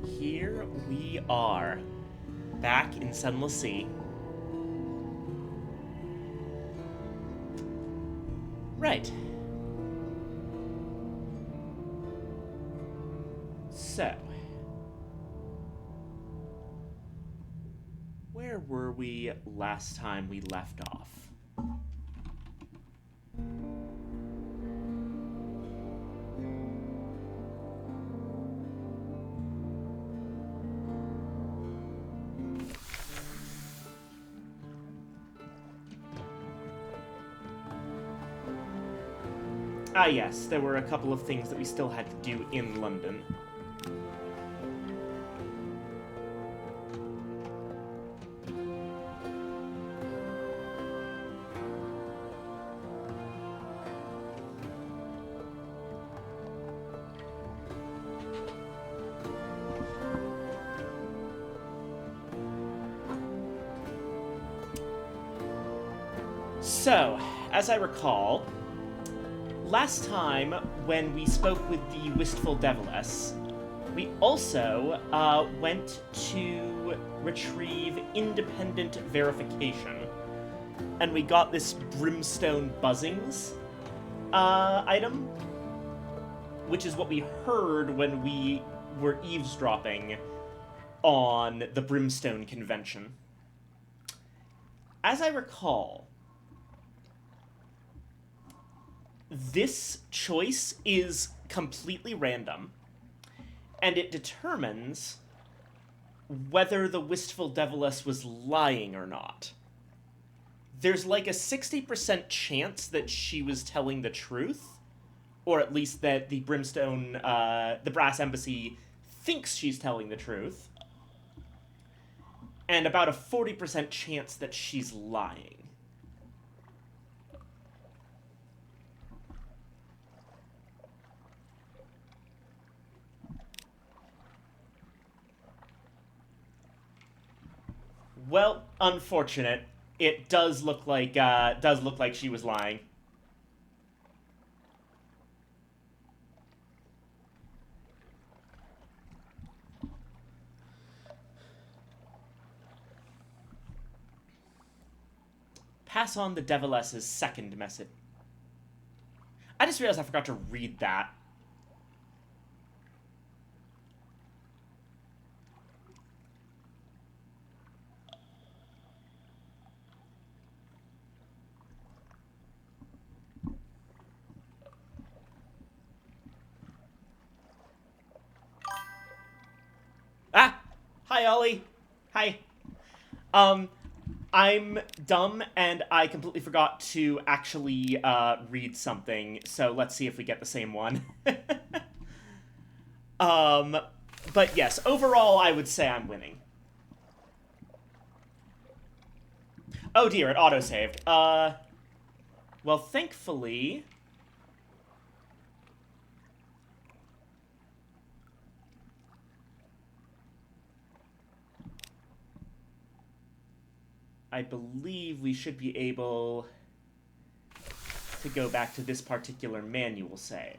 Here we are, back in Sunless Sea. Right. So, where were we last time we left off? Ah, yes, there were a couple of things that we still had to do in London. So, as I recall, last time when we spoke with the Wistful Deviless, we also went to retrieve independent verification. And we got this brimstone buzzings item, which is what we heard when we were eavesdropping on the brimstone convention. As I recall, this choice is completely random, and it determines whether the Wistful Deviless was lying or not. There's like a 60% chance that she was telling the truth, or at least that the Brimstone, the Brass Embassy thinks she's telling the truth, and about a 40% chance that she's lying. Well, unfortunate. It does look like she was lying. Pass on the Deviless's second message. I just realized I forgot to read that. Ah! Hi, Ollie. Hi. Um, I'm dumb and I completely forgot to actually read something, so let's see if we get the same one. um, but yes, overall, I would say I'm winning. Oh dear, it autosaved. Well, thankfully, I believe we should be able to go back to this particular manual save.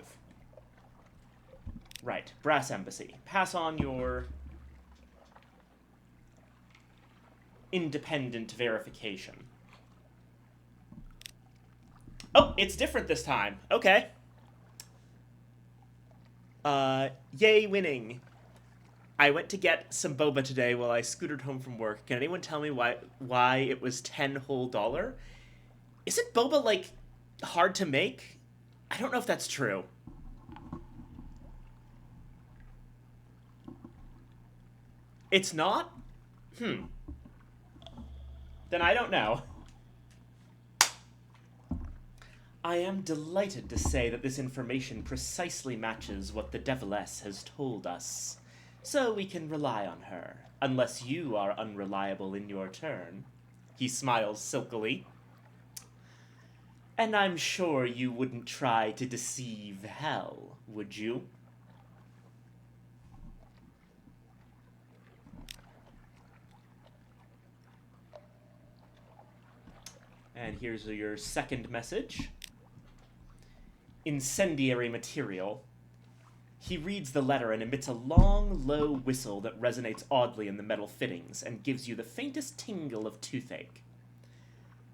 Right, Brass Embassy. Pass on your independent verification. Oh, it's different this time. Okay. Yay winning. I went to get some boba today while I scootered home from work. Can anyone tell me why it was 10 whole dollar? Isn't boba, like, hard to make? I don't know if that's true. It's not? Then I don't know. I am delighted to say that this information precisely matches what the Deviless has told us. So we can rely on her, unless you are unreliable in your turn. He smiles silkily. And I'm sure you wouldn't try to deceive Hell, would you? And here's your second message. Incendiary material. He reads the letter and emits a long, low whistle that resonates oddly in the metal fittings and gives you the faintest tingle of toothache.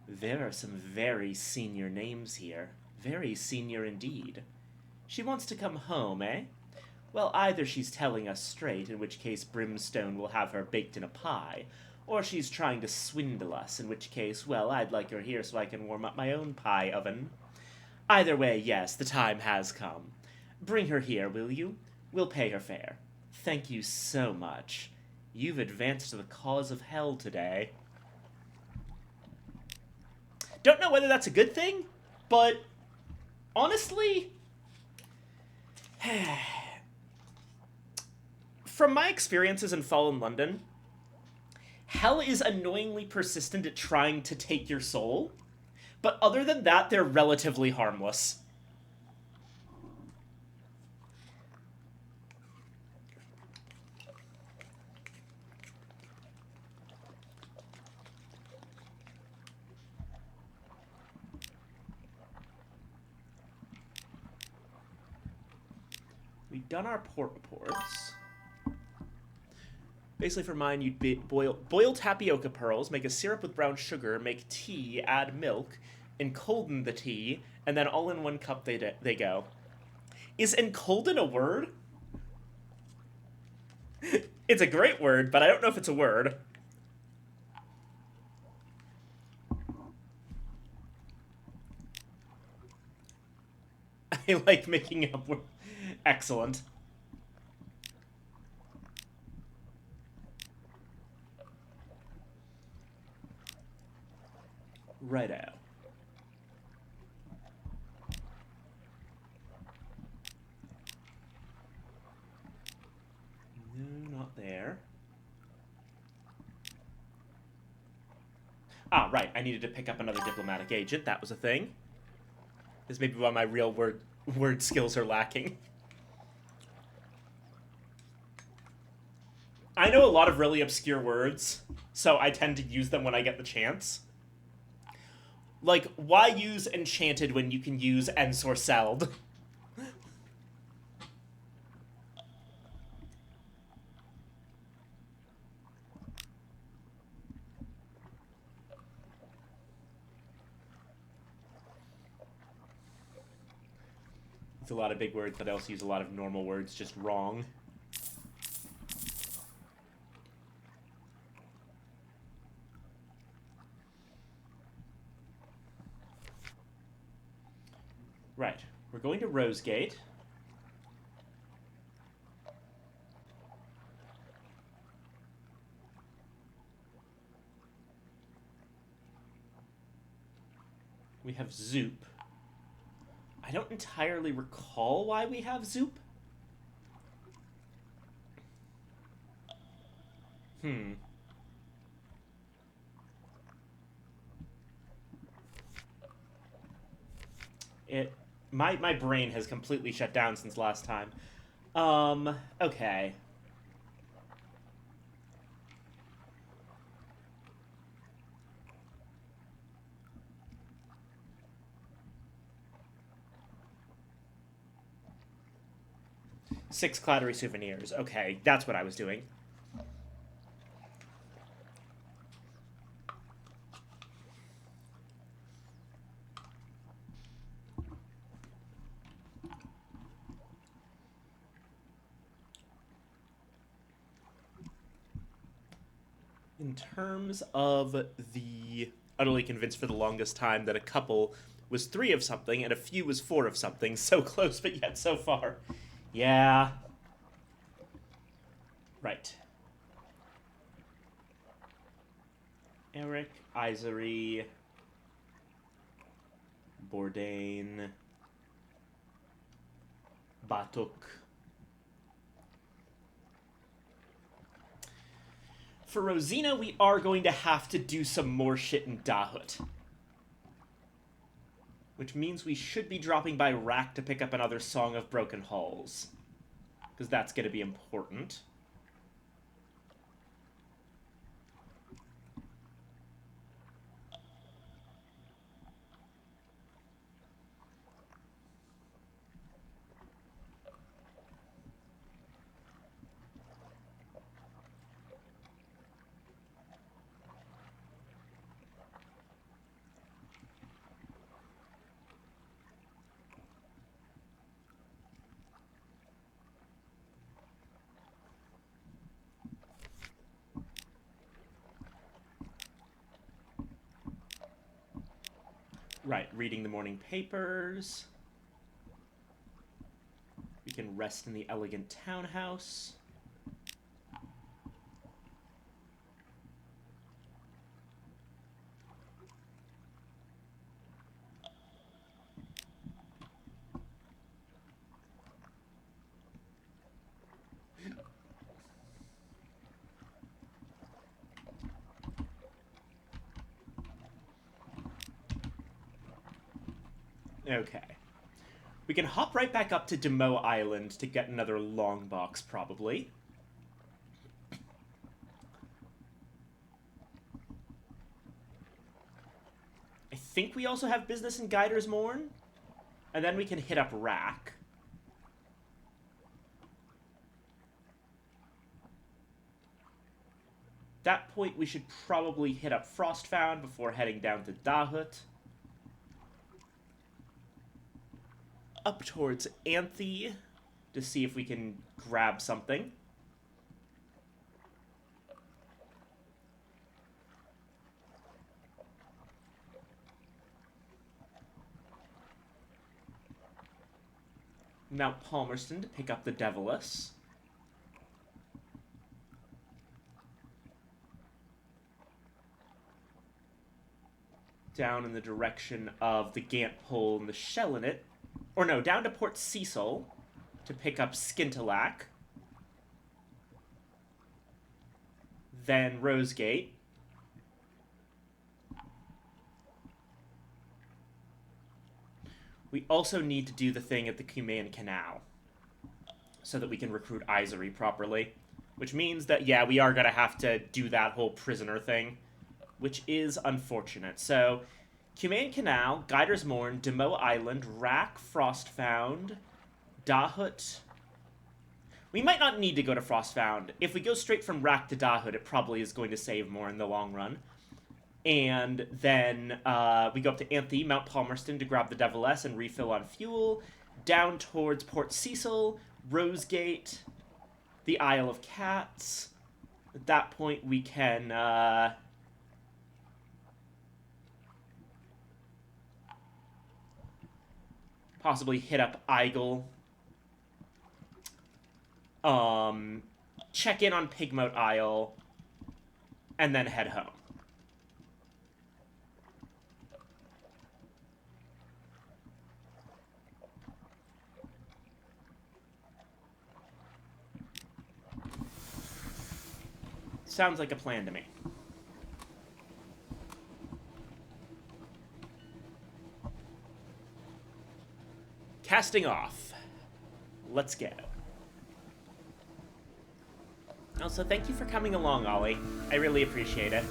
There are some very senior names here. Very senior indeed. She wants to come home, eh? Well, either she's telling us straight, in which case Brimstone will have her baked in a pie, or she's trying to swindle us, in which case, well, I'd like her here so I can warm up my own pie oven. Either way, yes, the time has come. Bring her here, will you? We'll pay her fare. Thank you so much. You've advanced the cause of hell today. Don't know whether that's a good thing, but honestly, from my experiences in Fallen London, hell is annoyingly persistent at trying to take your soul, but other than that, they're relatively harmless. We've done our port reports. Basically for mine, you'd boil tapioca pearls, make a syrup with brown sugar, make tea, add milk, encolden the tea, and then all in one cup they go. Is encolden a word? It's a great word, but I don't know if it's a word. I like making up words. Excellent. Righto. No, not there. Ah, right. I needed to pick up another diplomatic agent. That was a thing. This may be why my real word skills are lacking. I know a lot of really obscure words, so I tend to use them when I get the chance. Like, why use enchanted when you can use ensorcelled? It's a lot of big words, but I also use a lot of normal words just wrong. Right. We're going to Rosegate. We have Zoop. I don't entirely recall why we have Zoop. My brain has completely shut down since last time. Okay. Six Clattery souvenirs. Okay, that's what I was doing. In terms of the utterly convinced for the longest time that a couple was 3 of something and a few was 4 of something, so close but yet so far. Yeah. Right. Eric, Isery, Bourdain, Batuk. For Rosina, we are going to have to do some more shit in Dahut. Which means we should be dropping by Rack to pick up another Song of Broken Halls. Because that's going to be important. Right, reading the morning papers. We can rest in the elegant townhouse. Okay. We can hop right back up to Demo Island to get another long box, probably. I think we also have business in Guider's Morn. And then we can hit up Rack. That point, we should probably hit up Frostfound before heading down to Dahut. Up towards Anthe to see if we can grab something. Mount Palmerston to pick up the Deviless. Down in the direction of the Gant Pole and the Shell in it. Or no, down to Port Cecil to pick up Skintalak. Then Rosegate. We also need to do the thing at the Cumaean Canal so that we can recruit Isery properly. Which means that, yeah, we are going to have to do that whole prisoner thing, which is unfortunate. So, Cumaean Canal, Guider's Morn, Demo Island, Rack, Frostfound, Dahut. We might not need to go to Frostfound. If we go straight from Rack to Dahut, it probably is going to save more in the long run. And then we go up to Anthe, Mount Palmerston to grab the Deviless and refill on fuel. Down towards Port Cecil, Rosegate, the Isle of Cats. At that point, we can possibly hit up Aigle. Check in on Pigmoat Isle, and then head home. Sounds like a plan to me. Casting off. Let's go. Also, thank you for coming along, Ollie. I really appreciate it.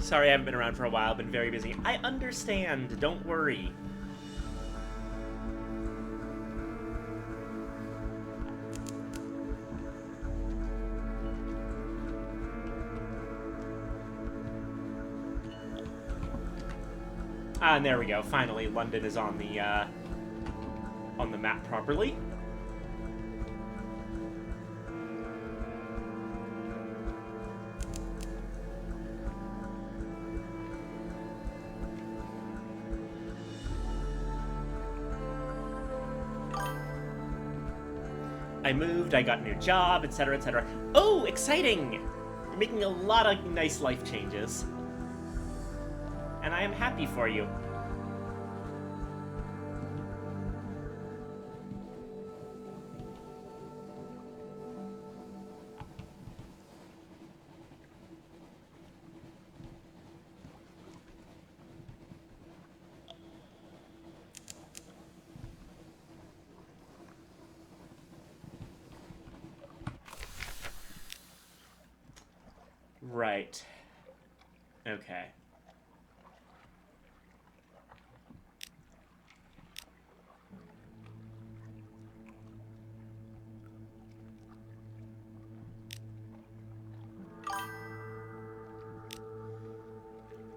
Sorry I haven't been around for a while, I've been very busy. I understand, don't worry. Ah, and there we go. Finally, London is on the map properly. I moved, I got a new job, etc., etc. Oh, exciting! You're making a lot of nice life changes. And I am happy for you. Right. Okay.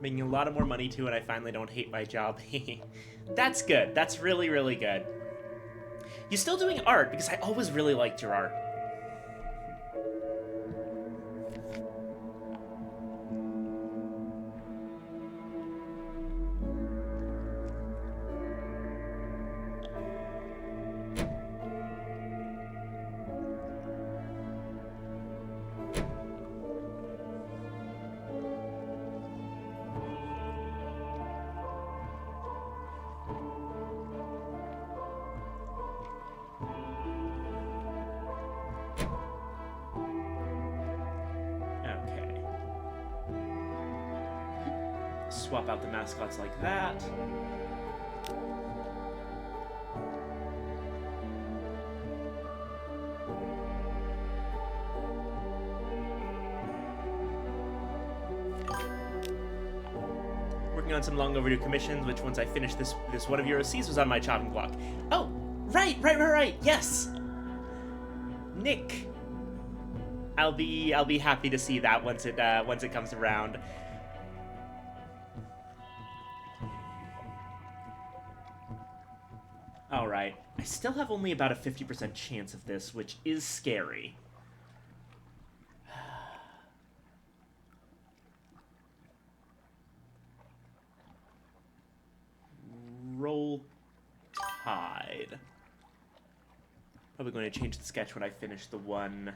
Making a lot of more money too, and I finally don't hate my job. That's good. That's really, really good. You still doing art? Because I always really liked your art. Swap out the mascots like that. Working on some long overdue commissions, which once I finish this one of your OCs was on my chopping block. Oh, right. Yes. Nick. I'll be happy to see that once it comes around. Alright, I still have only about a 50% chance of this, which is scary. Roll Tide. Probably going to change the sketch when I finish the one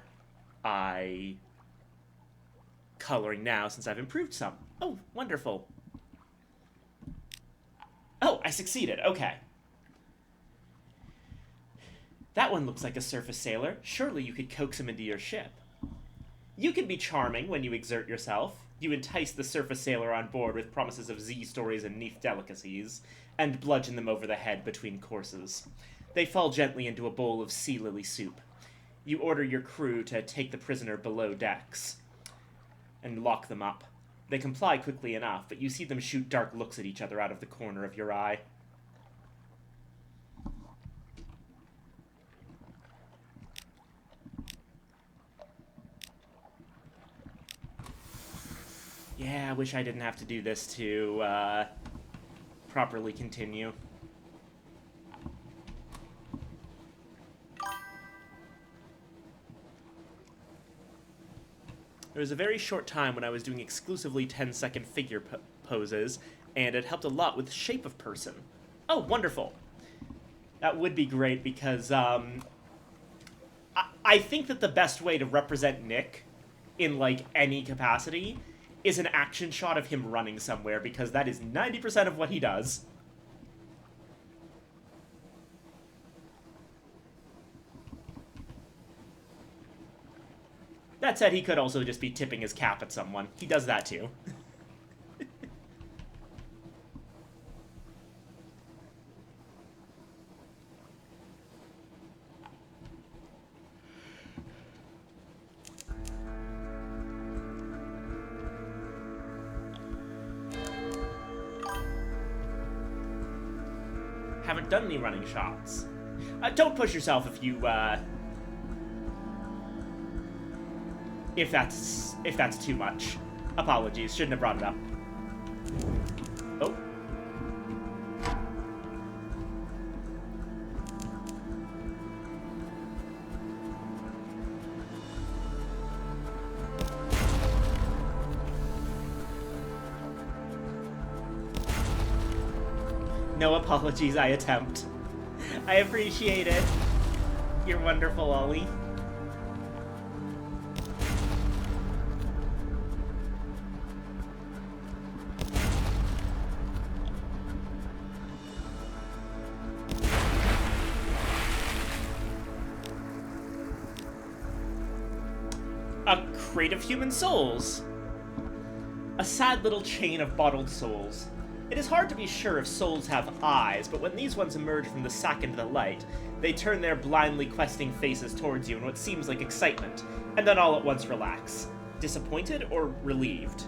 I coloring now, since I've improved some. Oh, wonderful. Oh, I succeeded. Okay. That one looks like a surface sailor. Surely you could coax him into your ship. You can be charming when you exert yourself. You entice the surface sailor on board with promises of Z stories and Neath delicacies, and bludgeon them over the head between courses. They fall gently into a bowl of sea lily soup. You order your crew to take the prisoner below decks and lock them up. They comply quickly enough, but you see them shoot dark looks at each other out of the corner of your eye. Yeah, I wish I didn't have to do this to properly continue. There was a very short time when I was doing exclusively 10-second figure poses, and it helped a lot with shape of person. Oh, wonderful. That would be great, because I think that the best way to represent Nick in, like, any capacity is an action shot of him running somewhere, because that is 90% of what he does. That said, he could also just be tipping his cap at someone. He does that too. Haven't done any running shots. Don't push yourself if you, if that's too much. Apologies, shouldn't have brought it up. Oh. No apologies, I attempt. I appreciate it. You're wonderful, Ollie. A crate of human souls. A sad little chain of bottled souls. It is hard to be sure if souls have eyes, but when these ones emerge from the sack into the light, they turn their blindly questing faces towards you in what seems like excitement, and then all at once relax. disappointed or relieved?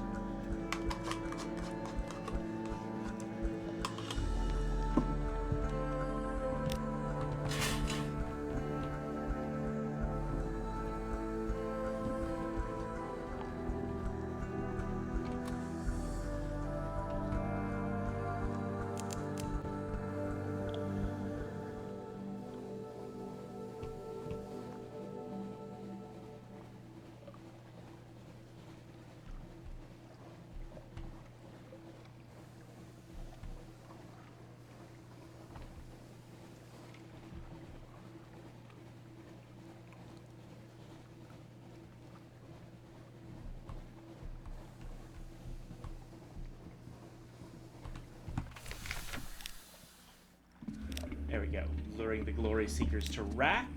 There we go. Luring the glory seekers to Rack.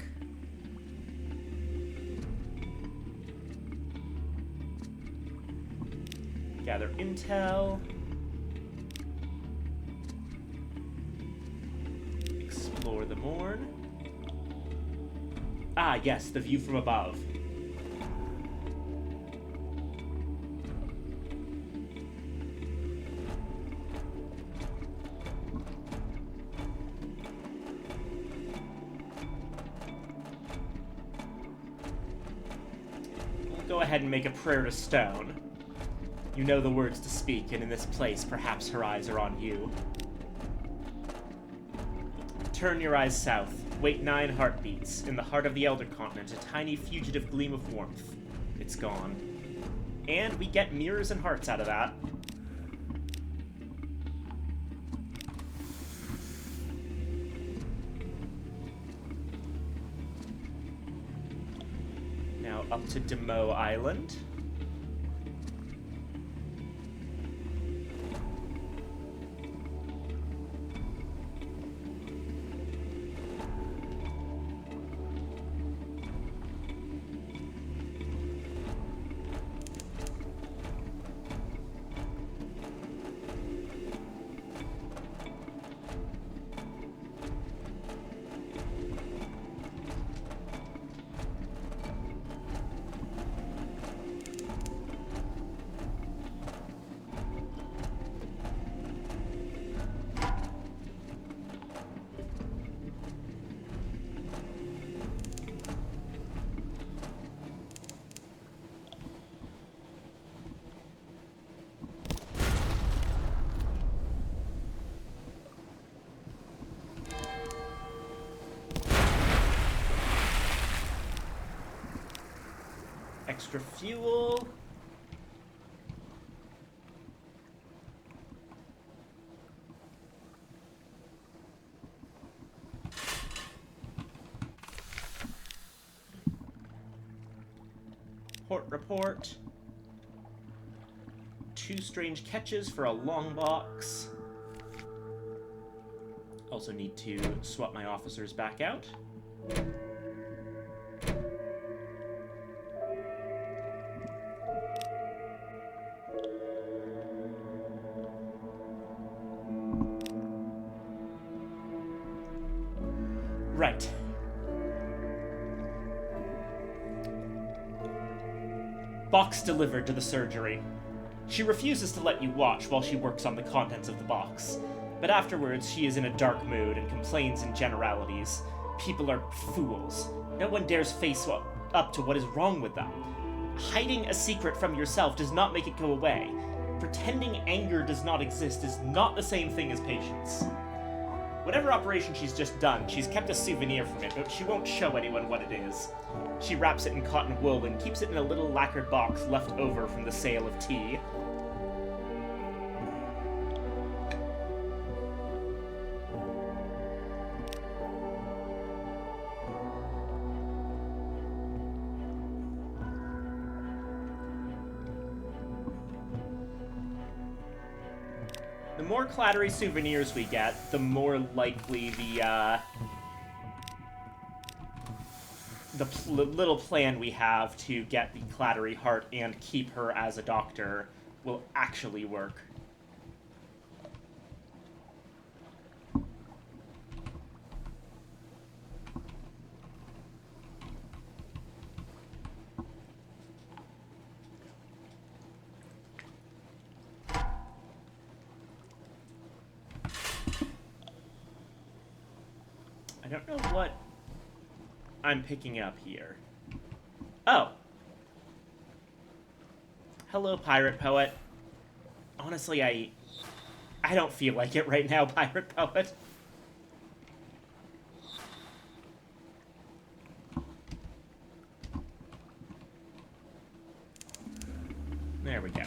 Gather intel. Explore the Morn. Ah, yes, the view from above. Go ahead and make a prayer to stone. You know the words to speak, and in this place, perhaps her eyes are on you. Turn your eyes south. Wait 9 heartbeats. In the heart of the Elder Continent, a tiny fugitive gleam of warmth. It's gone. And we get mirrors and hearts out of that. Now up to Demo Island. Extra fuel. Port report. 2 strange catches for a long box. Also need to swap my officers back out. Right. Box delivered to the surgery. She refuses to let you watch while she works on the contents of the box. But afterwards, she is in a dark mood and complains in generalities. People are fools. No one dares face up to what is wrong with them. Hiding a secret from yourself does not make it go away. Pretending anger does not exist is not the same thing as patience. Whatever operation she's just done, she's kept a souvenir from it, but she won't show anyone what it is. She wraps it in cotton wool and keeps it in a little lacquered box left over from the sale of tea. The more clattery souvenirs we get, the more likely the little plan we have to get the clattery heart and keep her as a doctor will actually work. I don't know what I'm picking up here. Oh. Hello, pirate poet. Honestly, I don't feel like it right now, pirate poet. There we go.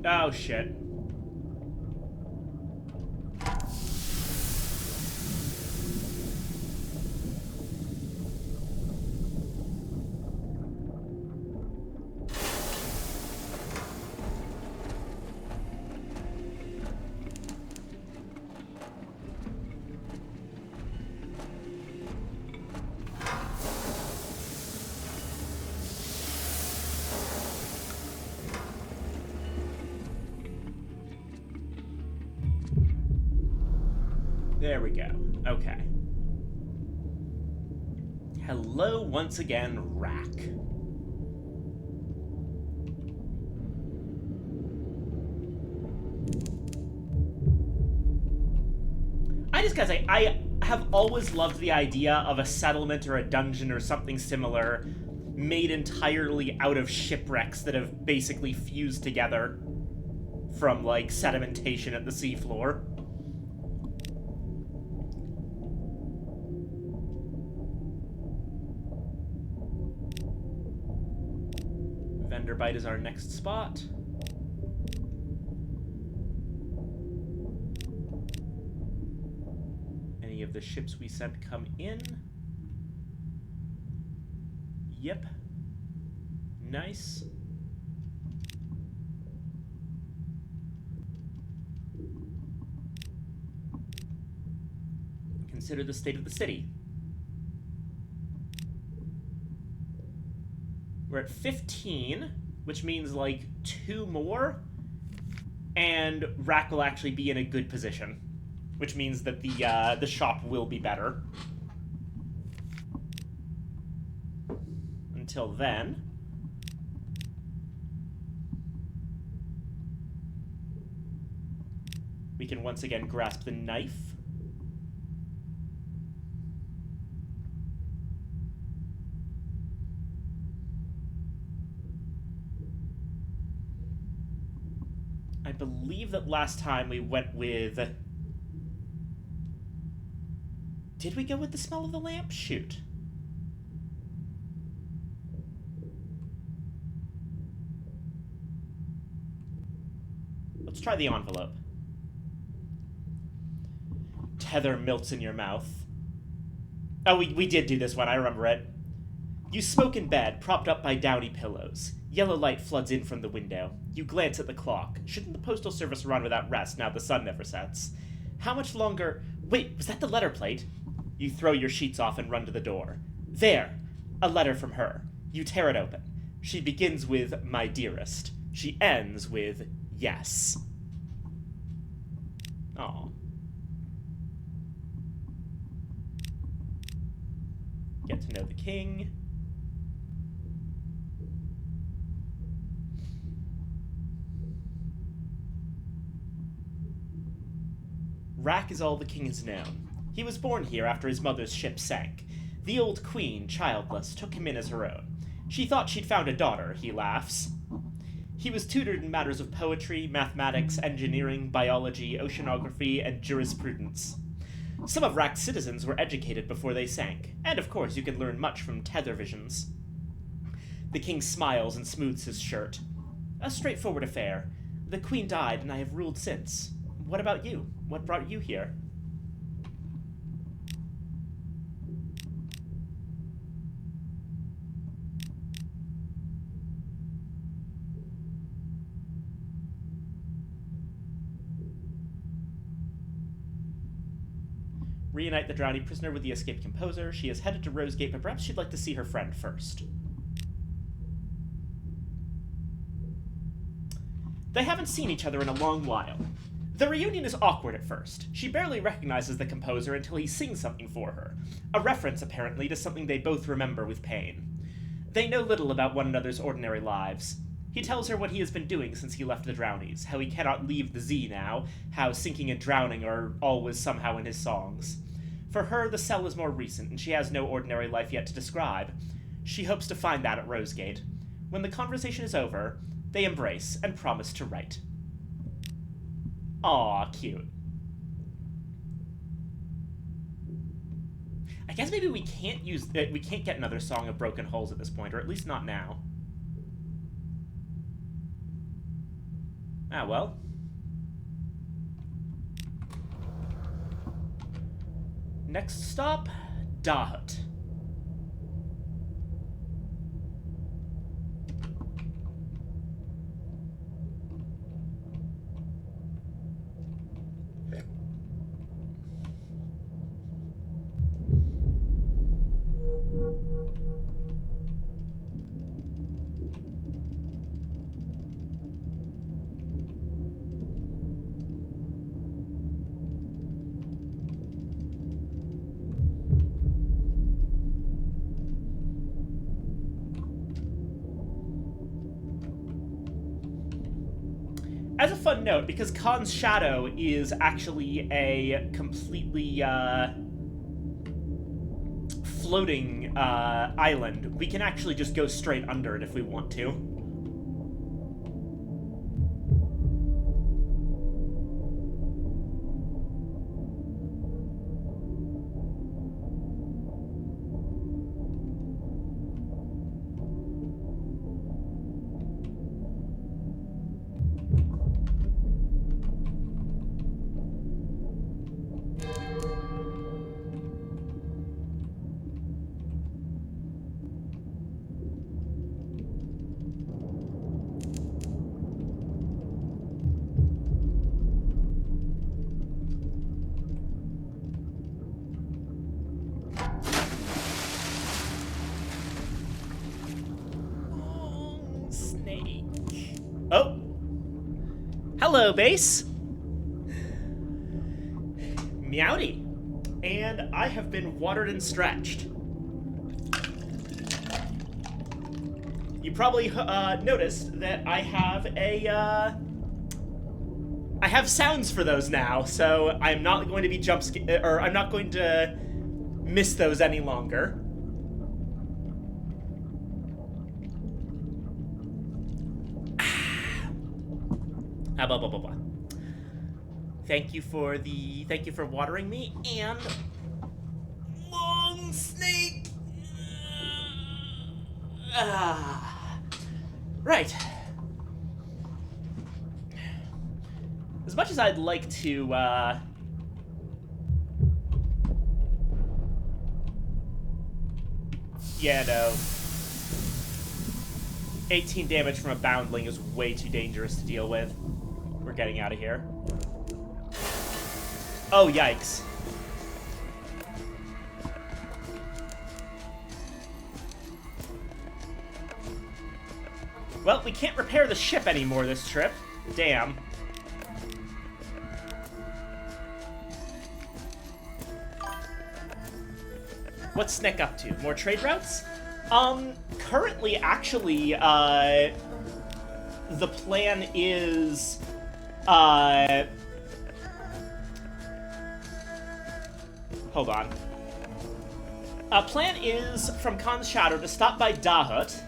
Oh, shit. There we go. Okay. Hello once again, Rack. I just gotta say, I have always loved the idea of a settlement or a dungeon or something similar made entirely out of shipwrecks that have basically fused together from, like, sedimentation at the seafloor. Vanderbite is our next spot. Any of the ships we sent come in? Yep. Nice. Consider the state of the city. We're at 15, which means like 2 more, and Rack will actually be in a good position, which means that the shop will be better. Until then, we can once again grasp the knife. I believe that last time we went with... Did we go with the smell of the lamp? Shoot. Let's try the envelope. Tether melts in your mouth. Oh, we did do this one, I remember it. You smoke in bed, propped up by downy pillows. Yellow light floods in from the window. You glance at the clock. Shouldn't the postal service run without rest now the sun never sets? How much longer... Wait, was that the letter plate? You throw your sheets off and run to the door. There! A letter from her. You tear it open. She begins with, my dearest. She ends with, yes. Aw. Get to know the king. Rack is all the king has known. He was born here after his mother's ship sank. The old queen, childless, took him in as her own. She thought she'd found a daughter, he laughs. He was tutored in matters of poetry, mathematics, engineering, biology, oceanography, and jurisprudence. Some of Rack's citizens were educated before they sank, and of course you can learn much from tether visions. The king smiles and smooths his shirt. A straightforward affair. The queen died, and I have ruled since. What about you? What brought you here? Reunite the drowning prisoner with the escaped composer. She is headed to Rosegate, but perhaps she'd like to see her friend first. They haven't seen each other in a long while. The reunion is awkward at first. She barely recognizes the composer until he sings something for her. A reference, apparently, to something they both remember with pain. They know little about one another's ordinary lives. He tells her what he has been doing since he left the Drownies, how he cannot leave the Z now, how sinking and drowning are always somehow in his songs. For her, the cell is more recent, and she has no ordinary life yet to describe. She hopes to find that at Rosegate. When the conversation is over, they embrace and promise to write. Aw, cute. I guess maybe we can't get another Song of Broken Hulls at this point, or at least not now. Ah, well. Next stop, Dahut. As a fun note, because Khan's Shadow is actually a completely floating island, we can actually just go straight under it if we want to. Oh! Hello, base! Meowdy! And I have been watered and stretched. You probably noticed that I have I have sounds for those now, so I'm not going to be I'm not going to miss those any longer. Blah, blah, blah, blah. Thank you for watering me, and long snake. Right. As much as I'd like to, yeah, no. 18 damage from a Boundling is way too dangerous to deal with. We're getting out of here. Oh, yikes. Well, we can't repair the ship anymore this trip. Damn. What's Snick up to? More trade routes? Currently, actually, the plan is, hold on. Plan is, from Khan's Shadow, to stop by Dahut,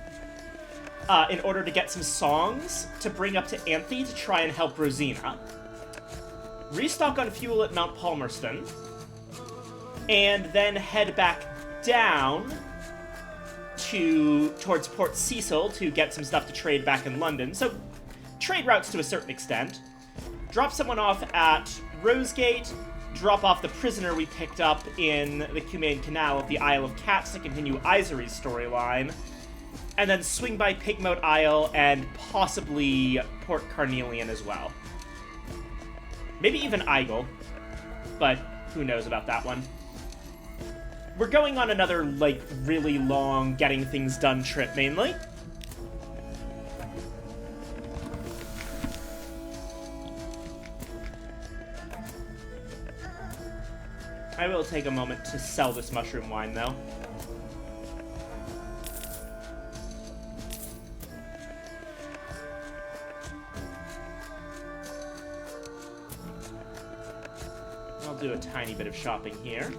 in order to get some songs to bring up to Anthe to try and help Rosina. Restock on fuel at Mount Palmerston, and then head back down towards Port Cecil to get some stuff to trade back in London. So, trade routes to a certain extent. Drop someone off at Rosegate, drop off the prisoner we picked up in the Cumaean Canal of the Isle of Cats to continue Isery's storyline, and then swing by Pigmote Isle and possibly Port Carnelian as well. Maybe even Igel, but Who knows about that one? We're going on another, like, really long getting things done trip, mainly. I will take a moment to sell this mushroom wine, though. I'll do a tiny bit of shopping here.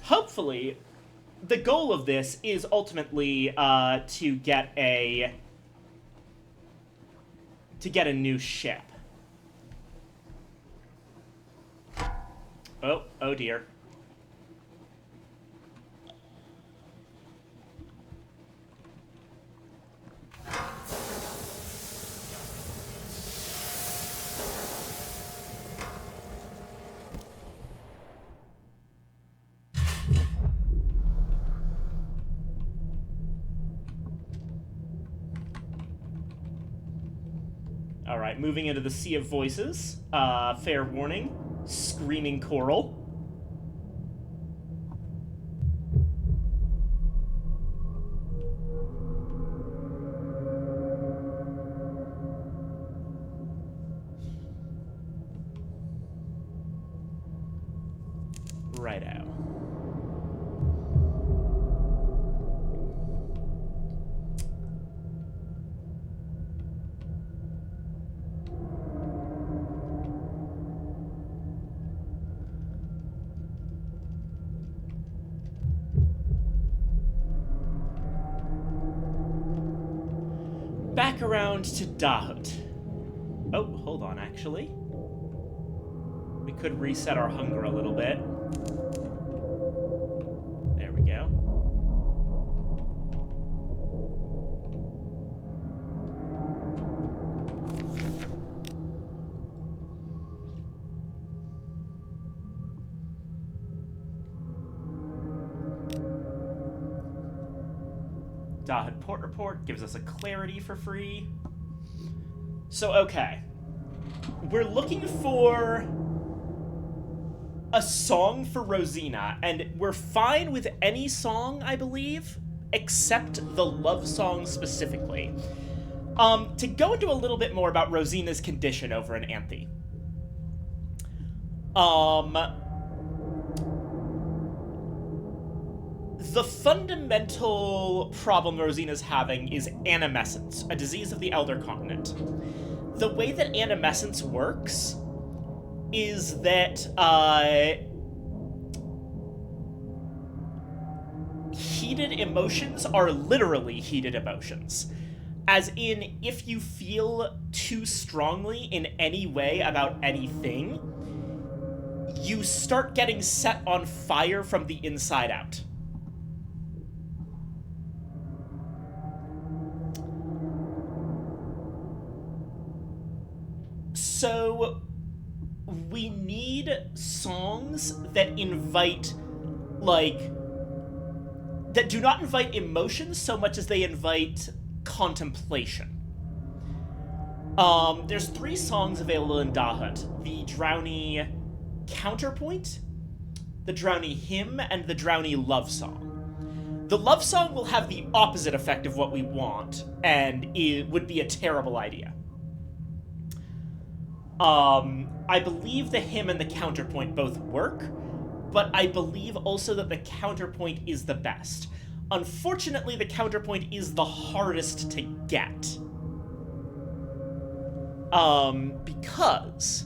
Hopefully, the goal of this is ultimately to get a new ship. Oh dear. Alright, moving into the Sea of Voices. Fair warning. Screaming Coral. Righto. Back around to Dahut. Oh, hold on, actually. We could reset our hunger a little bit. There we go. Dahut Port Report gives us a clarity for free. So, okay. We're looking for a song for Rosina, and we're fine with any song, I believe, except the love song specifically. To go into a little bit more about Rosina's condition over in Anthe. The fundamental problem Rosina's having is animescence, a disease of the Elder Continent. The way that animescence works is that, heated emotions are literally heated emotions. As in, if you feel too strongly in any way about anything, you start getting set on fire from the inside out. So, we need songs that invite, like, that do not invite emotions so much as they invite contemplation. There's 3 songs available in Dahut. The Drowny Counterpoint, the Drowny Hymn, and the Drowny Love Song. The Love Song will have the opposite effect of what we want, and it would be a terrible idea. I believe the hymn and the counterpoint both work, but I believe also that the counterpoint is the best. Unfortunately, the counterpoint is the hardest to get. Because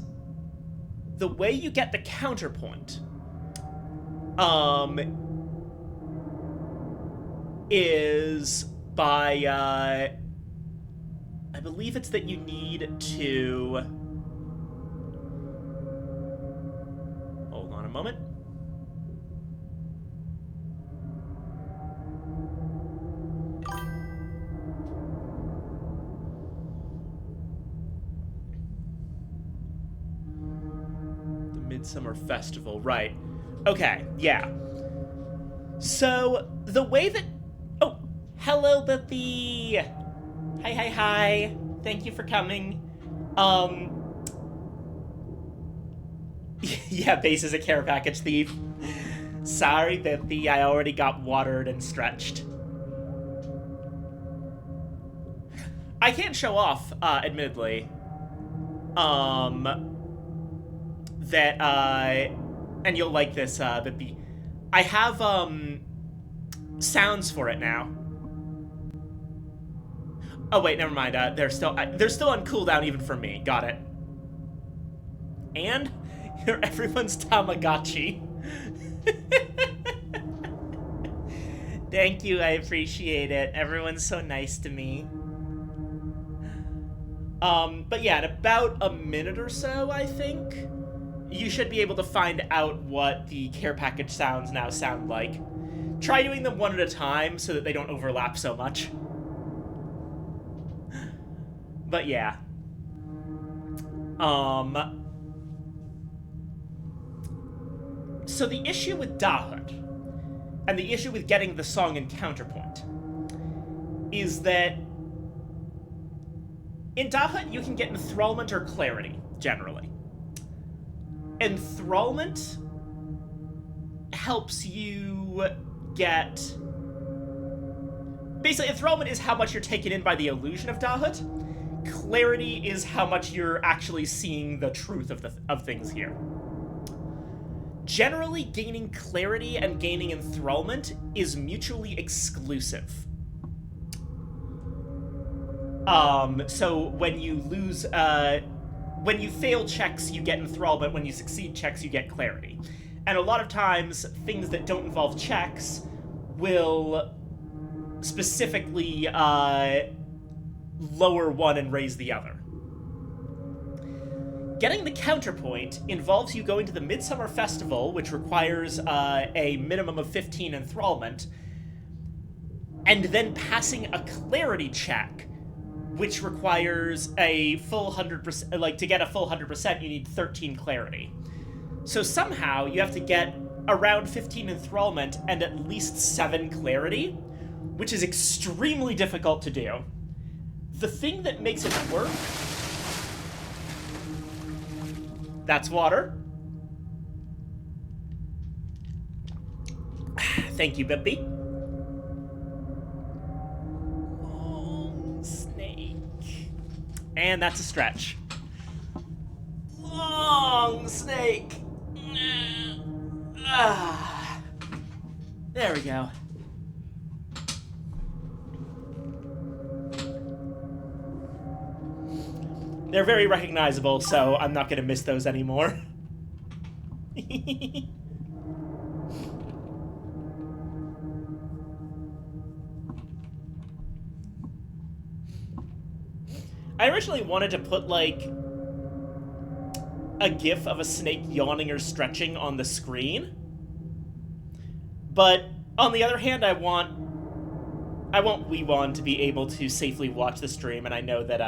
the way you get the counterpoint, is by, I believe it's that you need to... moment. The Midsummer Festival, right. Okay, yeah. So, the way that Hello, Bippy! Hi, hi, hi. Thank you for coming. Um... yeah, Base is a care package thief. Sorry, Bippy, I already got watered and stretched. I can't show off, admittedly, that, and you'll like this, Bippy. I have, sounds for it now. Oh, wait, never mind. They're still on cooldown even for me. Got it. And you're everyone's Tamagotchi. Thank you, I appreciate it. Everyone's so nice to me. But yeah, in about a minute or so, I think, you should be able to find out what the care package sounds now sound like. Try doing them one at a time so that they don't overlap so much. But yeah. So the issue with Dahood, and the issue with getting the song in counterpoint, is that in Dahood you can get enthrallment or clarity, generally. Enthrallment helps you get... Basically, enthrallment is how much you're taken in by the illusion of Dahood. Clarity is how much you're actually seeing the truth of things here. Generally, gaining clarity and gaining enthrallment is mutually exclusive. So when you lose, when you fail checks, you get enthrallment. When you succeed checks, you get clarity. And a lot of times, things that don't involve checks will specifically, lower one and raise the other. Getting the counterpoint involves you going to the Midsummer Festival, which requires a minimum of 15 enthrallment, and then passing a clarity check, which requires a full 100%, like, to get a full 100%, you need 13 clarity. So somehow you have to get around 15 enthrallment and at least 7 clarity, which is extremely difficult to do. The thing that makes it work... That's water. Thank you, Bippy. Long snake. And that's a stretch. Long snake. There we go. They're very recognizable, so I'm not going to miss those anymore. I originally wanted to put, like, a gif of a snake yawning or stretching on the screen. But, on the other hand, I want Weewon to be able to safely watch the stream, and I know that,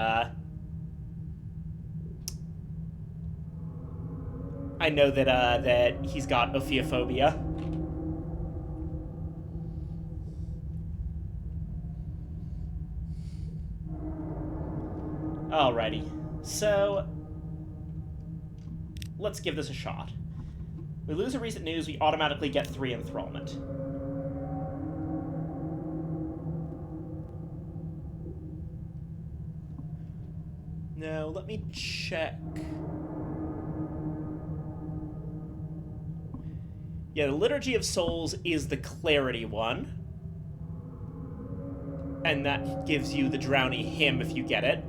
that he's got ophiophobia. Alrighty. So, let's give this a shot. We lose a recent news, we automatically get 3 enthrallment. Now, let me check. Yeah, the Liturgy of Souls is the clarity one. And that gives you the Drowny Hymn if you get it.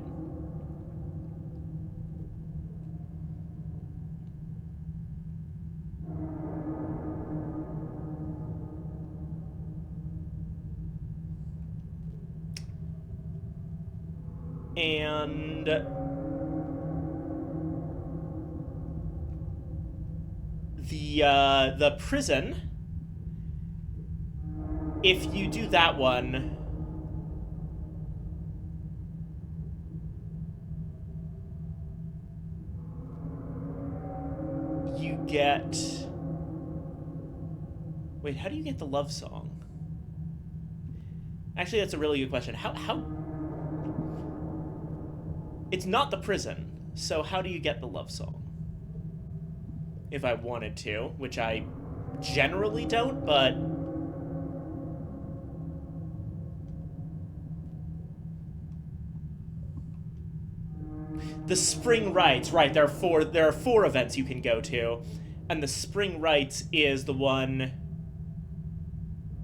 And... the prison, if you do that one, you get... Wait, how do you get the love song? Actually, that's a really good question. How... It's not the prison, so how do you get the love song? If I wanted to, which I generally don't, but... The spring rites, right, there are four events you can go to, and the spring rites is the one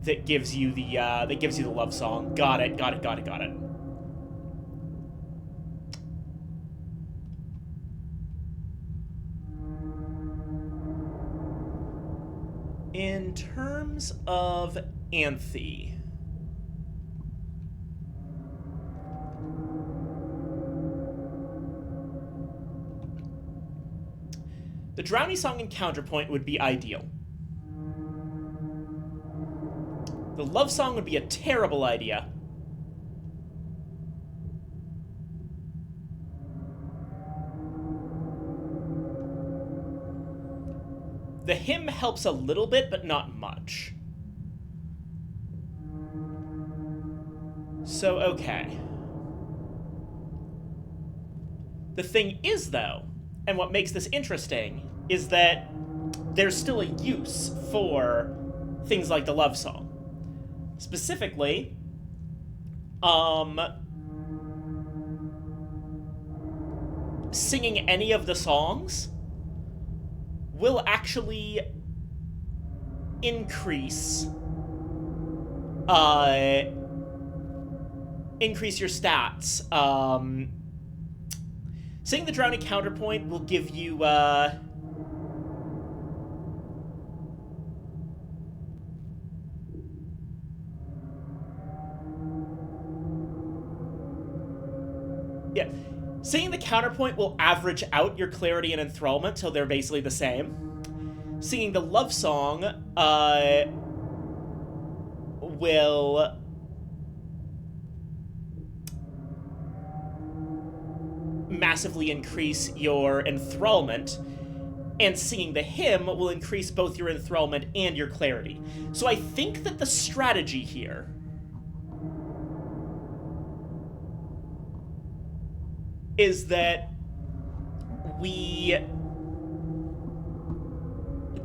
that gives you the love song. Got it. In terms of Anthe, the Drowning Song and Counterpoint would be ideal. The love song would be a terrible idea. The hymn helps a little bit, but not much. So, okay. The thing is, though, and what makes this interesting, is that there's still a use for things like the love song. Specifically, singing any of the songs will actually increase your stats. Singing the Drowning Counterpoint will give you yeah. Singing the Counterpoint will average out your Clarity and Enthrallment till they're basically the same. Singing the Love Song will massively increase your Enthrallment, and singing the hymn will increase both your Enthrallment and your Clarity. So I think that the strategy here is that we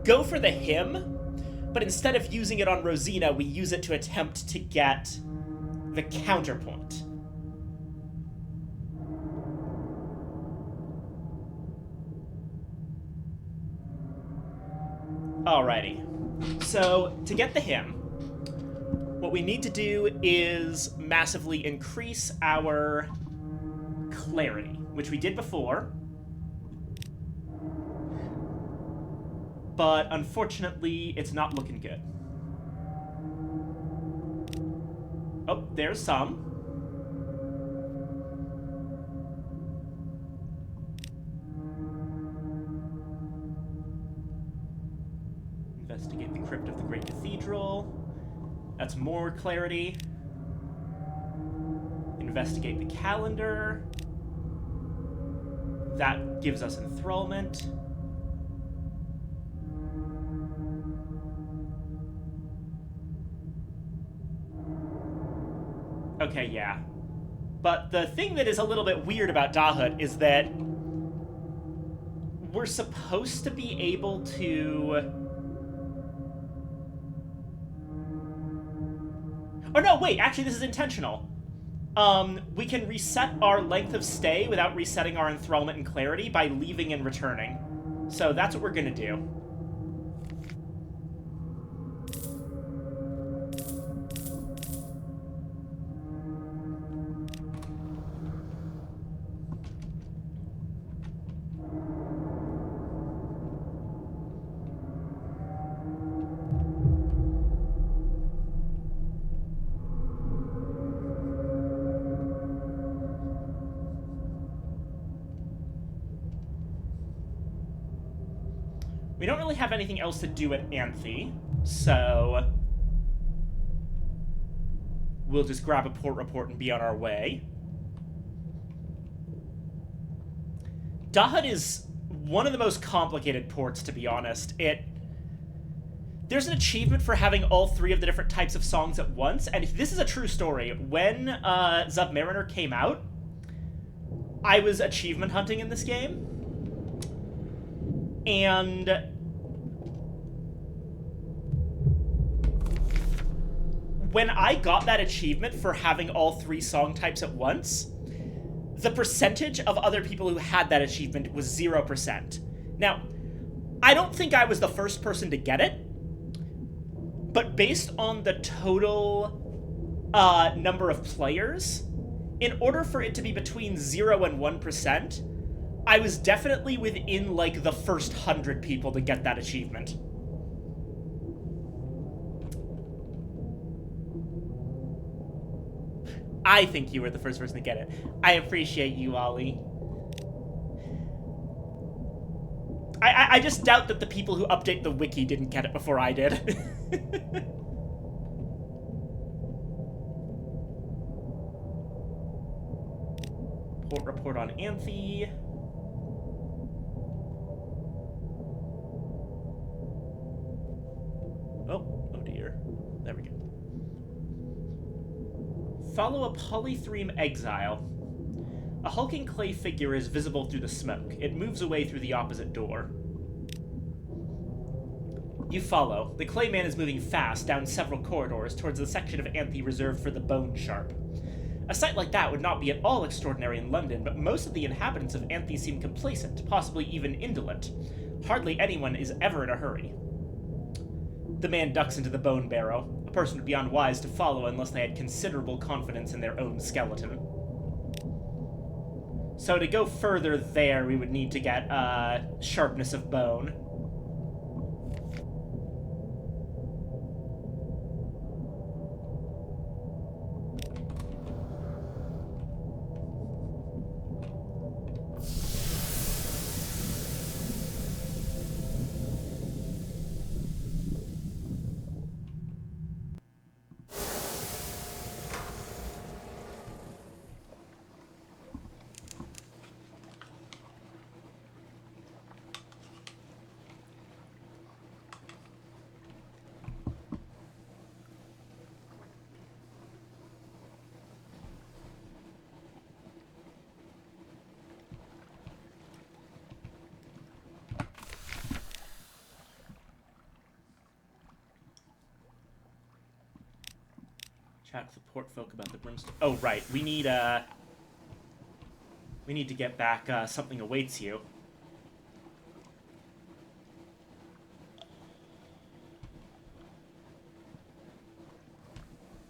go for the hymn, but instead of using it on Rosina, we use it to attempt to get the counterpoint. Alrighty. So, to get the hymn, what we need to do is massively increase our Clarity, which we did before. But unfortunately, it's not looking good. Oh, there's some. Investigate the crypt of the Great Cathedral. That's more Clarity. Investigate the calendar. That gives us Enthrallment. Okay, yeah. But the thing that is a little bit weird about Dahut is that we're supposed to be able to... Oh no, wait, actually this is intentional. We can reset our length of stay without resetting our Enthrallment and Clarity by leaving and returning. So that's what we're gonna do. We don't really have anything else to do at Anthe, so we'll just grab a port report and be on our way. Dahut is one of the most complicated ports, to be honest. There's an achievement for having all 3 of the different types of songs at once, and this is a true story. When Submariner came out, I was achievement hunting in this game, and when I got that achievement for having all 3 song types at once, the percentage of other people who had that achievement was 0%. Now, I don't think I was the first person to get it, but based on the total number of players, in order for it to be between 0 and 1%, I was definitely within, like, the first 100 people to get that achievement. I think you were the first person to get it. I appreciate you, Ollie. I just doubt that the people who update the wiki didn't get it before I did. Report on Anthe. Oh dear. There we go. Follow a polythreme exile. A hulking clay figure is visible through the smoke. It moves away through the opposite door. You follow. The clay man is moving fast down several corridors towards the section of Anthe reserved for the bone sharp. A sight like that would not be at all extraordinary in London, but most of the inhabitants of Anthe seem complacent, possibly even indolent. Hardly anyone is ever in a hurry. The man ducks into the bone barrow. A person would be unwise to follow unless they had considerable confidence in their own skeleton. So to go further there, we would need to get sharpness of bone. Chat with the port folk about the brimstone. Oh, right. We need to get back, something awaits you.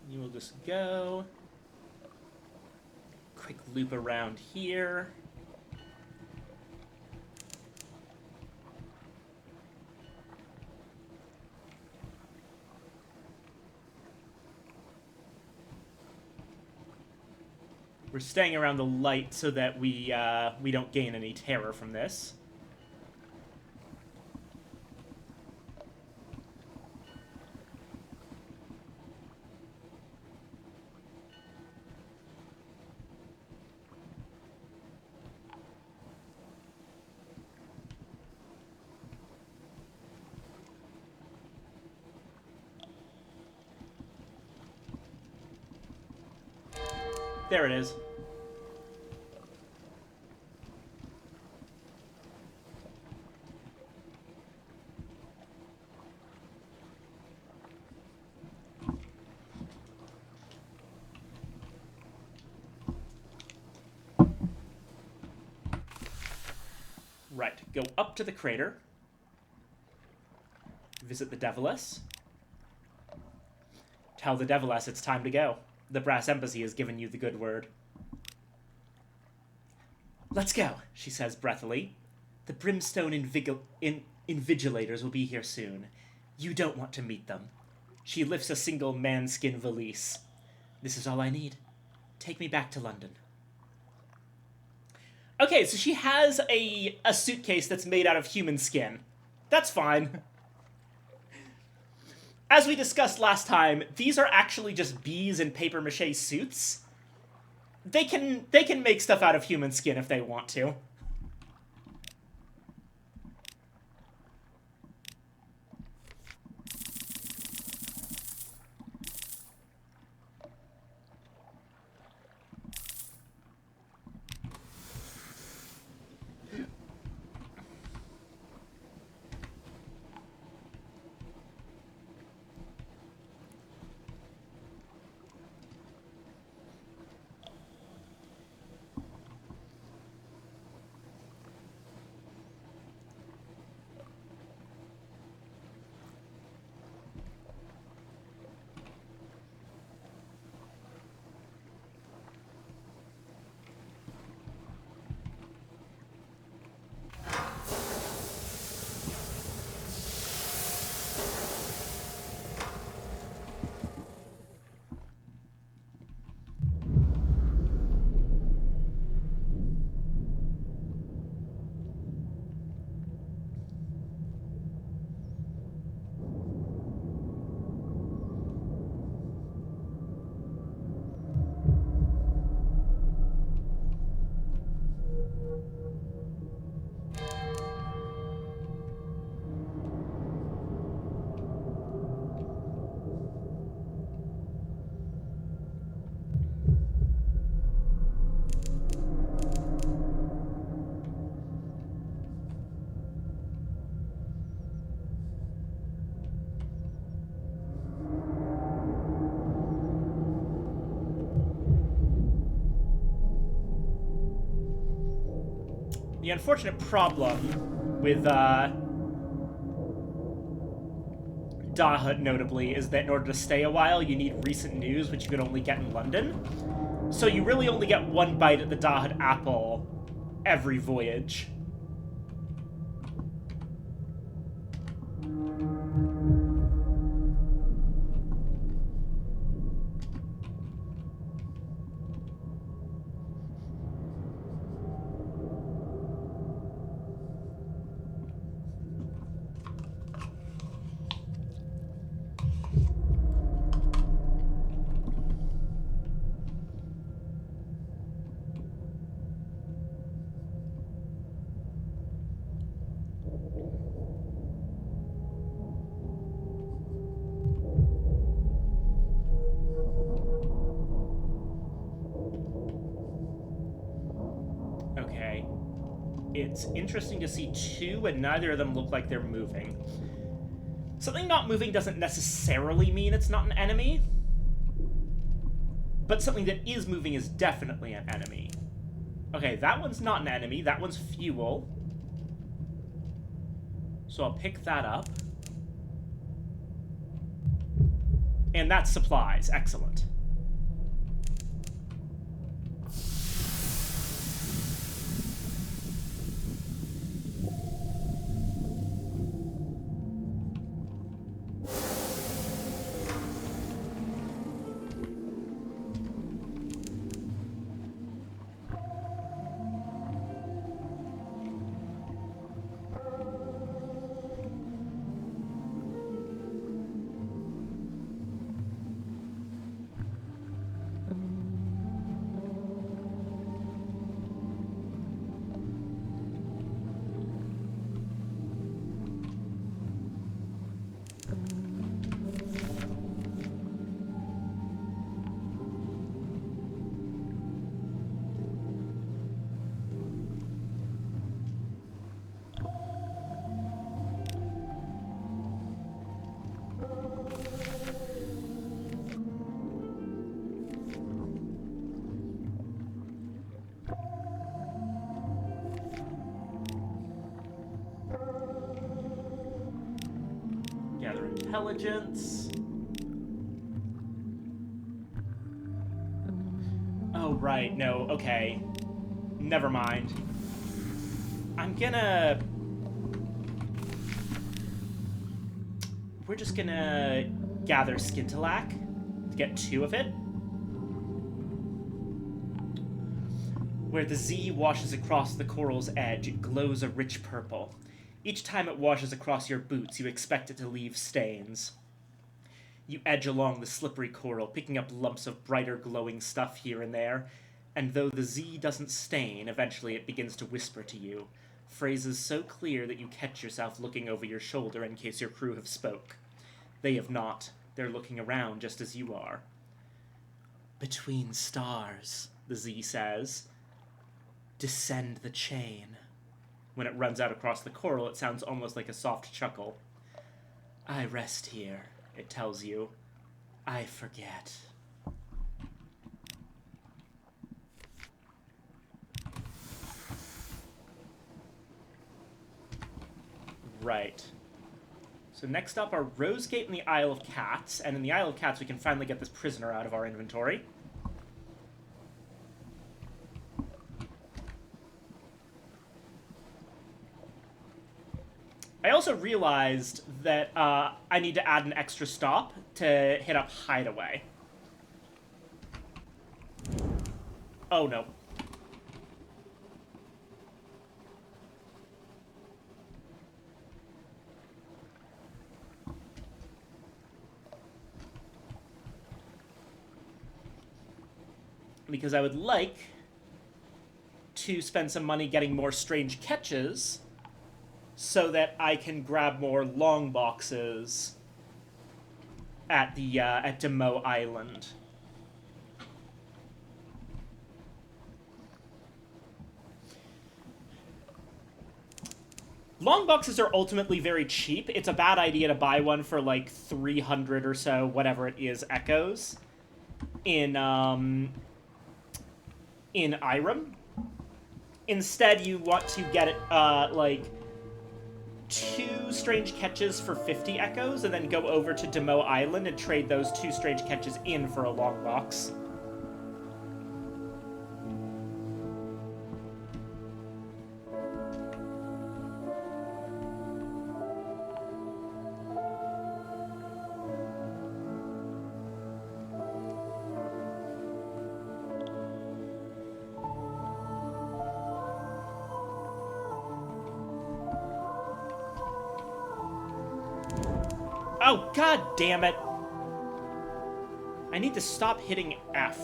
You will just go. Quick loop around here. We're staying around the light so that we don't gain any terror from this. There it is. Right, go up to the crater. Visit the Deviless. Tell the Deviless it's time to go. The Brass Embassy has given you the good word. Let's go, she says breathily. The Brimstone Invigilators will be here soon. You don't want to meet them. She lifts a single manskin valise. This is all I need. Take me back to London. Okay, so she has a suitcase that's made out of human skin. That's fine. As we discussed last time, these are actually just bees in papier-mâché suits. They can make stuff out of human skin if they want to. The unfortunate problem with Dahut, notably, is that in order to stay a while, you need recent news, which you could only get in London. So you really only get one bite at the Dahut apple every voyage. Okay. It's interesting to see two, and neither of them look like they're moving. Something not moving doesn't necessarily mean it's not an enemy, but something that is moving is definitely an enemy. Okay, that one's not an enemy, that one's fuel. So I'll pick that up. And that's supplies, excellent. Gather intelligence. Oh, right, no, okay. Never mind. We're just gonna gather Skintilac to get 2 of it. Where the Z washes across the coral's edge, it glows a rich purple. Each time it washes across your boots, you expect it to leave stains. You edge along the slippery coral, picking up lumps of brighter glowing stuff here and there, and though the Z doesn't stain, eventually it begins to whisper to you, phrases so clear that you catch yourself looking over your shoulder in case your crew have spoke. They have not. They're looking around just as you are. Between stars, the Z says. Descend the chain. When it runs out across the coral, it sounds almost like a soft chuckle. I rest here, it tells you. I forget. Right. So next up are Rosegate and the Isle of Cats, and in the Isle of Cats we can finally get this prisoner out of our inventory. I also realized that I need to add an extra stop to hit up Hideaway. Oh no. Because I would like to spend some money getting more strange catches so that I can grab more long boxes at the at Demo Island. Long boxes are ultimately very cheap. It's a bad idea to buy one for like 300 or so, whatever it is, echoes in Irem. Instead, you want to get it, like, 2 strange catches for 50 echoes, and then go over to Demo Island and trade those 2 strange catches in for a long box. Oh, god damn it! I need to stop hitting F.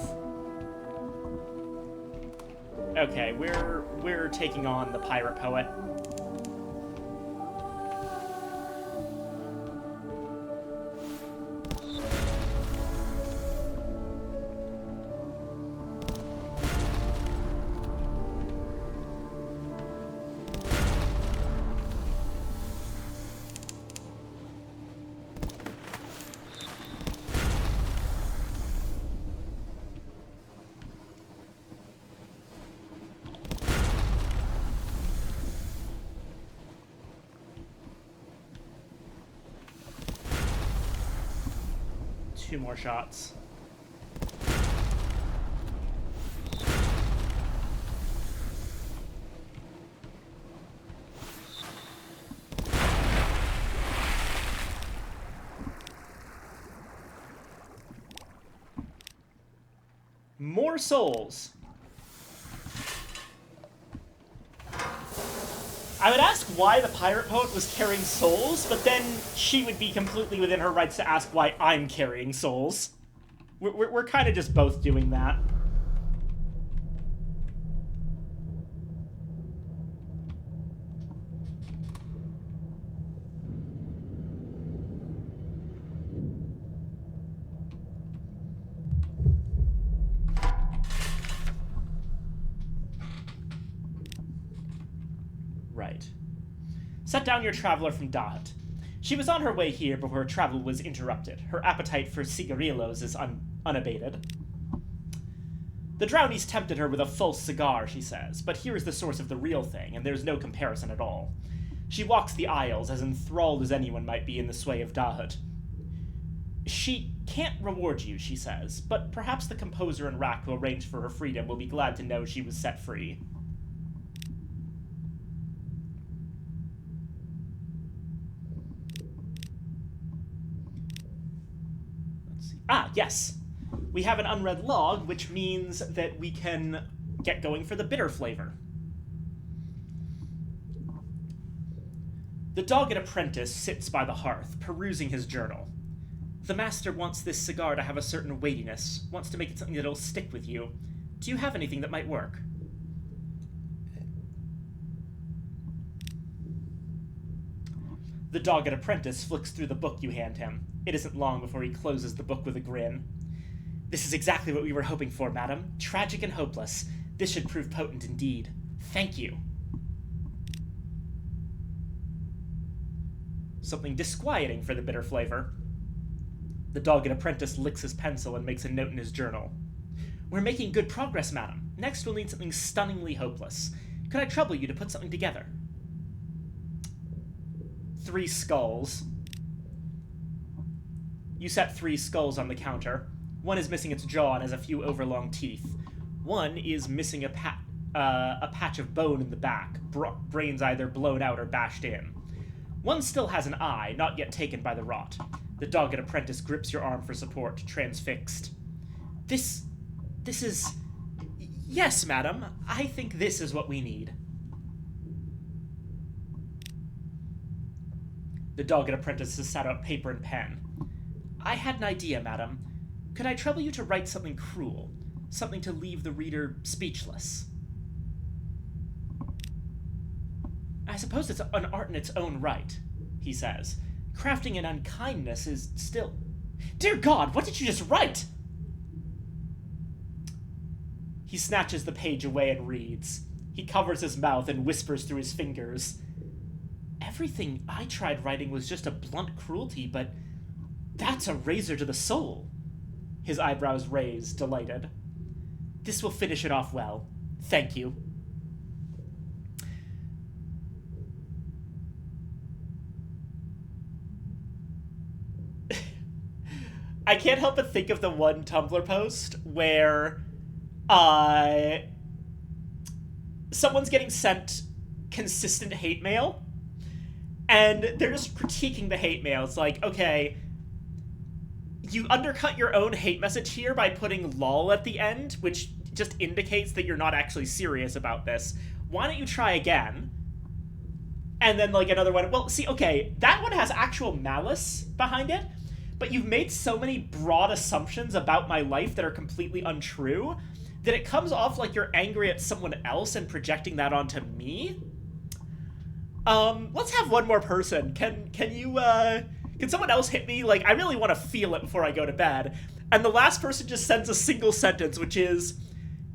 Okay, we're taking on the Pirate Poet. Two more shots. More souls. I would ask why the Pirate Poet was carrying souls, but then she would be completely within her rights to ask why I'm carrying souls. We're kind of just both doing that. Right. Set down your traveler from Dahat. She was on her way here before her travel was interrupted. Her appetite for cigarillos is unabated. The Drownies tempted her with a false cigar, she says, but here is the source of the real thing, and there's no comparison at all. She walks the aisles as enthralled as anyone might be in the sway of Dahat. She can't reward you, she says, but perhaps the composer in Rak who arranged for her freedom will be glad to know she was set free. Ah, yes. We have an unread log, which means that we can get going for the bitter flavor. The dogged apprentice sits by the hearth, perusing his journal. The master wants this cigar to have a certain weightiness, wants to make it something that'll stick with you. Do you have anything that might work? The dogged apprentice flicks through the book you hand him. It isn't long before he closes the book with a grin. This is exactly what we were hoping for, madam. Tragic and hopeless. This should prove potent indeed. Thank you. Something disquieting for the bitter flavor. The dogged apprentice licks his pencil and makes a note in his journal. We're making good progress, madam. Next we'll need something stunningly hopeless. Could I trouble you to put something together? 3 skulls. You set 3 skulls on the counter. One is missing its jaw and has a few overlong teeth. One is missing a patch of bone in the back, brains either blown out or bashed in. One still has an eye, not yet taken by the rot. The dogged apprentice grips your arm for support, transfixed. This is... Yes, madam. I think this is what we need. The dogged apprentice has sat out paper and pen. I had an idea, madam. Could I trouble you to write something cruel? Something to leave the reader speechless? I suppose it's an art in its own right, he says. Crafting an unkindness is still... Dear God, what did you just write? He snatches the page away and reads. He covers his mouth and whispers through his fingers. Everything I tried writing was just a blunt cruelty, but that's a razor to the soul. His eyebrows raise, delighted. This will finish it off well. Thank you. The dogged apprentice looks at the page. He reads. This is exactly what we were hoping for, madam. Tragic and hopeless. This should prove potent indeed. Thank you. I can't help but think of the one Tumblr post where uh, someone's getting sent consistent hate mail, and they're just critiquing the hate mail. It's like, okay, you undercut your own hate message here by putting lol at the end, which just indicates that you're not actually serious about this. Why don't you try again? And then, like, another one. Well, see, okay, that one has actual malice behind it, but you've made so many broad assumptions about my life that are completely untrue that it comes off like you're angry at someone else and projecting that onto me. Let's have one more person. Can someone else hit me? Like, I really want to feel it before I go to bed. And the last person just sends a single sentence, which is,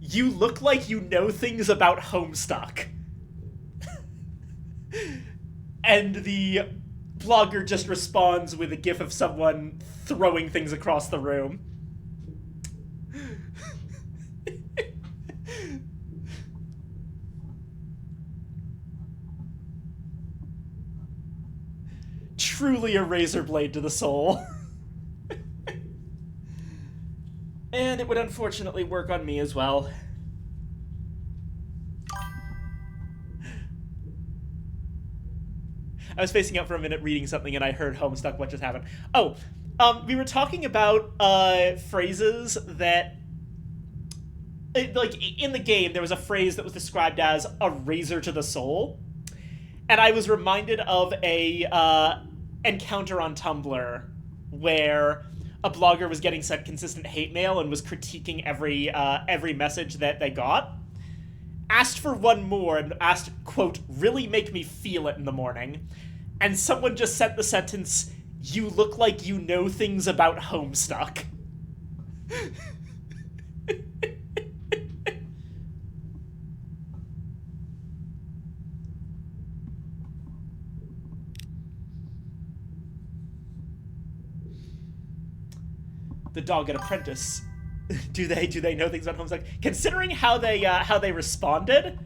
"You look like you know things about Homestuck." And the blogger just responds with a gif of someone throwing things across the room. Truly a razor blade to the soul. And it would unfortunately work on me as well. I was facing out for a minute reading something and I heard Homestuck. What just happened? Oh, we were talking about phrases that... like, in the game, there was a phrase that was described as a razor to the soul. And I was reminded of a encounter on Tumblr where a blogger was getting sent consistent hate mail and was critiquing every message that they got. Asked for one more and asked, quote, "really make me feel it in the morning." And someone just sent the sentence, "You look like you know things about Homestuck." The Dogged Apprentice. Do they know things about Homestuck? Considering how they responded,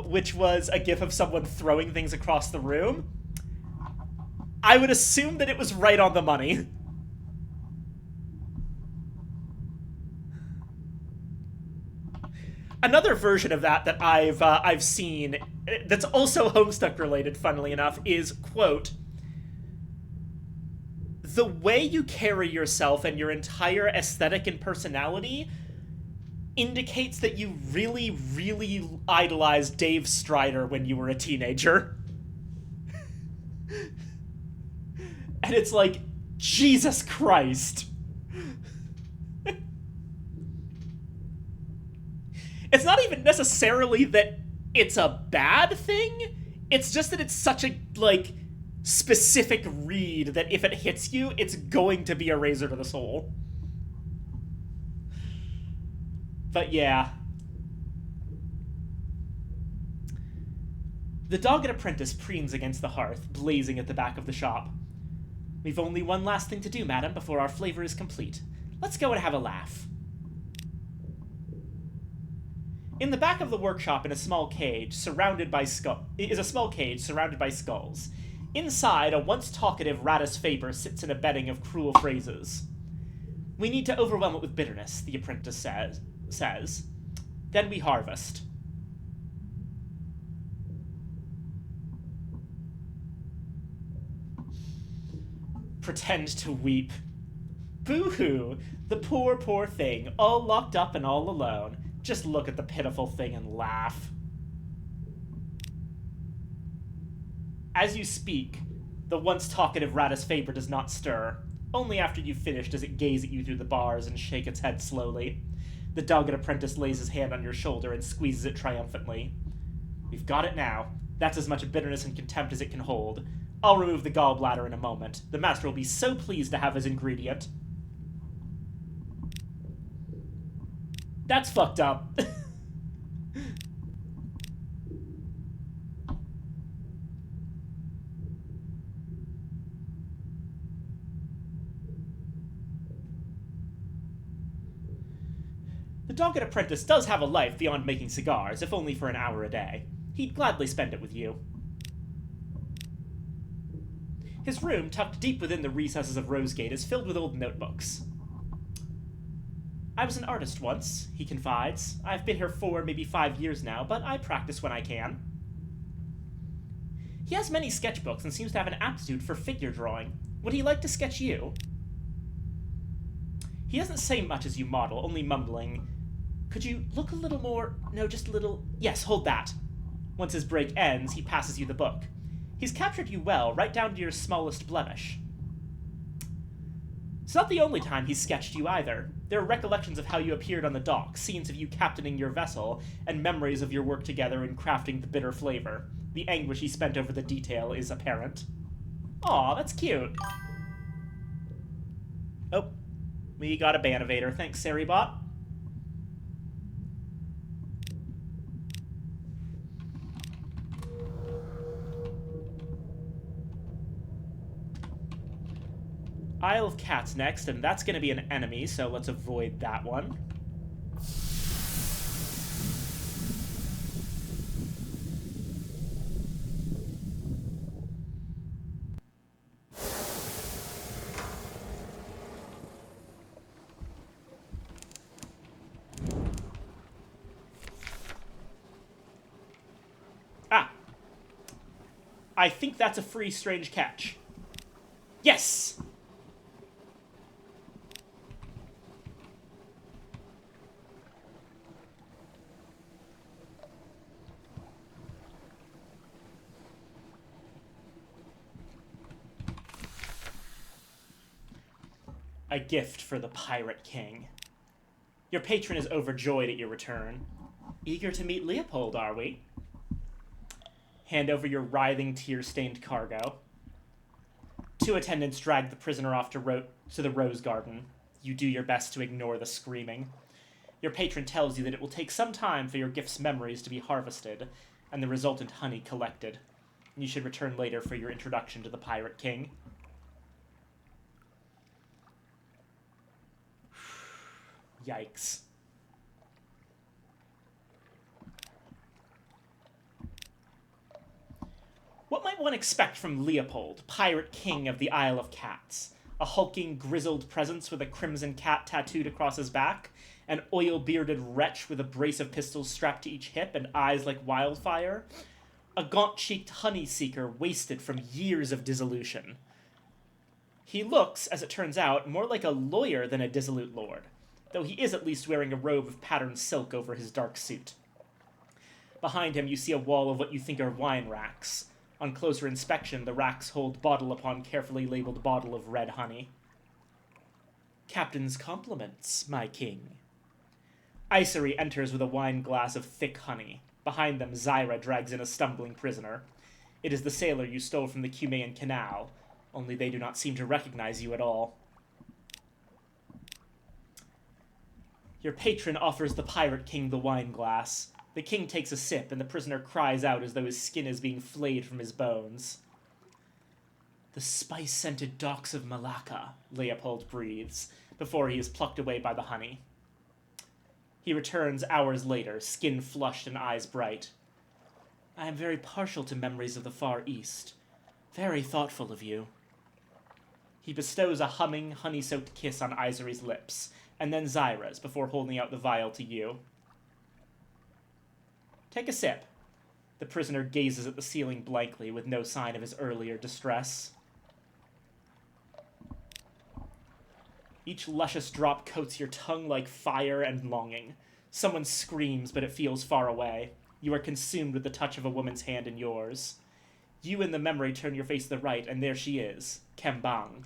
which was a gif of someone throwing things across the room, I would assume that it was right on the money. Another version of that I've seen that's also Homestuck related, funnily enough, is, quote, "The way you carry yourself and your entire aesthetic and personality indicates that you really, really idolized Dave Strider when you were a teenager." And it's like, Jesus Christ. It's not even necessarily that it's a bad thing. It's just that it's such a, like, specific read that if it hits you, it's going to be a razor to the soul. But yeah. The Dogged Apprentice preens against the hearth, blazing at the back of the shop. "We've only one last thing to do, madam, before our flavor is complete. Let's go and have a laugh." In the back of the workshop is a small cage surrounded by skulls. Inside, a once talkative Radis Faber sits in a bedding of cruel phrases. "We need to overwhelm it with bitterness," the apprentice says. "Then we harvest." Pretend to weep. Boo-hoo! The poor, poor thing, all locked up and all alone. Just look at the pitiful thing and laugh. As you speak, the once talkative Radis Faber does not stir. Only after you've finished does it gaze at you through the bars and shake its head slowly. The Dogged Apprentice lays his hand on your shoulder and squeezes it triumphantly. "We've got it now. That's as much bitterness and contempt as it can hold. I'll remove the gallbladder in a moment. The master will be so pleased to have his ingredient." That's fucked up. The Dogged Apprentice does have a life beyond making cigars, if only for an hour a day. He'd gladly spend it with you. His room, tucked deep within the recesses of Rosegate, is filled with old notebooks. I was an artist once, he confides. I've been here 4, maybe 5 years now, but I practice when I can. He has many sketchbooks and seems to have an aptitude for figure drawing. Would he like to sketch you? He doesn't say much as you model, only mumbling. Could you look a little more? No, just a little. Yes, hold that. Once his break ends, he passes you the book. He's captured you well, right down to your smallest blemish. It's not the only time he's sketched you either. There are recollections of how you appeared on the dock, scenes of you captaining your vessel, and memories of your work together in crafting the bitter flavor. The anguish he spent over the detail is apparent. Aw, that's cute. Oh, we got a Banivator. Thanks, Saribot. Isle of Cats next, and that's going to be an enemy, so let's avoid that one. Ah! I think that's a free strange catch. Yes! A gift for the Pirate King. Your patron is overjoyed at your return. Eager to meet Leopold, are we? Hand over your writhing, tear-stained cargo. 2 attendants drag the prisoner off to the Rose Garden. You do your best to ignore the screaming. Your patron tells you that it will take some time for your gift's memories to be harvested, and the resultant honey collected. You should return later for your introduction to the Pirate King. Yikes. What might one expect from Leopold, Pirate King of the Isle of Cats? A hulking, grizzled presence with a crimson cat tattooed across his back? An oil-bearded wretch with a brace of pistols strapped to each hip and eyes like wildfire? A gaunt-cheeked honey-seeker wasted from years of dissolution? He looks, as it turns out, more like a lawyer than a dissolute lord, though he is at least wearing a robe of patterned silk over his dark suit. Behind him you see a wall of what you think are wine racks. On closer inspection, the racks hold bottle upon carefully labeled bottle of red honey. Captain's compliments, my king. Icery enters with a wine glass of thick honey. Behind them, Zyra drags in a stumbling prisoner. It is the sailor you stole from the Cumaean Canal, only they do not seem to recognize you at all. Your patron offers the Pirate King the wine glass. The king takes a sip, and the prisoner cries out as though his skin is being flayed from his bones. The spice-scented docks of Malacca, Leopold breathes, before he is plucked away by the honey. He returns hours later, skin flushed and eyes bright. I am very partial to memories of the Far East. Very thoughtful of you. He bestows a humming, honey-soaked kiss on Isery's lips, and then Zyra's, before holding out the vial to you. Take a sip. The prisoner gazes at the ceiling blankly, with no sign of his earlier distress. Each luscious drop coats your tongue like fire and longing. Someone screams, but it feels far away. You are consumed with the touch of a woman's hand in yours. You in the memory turn your face to the right, and there she is, Kembang.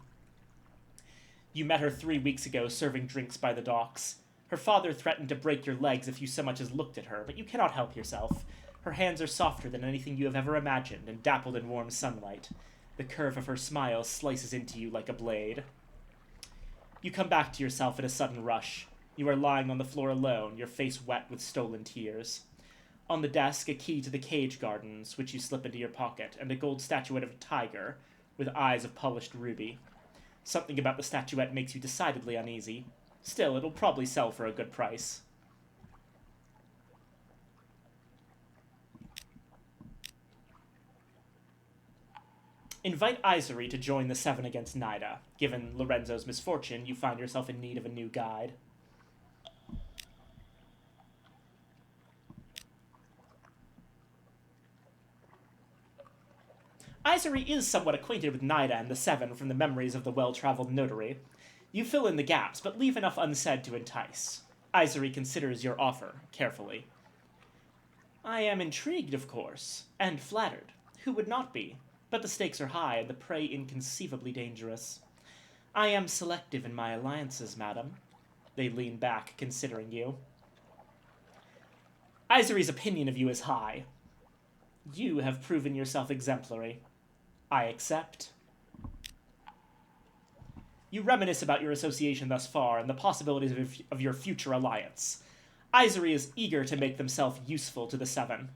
You met her 3 weeks ago, serving drinks by the docks. Her father threatened to break your legs if you so much as looked at her, but you cannot help yourself. Her hands are softer than anything you have ever imagined, and dappled in warm sunlight. The curve of her smile slices into you like a blade. You come back to yourself in a sudden rush. You are lying on the floor alone, your face wet with stolen tears. On the desk, a key to the cage gardens, which you slip into your pocket, and a gold statuette of a tiger, with eyes of polished ruby. Something about the statuette makes you decidedly uneasy. Still, it'll probably sell for a good price. Invite Izuri to join the Seven against Nida. Given Lorenzo's misfortune, you find yourself in need of a new guide. Izuri is somewhat acquainted with Nida and the Seven from the memories of the well-traveled notary. You fill in the gaps, but leave enough unsaid to entice. Izuri considers your offer carefully. I am intrigued, of course, and flattered. Who would not be? But the stakes are high and the prey inconceivably dangerous. I am selective in my alliances, madam. They lean back, considering you. Izuri's opinion of you is high. You have proven yourself exemplary. I accept. You reminisce about your association thus far and the possibilities of your future alliance. Izuri is eager to make themselves useful to the Seven.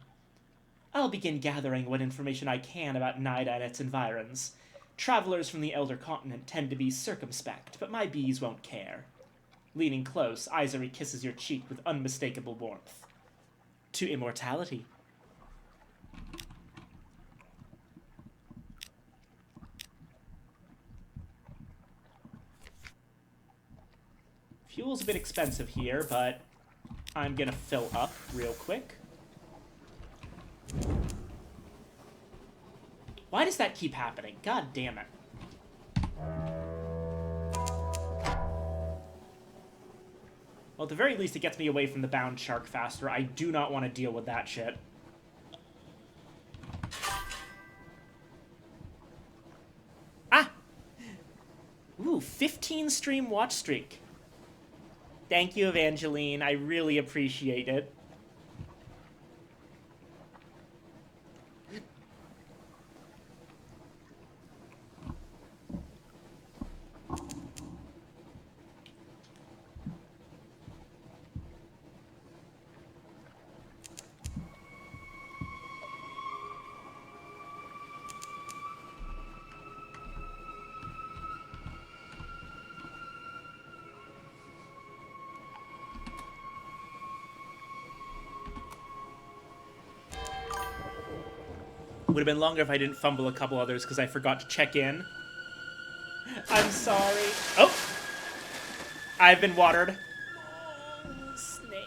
I'll begin gathering what information I can about Nida and its environs. Travelers from the Elder Continent tend to be circumspect, but my bees won't care. Leaning close, Izuri kisses your cheek with unmistakable warmth. To immortality. Fuel's a bit expensive here, but I'm gonna fill up real quick. Why does that keep happening? God damn it. Well, at the very least, it gets me away from the bound shark faster. I do not want to deal with that shit. Ah! Ooh, 15 stream watch streak. Thank you, Evangeline. I really appreciate it. Would have been longer if I didn't fumble a couple others because I forgot to check in. I'm sorry. Oh! I've been watered. Long snake.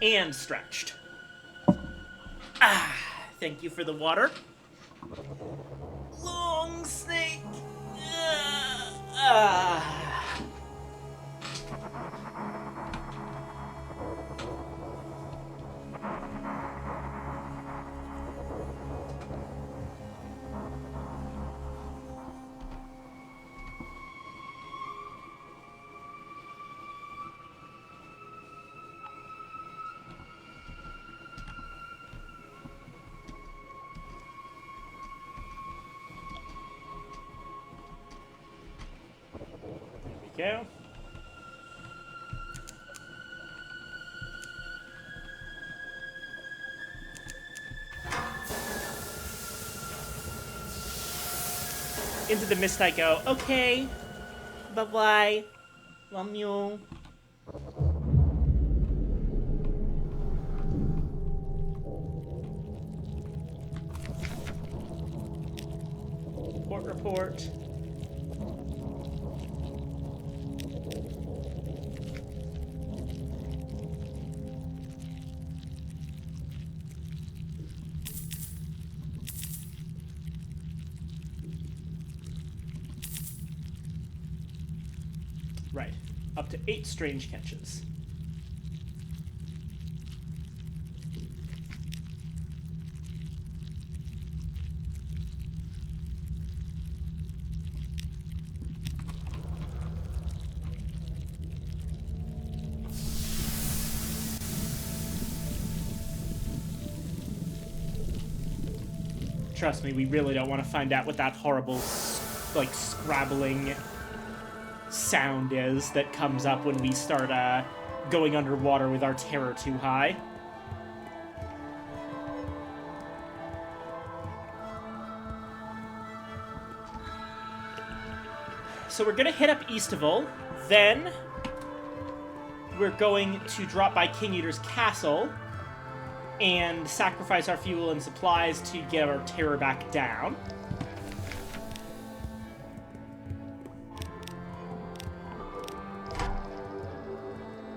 And stretched. Ah, thank you for the water. Long snake. Ah. Go. Into the mist I go. Okay. Bye-bye. Love you. Report. Right. Up to 8 strange catches. Trust me, we really don't want to find out what that horrible, like, scrabbling sound is that comes up when we start going underwater with our terror too high. So we're gonna hit up Eastival, then we're going to drop by King Eater's castle, and sacrifice our fuel and supplies to get our terror back down.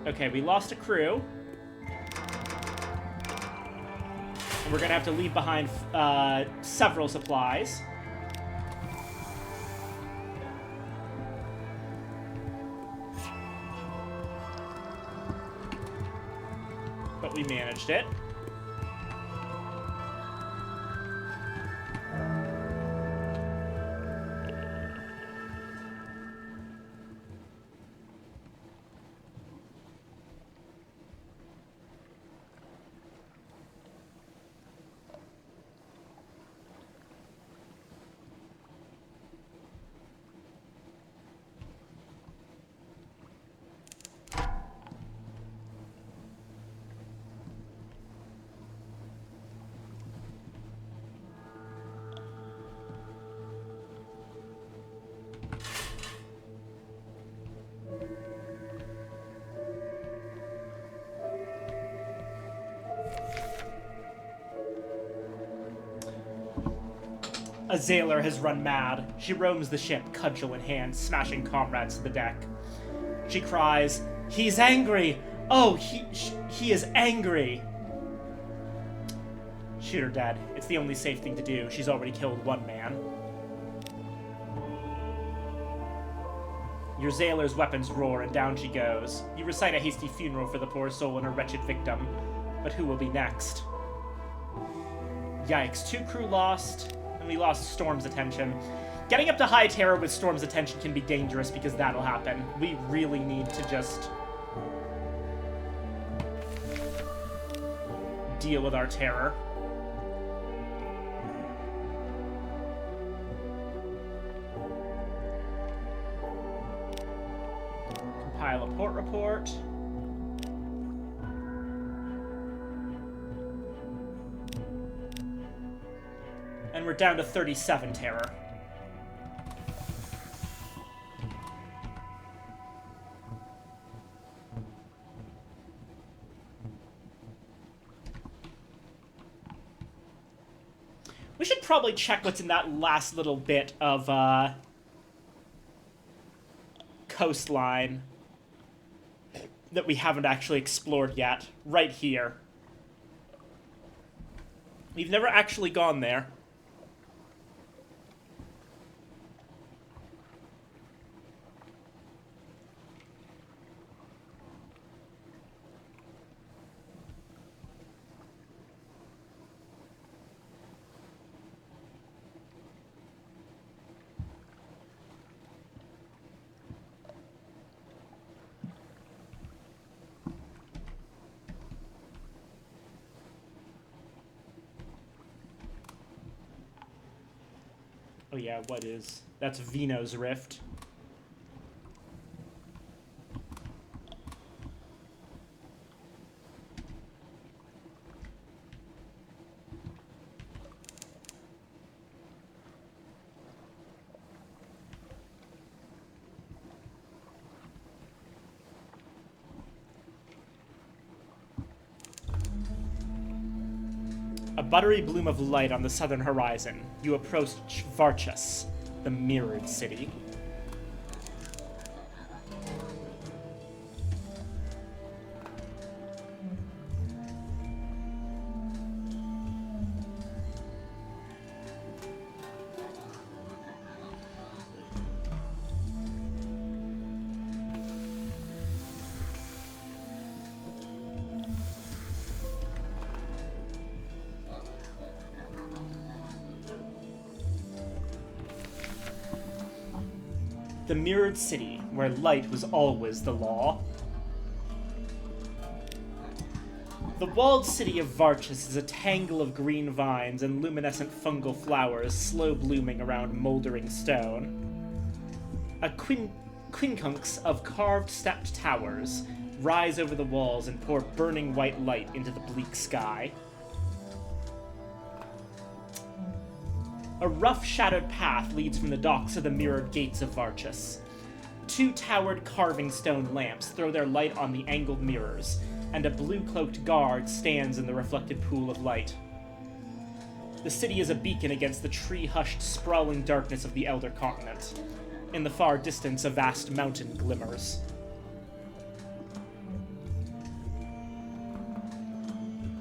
Okay, we lost a crew. And we're gonna have to leave behind several supplies. But we managed it. A Zailor has run mad. She roams the ship, cudgel in hand, smashing comrades to the deck. She cries, "He's angry! Oh, he is angry!" Shoot her dead. It's the only safe thing to do. She's already killed one man. Your Zailor's weapons roar, and down she goes. You recite a hasty funeral for the poor soul and her wretched victim. But who will be next? Yikes, 2 crew lost. And we lost Storm's attention. Getting up to high terror with Storm's attention can be dangerous because that'll happen. We really need to just deal with our terror. Compile a port report. And we're down to 37 terror. We should probably check what's in that last little bit of coastline that we haven't actually explored yet. Right here. We've never actually gone there. Oh yeah, what is? That's Vino's Rift. A buttery bloom of light on the southern horizon. You approach Varchas, the mirrored city. The mirrored city, where light was always the law. The walled city of Varchas is a tangle of green vines and luminescent fungal flowers slow blooming around moldering stone. A quincunx of carved stepped towers rise over the walls and pour burning white light into the bleak sky. A rough, shadowed path leads from the docks to the mirrored gates of Varchas. 2 towered carving stone lamps throw their light on the angled mirrors, and a blue-cloaked guard stands in the reflected pool of light. The city is a beacon against the tree-hushed, sprawling darkness of the Elder Continent. In the far distance, a vast mountain glimmers.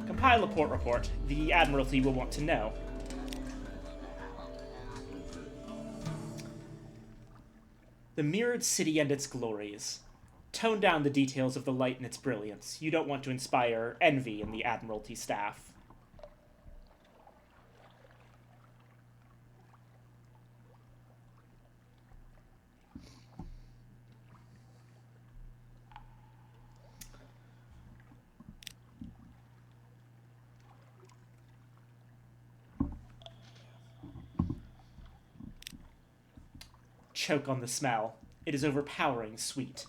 Compile a port report. The Admiralty will want to know. The mirrored city and its glories. Tone down the details of the light and its brilliance. You don't want to inspire envy in the Admiralty staff. Choke on the smell. It is overpowering sweet.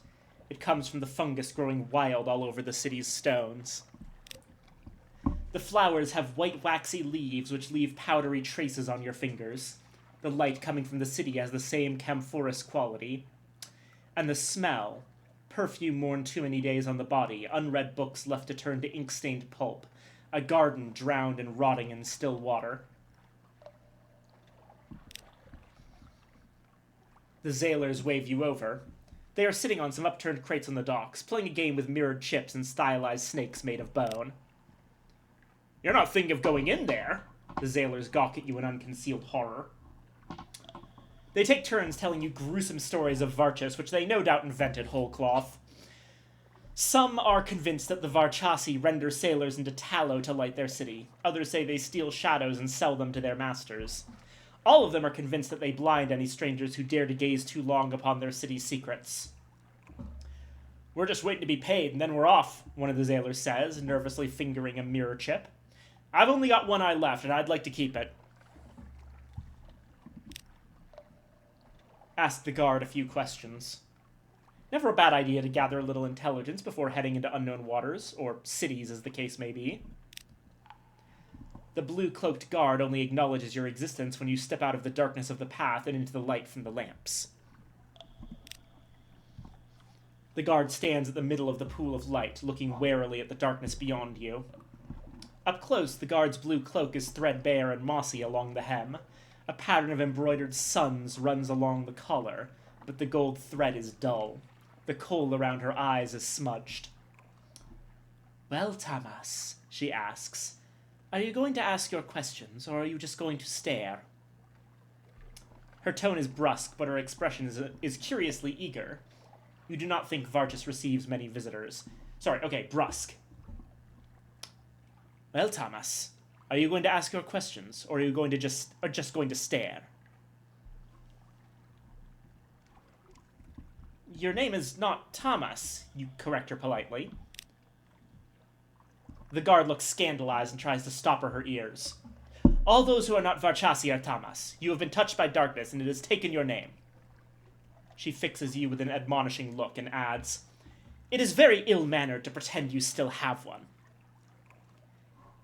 It comes from the fungus growing wild all over the city's stones. The flowers have white waxy leaves which leave powdery traces on your fingers. The light coming from the city has the same camphorous quality. And the smell, perfume worn too many days on the body, unread books left to turn to ink-stained pulp, a garden drowned and rotting in still water. The sailors wave you over. They are sitting on some upturned crates on the docks, playing a game with mirrored chips and stylized snakes made of bone. You're not thinking of going in there? The sailors gawk at you in unconcealed horror. They take turns telling you gruesome stories of Varchas, which they no doubt invented whole cloth. Some are convinced that the Varchasi render sailors into tallow to light their city. Others say they steal shadows and sell them to their masters. All of them are convinced that they blind any strangers who dare to gaze too long upon their city's secrets. We're just waiting to be paid, and then we're off, one of the sailors says, nervously fingering a mirror chip. I've only got one eye left, and I'd like to keep it. Ask the guard a few questions. Never a bad idea to gather a little intelligence before heading into unknown waters, or cities as the case may be. The blue-cloaked guard only acknowledges your existence when you step out of the darkness of the path and into the light from the lamps. The guard stands at the middle of the pool of light, looking warily at the darkness beyond you. Up close, the guard's blue cloak is threadbare and mossy along the hem. A pattern of embroidered suns runs along the collar, but the gold thread is dull. The kohl around her eyes is smudged. "Well, Tamas," she asks, "are you going to ask your questions, or are you just going to stare?" Her tone is brusque, but her expression is curiously eager. You do not think Varchas receives many visitors. Brusque. "Well, Tamas, are you going to ask your questions, or are you going to just going to stare?" "Your name is not Tamas," you correct her politely. The guard looks scandalized and tries to stop her ears. "All those who are not Varchasi are Tamas. You have been touched by darkness, and it has taken your name." She fixes you with an admonishing look and adds, "It is very ill-mannered to pretend you still have one."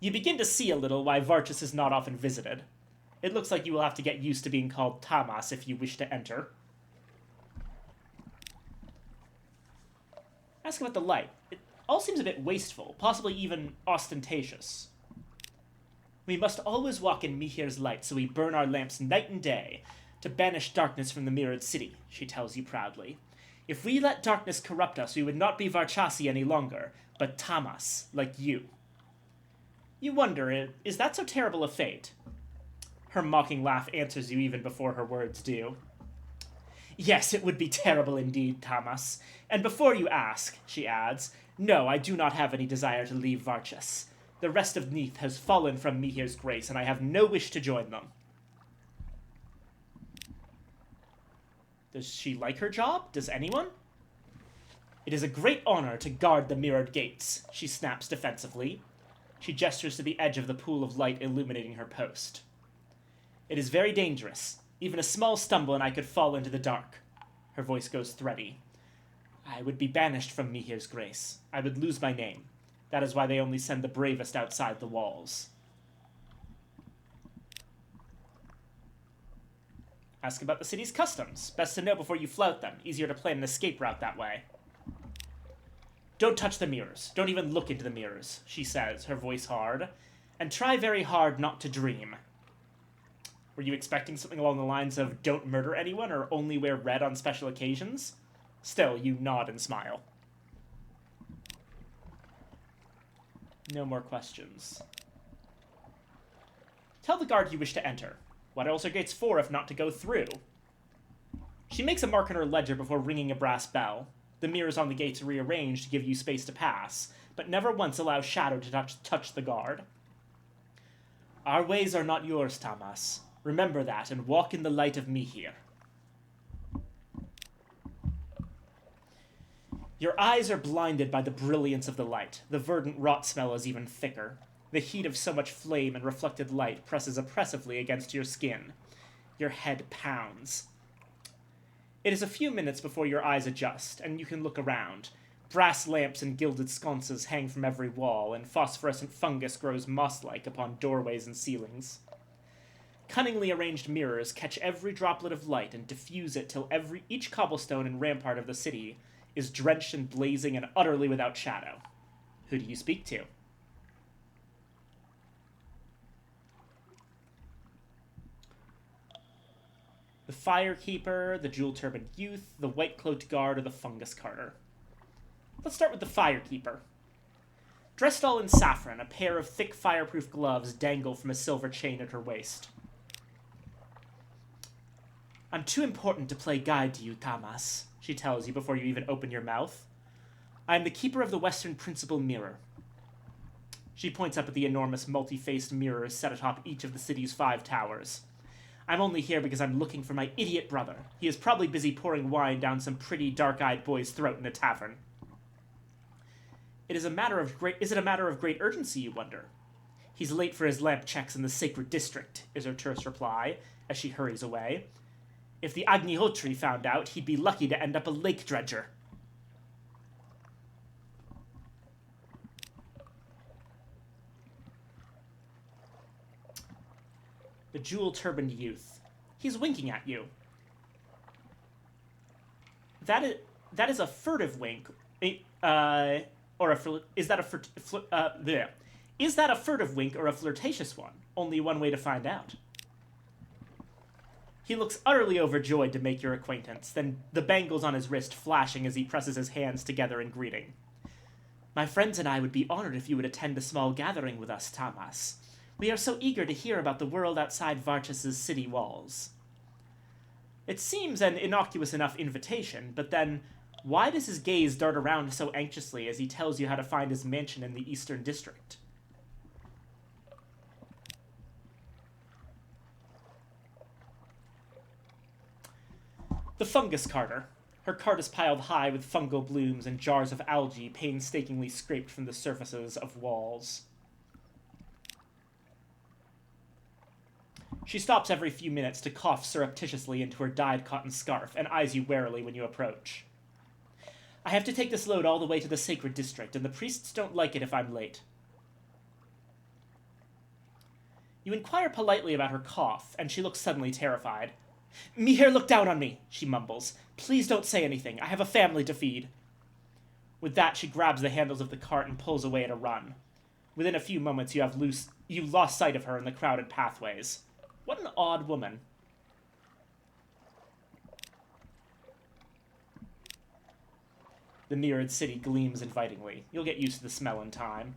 You begin to see a little why Varchas is not often visited. It looks like you will have to get used to being called Tamas if you wish to enter. Ask about the light. It all seems a bit wasteful, possibly even ostentatious. "We must always walk in Mihir's light, so we burn our lamps night and day, to banish darkness from the mirrored city," she tells you proudly. "If we let darkness corrupt us, we would not be Varchasi any longer, but Tamas, like you." You wonder, is that so terrible a fate? Her mocking laugh answers you even before her words do. "Yes, it would be terrible indeed, Tamas. And before you ask," she adds, "no, I do not have any desire to leave Varchas. The rest of Neath has fallen from Mihir's grace, and I have no wish to join them." Does she like her job? Does anyone? "It is a great honor to guard the mirrored gates," she snaps defensively. She gestures to the edge of the pool of light illuminating her post. "It is very dangerous. Even a small stumble and I could fall into the dark." Her voice goes thready. "I would be banished from Mihir's grace. I would lose my name. That is why they only send the bravest outside the walls." Ask about the city's customs. Best to know before you flout them. Easier to plan an escape route that way. Don't touch the mirrors. Don't even look into the mirrors, she says, her voice hard. And try very hard not to dream. Were you expecting something along the lines of don't murder anyone or only wear red on special occasions? Still, you nod and smile. No more questions. Tell the guard you wish to enter. What else are gates for if not to go through? She makes a mark in her ledger before ringing a brass bell. The mirrors on the gates are rearranged to give you space to pass, but never once allow shadow to touch the guard. Our ways are not yours, Tamas. Remember that and walk in the light of me here. Your eyes are blinded by the brilliance of the light. The verdant rot smell is even thicker. The heat of so much flame and reflected light presses oppressively against your skin. Your head pounds. It is a few minutes before your eyes adjust, and you can look around. Brass lamps and gilded sconces hang from every wall, and phosphorescent fungus grows moss-like upon doorways and ceilings. Cunningly arranged mirrors catch every droplet of light and diffuse it till each cobblestone and rampart of the city is drenched and blazing and utterly without shadow. Who do you speak to? The firekeeper, the jewel-turbaned youth, the white-cloaked guard, or the fungus carter. Let's start with the firekeeper. Dressed all in saffron, a pair of thick fireproof gloves dangle from a silver chain at her waist. I'm too important to play guide to you, Tamas, she tells you before you even open your mouth. I am the keeper of the Western Principal Mirror. She points up at the enormous multi-faced mirrors set atop each of the city's 5 towers. I'm only here because I'm looking for my idiot brother. He is probably busy pouring wine down some pretty dark-eyed boy's throat in a tavern. Is it a matter of great urgency, you wonder? He's late for his lamp checks in the sacred district, is her terse reply, as she hurries away. If the Agnihotri found out, he'd be lucky to end up a lake dredger. The jewel-turbaned youth. He's winking at you. That is a furtive wink. Is that a furtive wink or a flirtatious one? Only one way to find out. He looks utterly overjoyed to make your acquaintance, then the bangles on his wrist flashing as he presses his hands together in greeting. My friends and I would be honored if you would attend a small gathering with us, Tamas. We are so eager to hear about the world outside Varchas' city walls. It seems an innocuous enough invitation, but then, why does his gaze dart around so anxiously as he tells you how to find his mansion in the Eastern District? The fungus carter. Her cart is piled high with fungal blooms and jars of algae painstakingly scraped from the surfaces of walls. She stops every few minutes to cough surreptitiously into her dyed cotton scarf and eyes you warily when you approach. I have to take this load all the way to the sacred district, and the priests don't like it if I'm late. You inquire politely about her cough, and she looks suddenly terrified. Miher, look down on me, she mumbles. Please don't say anything. I have a family to feed. With that, she grabs the handles of the cart and pulls away at a run. Within a few moments, you've lost sight of her in the crowded pathways. What an odd woman. The mirrored city gleams invitingly. You'll get used to the smell in time.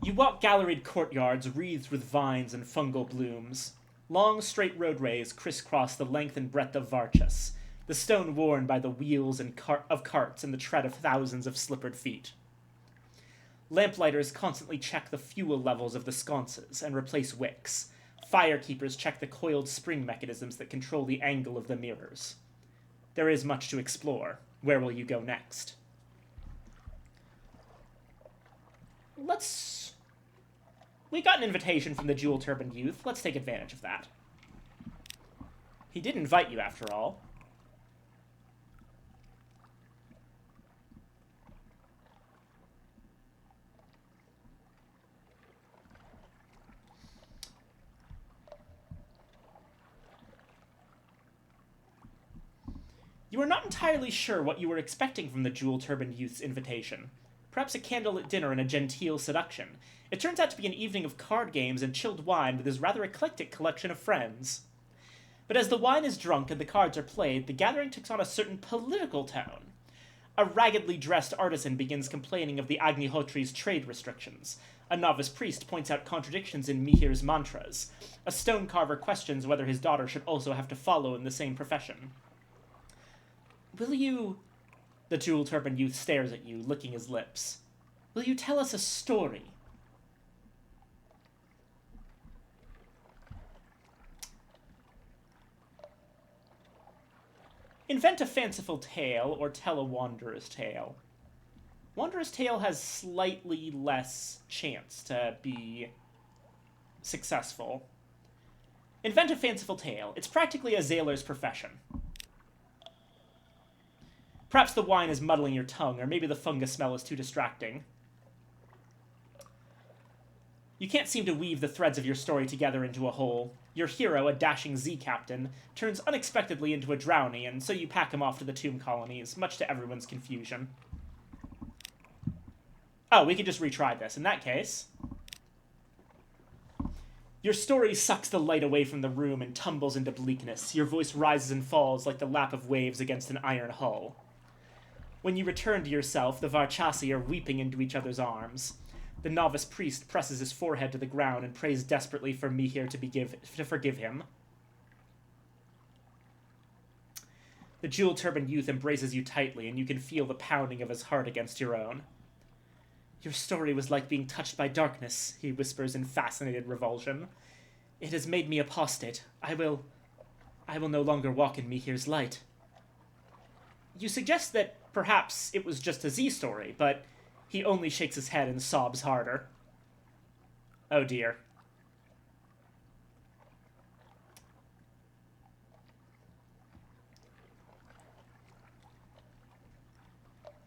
You walk galleried courtyards wreathed with vines and fungal blooms. Long, straight roadways crisscross the length and breadth of Varchas, the stone worn by the wheels of carts and the tread of thousands of slippered feet. Lamplighters constantly check the fuel levels of the sconces and replace wicks. Firekeepers check the coiled spring mechanisms that control the angle of the mirrors. There is much to explore. Where will you go next? We got an invitation from the jewel-turbaned youth. Let's take advantage of that. He did invite you, after all. You are not entirely sure what you were expecting from the jewel-turbaned youth's invitation. Perhaps a candlelit dinner and a genteel seduction. It turns out to be an evening of card games and chilled wine with his rather eclectic collection of friends. But as the wine is drunk and the cards are played, the gathering takes on a certain political tone. A raggedly dressed artisan begins complaining of the Agnihotri's trade restrictions. A novice priest points out contradictions in Mihir's mantras. A stone carver questions whether his daughter should also have to follow in the same profession. Will you... The jewel-turbaned youth stares at you, licking his lips. Will you tell us a story? Invent a fanciful tale, or tell a wanderer's tale. Wanderer's tale has slightly less chance to be successful. Invent a fanciful tale. It's practically a sailor's profession. Perhaps the wine is muddling your tongue, or maybe the fungus smell is too distracting. You can't seem to weave the threads of your story together into a whole. Your hero, a dashing Z-captain, turns unexpectedly into a drowny, and so you pack him off to the tomb colonies, much to everyone's confusion. Oh, we could just retry this. In that case... Your story sucks the light away from the room and tumbles into bleakness. Your voice rises and falls like the lap of waves against an iron hull. When you return to yourself, the Varchasi are weeping into each other's arms. The novice priest presses his forehead to the ground and prays desperately for Mihir to forgive him. The jewel-turbaned youth embraces you tightly, and you can feel the pounding of his heart against your own. Your story was like being touched by darkness, he whispers in fascinated revulsion. It has made me apostate. I will no longer walk in Mihir's light. You suggest that perhaps it was just a Z story, but he only shakes his head and sobs harder. Oh dear.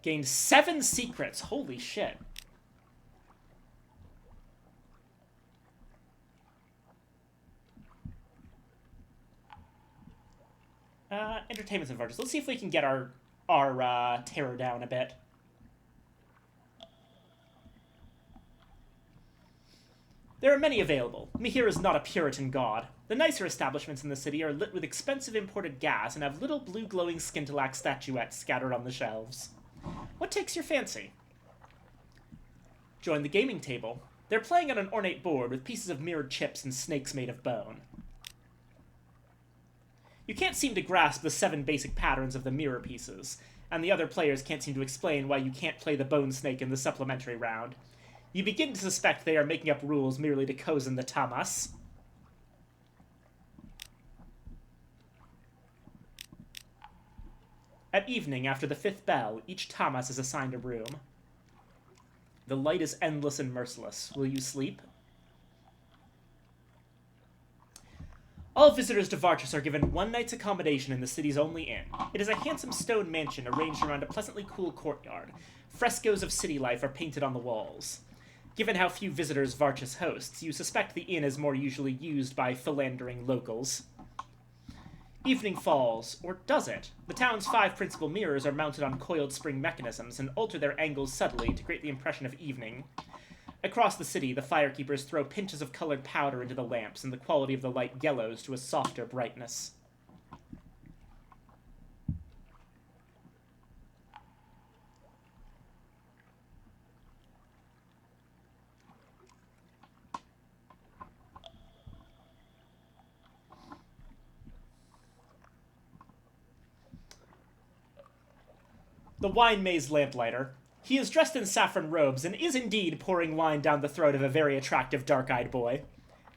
Gained 7 secrets. Holy shit. Entertainment and virtues. Let's see if we can get our terror down a bit. There are many available. Mihir is not a Puritan god. The nicer establishments in the city are lit with expensive imported gas and have little blue glowing scintillax statuettes scattered on the shelves. What takes your fancy? Join the gaming table. They're playing on an ornate board with pieces of mirrored chips and snakes made of bone. You can't seem to grasp the 7 basic patterns of the mirror pieces, and the other players can't seem to explain why you can't play the bone snake in the supplementary round. You begin to suspect they are making up rules merely to cozen the tamas. At evening, after the 5th bell, each tamas is assigned a room. The light is endless and merciless. Will you sleep? All visitors to Varchas are given 1 night's accommodation in the city's only inn. It is a handsome stone mansion arranged around a pleasantly cool courtyard. Frescoes of city life are painted on the walls. Given how few visitors Varchas hosts, you suspect the inn is more usually used by philandering locals. Evening falls, or does it? The town's 5 principal mirrors are mounted on coiled spring mechanisms and alter their angles subtly to create the impression of evening. Across the city, the firekeepers throw pinches of colored powder into the lamps, and the quality of the light yellows to a softer brightness. The wine maze lamplighter. He is dressed in saffron robes and is indeed pouring wine down the throat of a very attractive dark-eyed boy.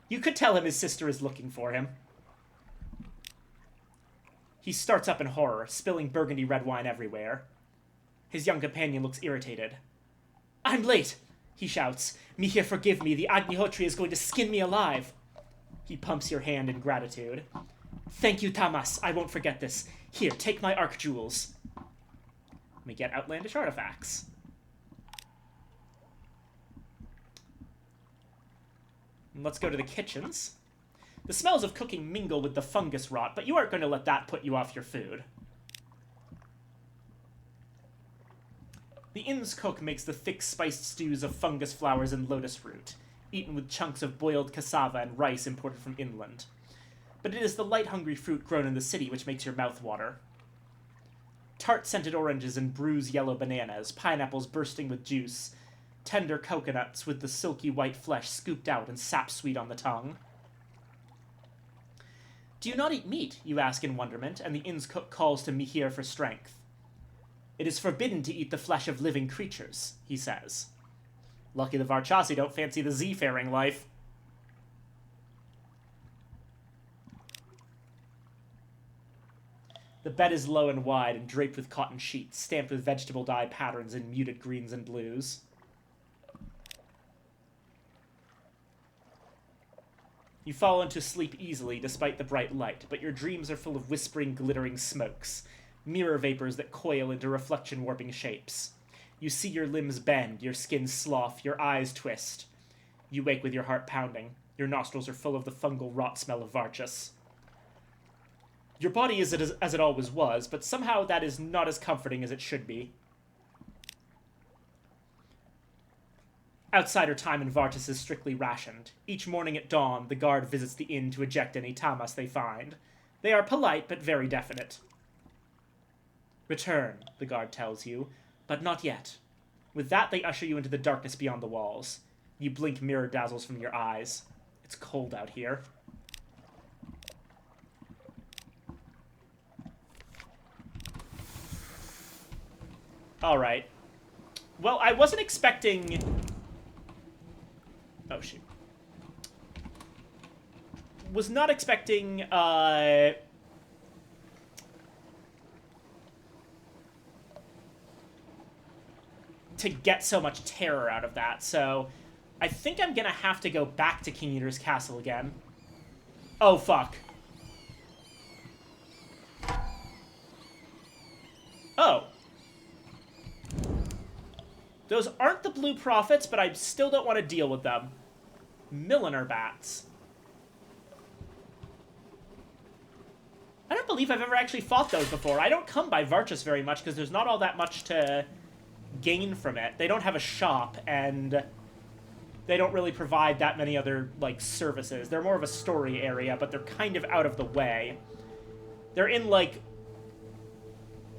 You could tell him his sister is looking for him. He starts up in horror, spilling burgundy red wine everywhere. His young companion looks irritated. "I'm late," he shouts. "Mihir, forgive me. The Agnihotri is going to skin me alive." He pumps your hand in gratitude. "Thank you, Tamas. I won't forget this. Here, take my arc jewels." We get outlandish artifacts. Let's go to the kitchens. The smells of cooking mingle with the fungus rot, but you aren't going to let that put you off your food. The inn's cook makes the thick, spiced stews of fungus flowers and lotus root, eaten with chunks of boiled cassava and rice imported from inland. But it is the light, hungry fruit grown in the city which makes your mouth water. Tart-scented oranges and bruised yellow bananas, pineapples bursting with juice, tender coconuts with the silky white flesh scooped out and sap-sweet on the tongue. Do you not eat meat, you ask in wonderment, and the inn's cook calls to Mihir for strength. It is forbidden to eat the flesh of living creatures, he says. Lucky the Varchasi don't fancy the seafaring life. The bed is low and wide and draped with cotton sheets, stamped with vegetable dye patterns in muted greens and blues. You fall into sleep easily despite the bright light, but your dreams are full of whispering, glittering smokes, mirror vapors that coil into reflection-warping shapes. You see your limbs bend, your skin slough, your eyes twist. You wake with your heart pounding. Your nostrils are full of the fungal rot smell of Varchas. Your body is as it always was, but somehow that is not as comforting as it should be. Outsider time in Vartus is strictly rationed. Each morning at dawn, the guard visits the inn to eject any tamas they find. They are polite, but very definite. Return, the guard tells you, but not yet. With that, they usher you into the darkness beyond the walls. You blink mirror dazzles from your eyes. It's cold out here. Alright. Well, I wasn't expecting... Oh, shoot. Was not expecting, to get so much terror out of that, so I think I'm gonna have to go back to King Eater's Castle again. Oh, fuck. Oh. Those aren't the Blue Prophets, but I still don't want to deal with them. Milliner bats. I don't believe I've ever actually fought those before. I don't come by Varchas very much because there's not all that much to gain from it. They don't have a shop, and they don't really provide that many other, like, services. They're more of a story area, but they're kind of out of the way. They're in, like,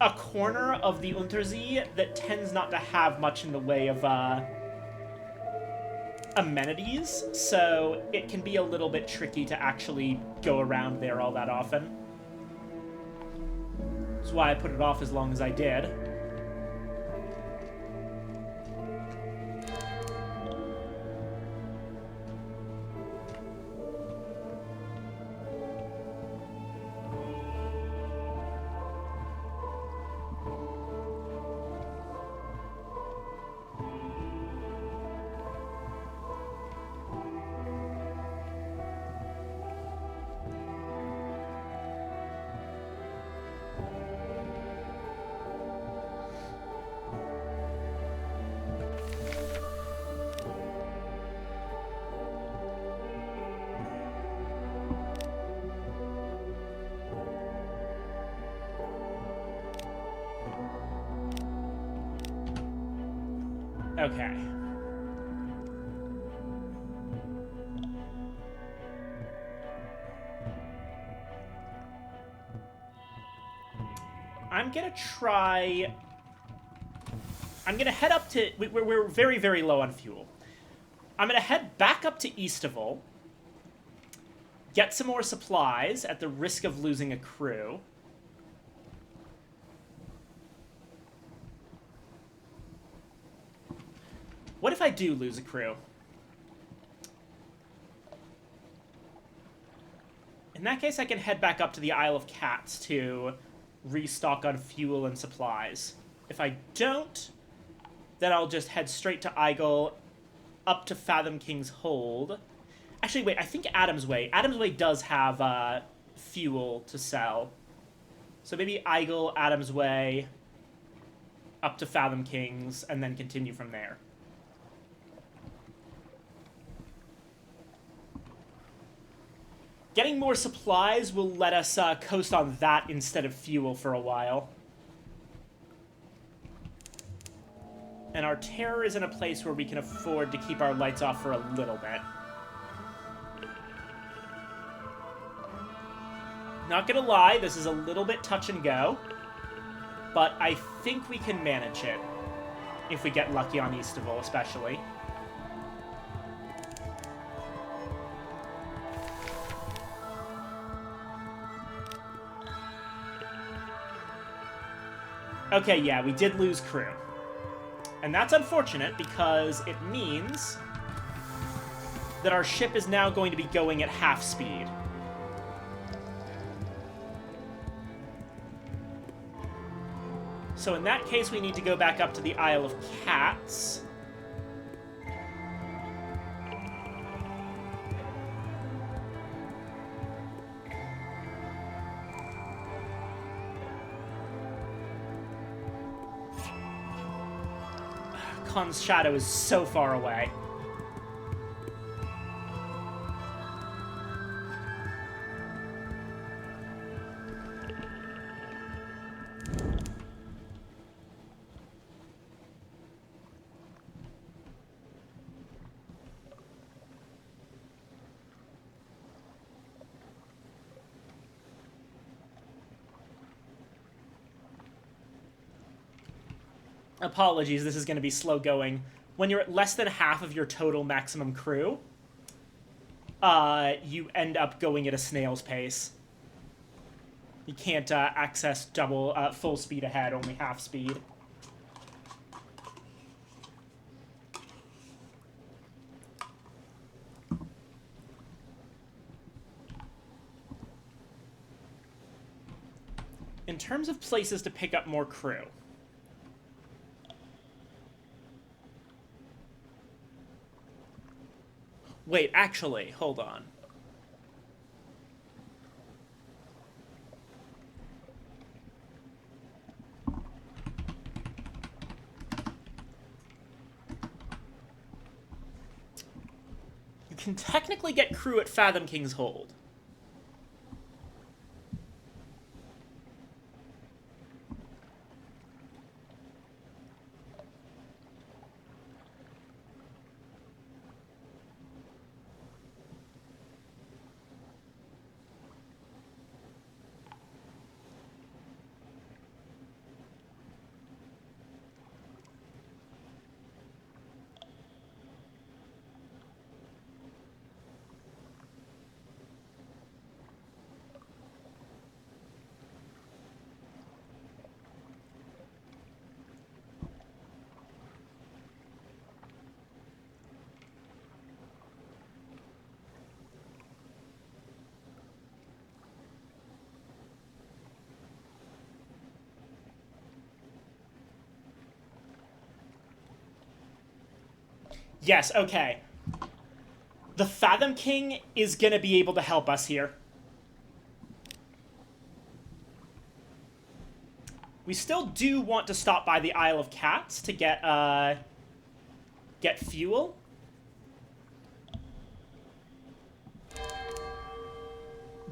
a corner of the Untersee that tends not to have much in the way of, amenities, so it can be a little bit tricky to actually go around there all that often. That's why I put it off as long as I did. Okay. I'm gonna try... I'm gonna head up to... We're very, very low on fuel. I'm gonna head back up to Eastival, get some more supplies at the risk of losing a crew. What if I do lose a crew? In that case, I can head back up to the Isle of Cats to restock on fuel and supplies. If I don't, then I'll just head straight to Igel, up to Fathom King's Hold. Actually, wait, I think Adam's Way. Adam's Way does have fuel to sell. So maybe Igel, Adam's Way, up to Fathom King's, and then continue from there. Getting more supplies will let us coast on that instead of fuel for a while. And our terror is in a place where we can afford to keep our lights off for a little bit. Not gonna lie, this is a little bit touch and go, but I think we can manage it. If we get lucky on Eastival, especially. Okay, yeah, we did lose crew. And that's unfortunate because it means that our ship is now going to be going at half speed. So in that case, we need to go back up to the Isle of Cats. Khan's shadow is so far away. Apologies, this is going to be slow going. When you're at less than half of your total maximum crew, you end up going at a snail's pace. You can't access full speed ahead, only half speed. In terms of places to pick up more crew, wait, actually, hold on. You can technically get crew at Fathom King's Hold. Yes, okay. The Fathom King is gonna be able to help us here. We still do want to stop by the Isle of Cats to get fuel.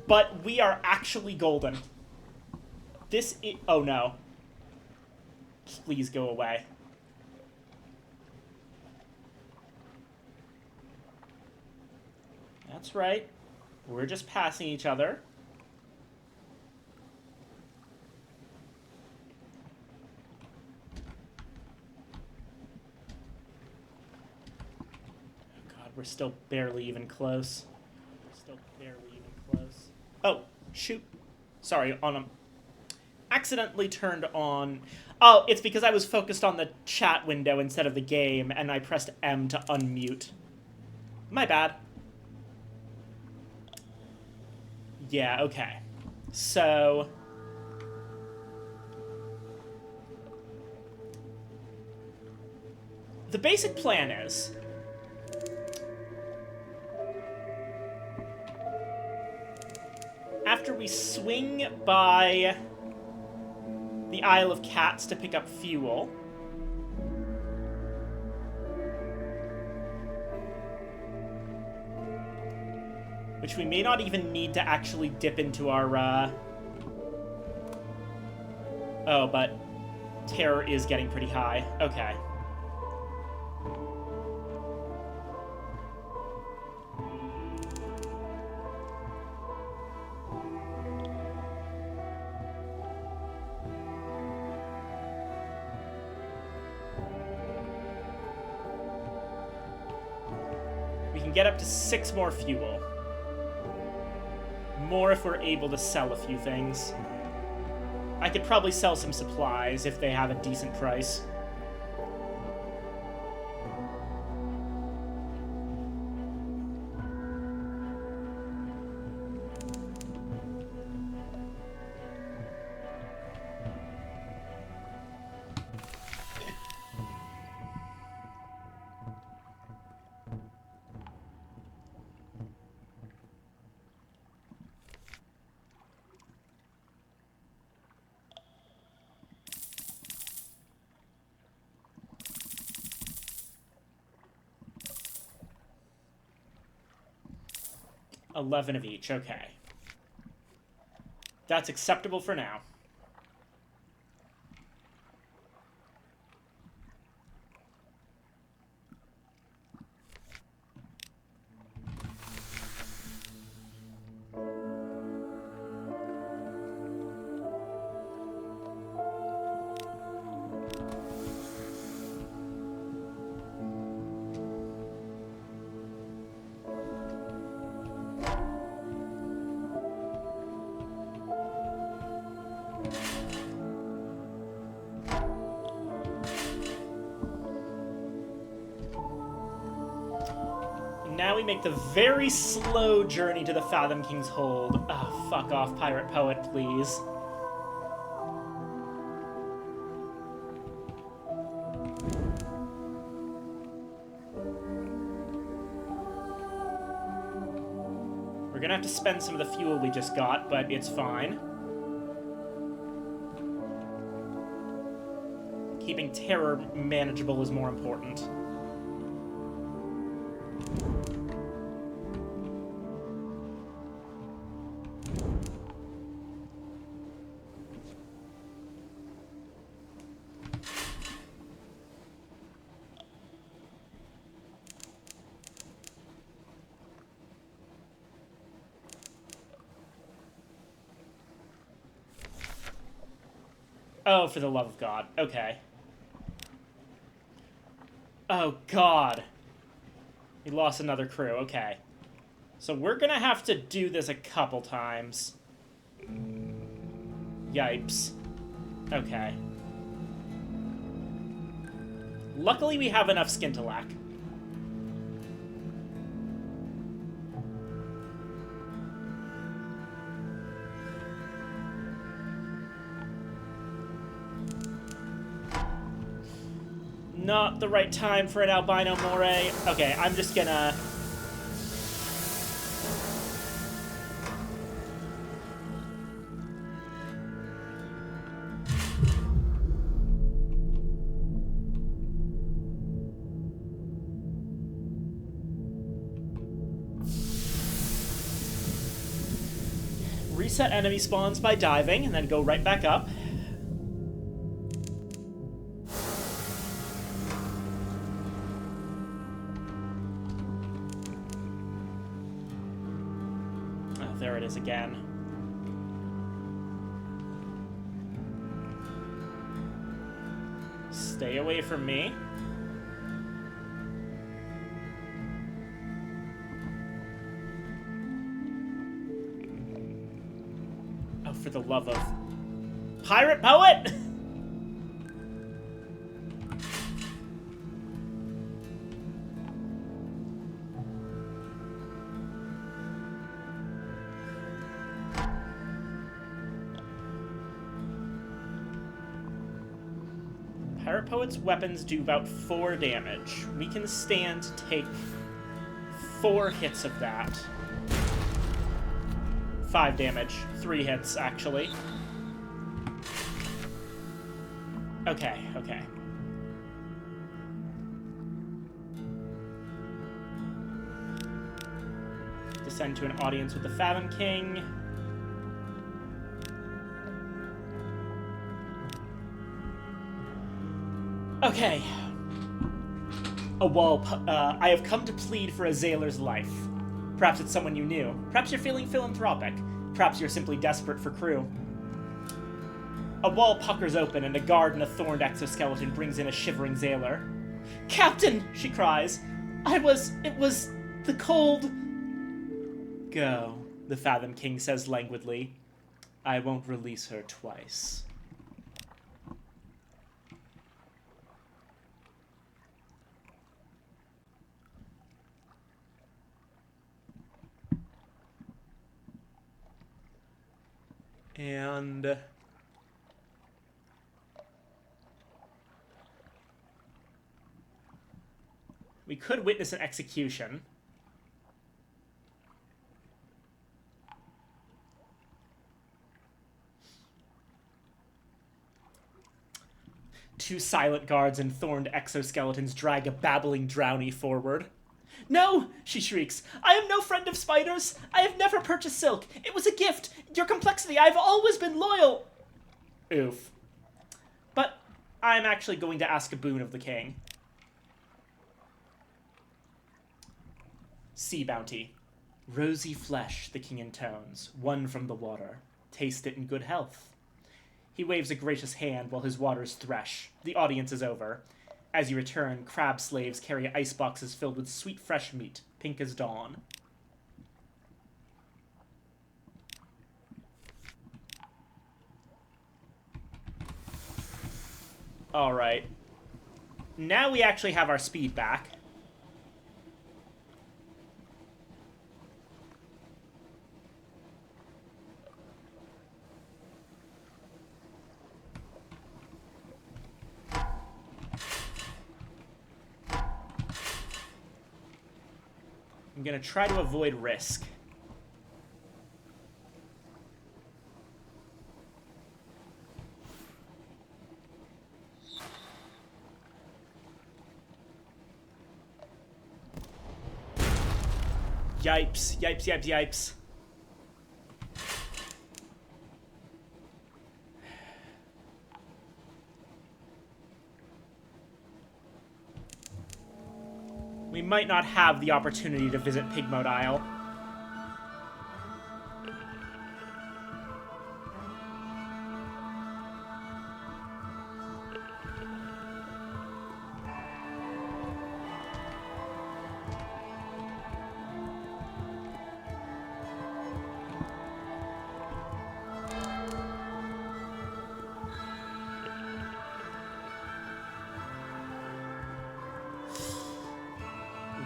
But we are actually golden. This is... Oh, no. Please go away. That's right. We're just passing each other. Oh God, we're still barely even close. Oh, shoot. Sorry, accidentally turned on... Oh, it's because I was focused on the chat window instead of the game, and I pressed M to unmute. My bad. Yeah, okay. So... the basic plan is... after we swing by the Isle of Cats to pick up fuel... which we may not even need to actually dip into our, Oh, but terror is getting pretty high. Okay. can get up to 6 more fuel. More if we're able to sell a few things. I could probably sell some supplies if they have a decent price. $11 of each, okay. That's acceptable for now. Now we make the very slow journey to the Fathom King's Hold. Oh, fuck off, Pirate Poet, please. We're gonna have to spend some of the fuel we just got, but it's fine. Keeping terror manageable is more important. Oh, for the love of God. Okay. Oh, God. We lost another crew. Okay. So we're gonna have to do this a couple times. Yipes. Okay. Luckily, we have enough Skintalack. Not the right time for an albino moray. Okay, I'm just gonna... reset enemy spawns by diving, and then go right back up. There it is again. Stay away from me. Oh, for the love of... Pirate Poet! Pirate Poet's weapons do about 4 damage. We can stand to take 4 hits of that. 5 damage. 3 hits, actually. Okay, okay. Descend to an audience with the Fathom King. Okay. I have come to plead for a Zailor's life. Perhaps it's someone you knew. Perhaps you're feeling philanthropic. Perhaps you're simply desperate for crew. A wall puckers open, and a guard in a thorned exoskeleton brings in a shivering Zailor. "Captain!" she cries. It was The cold... Go, the Fathom King says languidly. I won't release her twice. And... we could witness an execution. Two silent guards in thorned exoskeletons drag a babbling drownie forward. No, she shrieks. I am no friend of spiders. I have never purchased silk. It was a gift. Your complexity. I've always been loyal. Oof. But I'm actually going to ask a boon of the king. Sea bounty. Rosy flesh, the king intones, won from the water. Taste it in good health. He waves a gracious hand while his waters thresh. The audience is over. As you return, crab slaves carry ice boxes filled with sweet fresh meat, pink as dawn. Alright. Now we actually have our speed back. I'm going to try to avoid risk. Yipes, yipes, yipes, yipes. We might not have the opportunity to visit Pigmode Isle.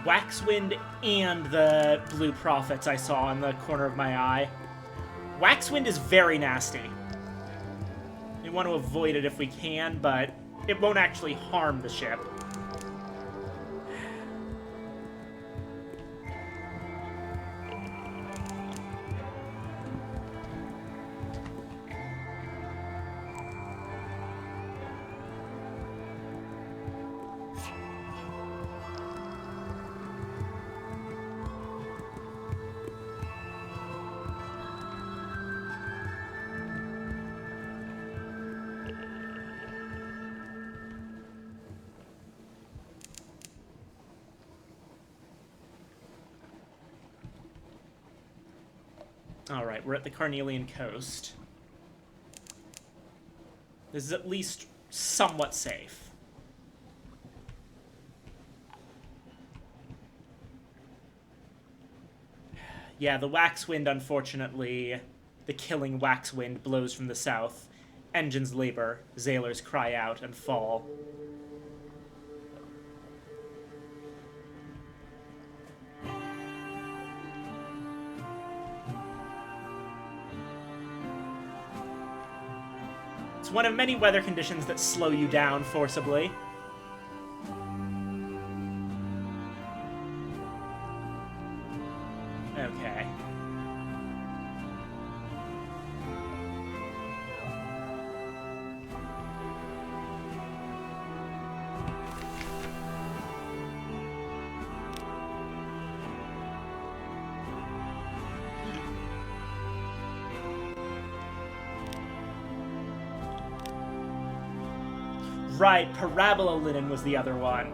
Waxwind and the Blue Prophets I saw in the corner of my eye. Waxwind is very nasty. We want to avoid it if we can, but it won't actually harm the ship. Alright, we're at the Carnelian coast. This is at least somewhat safe. Yeah, the Waxwind, unfortunately, the killing Waxwind blows from the south. Engines labor, sailors cry out and fall. It's one of many weather conditions that slow you down forcibly. Okay. Right, Parabola Linen was the other one.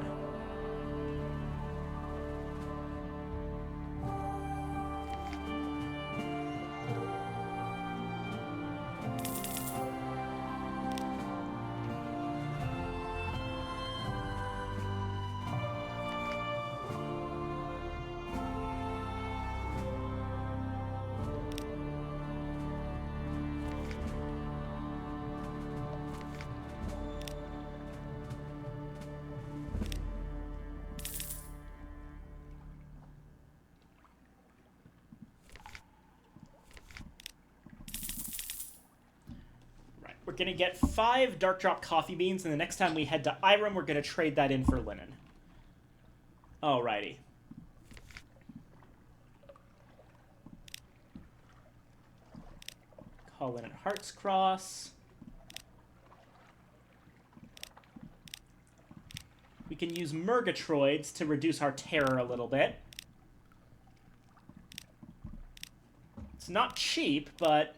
We're going to get 5 Dark Drop coffee beans, and the next time we head to Irem, we're going to trade that in for linen. Alrighty. Call in at Heart's Cross. We can use Murgatroyds to reduce our terror a little bit. It's not cheap, but...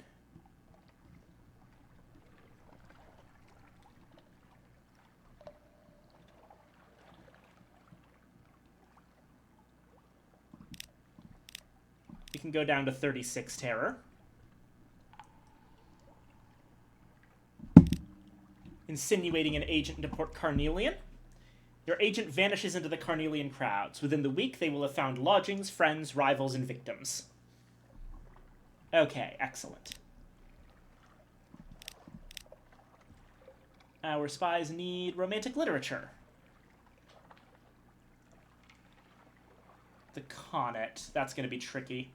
we can go down to 36 terror. Insinuating an agent into Port Carnelian. Your agent vanishes into the Carnelian crowds. Within the week, they will have found lodgings, friends, rivals, and victims. Okay, excellent. Our spies need romantic literature. The Connet. That's going to be tricky.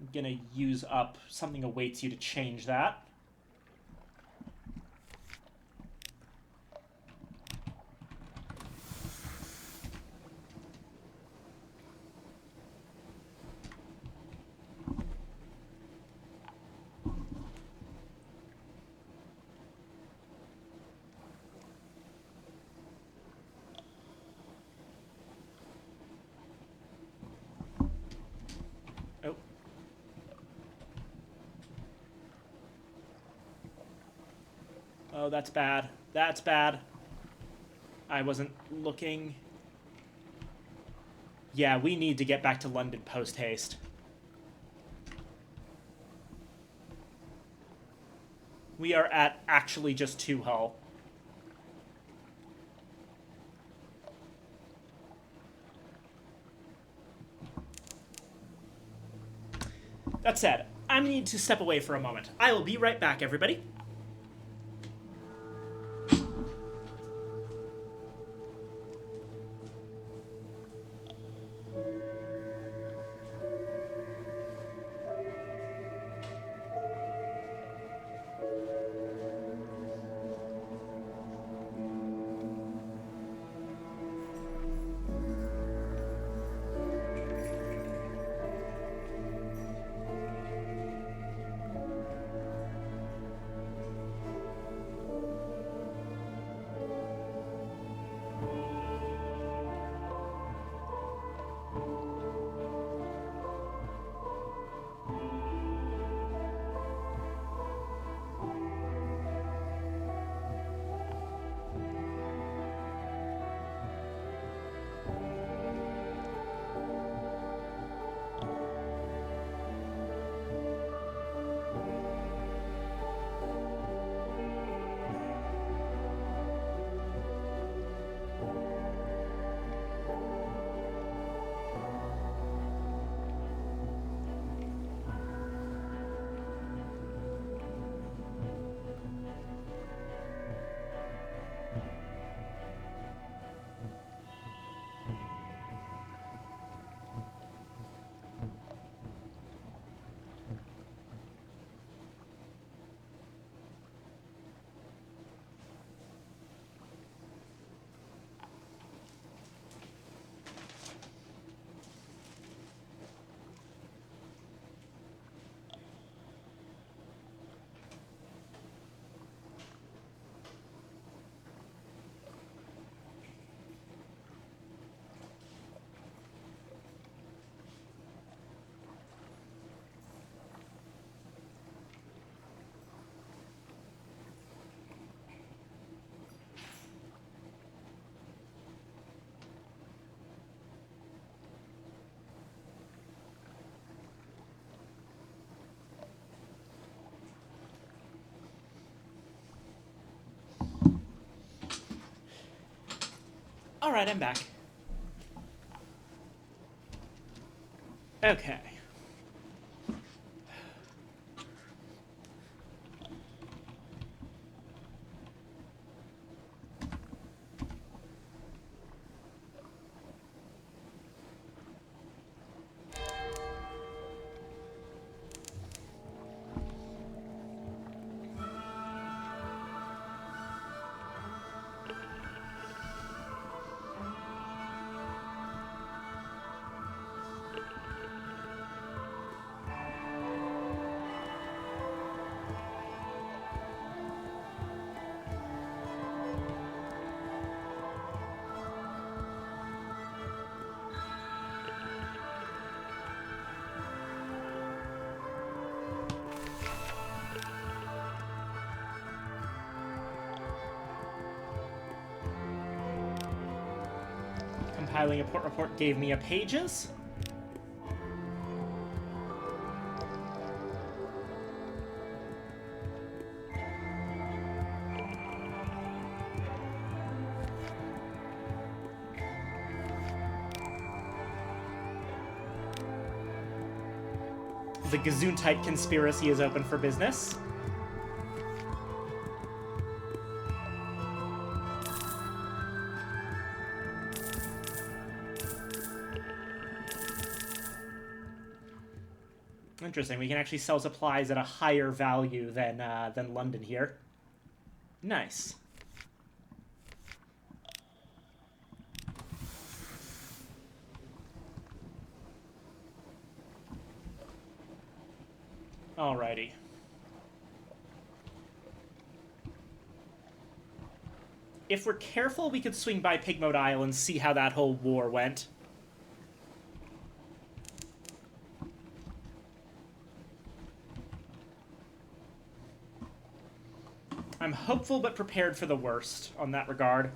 I'm going to use up something awaits you to change that. Oh, that's bad. That's bad. I wasn't looking. Yeah, we need to get back to London post-haste. We are at actually just 2 hull. That said, I need to step away for a moment. I will be right back, everybody. Alright, I'm back. Okay. Compiling a port report gave me a pages. The Gesundheit conspiracy is open for business. Interesting. We can actually sell supplies at a higher value than London here. Nice. Alrighty. If we're careful, we could swing by Pigmote Isle and see how that whole war went. I'm hopeful but prepared for the worst on that regard.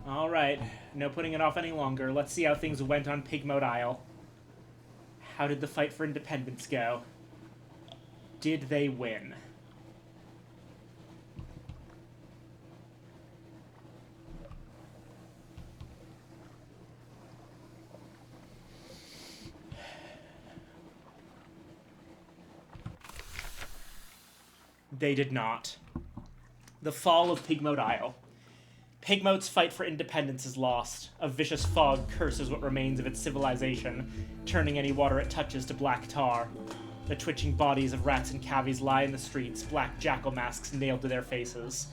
Alright, no putting it off any longer. Let's see how things went on Pigmote Isle. How did the fight for independence go? Did they win? They did not. The fall of Pigmote Isle. Pigmote's fight for independence is lost. A vicious fog curses what remains of its civilization, turning any water it touches to black tar. The twitching bodies of rats and cavies lie in the streets, black jackal masks nailed to their faces.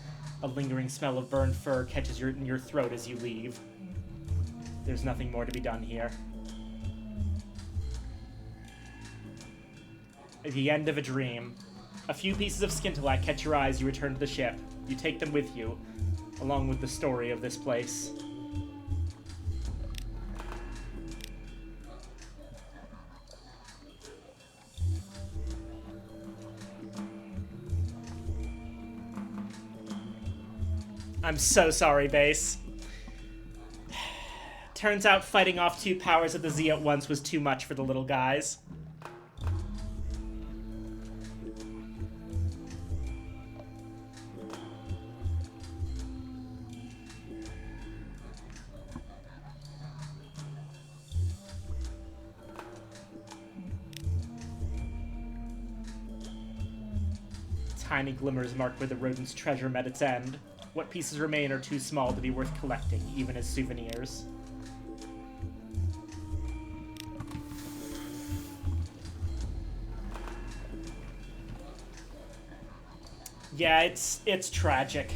A lingering smell of burned fur catches in your throat as you leave. There's nothing more to be done here. At the end of a dream. A few pieces of scintillac catch your eyes, you return to the ship. You take them with you, along with the story of this place. I'm so sorry, Base. Turns out fighting off two powers of the Z at once was too much for the little guys. Tiny glimmers mark where the rodent's treasure met its end. What pieces remain are too small to be worth collecting, even as souvenirs. Yeah, it's tragic.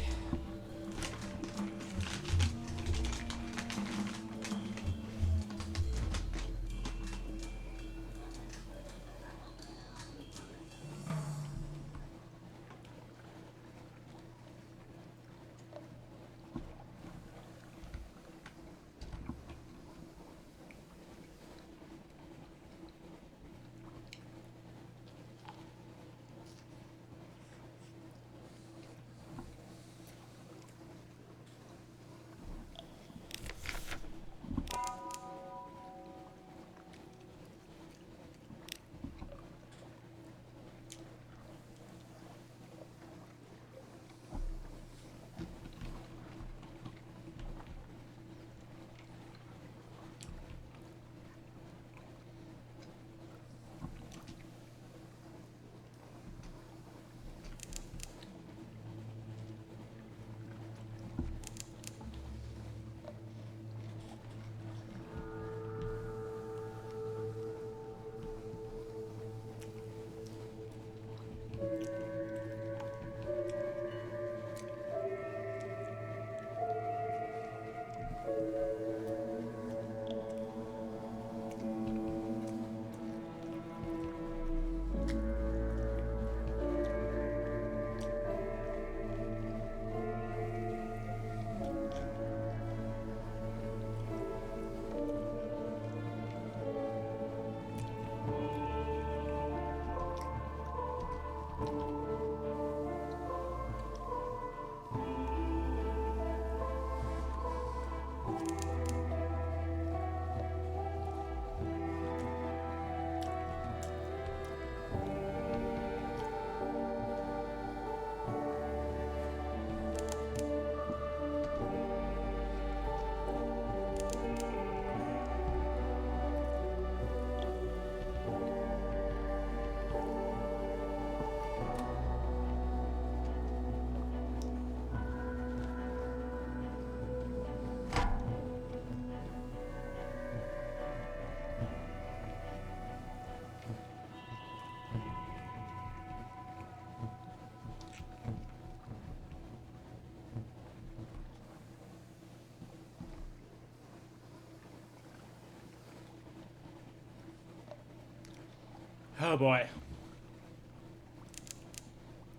Oh boy.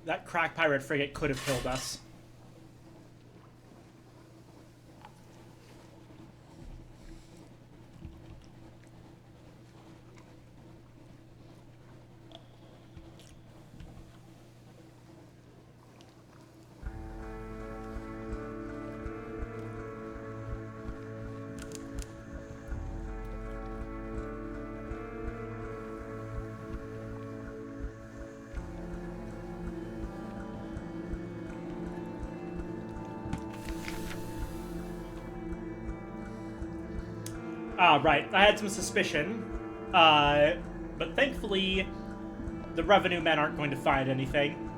That crack pirate frigate could have killed us. Ah, right. I had some suspicion. But thankfully, the revenue men aren't going to find anything.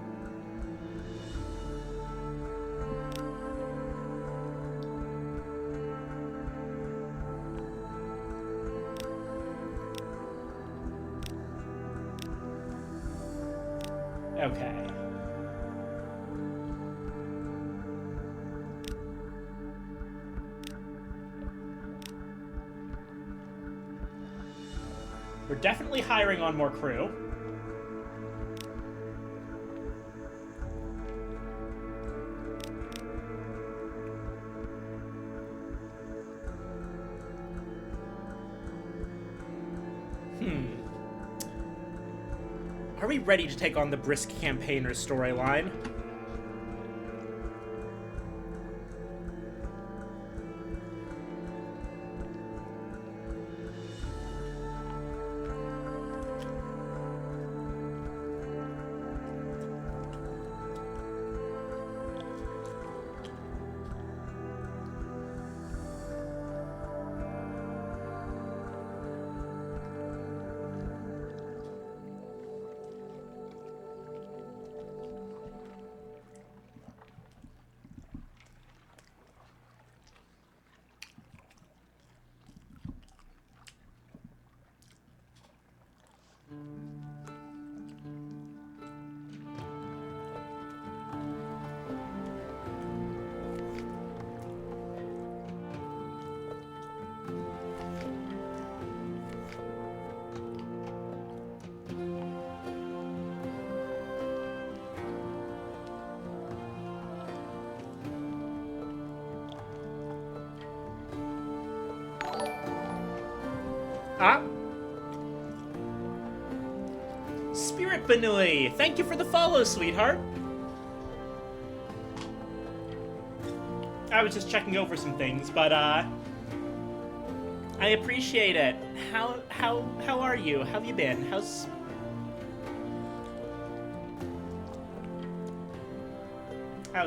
Okay. We're definitely hiring on more crew. Are we ready to take on the brisk campaigner storyline? Ah? Spirit Benui, thank you for the follow, sweetheart. I was just checking over some things, but I appreciate it. How are you? How have you been? How's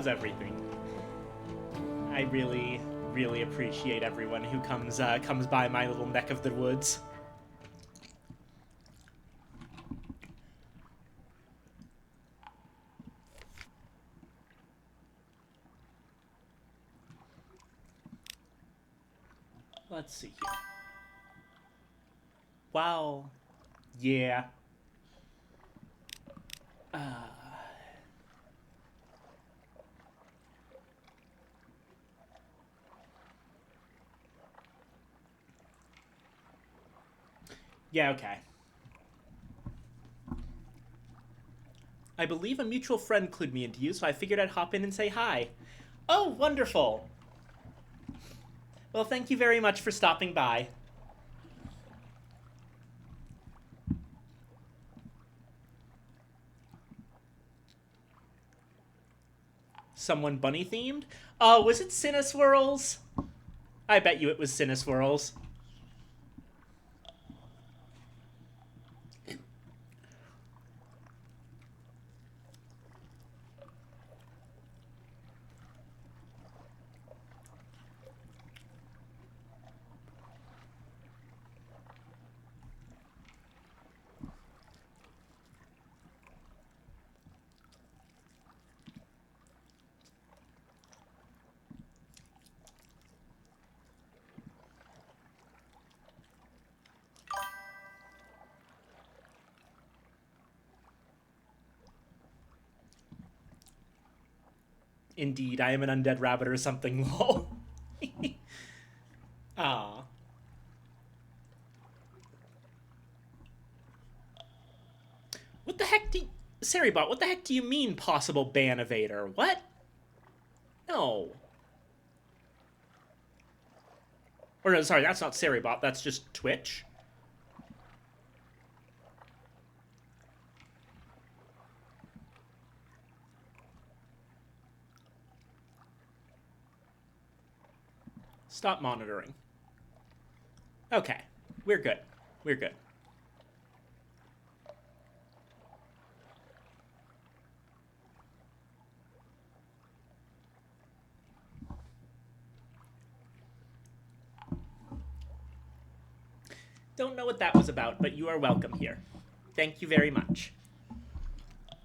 everything? I really appreciate everyone who comes by my little neck of the woods. Let's see here. Wow. Yeah. Yeah, okay. I believe a mutual friend clued me into you, so I figured I'd hop in and say hi. Oh, wonderful. Well, thank you very much for stopping by. Someone bunny-themed? Oh, was it Cineswirls? I bet you it was Cineswirls. Indeed, I am an undead rabbit or something, lol. Ah. What the heck do you... Seribot, what the heck do you mean, possible ban evader? What? No. Or no, sorry, that's not Seribot, that's just Twitch. Stop monitoring. Okay, we're good. We're good. Don't know what that was about, but you are welcome here. Thank you very much.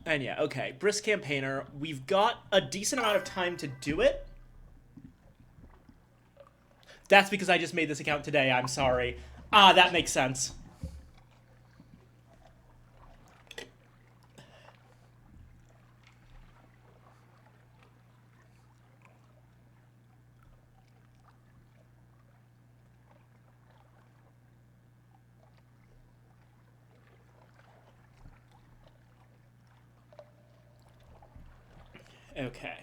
And yeah, okay, Brisk Campaigner. We've got a decent amount of time to do it. That's because I just made this account today, I'm sorry. Ah, that makes sense. Okay.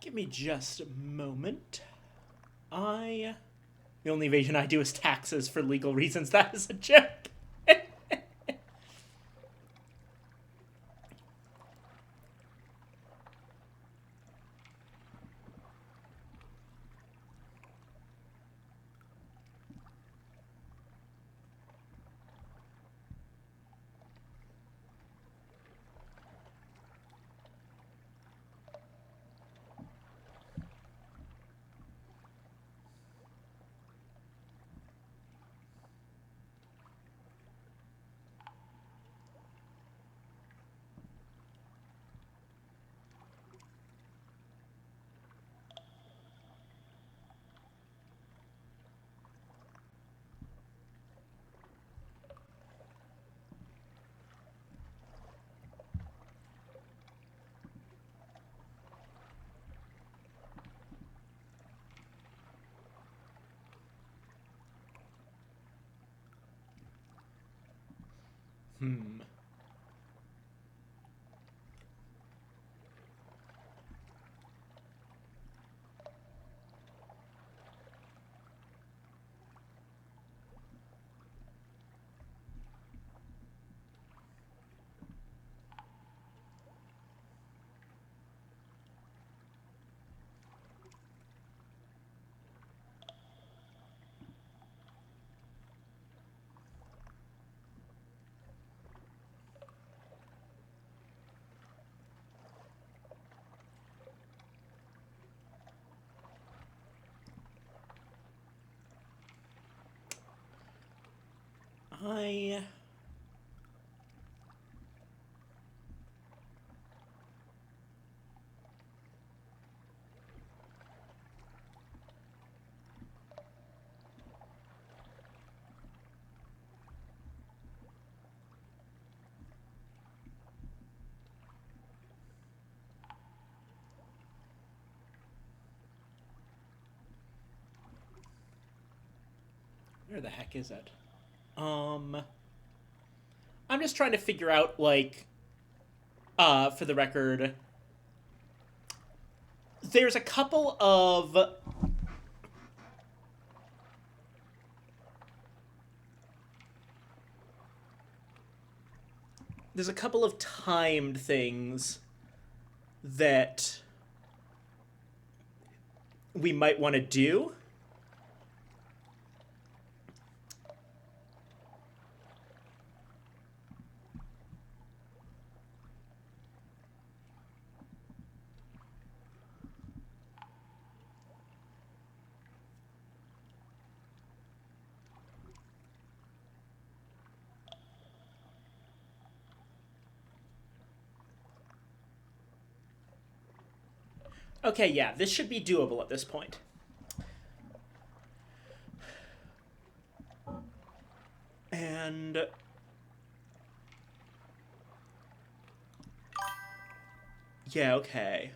Give me just a moment. The only evasion I do is taxes for legal reasons. That is a joke. I... Where the heck is it? I'm just trying to figure out, like, for the record, there's a couple of... there's a couple of timed things that we might want to do. Okay, yeah, this should be doable at this point. And yeah, okay.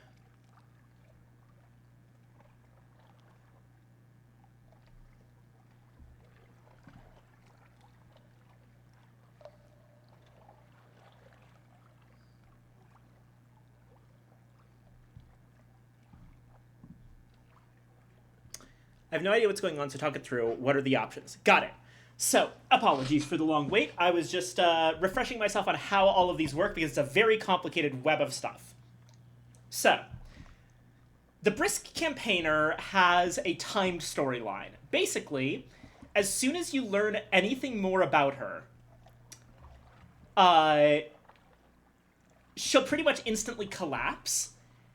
I have no idea what's going on, so talk it through. What are the options? Got it. So, apologies for the long wait. I was just refreshing myself on how all of these work because it's a very complicated web of stuff. So, the Brisk Campaigner has a timed storyline. Basically, as soon as you learn anything more about her, she'll pretty much instantly collapse,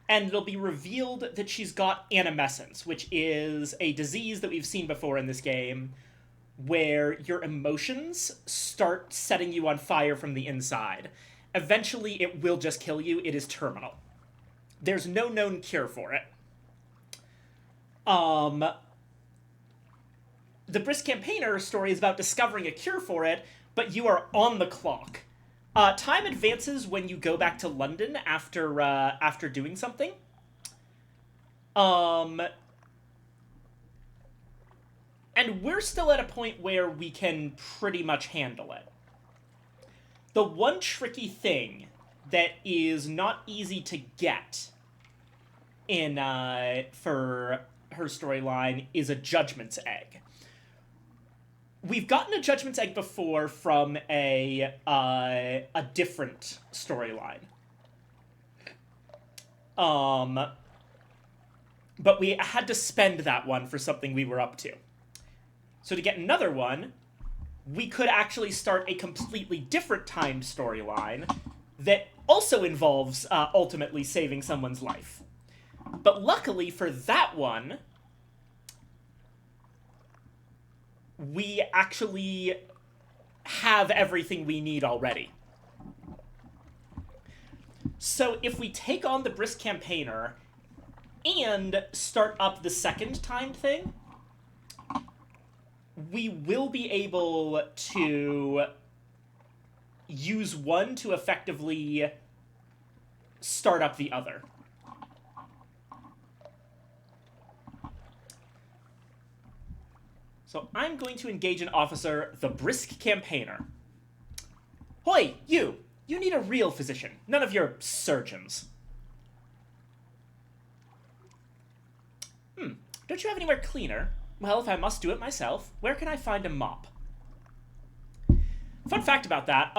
and it'll be revealed that she's got animescence, which is a disease that we've seen before in this game, where your emotions start setting you on fire from the inside. Eventually, it will just kill you. It is terminal. There's no known cure for it. The Brisk Campaigner story is about discovering a cure for it, but you are on the clock. Time advances when you go back to London after doing something. And we're still at a point where we can pretty much handle it. The one tricky thing that is not easy to get in for her storyline is a Judgment's Egg. We've gotten a Judgment's Egg before from a different storyline. But we had to spend that one for something we were up to. So to get another one, we could actually start a completely different timed storyline that also involves ultimately saving someone's life. But luckily for that one, we actually have everything we need already. So if we take on the Brisk Campaigner and start up the second timed thing, we will be able to use one to effectively start up the other. So I'm going to engage an officer, the Brisk Campaigner. Hoy, you! You need a real physician, none of your surgeons. Don't you have anywhere cleaner? Well, if I must do it myself, where can I find a mop? Fun fact about that,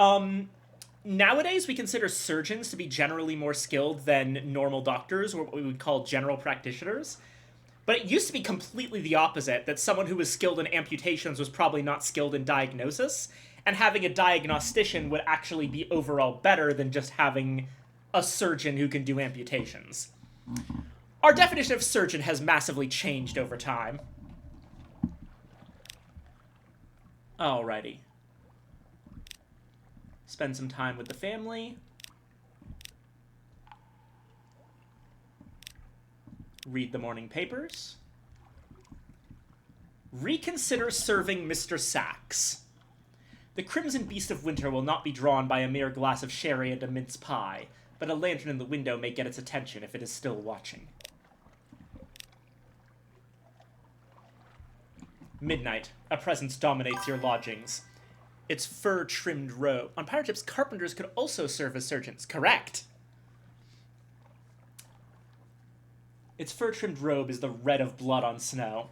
nowadays we consider surgeons to be generally more skilled than normal doctors, or what we would call general practitioners. But it used to be completely the opposite, that someone who was skilled in amputations was probably not skilled in diagnosis, and having a diagnostician would actually be overall better than just having a surgeon who can do amputations. Our definition of surgeon has massively changed over time. Alrighty. Spend some time with the family. Read the morning papers. Reconsider serving Mr. Sachs. The crimson beast of winter will not be drawn by a mere glass of sherry and a mince pie, but a lantern in the window may get its attention if it is still watching. Midnight. A presence dominates your lodgings. Its fur-trimmed robe. On pirate ships, carpenters could also serve as surgeons. Correct! Its fur-trimmed robe is the red of blood on snow.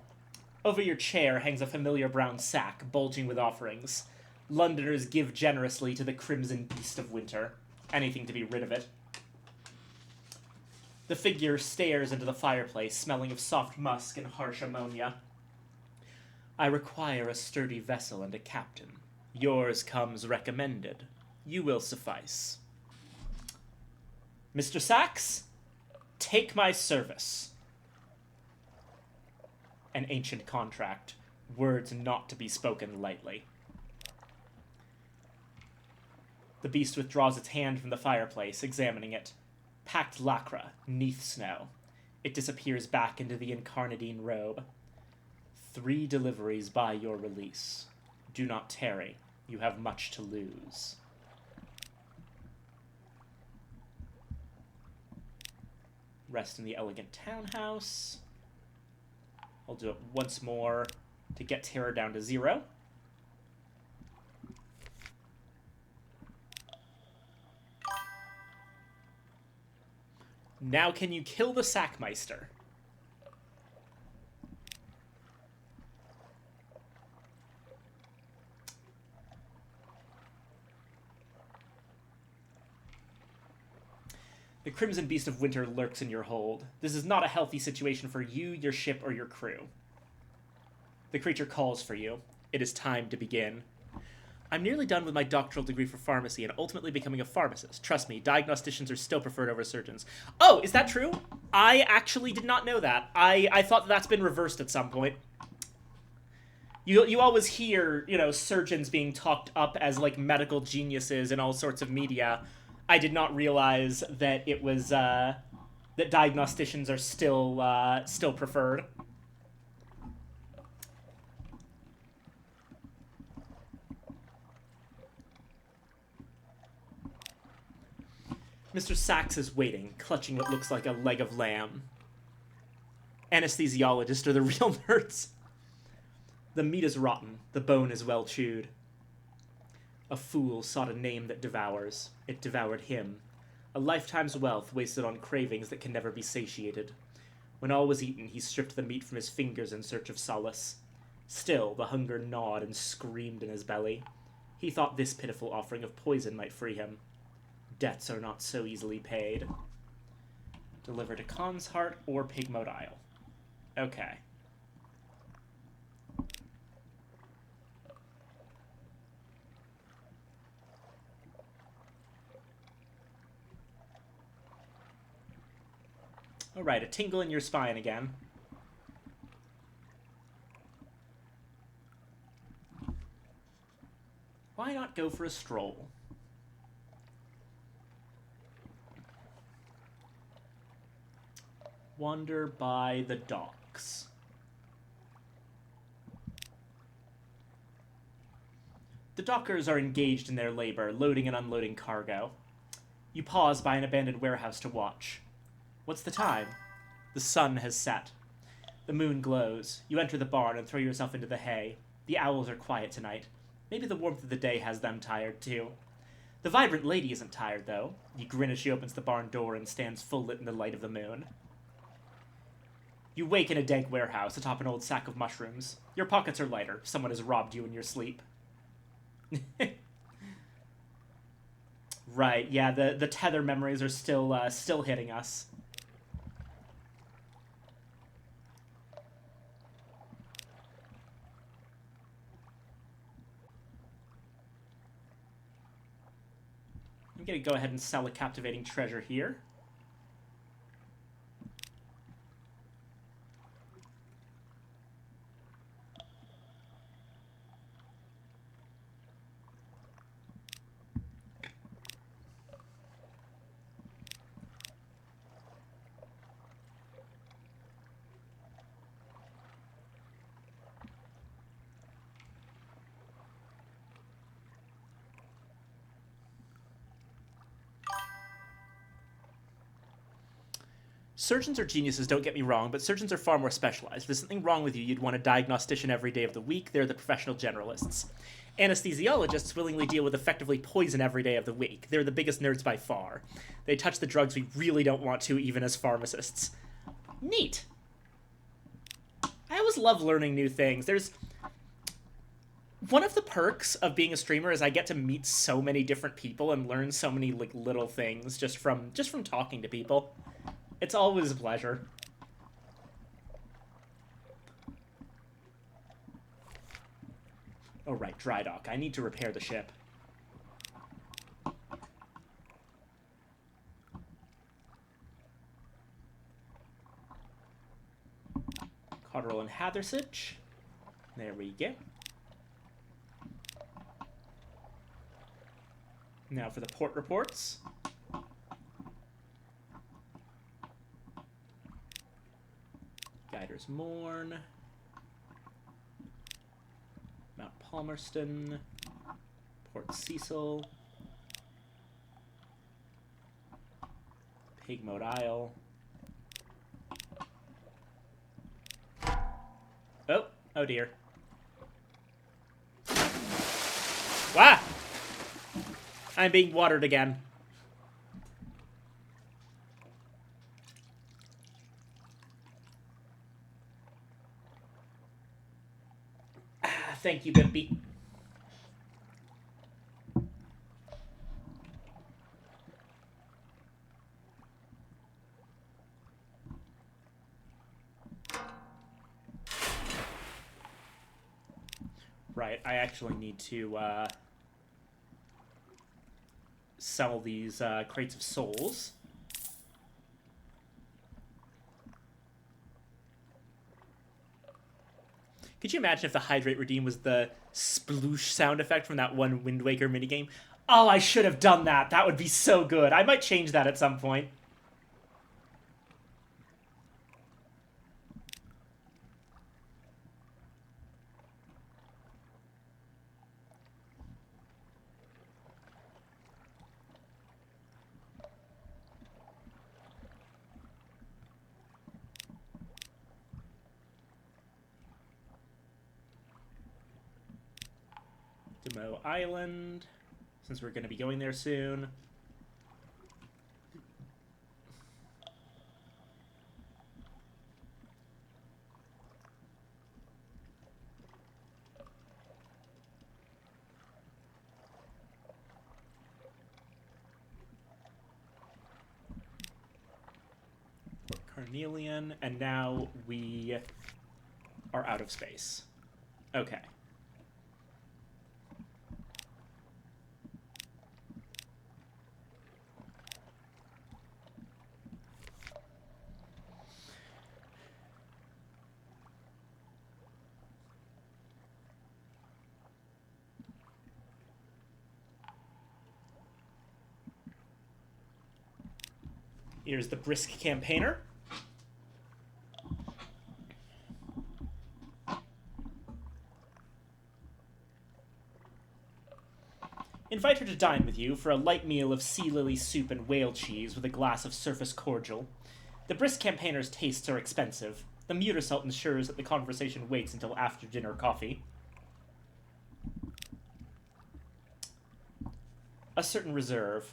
Over your chair hangs a familiar brown sack, bulging with offerings. Londoners give generously to the crimson beast of winter. Anything to be rid of it. The figure stares into the fireplace, smelling of soft musk and harsh ammonia. I require a sturdy vessel and a captain. Yours comes recommended. You will suffice. Mr. Sachs, take my service. An ancient contract. Words not to be spoken lightly. The beast withdraws its hand from the fireplace, examining it. Packed lacquer, neath snow. It disappears back into the incarnadine robe. 3 deliveries by your release. Do not tarry. You have much to lose. Rest in the elegant townhouse. I'll do it once more to get terror down to 0. Now can you kill the Sackmeister? The Crimson Beast of Winter lurks in your hold. This is not a healthy situation for you, your ship, or your crew. The creature calls for you. It is time to begin. I'm nearly done with my doctoral degree for pharmacy and ultimately becoming a pharmacist. Trust me, diagnosticians are still preferred over surgeons. Oh, is that true? I actually did not know that. I thought that's been reversed at some point. You always hear, surgeons being talked up as, like, medical geniuses in all sorts of media. I did not realize that it was, that diagnosticians are still preferred. Mr. Sachs is waiting, clutching what looks like a leg of lamb. Anesthesiologists are the real nerds. The meat is rotten, the bone is well chewed. A fool sought a name that devours. It devoured him. A lifetime's wealth wasted on cravings that can never be satiated. When all was eaten, he stripped the meat from his fingers in search of solace. Still, the hunger gnawed and screamed in his belly. He thought this pitiful offering of poison might free him. Debts are not so easily paid. Deliver to Khan's Heart or Pigmote Isle. Okay. Alright, a tingle in your spine again. Why not go for a stroll? Wander by the docks. The dockers are engaged in their labor, loading and unloading cargo. You pause by an abandoned warehouse to watch. What's the time? The sun has set. The moon glows. You enter the barn and throw yourself into the hay. The owls are quiet tonight. Maybe the warmth of the day has them tired, too. The vibrant lady isn't tired, though. You grin as she opens the barn door and stands full lit in the light of the moon. You wake in a dank warehouse atop an old sack of mushrooms. Your pockets are lighter. Someone has robbed you in your sleep. Right, yeah, the tether memories are still hitting us. I'm gonna go ahead and sell a captivating treasure here. Surgeons are geniuses, don't get me wrong, but surgeons are far more specialized. If there's something wrong with you, you'd want a diagnostician every day of the week. They're the professional generalists. Anesthesiologists willingly deal with effectively poison every day of the week. They're the biggest nerds by far. They touch the drugs we really don't want to, even as pharmacists. Neat. I always love learning new things. One of the perks of being a streamer is I get to meet so many different people and learn so many like little things just from talking to people. It's always a pleasure. Oh right, dry dock. I need to repair the ship. Cotterell and Hathersage. There we go. Now for the port reports. Guiders Morn. Mount Palmerston. Port Cecil. Pigmoat Isle. Oh dear. Wow! I'm being watered again. Thank you, Bimpy. Right, I actually need to sell these crates of souls. Could you imagine if the Hydrate Redeem was the sploosh sound effect from that one Wind Waker minigame? Oh, I should have done that. That would be so good. I might change that at some point. Demo Island, since we're going to be going there soon. Port Carnelian, and now we are out of space. Okay. Here's the brisk campaigner. Invite her to dine with you for a light meal of sea lily soup and whale cheese with a glass of surface cordial. The brisk campaigner's tastes are expensive. The Muttersalt ensures that the conversation waits until after dinner coffee. A certain reserve.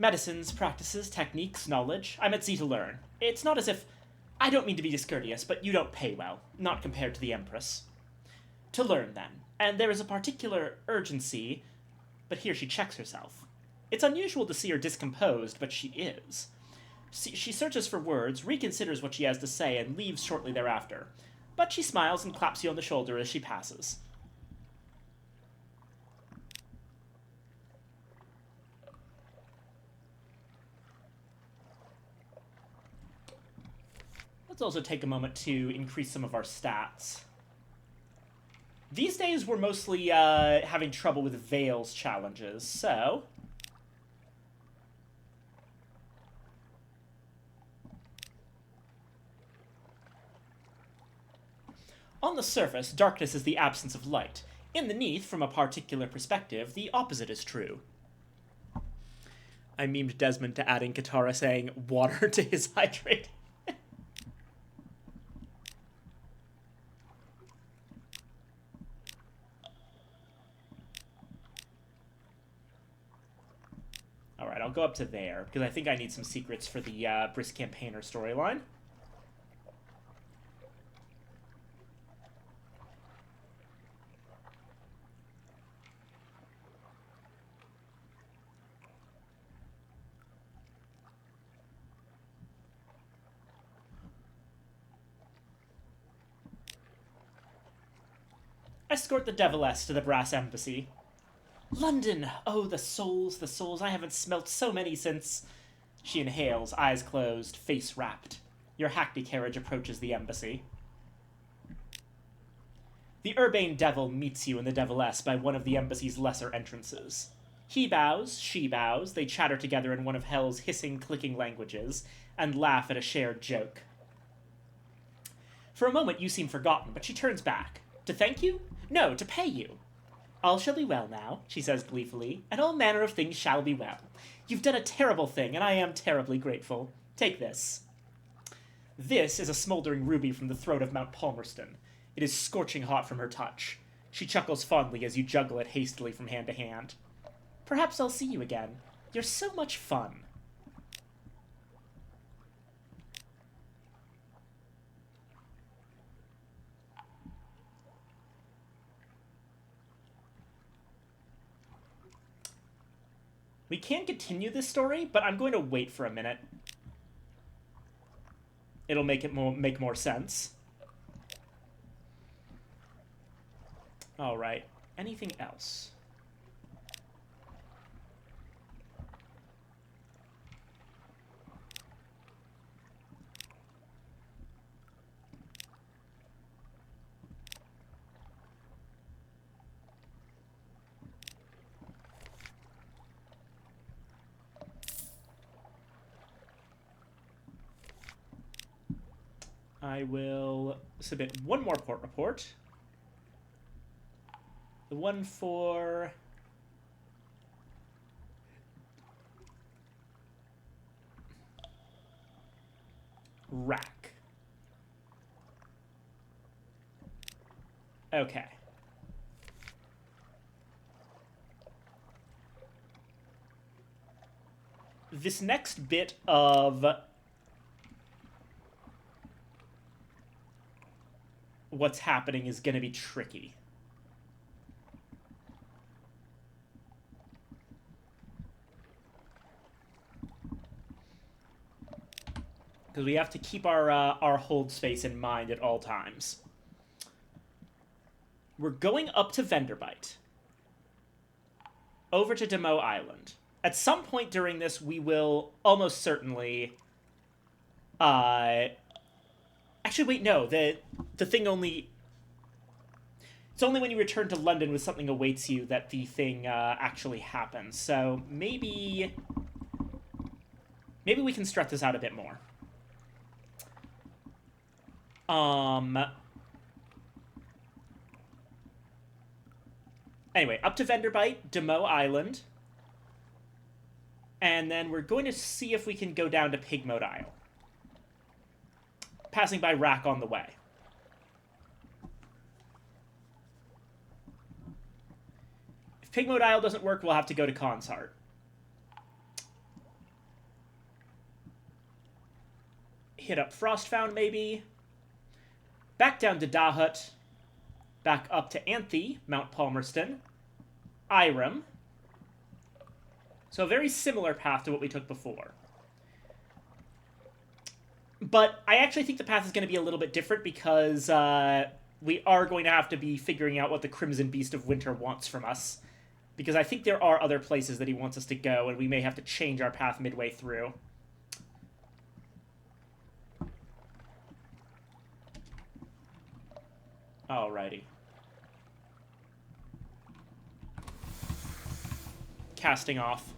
Medicines, practices, techniques, knowledge. I'm at sea to learn. It's not as if... I don't mean to be discourteous, but you don't pay well. Not compared to the Empress. To learn, then. And there is a particular urgency... But here she checks herself. It's unusual to see her discomposed, but she is. She searches for words, reconsiders what she has to say, and leaves shortly thereafter. But she smiles and claps you on the shoulder as she passes. Let's also take a moment to increase some of our stats. These days, we're mostly having trouble with Veil's challenges, so... On the surface, darkness is the absence of light. In the neath, from a particular perspective, the opposite is true. I memed Desmond to adding Katara saying water to his hydrate. Alright, I'll go up to there, because I think I need some secrets for the Brisk Campaigner storyline. escort the Deviless to the Brass Embassy. London! Oh, the souls, the souls. I haven't smelt so many since... She inhales, eyes closed, face wrapped. Your hackney carriage approaches the embassy. The urbane devil meets you and the Deviless by one of the embassy's lesser entrances. He bows, she bows, they chatter together in one of Hell's hissing, clicking languages, and laugh at a shared joke. For a moment you seem forgotten, but she turns back. To thank you? No, to pay you. All shall be well now, she says gleefully, and all manner of things shall be well. You've done a terrible thing, and I am terribly grateful. Take this. This is a smoldering ruby from the throat of Mount Palmerston. It is scorching hot from her touch. She chuckles fondly as you juggle it hastily from hand to hand. Perhaps I'll see you again. You're so much fun. We can continue this story, but I'm going to wait for a minute. It'll make more sense. All right. Anything else? I will submit one more port report. The one for... Rack. Okay. This next bit of... what's happening is going to be tricky. Because we have to keep our hold space in mind at all times. We're going up to Venderbite. Over to Demo Island. At some point during this, we will almost certainly... Actually, wait, no. The thing only... It's only when you return to London with something awaits you that the thing actually happens. So maybe... maybe we can stretch this out a bit more. Anyway, up to Venderbite, Demo Island. And then we're going to see if we can go down to Pigmote Isle. Passing by Rack on the way. If Pigmote Isle doesn't work, we'll have to go to Consart. Hit up Frostfound, maybe. Back down to Dahut. Back up to Anthe, Mount Palmerston. Irem. So a very similar path to what we took before. But I actually think the path is going to be a little bit different because we are going to have to be figuring out what the Crimson Beast of Winter wants from us. Because I think there are other places that he wants us to go, and we may have to change our path midway through. Alrighty. Casting off.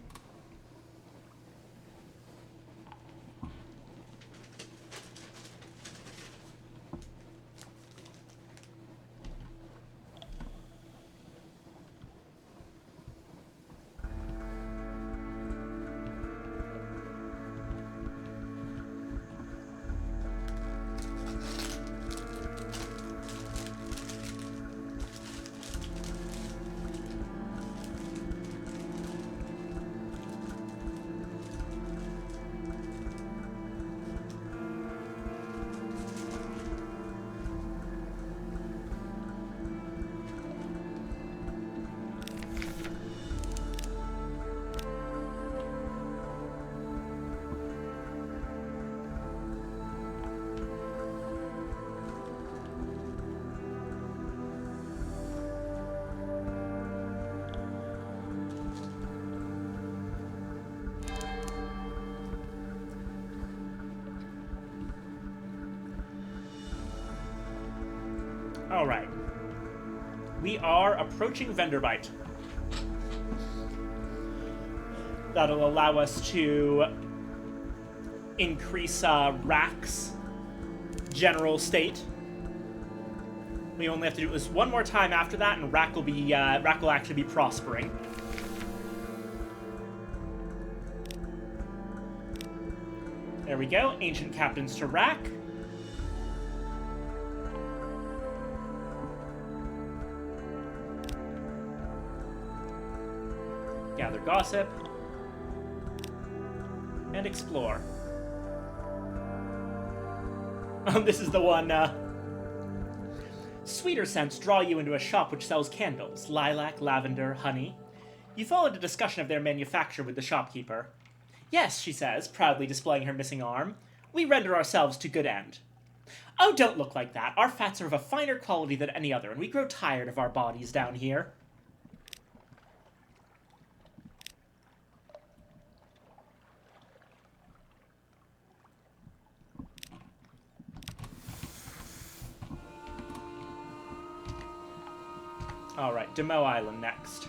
Alright. We are approaching Venderbite. That'll allow us to increase Rack's general state. We only have to do this one more time after that, and Rack will actually be prospering. There we go. Ancient Captains to Rack. Gather gossip. And explore. This is the one, Sweeter scents draw you into a shop which sells candles. Lilac, lavender, honey. You followed a discussion of their manufacture with the shopkeeper. Yes, she says, proudly displaying her missing arm. We render ourselves to good end. Oh, don't look like that. Our fats are of a finer quality than any other, and we grow tired of our bodies down here. Alright, Demo Island next.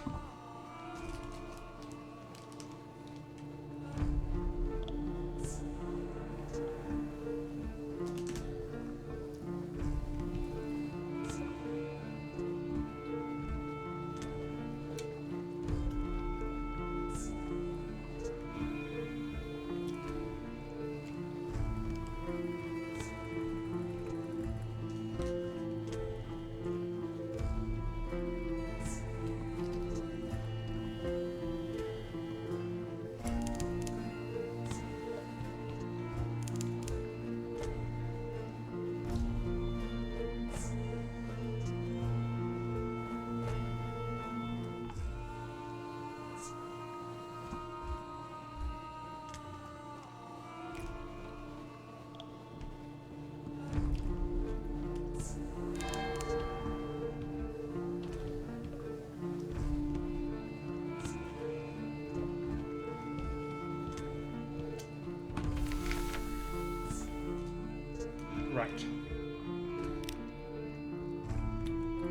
Right.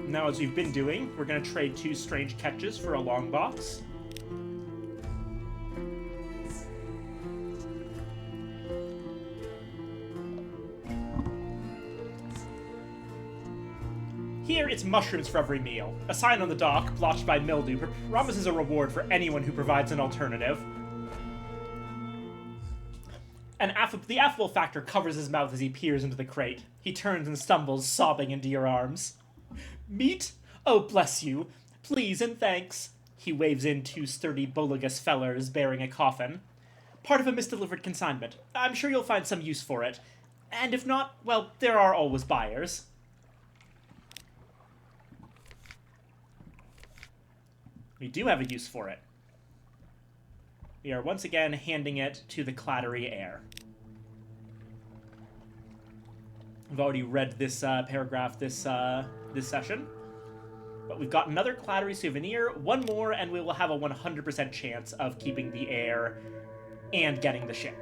Now, as we've been doing, we're going to trade 2 strange catches for a long box. Here, it's mushrooms for every meal. A sign on the dock, blotched by mildew, promises a reward for anyone who provides an alternative. The affable factor covers his mouth as he peers into the crate. He turns and stumbles, sobbing into your arms. Meat? Oh, bless you. Please and thanks. He waves in 2 sturdy Bolagus fellers bearing a coffin. Part of a misdelivered consignment. I'm sure you'll find some use for it. And if not, well, there are always buyers. We do have a use for it. We are once again handing it to the clattery air. I've already read this paragraph this session. But we've got another clattery souvenir, 1 more, and we will have a 100% chance of keeping the air and getting the ship.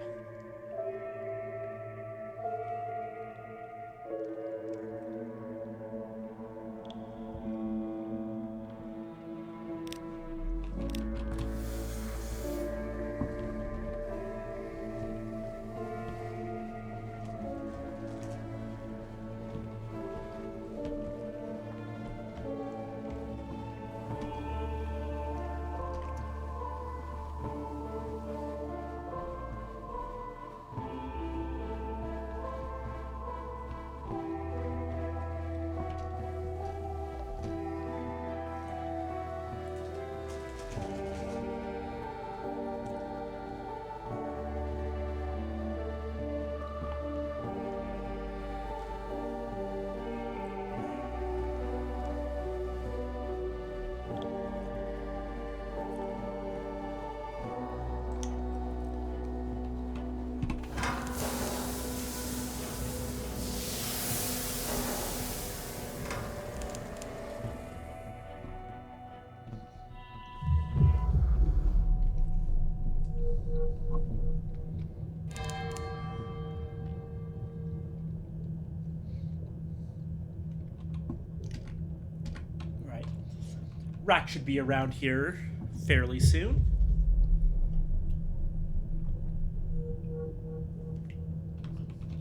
Rack should be around here fairly soon.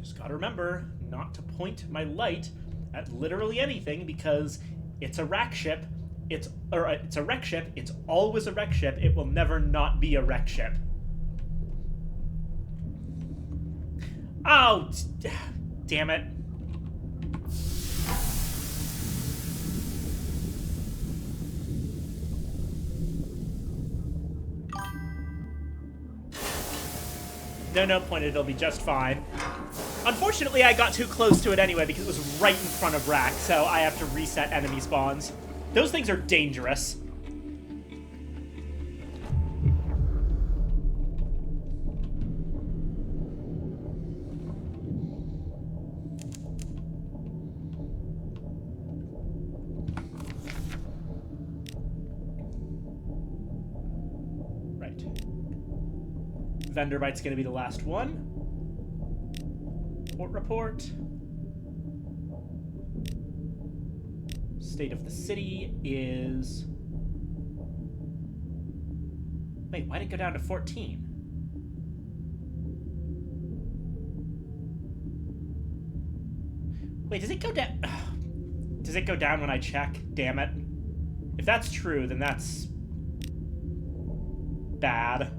Just gotta remember not to point my light at literally anything, because it's a rack ship. It's a wreck ship. It's always a wreck ship. It will never not be a wreck ship. Oh, damn it. No point, it'll be just fine. Unfortunately, I got too close to it anyway because it was right in front of Rack, so I have to reset enemy spawns. Those things are dangerous. Right. Vendor Bite's gonna be the last one. Port report. State of the city is... Wait, why'd it go down to 14? Wait, does it go down... Does it go down when I check? Damn it. If that's true, then that's... bad.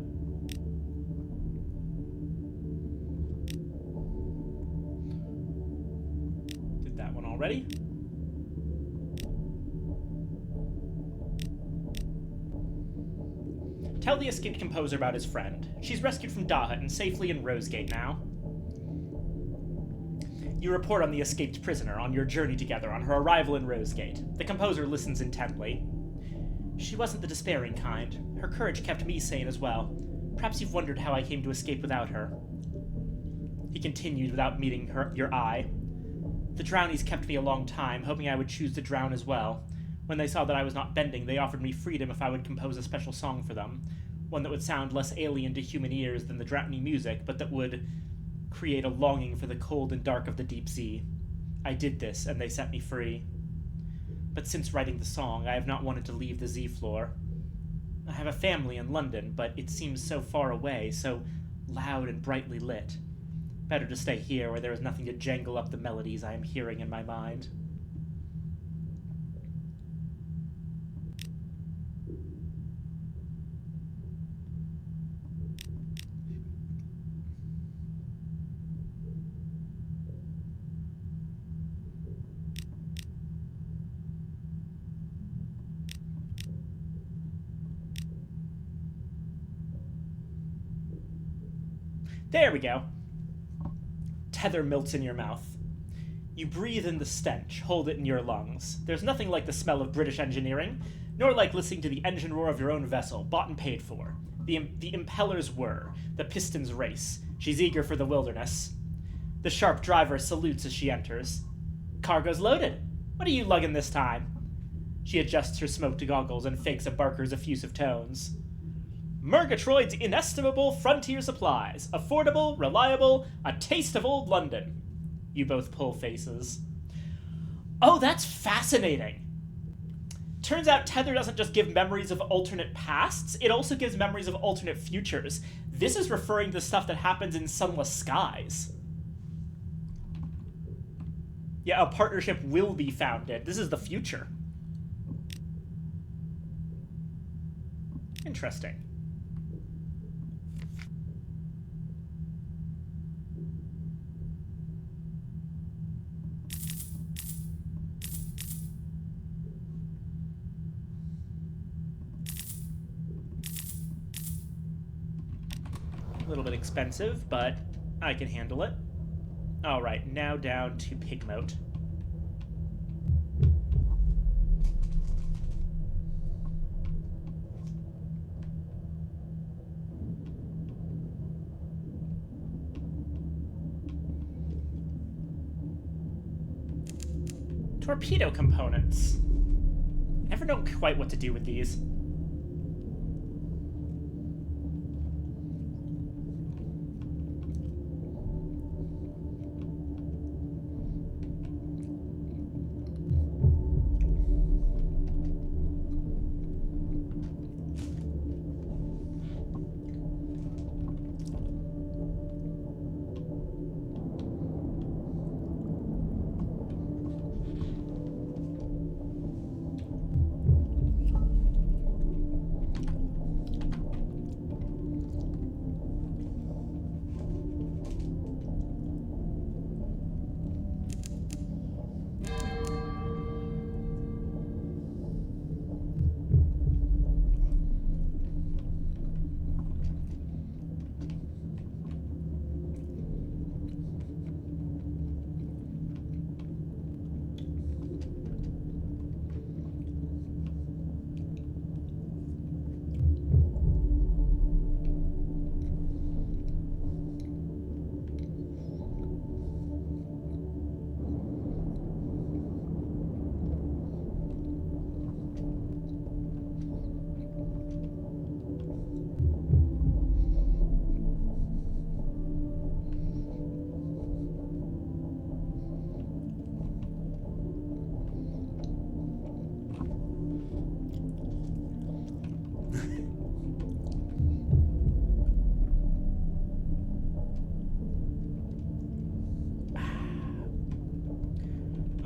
Did that one already? Tell the escaped composer about his friend. She's rescued from Dahat and safely in Rosegate now. You report on the escaped prisoner, on your journey together, on her arrival in Rosegate. The composer listens intently. She wasn't the despairing kind. Her courage kept me sane as well. Perhaps you've wondered how I came to escape without her. He continued without meeting your eye. The drownies kept me a long time, hoping I would choose to drown as well. When they saw that I was not bending, they offered me freedom if I would compose a special song for them. One that would sound less alien to human ears than the drowning music, but that would create a longing for the cold and dark of the deep sea. I did this, and they set me free. But since writing the song, I have not wanted to leave the Z-floor. I have a family in London, but it seems so far away, so loud and brightly lit. Better to stay here, where there is nothing to jangle up the melodies I am hearing in my mind. There we go. Tether melts in your mouth. You breathe in the stench, hold it in your lungs. There's nothing like the smell of British engineering, nor like listening to the engine roar of your own vessel, bought and paid for. The impellers whir, the pistons race. She's eager for the wilderness. The sharp driver salutes as she enters. Cargo's loaded. What are you lugging this time? She adjusts her smoked goggles and fakes a Barker's effusive tones. Murgatroyd's inestimable frontier supplies. Affordable, reliable, a taste of old London. You both pull faces. Oh, that's fascinating. Turns out Tether doesn't just give memories of alternate pasts, it also gives memories of alternate futures. This is referring to stuff that happens in sunless skies. Yeah, a partnership will be founded. This is the future. Interesting. A little bit expensive, but I can handle it. Alright, now down to Pigmoat. Torpedo components. Never know quite what to do with these.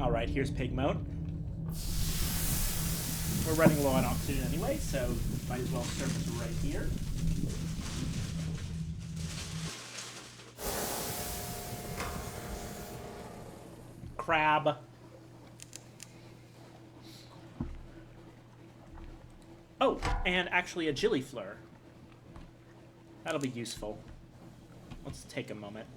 Alright, here's pig mode. We're running low on oxygen anyway, so might as well surface right here. Crab. Oh, and actually a gillifleur. That'll be useful. Let's take a moment.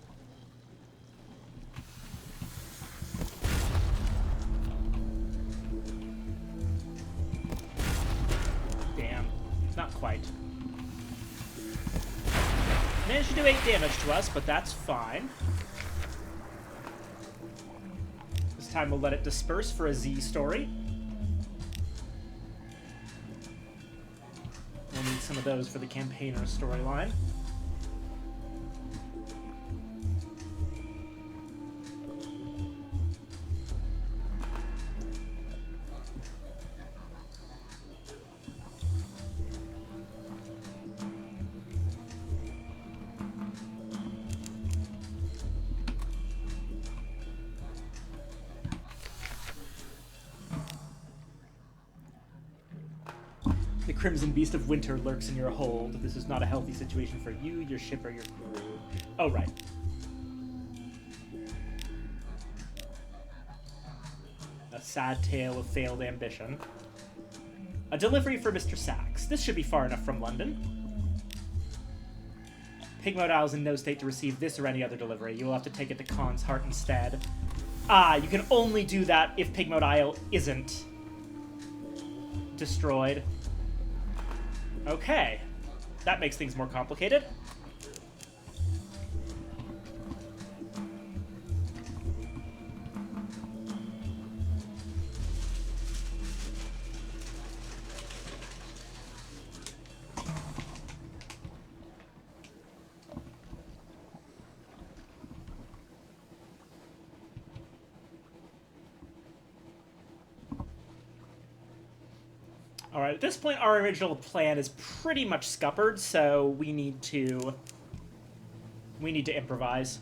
Damn. Not quite. Managed to do 8 damage to us, but that's fine. This time we'll let it disperse for a Z story. We'll need some of those for the campaigner storyline. The Crimson Beast of Winter lurks in your hold. This is not a healthy situation for you, your ship, or your crew. Oh, right. A sad tale of failed ambition. A delivery for Mr. Sachs. This should be far enough from London. Pigmode Isle's in no state to receive this or any other delivery. You will have to take it to Khan's Heart instead. Ah, you can only do that if Pigmode Isle isn't destroyed. Okay. That makes things more complicated. Alright, at this point our original plan is pretty much scuppered, so we need to improvise.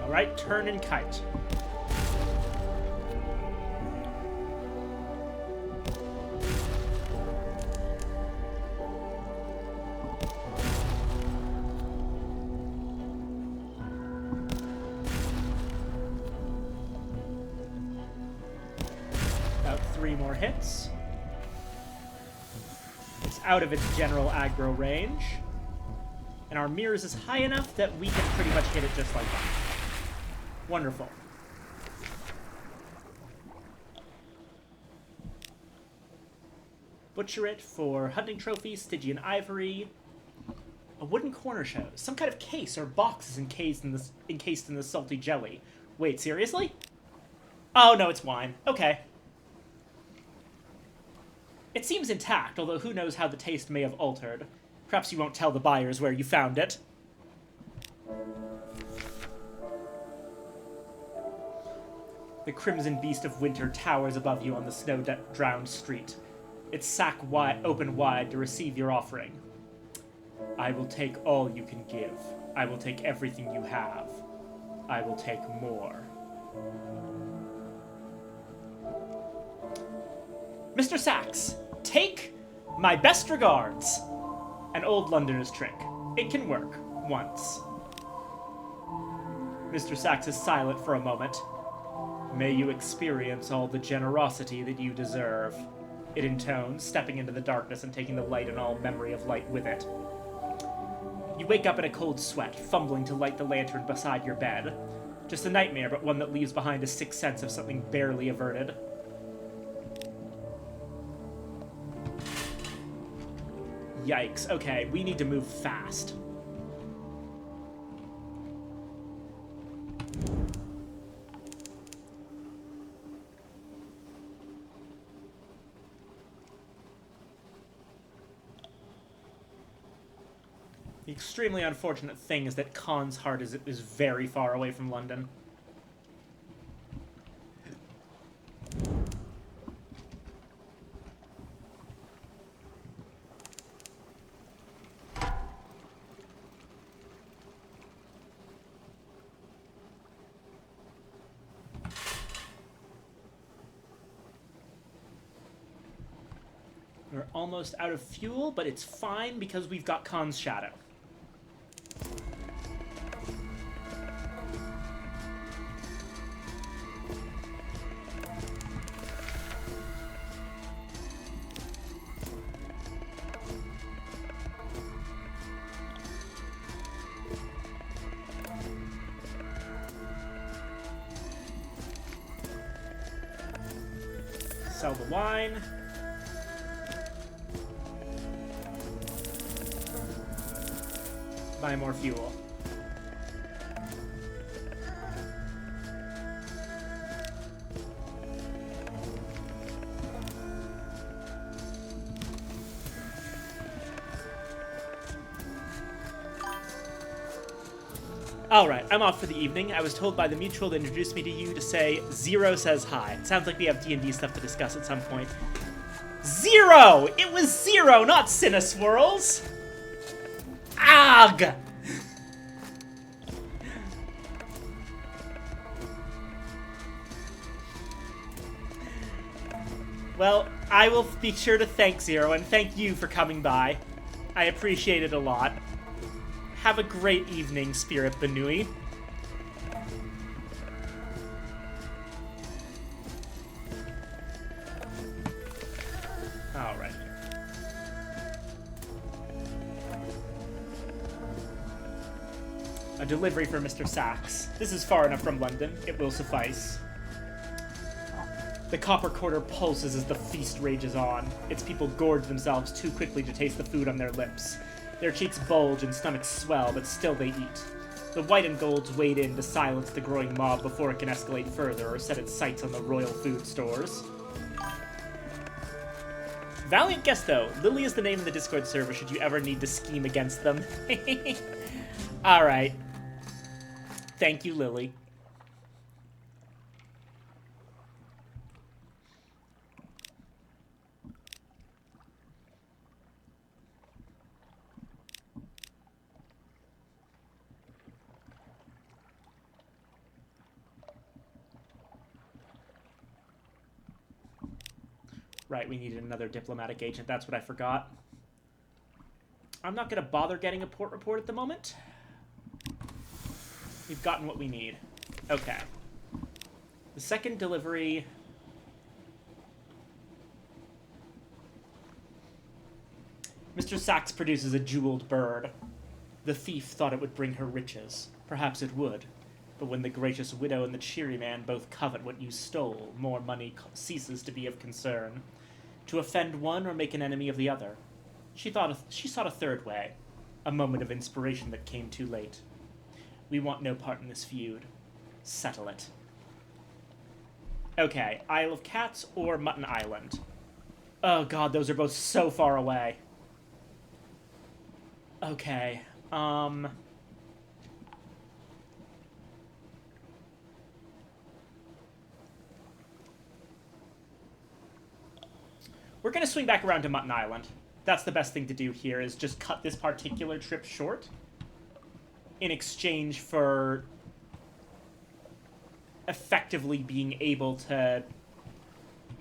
Alright, turn and kite. About 3 more hits. It's out of its general aggro range. And our mirrors is high enough that we can pretty much hit it just like that. Wonderful. Butcher it for hunting trophies, Stygian ivory, a wooden corner shows, some kind of case or box is encased in the salty jelly. Wait, seriously? Oh, no, it's wine. Okay. It seems intact, although who knows how the taste may have altered. Perhaps you won't tell the buyers where you found it. The Crimson Beast of Winter towers above you on the snow-drowned street. Its sack open wide to receive your offering. I will take all you can give. I will take everything you have. I will take more. Mr. Sachs, take my best regards. An old Londoner's trick. It can work. Once. Mr. Sachs is silent for a moment. May you experience all the generosity that you deserve, it intones, stepping into the darkness and taking the light and all memory of light with it. You wake up in a cold sweat, fumbling to light the lantern beside your bed. Just a nightmare, but one that leaves behind a sixth sense of something barely averted. Yikes. Okay, we need to move fast. The extremely unfortunate thing is that Khan's heart is very far away from London. We're almost out of fuel, but it's fine because we've got Khan's shadow. Sell the wine. Buy more fuel. Alright, I'm off for the evening. I was told by the mutual that introduced me to you to say, Zero says hi. It sounds like we have D&D stuff to discuss at some point. Zero! It was Zero, not Cineswirls! Ugh! Well, I will be sure to thank Zero, and thank you for coming by. I appreciate it a lot. Have a great evening, Spirit Benui. Alright. A delivery for Mr. Sachs. This is far enough from London. It will suffice. The copper quarter pulses as the feast rages on. Its people gorge themselves too quickly to taste the food on their lips. Their cheeks bulge and stomachs swell, but still they eat. The white and golds wade in to silence the growing mob before it can escalate further or set its sights on the royal food stores. Valiant guess, though. Lily is the name of the Discord server should you ever need to scheme against them. Alright. Thank you, Lily. Right, we needed another diplomatic agent. That's what I forgot. I'm not going to bother getting a port report at the moment. We've gotten what we need. Okay. The second delivery... Mr. Sachs produces a jeweled bird. The thief thought it would bring her riches. Perhaps it would. But when the gracious widow and the cheery man both covet what you stole, more money ceases to be of concern. To offend one or make an enemy of the other. She sought a third way. A moment of inspiration that came too late. We want no part in this feud. Settle it. Okay, Isle of Cats or Mutton Island? Oh god, those are both so far away. Okay, we're gonna swing back around to Mutton Island. That's the best thing to do here, is just cut this particular trip short in exchange for effectively being able to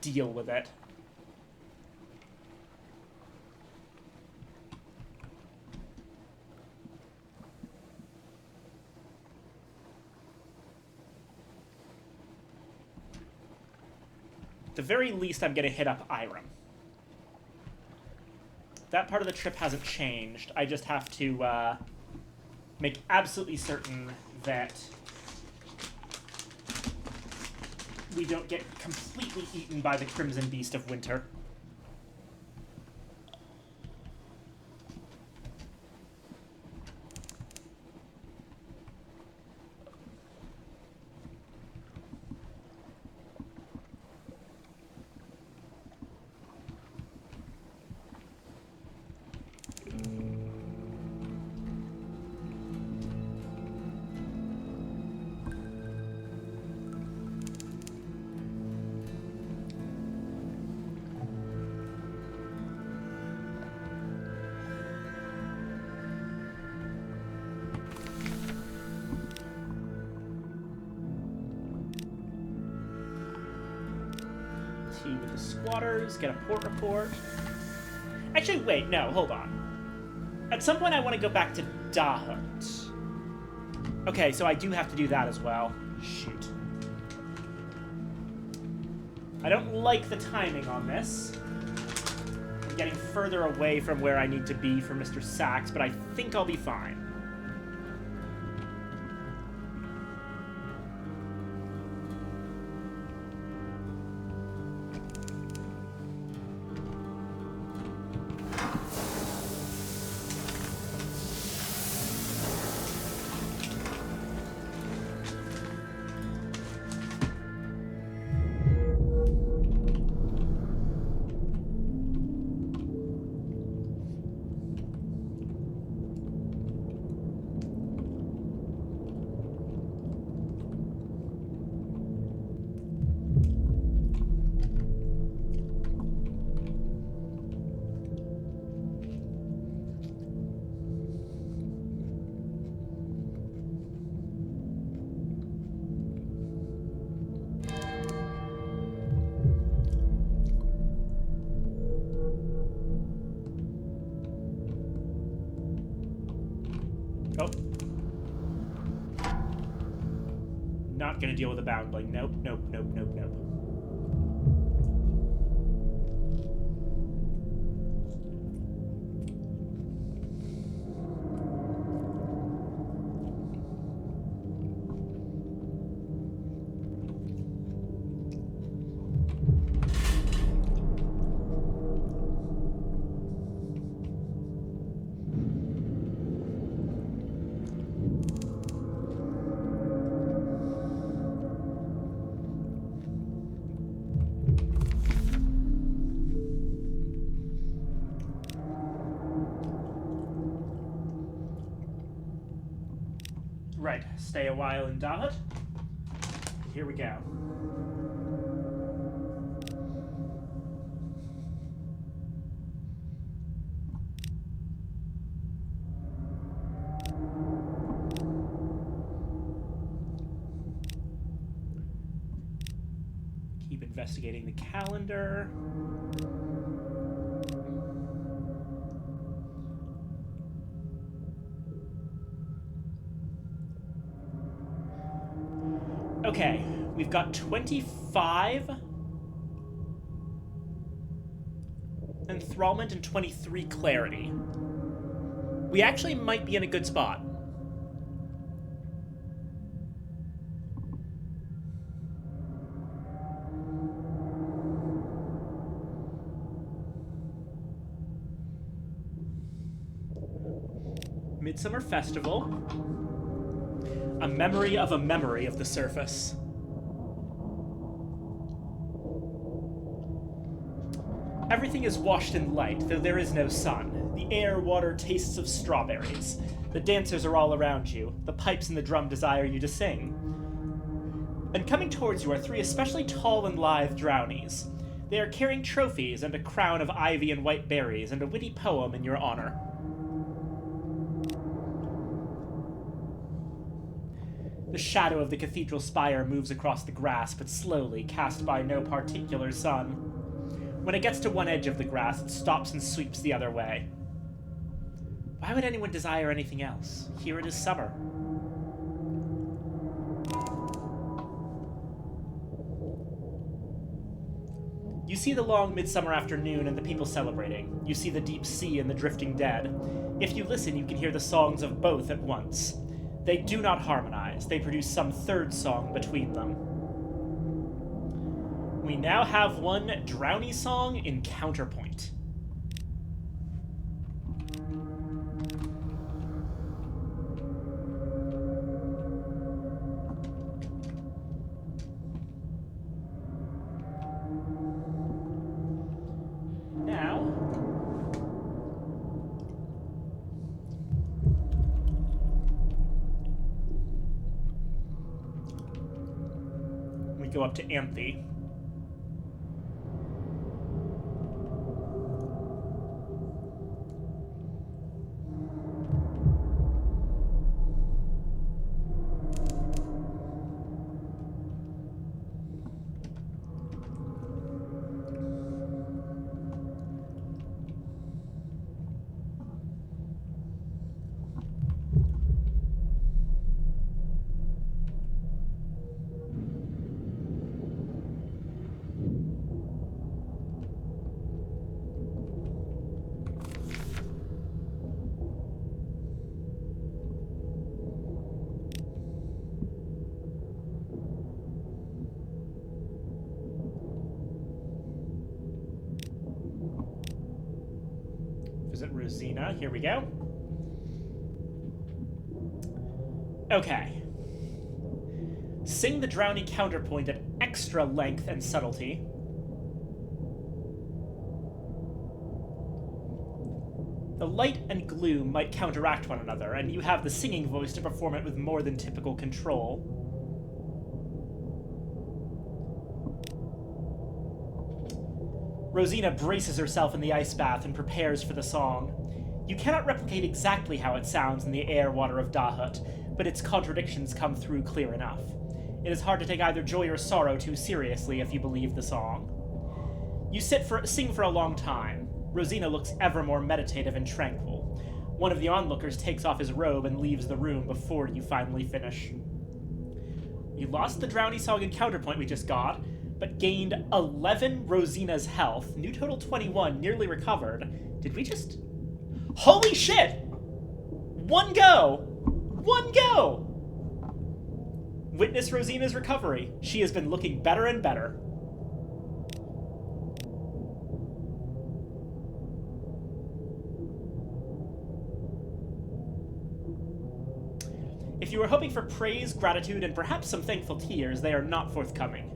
deal with it. At the very least, I'm going to hit up Irem. That part of the trip hasn't changed. I just have to make absolutely certain that we don't get completely eaten by the Crimson Beast of Winter. With the squatters, get a port report. Actually, wait, no, hold on. At some point I want to go back to Dahut. Okay, so I do have to do that as well. Shoot. I don't like the timing on this. I'm getting further away from where I need to be for Mr. Sachs, but I think I'll be fine. Oh. Not gonna deal with a boundling. Nope, nope, nope, nope, nope. Right, stay a while in Dahut. Here we go. Keep investigating the calendar. Okay, we've got 25 enthrallment and 23 clarity. We actually might be in a good spot. Midsummer Festival. A memory of the surface. Everything is washed in light, though there is no sun. The air, water tastes of strawberries. The dancers are all around you. The pipes and the drum desire you to sing. And coming towards you are three especially tall and lithe drownies. They are carrying trophies and a crown of ivy and white berries and a witty poem in your honor. The shadow of the cathedral spire moves across the grass, but slowly, cast by no particular sun. When it gets to one edge of the grass, it stops and sweeps the other way. Why would anyone desire anything else? Here it is summer. You see the long midsummer afternoon and the people celebrating. You see the deep sea and the drifting dead. If you listen, you can hear the songs of both at once. They do not harmonize. They produce some third song between them. We now have one Drowny song in counterpoint. Now, we go up to Anthe. Visit Rosina. Here we go. Okay. Sing the Drowny counterpoint at extra length and subtlety. The light and gloom might counteract one another, and you have the singing voice to perform it with more than typical control. Rosina braces herself in the ice bath and prepares for the song. You cannot replicate exactly how it sounds in the air water of Dahut, but its contradictions come through clear enough. It is hard to take either joy or sorrow too seriously if you believe the song. You sing for a long time. Rosina looks ever more meditative and tranquil. One of the onlookers takes off his robe and leaves the room before you finally finish. You lost the Drowny song and counterpoint we just got, but gained 11 Rosina's health. New total 21, nearly recovered. Did we just... Holy shit! One go! One go! Witness Rosina's recovery. She has been looking better and better. If you were hoping for praise, gratitude, and perhaps some thankful tears, they are not forthcoming.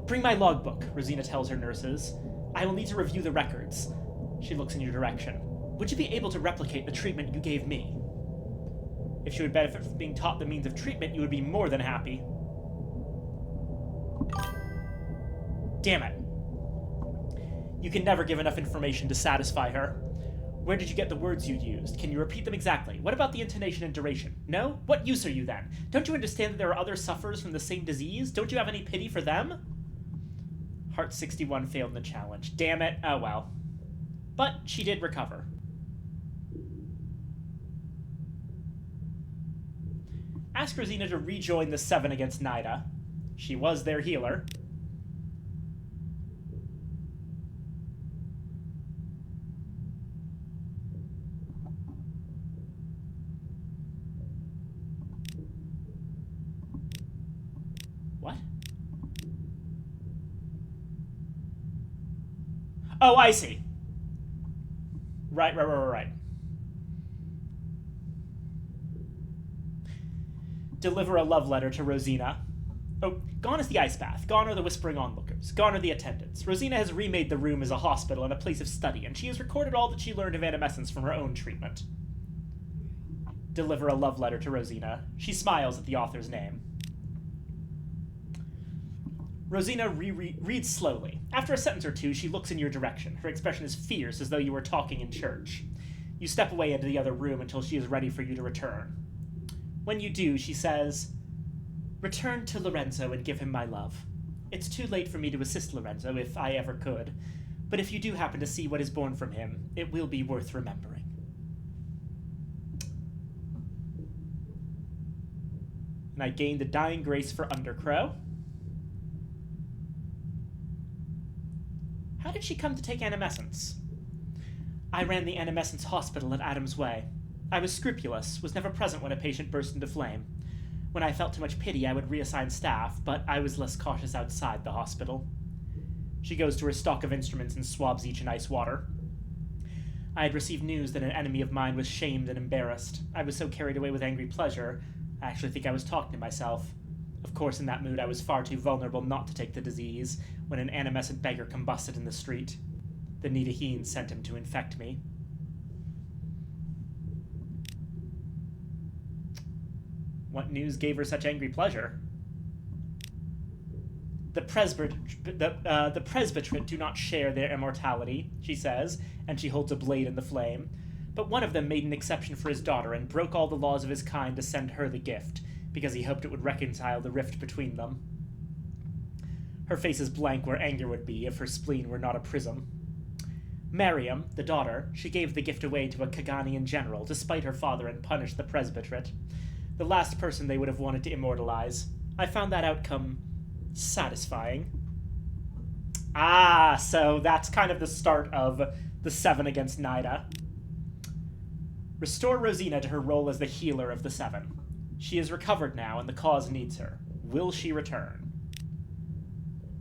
Bring my logbook, Rosina tells her nurses. I will need to review the records. She looks in your direction. Would you be able to replicate the treatment you gave me? If she would benefit from being taught the means of treatment, you would be more than happy. Damn it. You can never give enough information to satisfy her. Where did you get the words you used? Can you repeat them exactly? What about the intonation and duration? No? What use are you then? Don't you understand that there are other sufferers from the same disease? Don't you have any pity for them? Heart 61 failed in the challenge. Damn it. Oh well. But she did recover. Ask Rosina to rejoin the 7 against Nida. She was their healer. What? Oh, I see. Right. Deliver a love letter to Rosina. Oh, gone is the ice bath. Gone are the whispering onlookers. Gone are the attendants. Rosina has remade the room as a hospital and a place of study, and she has recorded all that she learned of animescence from her own treatment. Deliver a love letter to Rosina. She smiles at the author's name. Rosina reads slowly. After a sentence or two, she looks in your direction. Her expression is fierce, as though you were talking in church. You step away into the other room until she is ready for you to return. When you do, she says, "Return to Lorenzo and give him my love. It's too late for me to assist Lorenzo, if I ever could, but if you do happen to see what is born from him, it will be worth remembering." And I gained the Dying Grace for Undercrow. How did she come to take animescence? I ran the animescence hospital at Adams Way. I was scrupulous, was never present when a patient burst into flame. When I felt too much pity, I would reassign staff, but I was less cautious outside the hospital. She goes to her stock of instruments and swabs each in ice water. I had received news that an enemy of mine was shamed and embarrassed. I was so carried away with angry pleasure, I actually think I was talking to myself. Of course, in that mood, I was far too vulnerable not to take the disease when an animescent beggar combusted in the street. The Nidaheen sent him to infect me. What news gave her such angry pleasure? The presbyterate do not share their immortality, she says, and she holds a blade in the flame. But one of them made an exception for his daughter and broke all the laws of his kind to send her the gift, because he hoped it would reconcile the rift between them. Her face is blank where anger would be if her spleen were not a prism. Miriam, the daughter, she gave the gift away to a Kaganian general, despite her father, and punished the presbyterate. The last person they would have wanted to immortalize. I found that outcome satisfying. Ah, so that's kind of the start of the 7 against Nida. Restore Rosina to her role as the healer of the 7. She is recovered now, and the cause needs her. Will she return?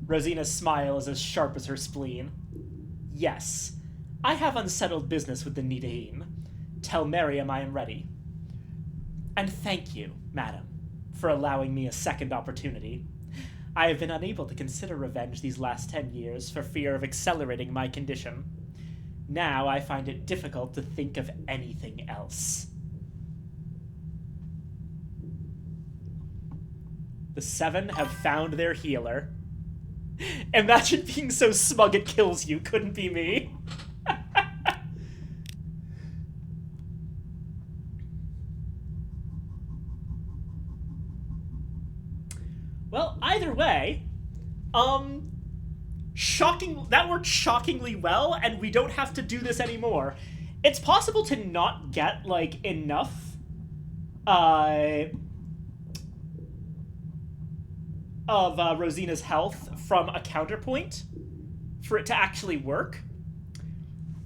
Rosina's smile is as sharp as her spleen. Yes. I have unsettled business with the Nidaheen. Tell Miriam I am ready. And thank you, madam, for allowing me a second opportunity. I have been unable to consider revenge these last 10 years for fear of accelerating my condition. Now I find it difficult to think of anything else. The 7 have found their healer. Imagine being so smug it kills you. Couldn't be me. Well, either way, that worked shockingly well, and we don't have to do this anymore. It's possible to not get, like, enough, of Rosina's health from a counterpoint for it to actually work.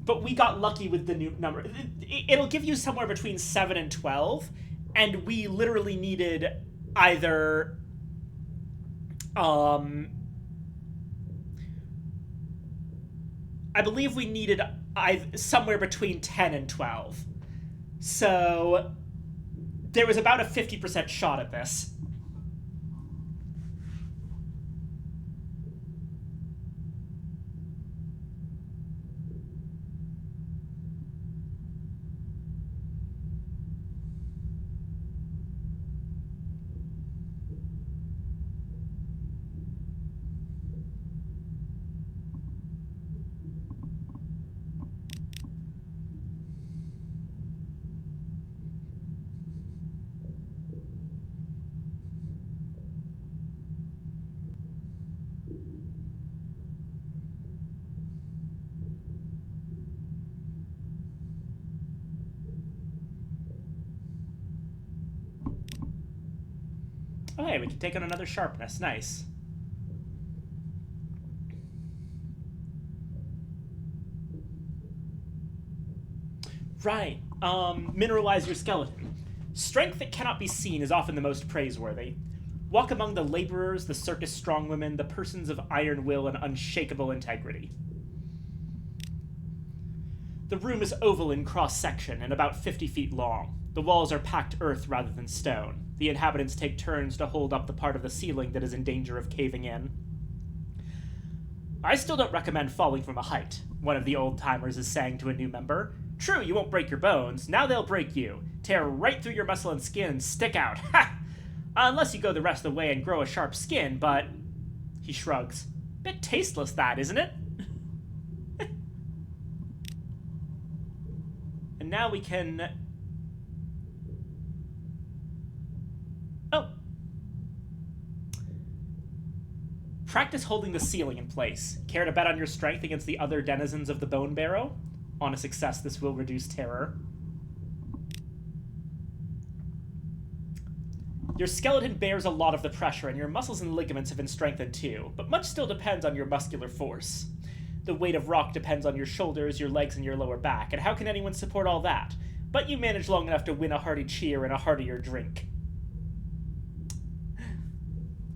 But we got lucky with the new number. It'll give you somewhere between 7 and 12, and we literally needed either... I believe we needed somewhere between 10 and 12. So there was about a 50% shot at this. Oh, hey, we can take on another sharpness. Nice. Right. Mineralize your skeleton. Strength that cannot be seen is often the most praiseworthy. Walk among the laborers, the circus strongwomen, the persons of iron will and unshakable integrity. The room is oval in cross-section and about 50 feet long. The walls are packed earth rather than stone. The inhabitants take turns to hold up the part of the ceiling that is in danger of caving in. I still don't recommend falling from a height, one of the old-timers is saying to a new member. True, you won't break your bones. Now they'll break you. Tear right through your muscle and skin and stick out. Ha! Unless you go the rest of the way and grow a sharp skin, but... He shrugs. Bit tasteless, that, isn't it? And now we can... Oh. Practice holding the ceiling in place. Care to bet on your strength against the other denizens of the Bone Barrow? On a success, this will reduce terror. Your skeleton bears a lot of the pressure, and your muscles and ligaments have been strengthened too, but much still depends on your muscular force. The weight of rock depends on your shoulders, your legs, and your lower back, and how can anyone support all that? But you manage long enough to win a hearty cheer and a heartier drink.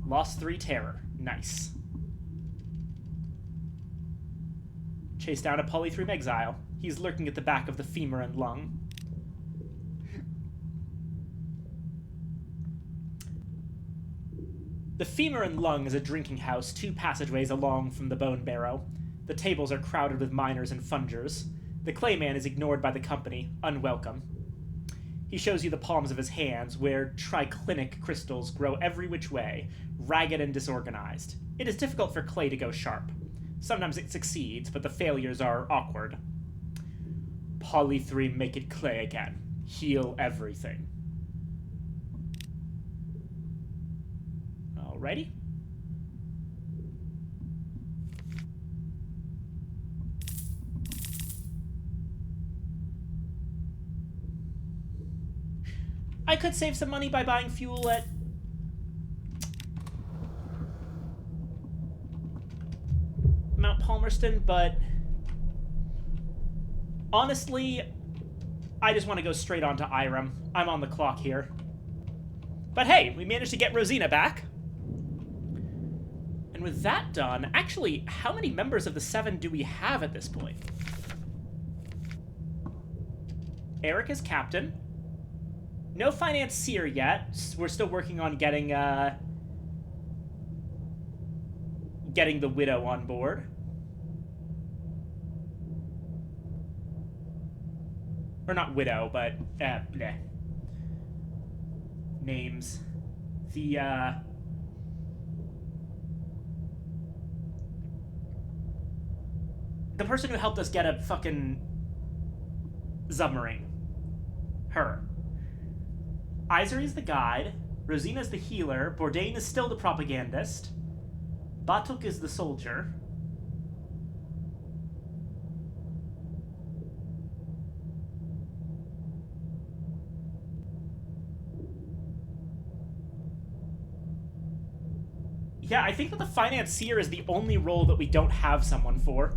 Lost 3 terror. Nice. Chase down a polythreme exile. He's lurking at the back of the femur and lung. The femur and lung is a drinking house 2 passageways along from the bone barrow. The tables are crowded with miners and fungers. The clayman is ignored by the company, unwelcome. He shows you the palms of his hands, where triclinic crystals grow every which way, ragged and disorganized. It is difficult for clay to go sharp. Sometimes it succeeds, but the failures are awkward. Polythreme make it clay again. Heal everything. Alrighty. I could save some money by buying fuel at... Mount Palmerston, but... honestly, I just want to go straight on to Irem. I'm on the clock here. But hey, we managed to get Rosina back. And with that done, actually, how many members of the 7 do we have at this point? Eric is captain. No financier yet. We're still working on getting the widow on board. Or not widow, but bleh. Names. The person who helped us get a fucking submarine. Her. Izeri's the guide, Rosina's the healer, Bourdain is still the propagandist, Batuk is the soldier. Yeah, I think that the financier is the only role that we don't have someone for.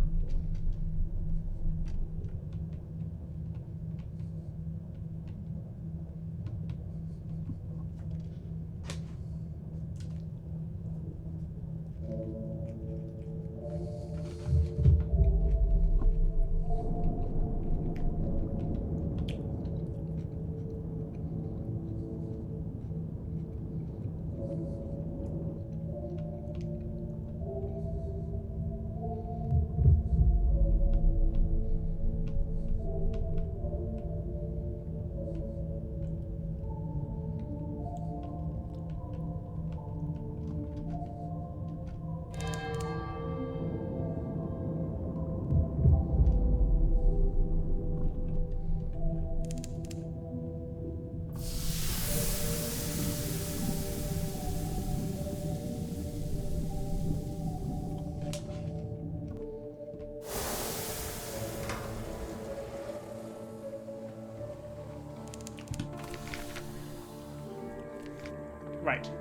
Right.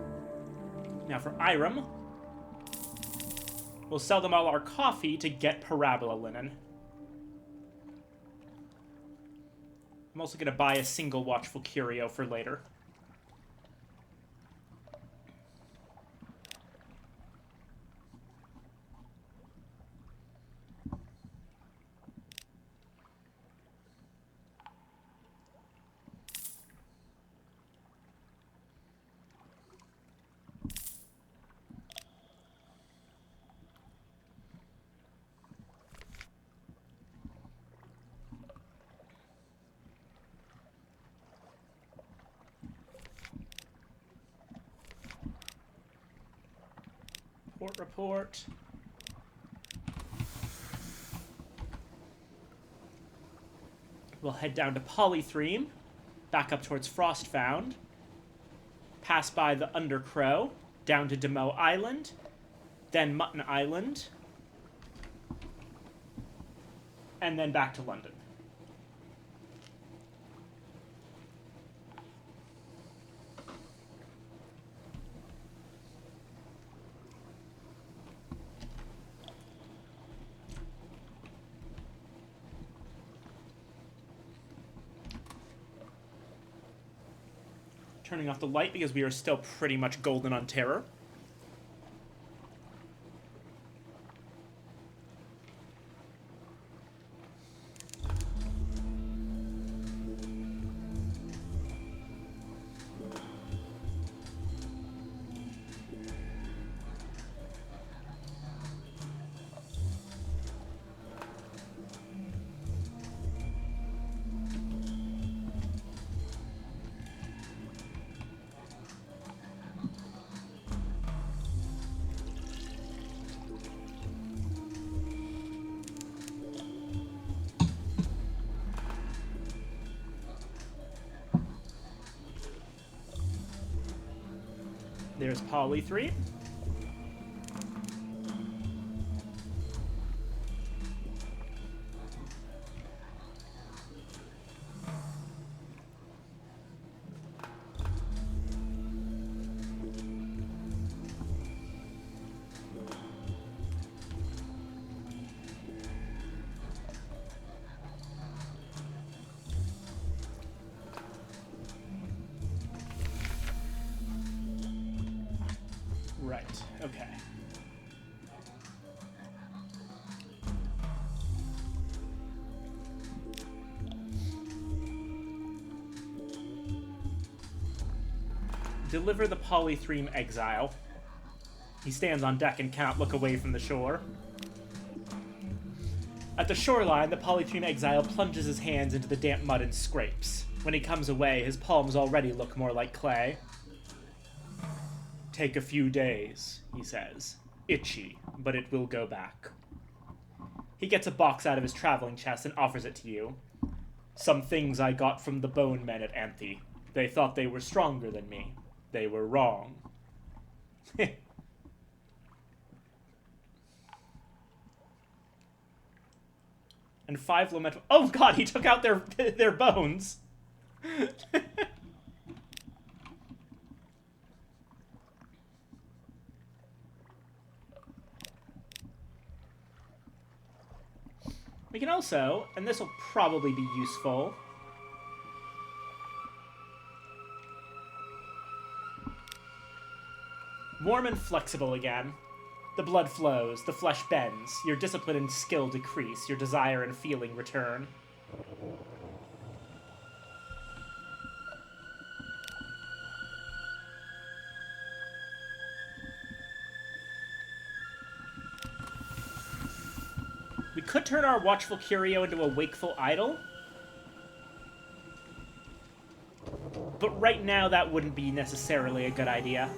Now for Irem, we'll sell them all our coffee to get parabola linen. I'm also going to buy a single watchful curio for later. Report. We'll head down to Polythreme, back up towards Frostfound, pass by the Undercrow, down to Demoe Island, then Mutton Island, and then back to London. Turning off the light because we are still pretty much golden on terror. There's Poly 3. Right, okay. Deliver the Polythreme exile. He stands on deck and cannot look away from the shore. At the shoreline, the Polythreme exile plunges his hands into the damp mud and scrapes. When he comes away, his palms already look more like clay. Take a few days, he says. Itchy, but it will go back. He gets a box out of his traveling chest and offers it to you. Some things I got from the bone men at Anthe. They thought they were stronger than me. They were wrong. And 5 lamentable... Oh god, he took out their bones! We can also, and this will probably be useful, warm and flexible again. The blood flows, the flesh bends, your discipline and skill decrease, your desire and feeling return. We could turn our watchful curio into a wakeful idol. But right now, that wouldn't be necessarily a good idea.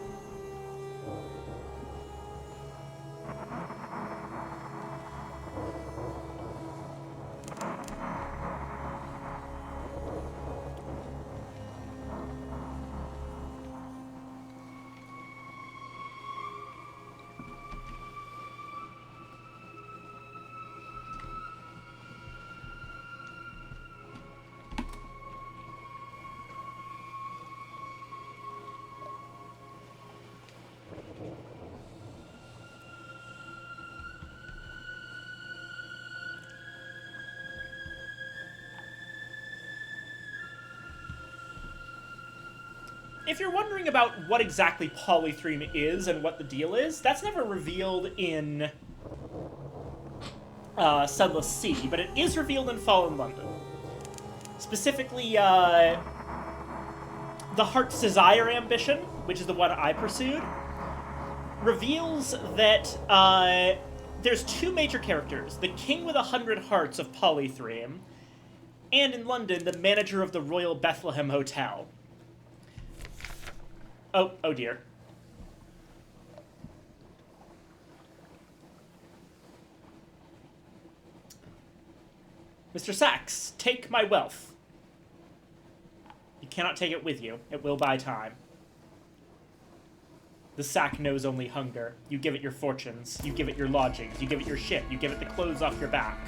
If you're wondering about what exactly Polythreme is and what the deal is, that's never revealed in Sunless Sea, but it is revealed in Fallen London. Specifically, the Heart's Desire ambition, which is the one I pursued, reveals that there's 2 major characters, the King with 100 Hearts of Polythreme, and in London, the manager of the Royal Bethlehem Hotel. Oh dear. Mr. Sachs, take my wealth. You cannot take it with you. It will buy time. The sack knows only hunger. You give it your fortunes. You give it your lodgings. You give it your ship. You give it the clothes off your back.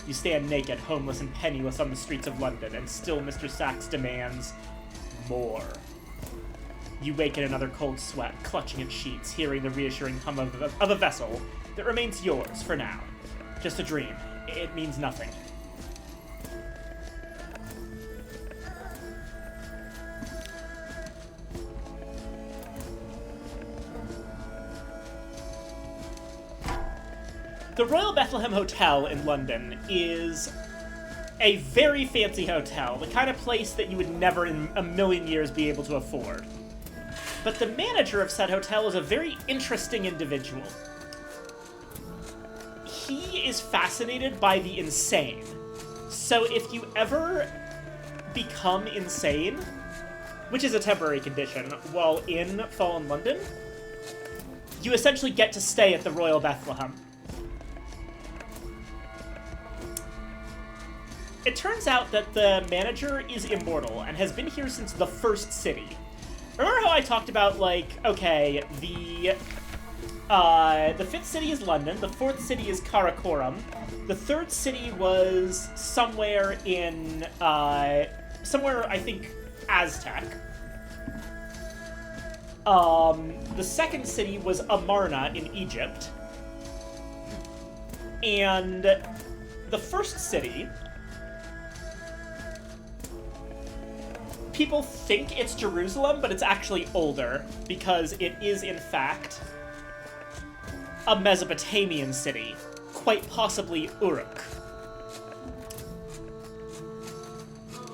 You stand naked, homeless, and penniless on the streets of London, and still Mr. Sachs demands more. You wake in another cold sweat, clutching at sheets, hearing the reassuring hum of a vessel that remains yours for now. Just a dream. It means nothing. The Royal Bethlehem Hotel in London is a very fancy hotel, the kind of place that you would never in a million years be able to afford. But the manager of said hotel is a very interesting individual. He is fascinated by the insane. So if you ever become insane, which is a temporary condition, while in Fallen London, you essentially get to stay at the Royal Bethlehem. It turns out that the manager is immortal and has been here since the first city. Remember how I talked about, like, okay, the fifth city is London, the fourth city is Karakoram, the third city was somewhere in, somewhere, I think, Aztec. The second city was Amarna in Egypt. And the first city, people think it's Jerusalem, but it's actually older, because it is, in fact, a Mesopotamian city, quite possibly Uruk.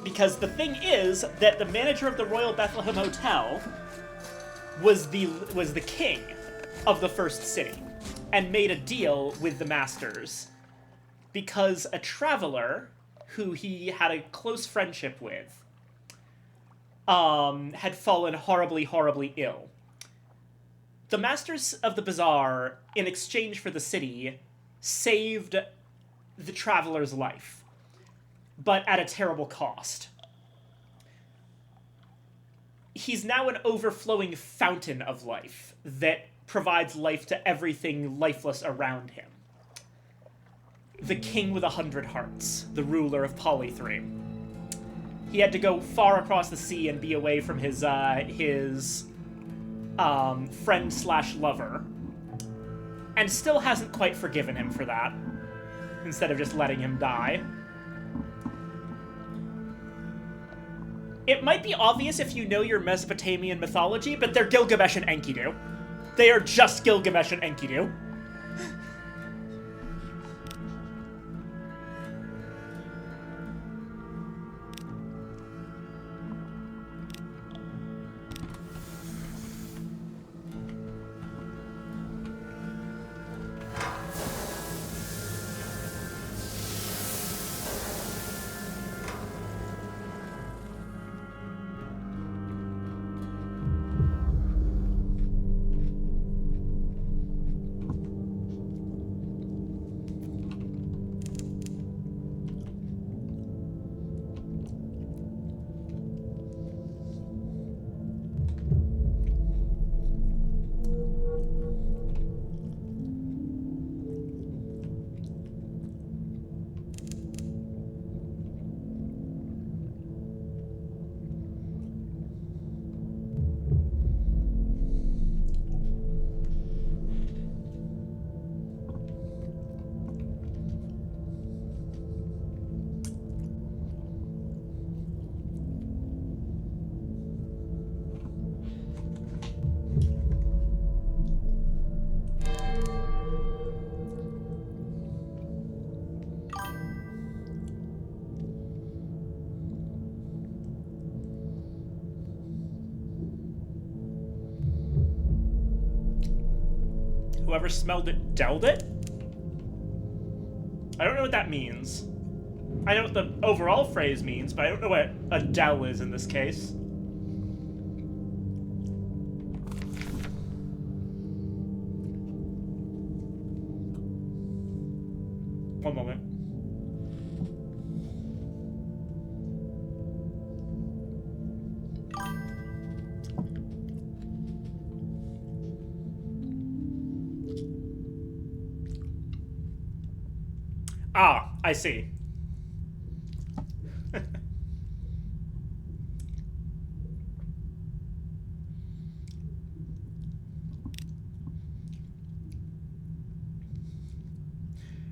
Because the thing is that the manager of the Royal Bethlehem Hotel was the king of the first city, and made a deal with the masters, because a traveler who he had a close friendship with had fallen horribly, horribly ill. The masters of the bazaar, in exchange for the city, saved the traveler's life, but at a terrible cost. He's now an overflowing fountain of life that provides life to everything lifeless around him. The king with 100 hearts, the ruler of Polythreme. He had to go far across the sea and be away from his friend/lover, and still hasn't quite forgiven him for that, instead of just letting him die. It might be obvious if you know your Mesopotamian mythology, but they're Gilgamesh and Enkidu. They are just Gilgamesh and Enkidu. Whoever smelled it, dealt it? I don't know what that means. I know what the overall phrase means, but I don't know what a dell is in this case. One moment. Ah, I see.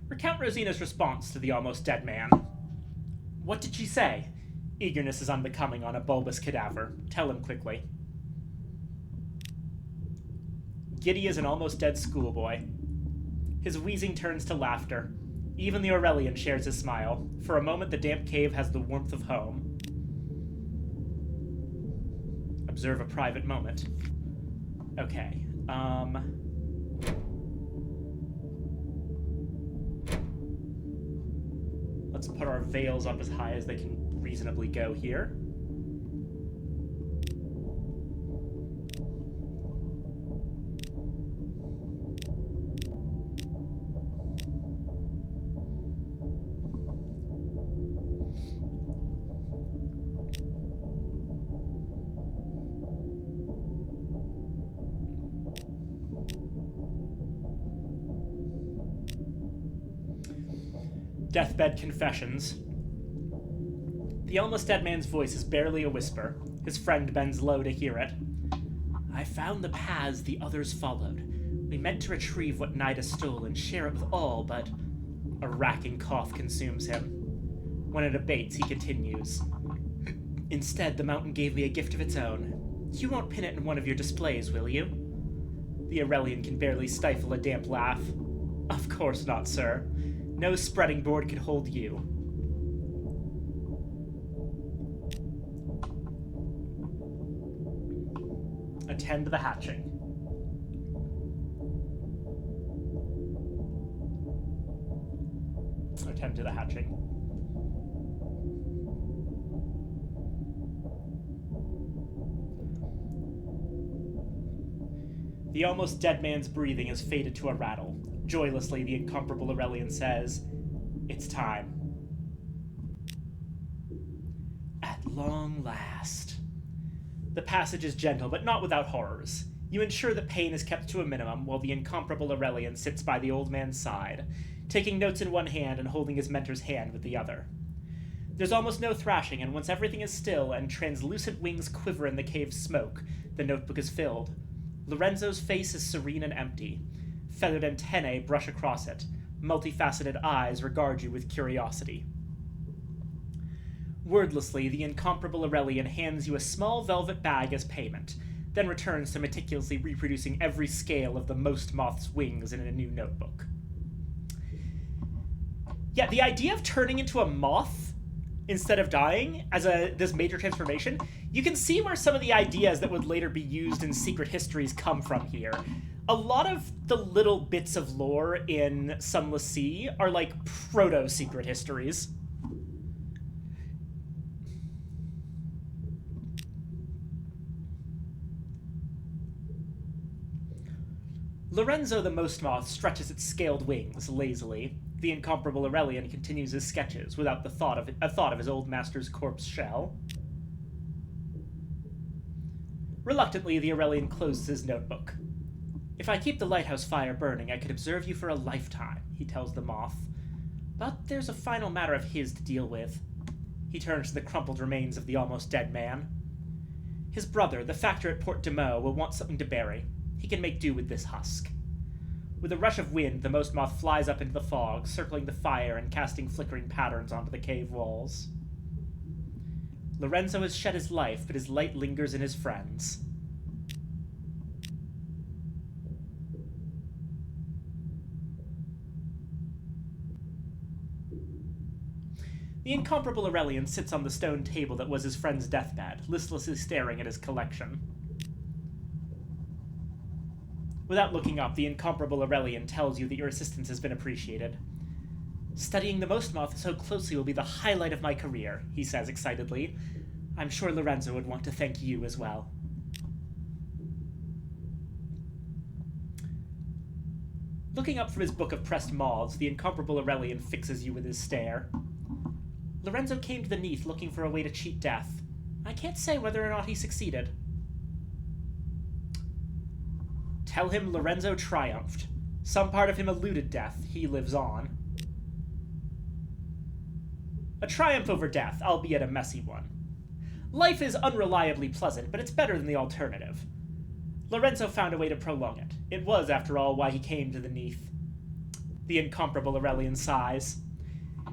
Recount Rosina's response to the almost dead man. What did she say? Eagerness is unbecoming on a bulbous cadaver. Tell him quickly. Giddy as an almost dead schoolboy. His wheezing turns to laughter. Even the Aurelian shares his smile. For a moment, the damp cave has the warmth of home. Observe a private moment. Okay, let's put our veils up as high as they can reasonably go here. Deathbed confessions. The almost dead man's voice is barely a whisper. His friend bends low to hear it. I found the paths the others followed. We meant to retrieve what Nida stole and share it with all, but a racking cough consumes him. When it abates, he continues. Instead, the mountain gave me a gift of its own. You won't pin it in one of your displays, will you? The Aurelian can barely stifle a damp laugh. Of course not, sir. No spreading board could hold you. Attend the hatching. Attend to the hatching. The almost dead man's breathing has faded to a rattle. Joylessly, the incomparable Aurelian says, It's time. At long last. The passage is gentle, but not without horrors. You ensure that pain is kept to a minimum, while the incomparable Aurelian sits by the old man's side, taking notes in one hand and holding his mentor's hand with the other. There's almost no thrashing, and once everything is still and translucent wings quiver in the cave's smoke, the notebook is filled. Lorenzo's face is serene and empty. Feathered antennae brush across it. Multifaceted eyes regard you with curiosity. Wordlessly, the incomparable Aurelian hands you a small velvet bag as payment, then returns to meticulously reproducing every scale of the most moth's wings in a new notebook. Yeah, the idea of turning into a moth instead of dying as this major transformation, you can see where some of the ideas that would later be used in secret histories come from here. A lot of the little bits of lore in Sunless Sea are like proto-secret histories. Lorenzo the Most Moth stretches its scaled wings lazily. The incomparable Aurelian continues his sketches without a thought of his old master's corpse shell. Reluctantly, the Aurelian closes his notebook. If I keep the lighthouse fire burning, I could observe you for a lifetime, he tells the moth. But there's a final matter of his to deal with. He turns to the crumpled remains of the almost dead man. His brother, the factor at Port de Meaux, will want something to bury. He can make do with this husk. With a rush of wind, the most moth flies up into the fog, circling the fire and casting flickering patterns onto the cave walls. Lorenzo has shed his life, but his light lingers in his friends. The incomparable Aurelian sits on the stone table that was his friend's deathbed, listlessly staring at his collection. Without looking up, the incomparable Aurelian tells you that your assistance has been appreciated. Studying the most moth so closely will be the highlight of my career, he says excitedly. I'm sure Lorenzo would want to thank you as well. Looking up from his book of pressed moths, the incomparable Aurelian fixes you with his stare. Lorenzo came to the Neath looking for a way to cheat death. I can't say whether or not he succeeded. Tell him Lorenzo triumphed. Some part of him eluded death. He lives on. A triumph over death, albeit a messy one. Life is unreliably pleasant, but it's better than the alternative. Lorenzo found a way to prolong it. It was, after all, why he came to the Neath. The incomparable Aurelian sighs.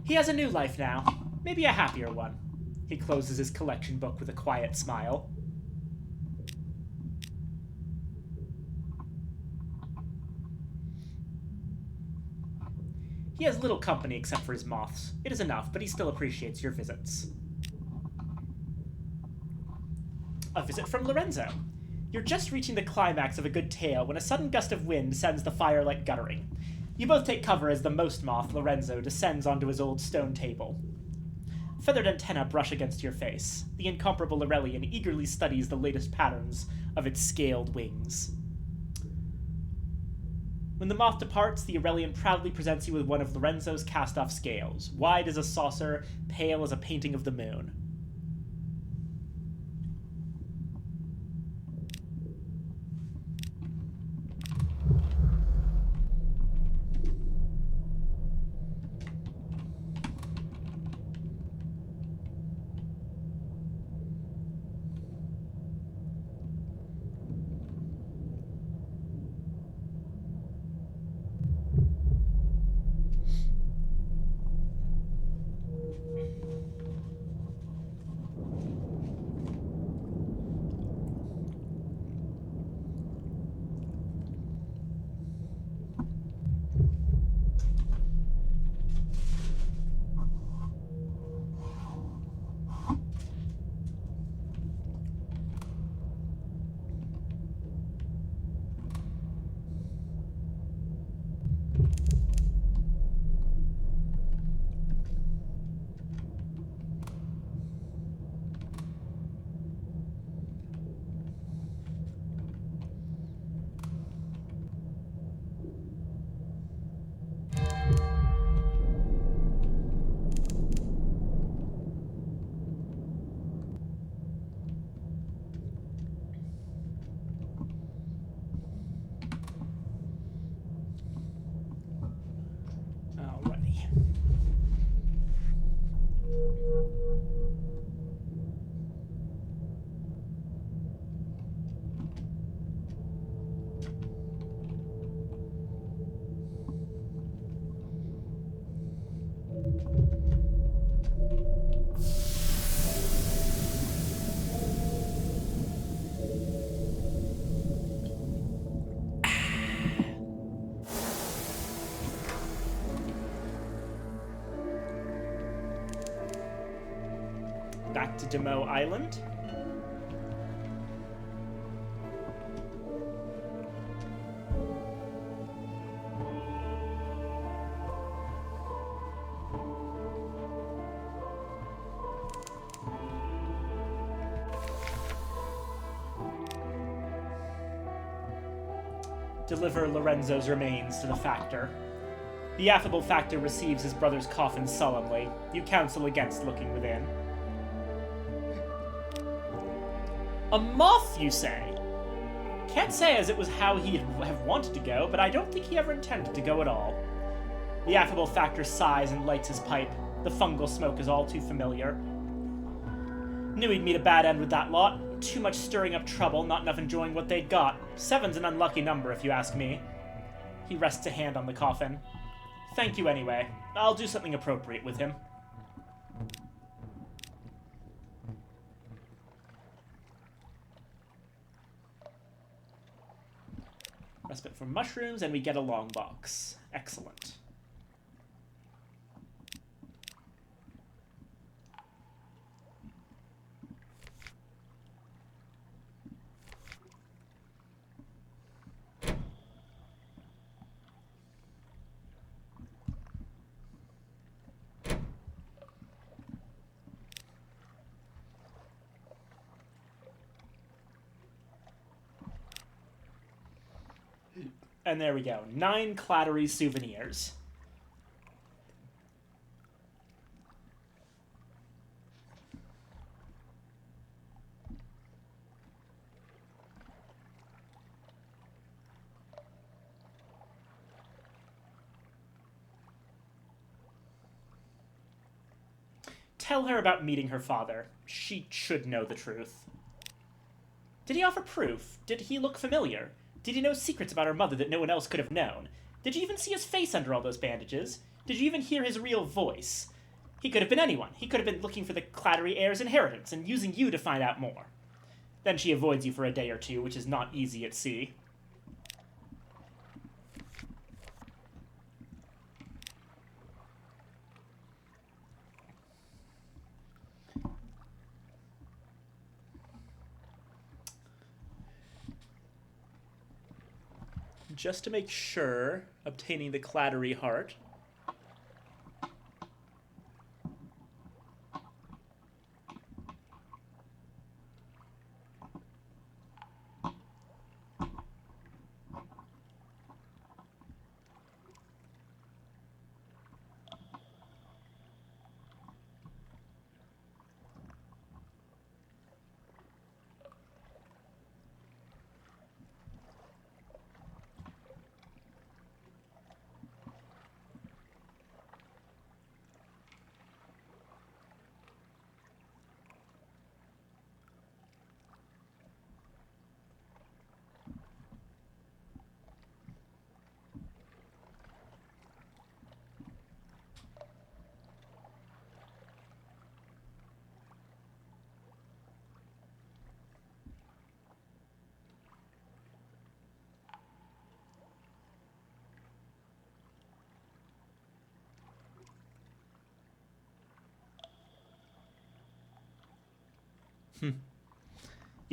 He has a new life now. Maybe a happier one. He closes his collection book with a quiet smile. He has little company except for his moths. It is enough, but he still appreciates your visits. A visit from Lorenzo. You're just reaching the climax of a good tale when a sudden gust of wind sends the firelight guttering. You both take cover as the most moth, Lorenzo, descends onto his old stone table. Feathered antennae brush against your face. The incomparable Aurelian eagerly studies the latest patterns of its scaled wings. When the moth departs, the Aurelian proudly presents you with one of Lorenzo's cast-off scales, wide as a saucer, pale as a painting of the moon. Alrighty. Back to Demo Island. Deliver Lorenzo's remains to the Factor. The affable Factor receives his brother's coffin solemnly. You counsel against looking within. A moth, you say? Can't say as it was how he'd have wanted to go, but I don't think he ever intended to go at all. The affable Factor sighs and lights his pipe. The fungal smoke is all too familiar. Knew he'd meet a bad end with that lot. Too much stirring up trouble, not enough enjoying what they'd got. 7's an unlucky number, if you ask me. He rests a hand on the coffin. Thank you anyway. I'll do something appropriate with him. Respite from mushrooms, and we get a long box. Excellent. And there we go. 9 Clattery souvenirs. Tell her about meeting her father. She should know the truth. Did he offer proof? Did he look familiar? Did he know secrets about her mother that no one else could have known? Did you even see his face under all those bandages? Did you even hear his real voice? He could have been anyone. He could have been looking for the Clattery heir's inheritance and using you to find out more. Then she avoids you for a day or two, which is not easy at sea. just to make sure, obtaining the Clattery Heart.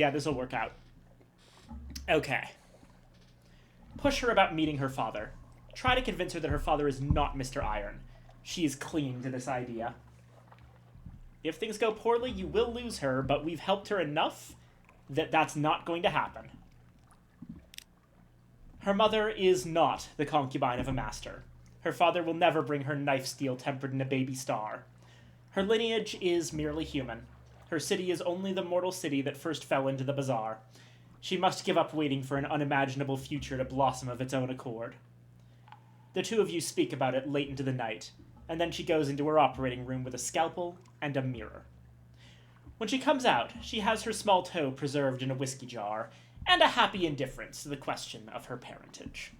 Yeah, this will work out. Okay. Push her about meeting her father. Try to convince her that her father is not Mr. Iron. She is clinging to this idea. If things go poorly, you will lose her, but we've helped her enough that that's not going to happen. Her mother is not the concubine of a master. Her father will never bring her knife steel tempered in a baby star. Her lineage is merely human. Her city is only the mortal city that first fell into the bazaar. She must give up waiting for an unimaginable future to blossom of its own accord. The two of you speak about it late into the night, and then she goes into her operating room with a scalpel and a mirror. When she comes out, she has her small toe preserved in a whiskey jar, and a happy indifference to the question of her parentage.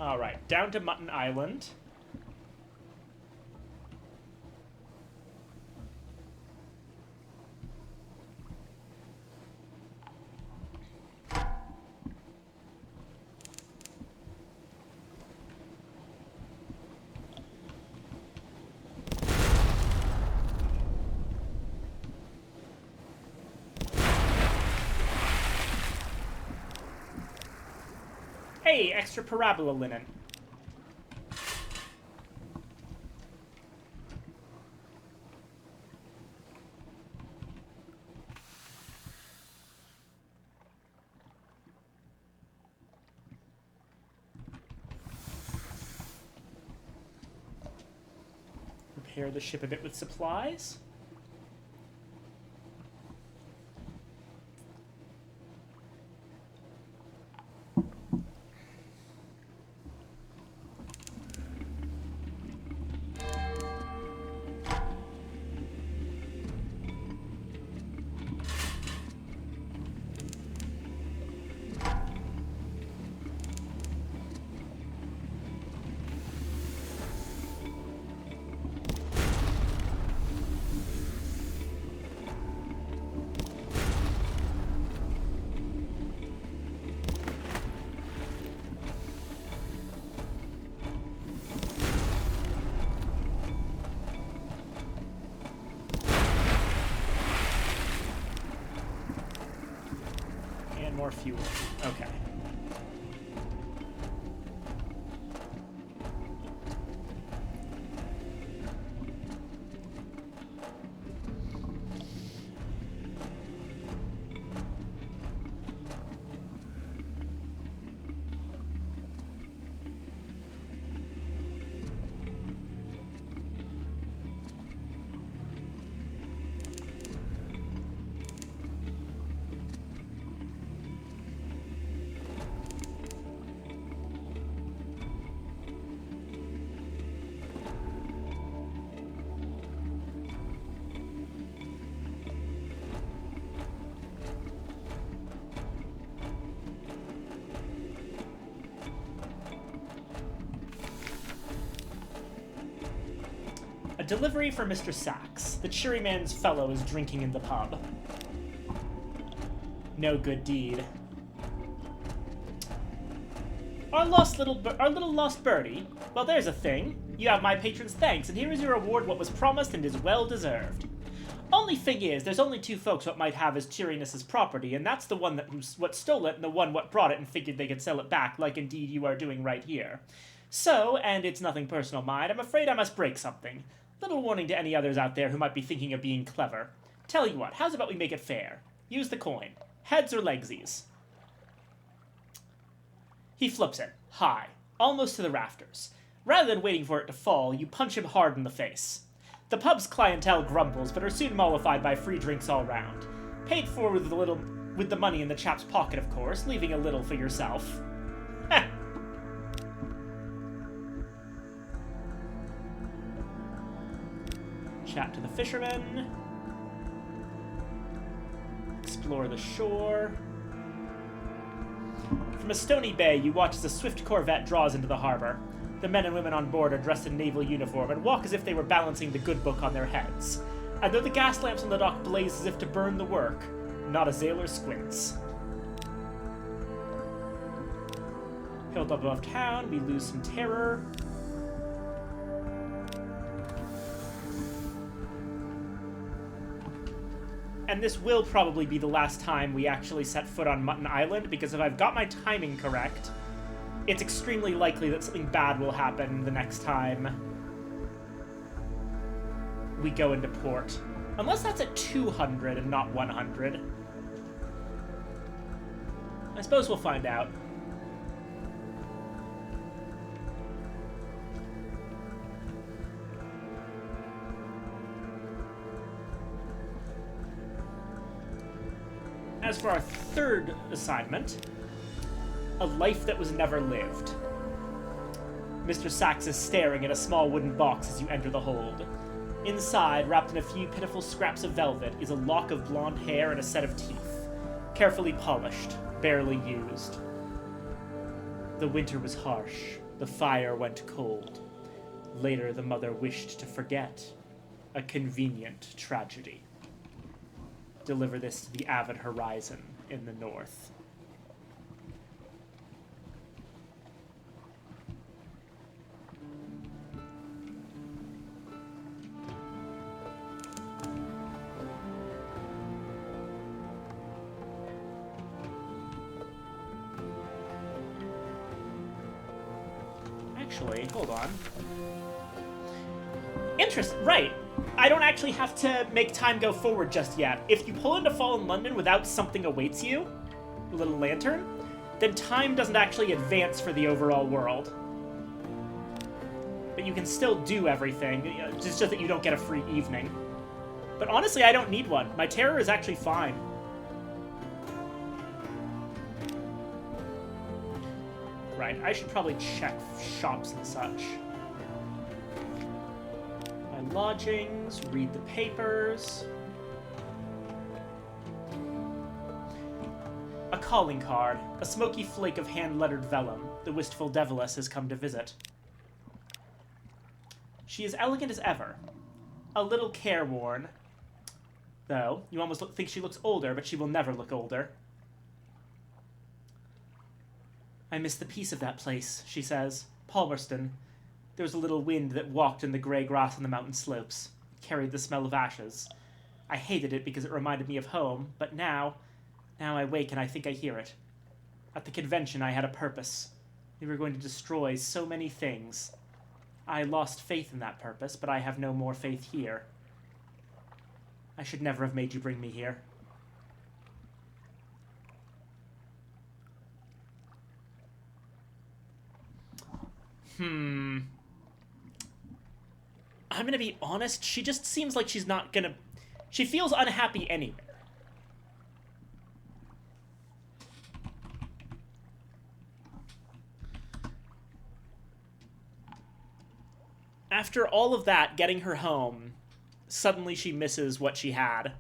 Alright, down to Mutton Island. Hey, extra parabola linen. Repair the ship a bit with supplies. More fuel. Okay. A delivery for Mr. Sachs. The cheery man's fellow is drinking in the pub. No good deed. Our little lost birdie. Well, there's a thing. You have my patron's thanks, and here is your reward what was promised and is well deserved. Only thing is, there's only two folks what might have his cheeriness's property, and that's the one what stole it and the one what brought it and figured they could sell it back, like indeed you are doing right here. So, and it's nothing personal, mind, I'm afraid I must break something. Little warning to any others out there who might be thinking of being clever. Tell you what, how's about we make it fair? Use the coin. Heads or legsies? He flips it, high, almost to the rafters. Rather than waiting for it to fall, you punch him hard in the face. The pub's clientele grumbles, but are soon mollified by free drinks all round. Paid for with the money in the chap's pocket, of course, leaving a little for yourself. Heh. Chat to the fishermen. Explore the shore. From a stony bay, you watch as a swift corvette draws into the harbor. The men and women on board are dressed in naval uniform and walk as if they were balancing the good book on their heads. And though the gas lamps on the dock blaze as if to burn the work, not a sailor squints. Hilltop above town, we lose some terror. And this will probably be the last time we actually set foot on Mutton Island, because if I've got my timing correct, it's extremely likely that something bad will happen the next time we go into port. Unless that's at 200 and not 100. I suppose we'll find out. As for our third assignment, a life that was never lived. Mr. Sachs is staring at a small wooden box as you enter the hold. Inside, wrapped in a few pitiful scraps of velvet, is a lock of blonde hair and a set of teeth. Carefully polished, barely used. The winter was harsh. The fire went cold. Later, the mother wished to forget. A convenient tragedy. Deliver this to the avid horizon in the north. Actually, hold on. Right. I don't actually have to make time go forward just yet. If you pull into Fallen London without something awaits you, a little lantern, then time doesn't actually advance for the overall world. But you can still do everything, it's just that you don't get a free evening. But honestly, I don't need one. My terror is actually fine. Right, I should probably check shops and such. Lodgings, read the papers. A calling card, a smoky flake of hand-lettered vellum. The wistful deviless has come to visit. She is elegant as ever, a little careworn. Though, you almost think she looks older, but she will never look older. I miss the peace of that place, she says. Palmerston. There was a little wind that walked in the grey grass on the mountain slopes, carried the smell of ashes. I hated it because it reminded me of home, but now I wake and I think I hear it. At the convention I had a purpose. We were going to destroy so many things. I lost faith in that purpose, but I have no more faith here. I should never have made you bring me here. I'm gonna be honest, she just seems like she's not gonna... She feels unhappy anywhere. After all of that, getting her home, suddenly she misses what she had.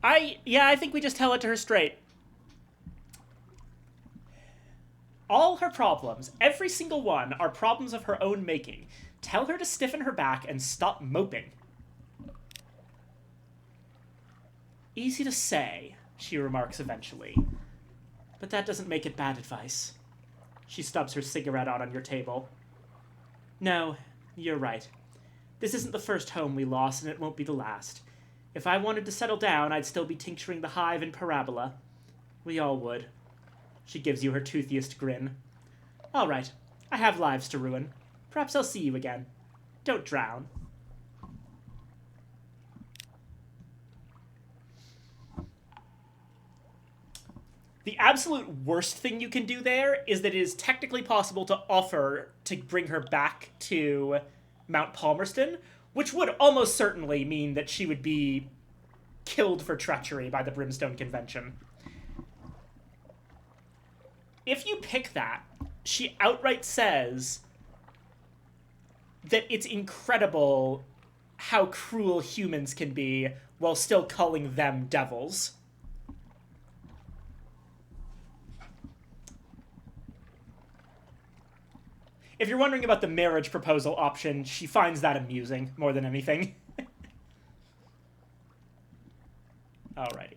I think we just tell it to her straight. All her problems, every single one, are problems of her own making. Tell her to stiffen her back and stop moping. Easy to say, she remarks eventually. But that doesn't make it bad advice. She stubs her cigarette out on your table. No, you're right. This isn't the first home we lost, and it won't be the last. If I wanted to settle down, I'd still be tincturing the hive in Parabola. We all would. She gives you her toothiest grin. All right, I have lives to ruin. Perhaps I'll see you again. Don't drown. The absolute worst thing you can do there is that it is technically possible to offer to bring her back to Mount Palmerston, which would almost certainly mean that she would be killed for treachery by the Brimstone Convention. If you pick that, she outright says that it's incredible how cruel humans can be while still calling them devils. If you're wondering about the marriage proposal option, she finds that amusing more than anything. Alrighty.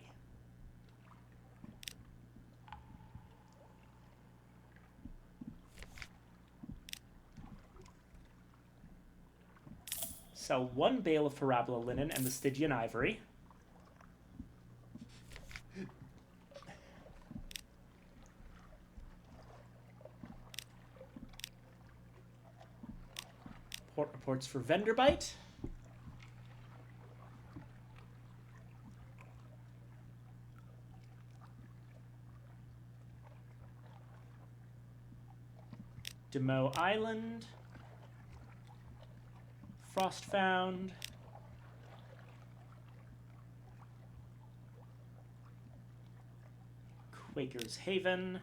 Sell 1 bale of Parabola linen and the Stygian ivory. Port reports for vendor bite. Demo Island. Frost found. Quaker's Haven.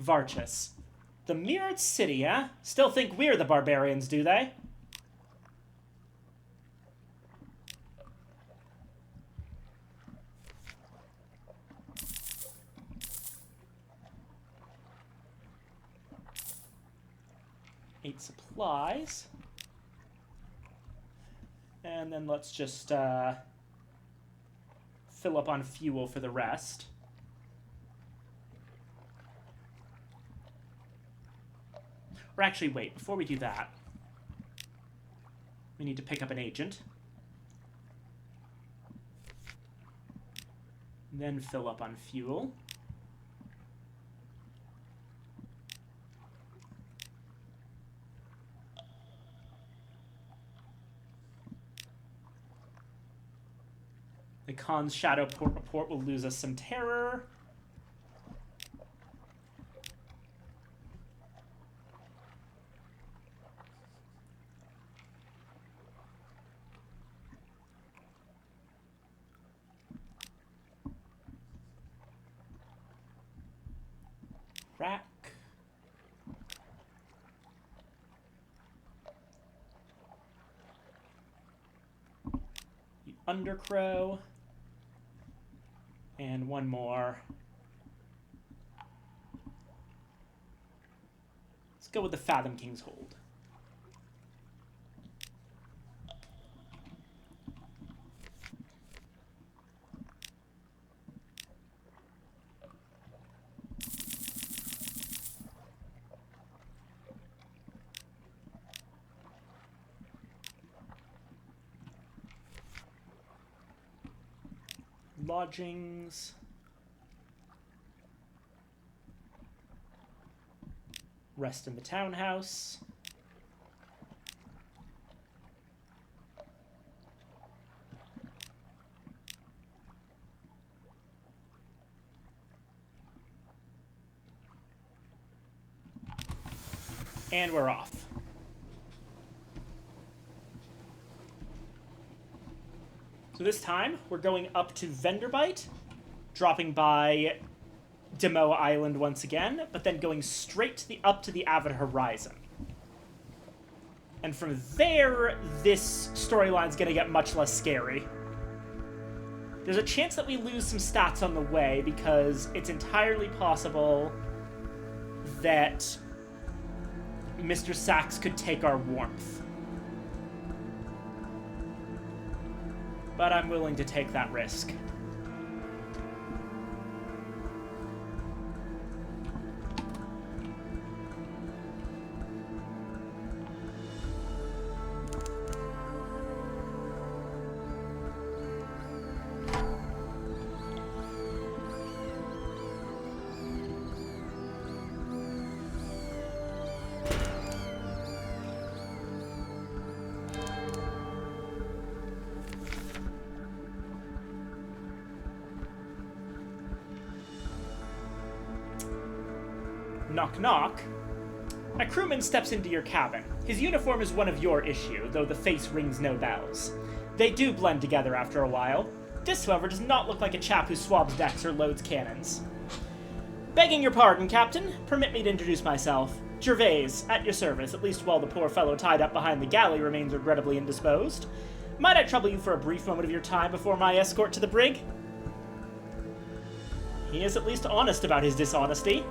Varchus. The Mirrored City, eh? Still think we're the barbarians, do they? Eight supplies. And then let's just fill up on fuel for the rest. Or actually, wait, before we do that, we need to pick up an agent. Then fill up on fuel. The Khan's Shadow Port report will lose us some terror. Rack. The Undercrow. And one more. Let's go with the Fathom King's Hold. Lodgings. Rest in the townhouse. And we're off. So this time, we're going up to Venderbite, dropping by Demo Island once again, but then going straight up to the Avid Horizon. And from there, this storyline's gonna get much less scary. There's a chance that we lose some stats on the way, because it's entirely possible that Mr. Sachs could take our warmth. But I'm willing to take that risk. Knock knock. A crewman steps into your cabin. His uniform is one of your issue, though the face rings no bells. They do blend together after a while. This, however, does not look like a chap who swabs decks or loads cannons. Begging your pardon, Captain, permit me to introduce myself. Gervais, at your service, at least while the poor fellow tied up behind the galley remains regrettably indisposed. Might I trouble you for a brief moment of your time before my escort to the brig? He is at least honest about his dishonesty.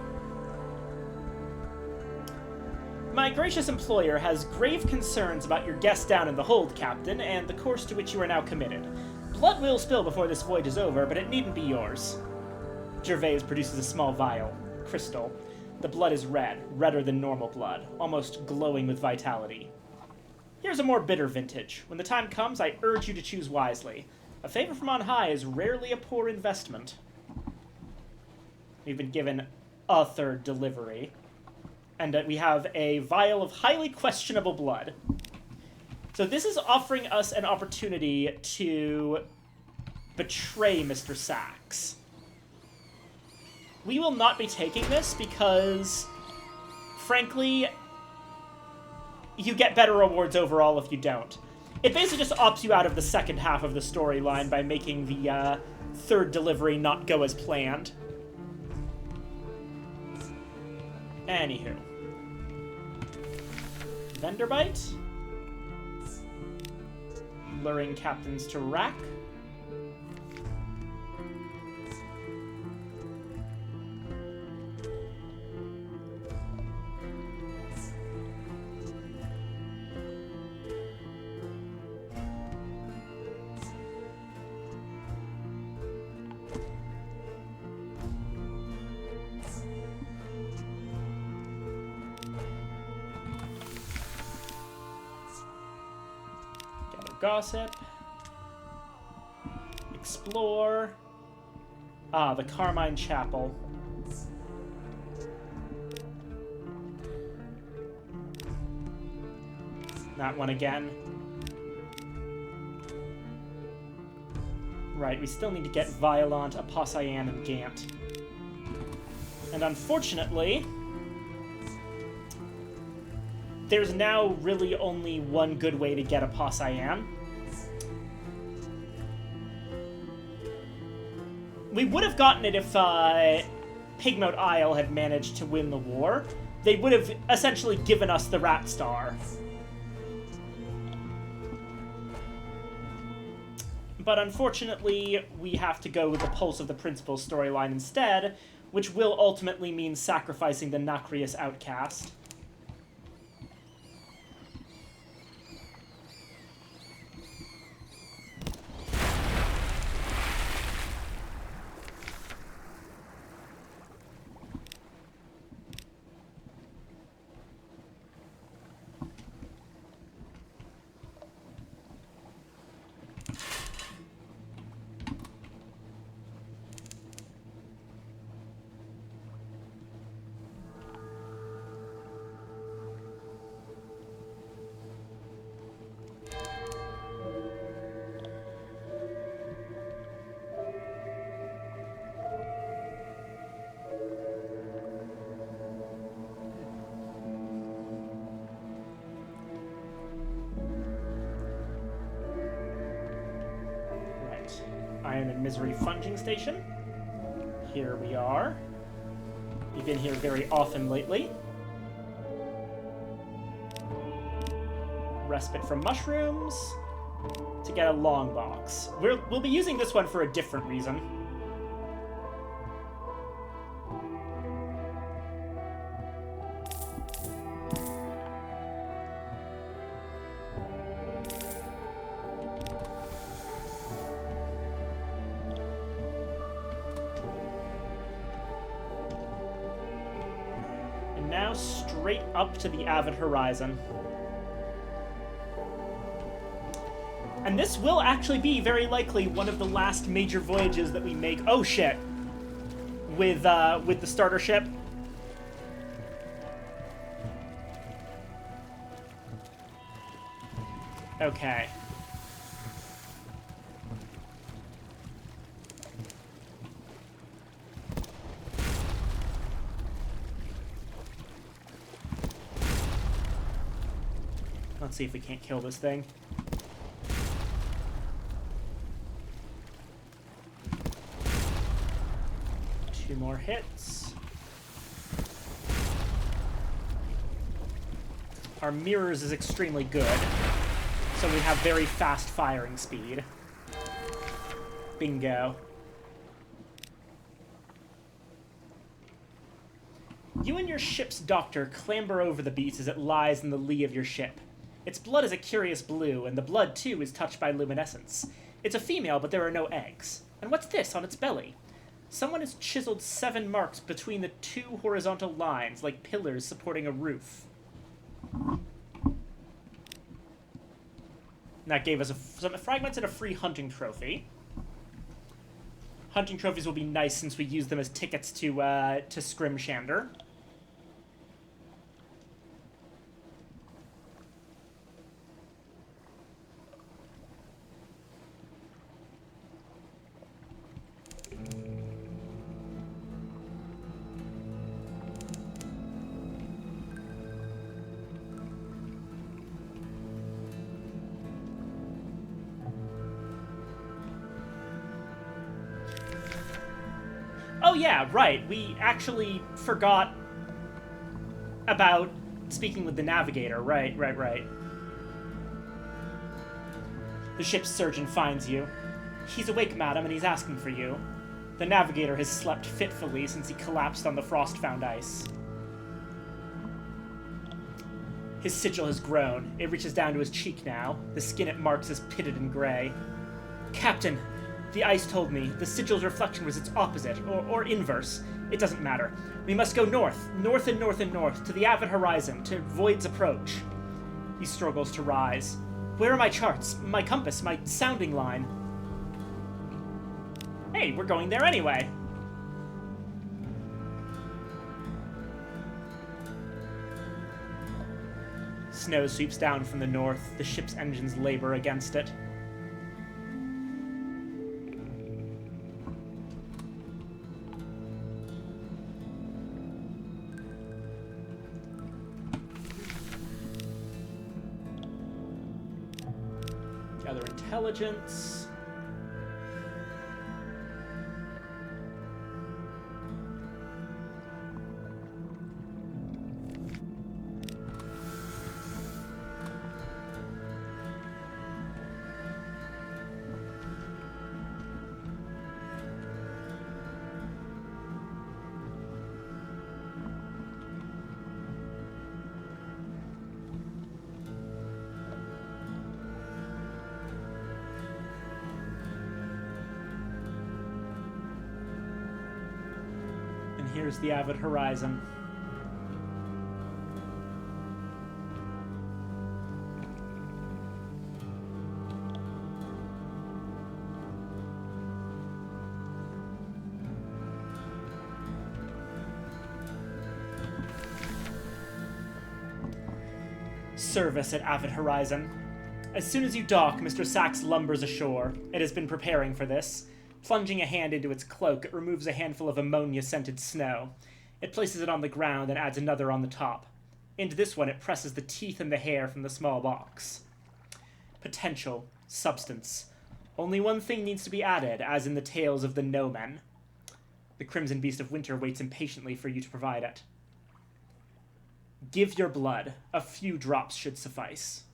My gracious employer has grave concerns about your guests down in the hold, Captain, and the course to which you are now committed. Blood will spill before this voyage is over, but it needn't be yours. Gervais produces a small vial. Crystal. The blood is red, redder than normal blood, almost glowing with vitality. Here's a more bitter vintage. When the time comes, I urge you to choose wisely. A favor from on high is rarely a poor investment. We've been given a third delivery. And we have a vial of highly questionable blood. So this is offering us an opportunity to betray Mr. Sachs. We will not be taking this because, frankly, you get better rewards overall if you don't. It basically just opts you out of the second half of the storyline by making the third delivery not go as planned. Anywho. Vendor bite. Luring captains to rack. Gossip. Explore. Ah, the Carmine Chapel. That one again. Right, we still need to get Violent, Aposayan, and Gant. And unfortunately, there's now really only one good way to get a Aposayan. We would have gotten it if Pigmote Isle had managed to win the war. They would have essentially given us the Rat Star. But unfortunately, we have to go with the Pulse of the Principal storyline instead, which will ultimately mean sacrificing the Nacrius outcast. Iron and Misery Funging Station. Here we are. We've been here very often lately. respite from mushrooms to get a long box. We'll be using this one for a different reason. And now straight up to the Avid Horizon. And this will actually be, very likely, one of the last major voyages that we make. Oh, shit. With the starter ship. Okay. Let's see if we can't kill this thing. Two more hits. Our mirrors is extremely good, so we have very fast firing speed. Bingo. You and your ship's doctor clamber over the beast as it lies in the lee of your ship. Its blood is a curious blue, and the blood, too, is touched by luminescence. It's a female, but there are no eggs. And what's this on its belly? Someone has chiseled 7 marks between the 2 horizontal lines, like pillars supporting a roof. That gave us some fragments and a free hunting trophy. Hunting trophies will be nice since we use them as tickets to Scrimshander. Oh yeah, right. We actually forgot about speaking with the navigator. Right. The ship's surgeon finds you. He's awake, madam, and he's asking for you. The navigator has slept fitfully since he collapsed on the frost-found ice. His sigil has grown. It reaches down to his cheek now. The skin it marks is pitted and gray. Captain, the ice told me the sigil's reflection was its opposite, or inverse. It doesn't matter. We must go north, north and north and north, to the Avid Horizon, to Void's approach. He struggles to rise. Where are my charts, my compass, my sounding line? Hey, we're going there anyway. Snow sweeps down from the north. The ship's engines labor against it. Gather intelligence. Here's the Avid Horizon. Service at Avid Horizon. As soon as you dock, Mr. Sachs lumbers ashore. It has been preparing for this. Plunging a hand into its cloak, it removes a handful of ammonia-scented snow. It places it on the ground and adds another on the top. Into this one, it presses the teeth and the hair from the small box. Potential. Substance. Only one thing needs to be added, as in the tales of the No-Men. The Crimson Beast of Winter waits impatiently for you to provide it. Give your blood. A few drops should suffice.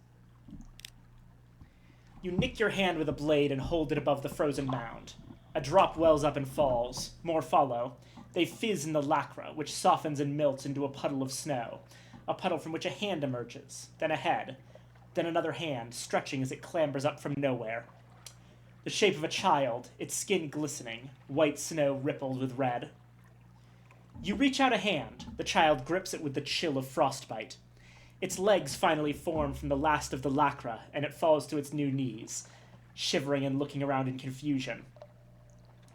You nick your hand with a blade and hold it above the frozen mound. A drop wells up and falls. More follow. They fizz in the lacquer, which softens and melts into a puddle of snow. A puddle from which a hand emerges, then a head, then another hand, stretching as it clambers up from nowhere. The shape of a child, its skin glistening, white snow rippled with red. You reach out a hand. The child grips it with the chill of frostbite. Its legs finally form from the last of the lacquer, and it falls to its new knees, shivering and looking around in confusion.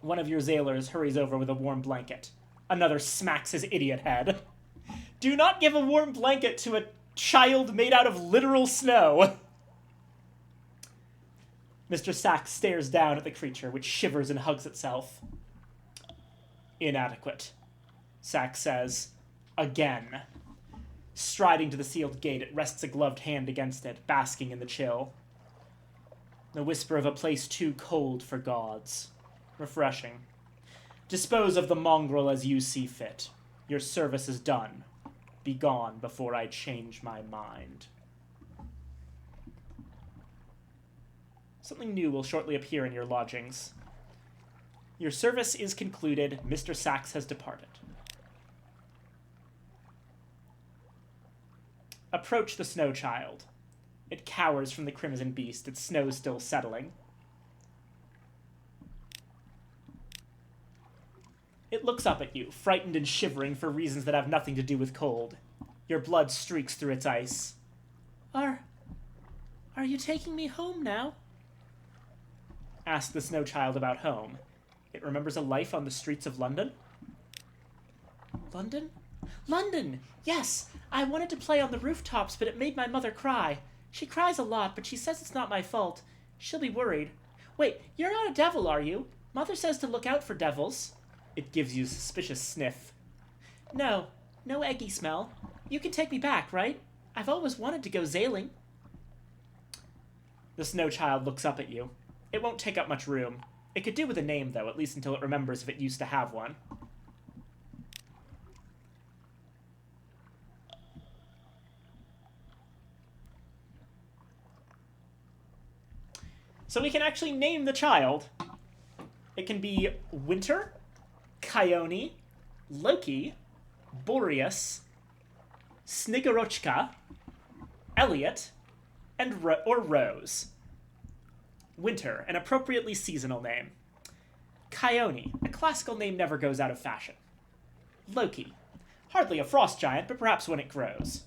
One of your sailors hurries over with a warm blanket. Another smacks his idiot head. Do not give a warm blanket to a child made out of literal snow. Mr. Sachs stares down at the creature, which shivers and hugs itself. Inadequate, Sachs says. Again. Striding to the sealed gate, it rests a gloved hand against it, basking in the chill. The whisper of a place too cold for gods. Refreshing. Dispose of the mongrel as you see fit. Your service is done. Be gone before I change my mind. Something new will shortly appear in your lodgings. Your service is concluded. Mr. Sachs has departed. Approach the snow child. It cowers from the crimson beast, its snow still settling. It looks up at you, frightened and shivering for reasons that have nothing to do with cold. Your blood streaks through its ice. Are you taking me home now? Ask the snow child about home. It remembers a life on the streets of London. London? London! Yes! I wanted to play on the rooftops, but it made my mother cry. She cries a lot, but she says it's not my fault. She'll be worried. Wait, you're not a devil, are you? Mother says to look out for devils. It gives you a suspicious sniff. No eggy smell. You can take me back, right? I've always wanted to go sailing. The snow child looks up at you. It won't take up much room. It could do with a name, though, at least until it remembers if it used to have one. So we can actually name the child. It can be Winter, Kione, Loki, Boreas, Snigorochka, Elliot, and or Rose. Winter, an appropriately seasonal name. Kione, a classical name never goes out of fashion. Loki, hardly a frost giant, but perhaps when it grows.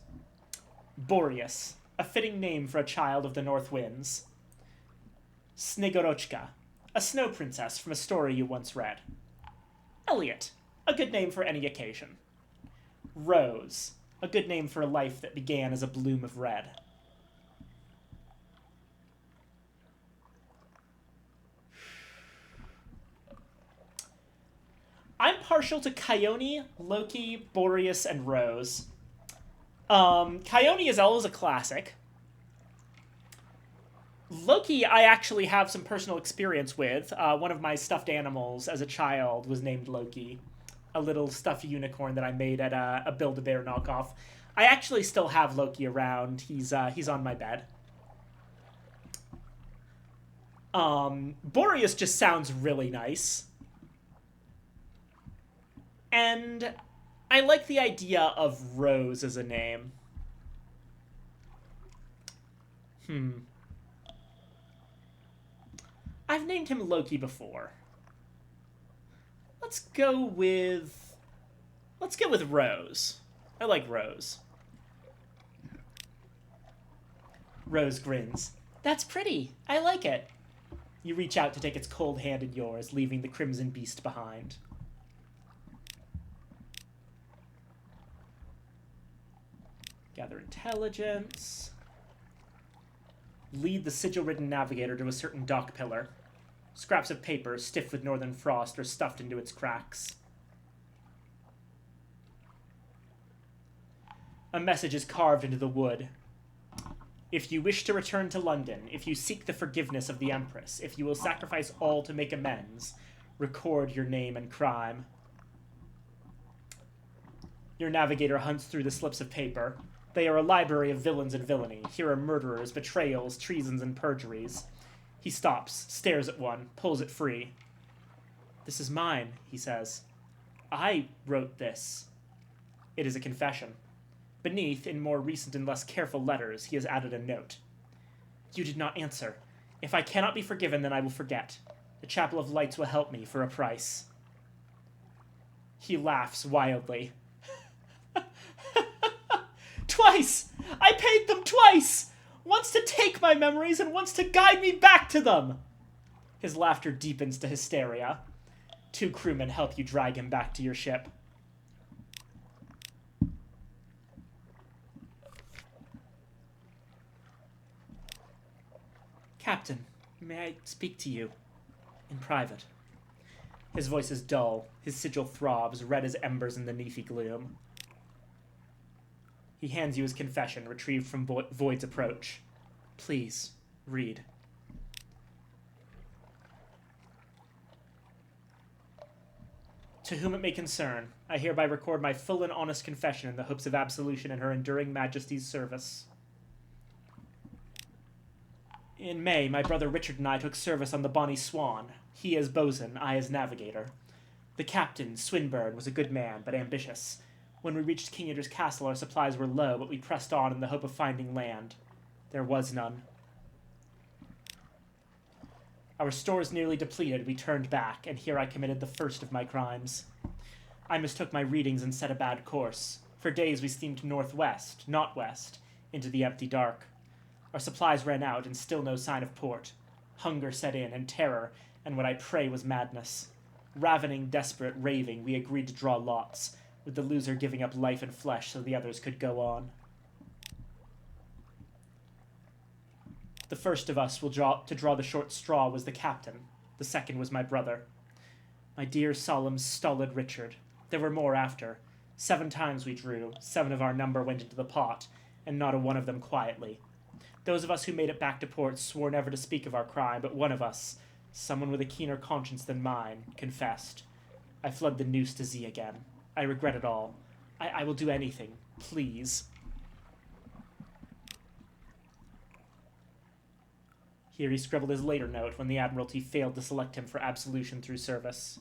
Boreas, a fitting name for a child of the north winds. Snigorochka, a snow princess from a story you once read. Elliot, a good name for any occasion. Rose, a good name for a life that began as a bloom of red. I'm partial to Kione, Loki, Boreas, and Rose. Kione is always a classic. Loki, I actually have some personal experience with. One of my stuffed animals as a child was named Loki. A little stuffed unicorn that I made at a Build-A-Bear knockoff. I actually still have Loki around. He's on my bed. Boreas just sounds really nice. And I like the idea of Rose as a name. I've named him Loki before. Let's go with Rose. I like Rose. Rose grins. That's pretty. I like it. You reach out to take its cold hand in yours, leaving the crimson beast behind. Gather intelligence. Lead the sigil-ridden navigator to a certain dock pillar. Scraps of paper, stiff with northern frost, are stuffed into its cracks. A message is carved into the wood. If you wish to return to London, if you seek the forgiveness of the Empress, if you will sacrifice all to make amends, record your name and crime. Your navigator hunts through the slips of paper. They are a library of villains and villainy. Here are murderers, betrayals, treasons, and perjuries. He stops, stares at one, pulls it free. "This is mine," he says. "I wrote this." It is a confession. Beneath, in more recent and less careful letters, he has added a note. "You did not answer. If I cannot be forgiven, then I will forget. The Chapel of Lights will help me for a price." He laughs wildly. "Twice! I paid them twice! Once to take my memories and once to guide me back to them!" His laughter deepens to hysteria. 2 crewmen help you drag him back to your ship. "Captain, may I speak to you in private?" His voice is dull. His sigil throbs, red as embers in the leafy gloom. He hands you his confession, retrieved from Void's approach. "Please, read." "To whom it may concern, I hereby record my full and honest confession in the hopes of absolution in her enduring majesty's service. In May, my brother Richard and I took service on the Bonnie Swan, he as bosun, I as navigator. The captain, Swinburne, was a good man, but ambitious. When we reached King Eater's castle, our supplies were low, but we pressed on in the hope of finding land. There was none. Our stores nearly depleted, we turned back, and here I committed the first of my crimes. I mistook my readings and set a bad course. For days we steamed northwest, not west, into the empty dark. Our supplies ran out, and still no sign of port. Hunger set in, and terror, and what I pray was madness. Ravening, desperate, raving, we agreed to draw lots, with the loser giving up life and flesh so the others could go on. The first of us to draw the short straw was the captain. The second was my brother. My dear, solemn, stolid Richard. There were more after. 7 times we drew, 7 of our number went into the pot, and not a one of them quietly. Those of us who made it back to port swore never to speak of our crime, but one of us, someone with a keener conscience than mine, confessed. I fled the noose to Z again. I regret it all. I will do anything. Please. Here he scribbled his later note when the Admiralty failed to select him for absolution through service.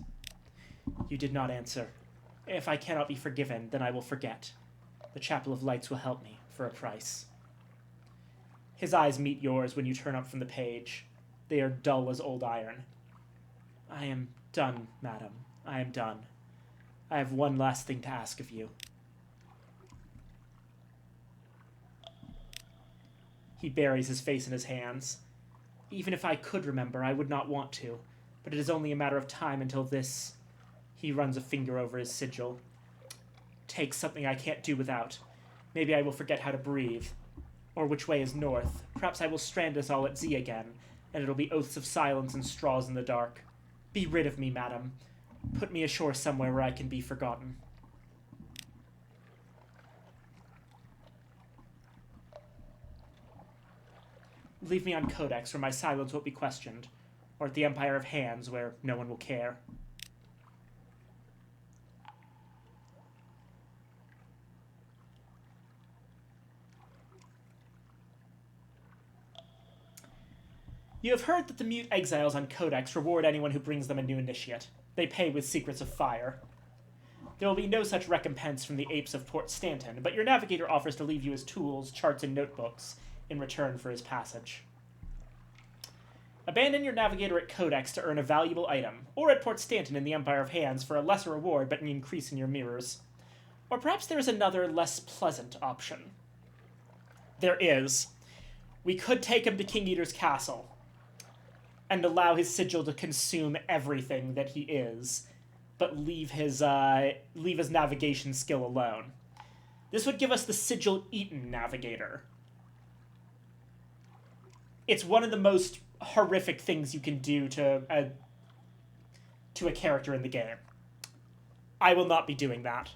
You did not answer. If I cannot be forgiven, then I will forget. The Chapel of Lights will help me, for a price. His eyes meet yours when you turn up from the page. They are dull as old iron. I am done, madam. I am done. I have one last thing to ask of you. He buries his face in his hands. Even if I could remember, I would not want to, but it is only a matter of time until this... He runs a finger over his sigil. Takes something I can't do without. Maybe I will forget how to breathe. Or which way is north. Perhaps I will strand us all at Z again, and it'll be oaths of silence and straws in the dark. Be rid of me, madam. Put me ashore somewhere where I can be forgotten. Leave me on Codex, where my silence won't be questioned, or at the Empire of Hands, where no one will care. You have heard that the mute exiles on Codex reward anyone who brings them a new initiate. They pay with secrets of fire. There will be no such recompense from the apes of Port Stanton, but your navigator offers to leave you his tools, charts, and notebooks in return for his passage. Abandon your navigator at Codex to earn a valuable item, or at Port Stanton in the Empire of Hands for a lesser reward but an increase in your mirrors. Or perhaps there is another, less pleasant option. There is. We could take him to King Eater's castle, and allow his sigil to consume everything that he is, but leave his navigation skill alone. This would give us the sigil-eaten navigator. It's one of the most horrific things you can do to a character in the game. I will not be doing that.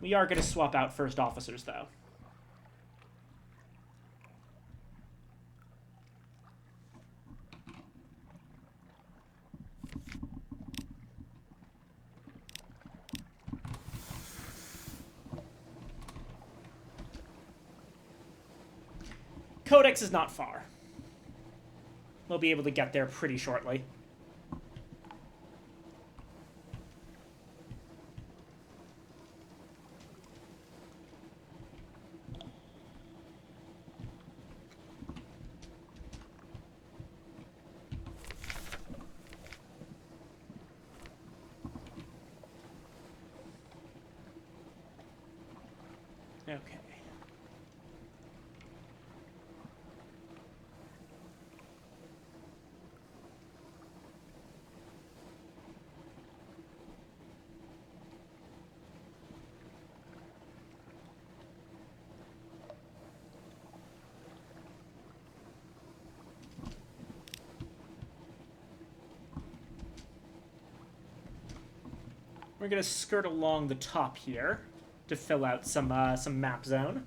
We are going to swap out first officers, though. Codex is not far. We'll be able to get there pretty shortly. Okay. We're gonna skirt along the top here to fill out some map zone.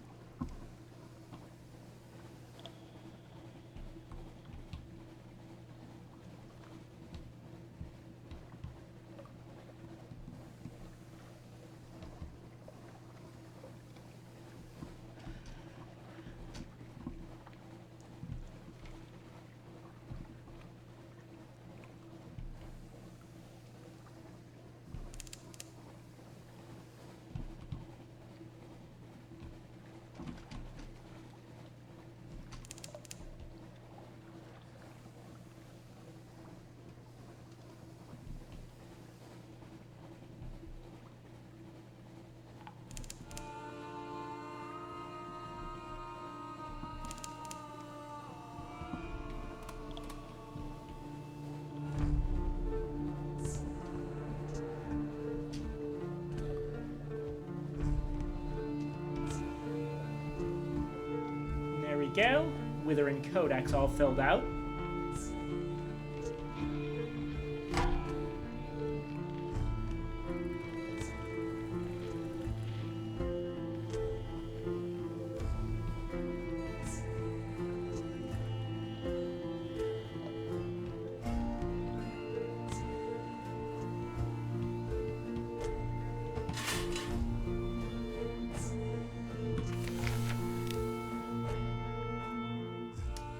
There we go. Wither and Codex all filled out.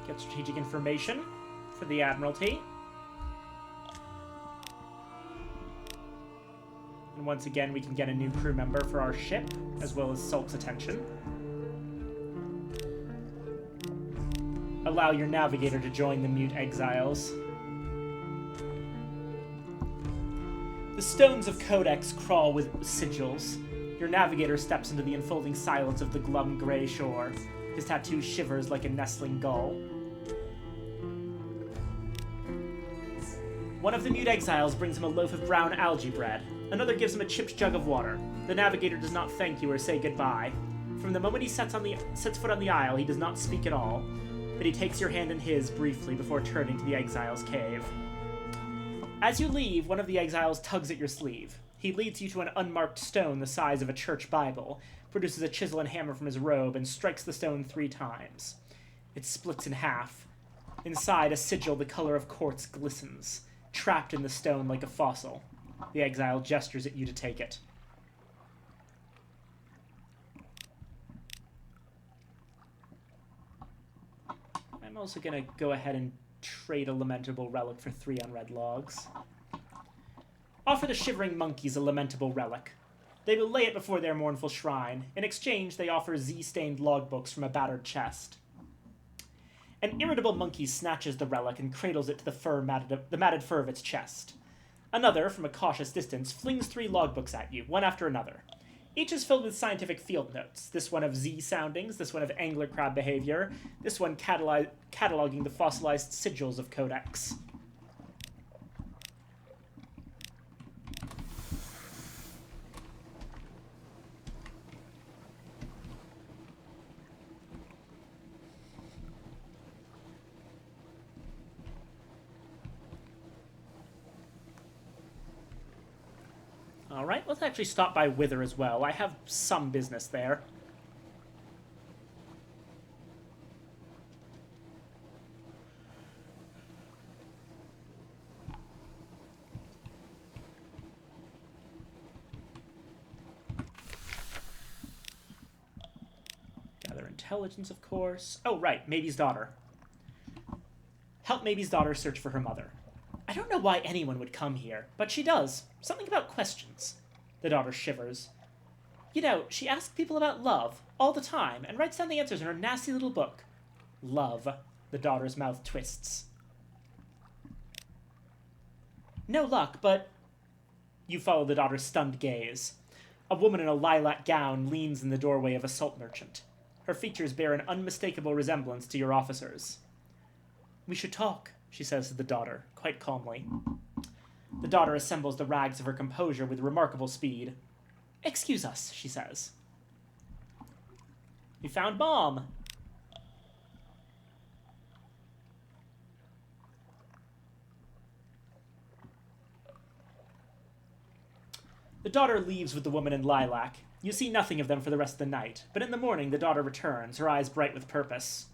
Get strategic information for the Admiralty. And once again, we can get a new crew member for our ship, as well as Sulk's attention. Allow your navigator to join the mute exiles. The stones of Codex crawl with sigils. Your navigator steps into the enfolding silence of the glum gray shore. His tattoo shivers like a nestling gull. One of the mute exiles brings him a loaf of brown algae bread. Another gives him a chipped jug of water. The navigator does not thank you or say goodbye. From the moment he sets foot on the isle, he does not speak at all, but he takes your hand in his briefly before turning to the exile's cave. As you leave, one of the exiles tugs at your sleeve. He leads you to an unmarked stone the size of a church Bible, produces a chisel and hammer from his robe, and strikes the stone 3 times. It splits in half. Inside, a sigil the color of quartz glistens, trapped in the stone like a fossil. The exile gestures at you to take it. I'm also going to go ahead and trade a lamentable relic for 3 unread logs. Offer the shivering monkeys a lamentable relic. They will lay it before their mournful shrine. In exchange, they offer Z-stained logbooks from a battered chest. An irritable monkey snatches the relic and cradles it to the matted fur of its chest. Another, from a cautious distance, flings 3 logbooks at you, one after another. Each is filled with scientific field notes. This one of Z soundings, this one of angler crab behavior, this one cataloging the fossilized sigils of Codex. Alright, let's actually stop by Wither as well. I have some business there. Gather intelligence, of course. Oh, right, Maybe's daughter. Help Maybe's daughter search for her mother. I don't know why anyone would come here, but she does. Something about questions. The daughter shivers. You know, she asks people about love all the time and writes down the answers in her nasty little book. Love. The daughter's mouth twists. No luck, but... You follow the daughter's stunned gaze. A woman in a lilac gown leans in the doorway of a salt merchant. Her features bear an unmistakable resemblance to your officer's. We should talk, she says to the daughter, quite calmly. The daughter assembles the rags of her composure with remarkable speed. Excuse us, she says. We found Mom. The daughter leaves with the woman in lilac. You see nothing of them for the rest of the night, but in the morning the daughter returns, her eyes bright with purpose.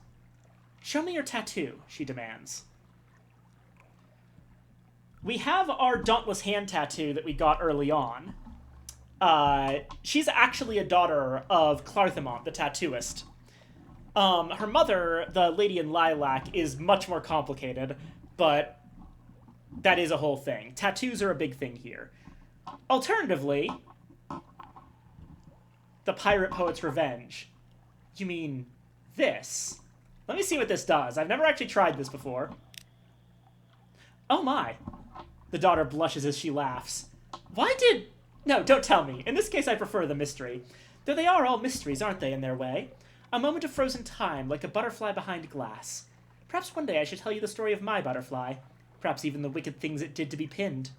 Show me your tattoo, she demands. We have our Dauntless Hand tattoo that we got early on. She's actually a daughter of Clarthamont, the tattooist. Her mother, the lady in lilac, is much more complicated, but that is a whole thing. Tattoos are a big thing here. Alternatively, the Pirate Poet's Revenge. You mean this? Let me see what this does. I've never actually tried this before. Oh my. The daughter blushes as she laughs. Why did... No, don't tell me. In this case, I prefer the mystery. Though they are all mysteries, aren't they, in their way? A moment of frozen time, like a butterfly behind glass. Perhaps one day I should tell you the story of my butterfly. Perhaps even the wicked things it did to be pinned.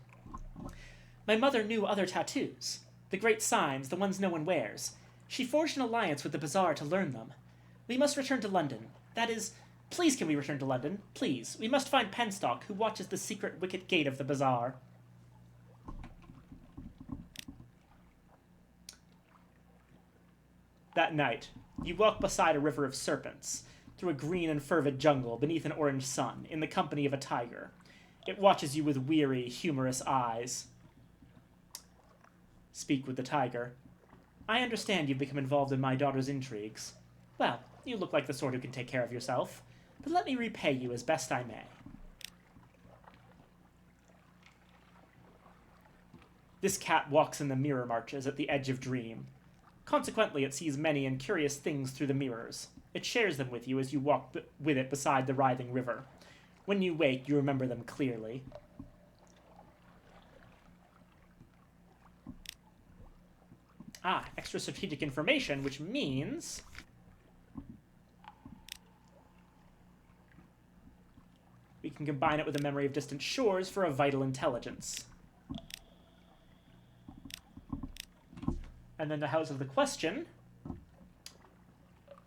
My mother knew other tattoos. The great signs, the ones no one wears. She forged an alliance with the bazaar to learn them. We must return to London. That is, please can we return to London? Please. We must find Penstock, who watches the secret wicket gate of the bazaar. That night, you walk beside a river of serpents, through a green and fervid jungle beneath an orange sun, in the company of a tiger. It watches you with weary, humorous eyes. Speak with the tiger. I understand you've become involved in my daughter's intrigues. Well, you look like the sort who can take care of yourself, but let me repay you as best I may. This cat walks in the mirror marches at the edge of dream. Consequently, it sees many and curious things through the mirrors. It shares them with you as you walk with it beside the writhing river. When you wake, you remember them clearly. Ah, extra strategic information, which means... we can combine it with a memory of distant shores for a vital intelligence. And then the House of the Question.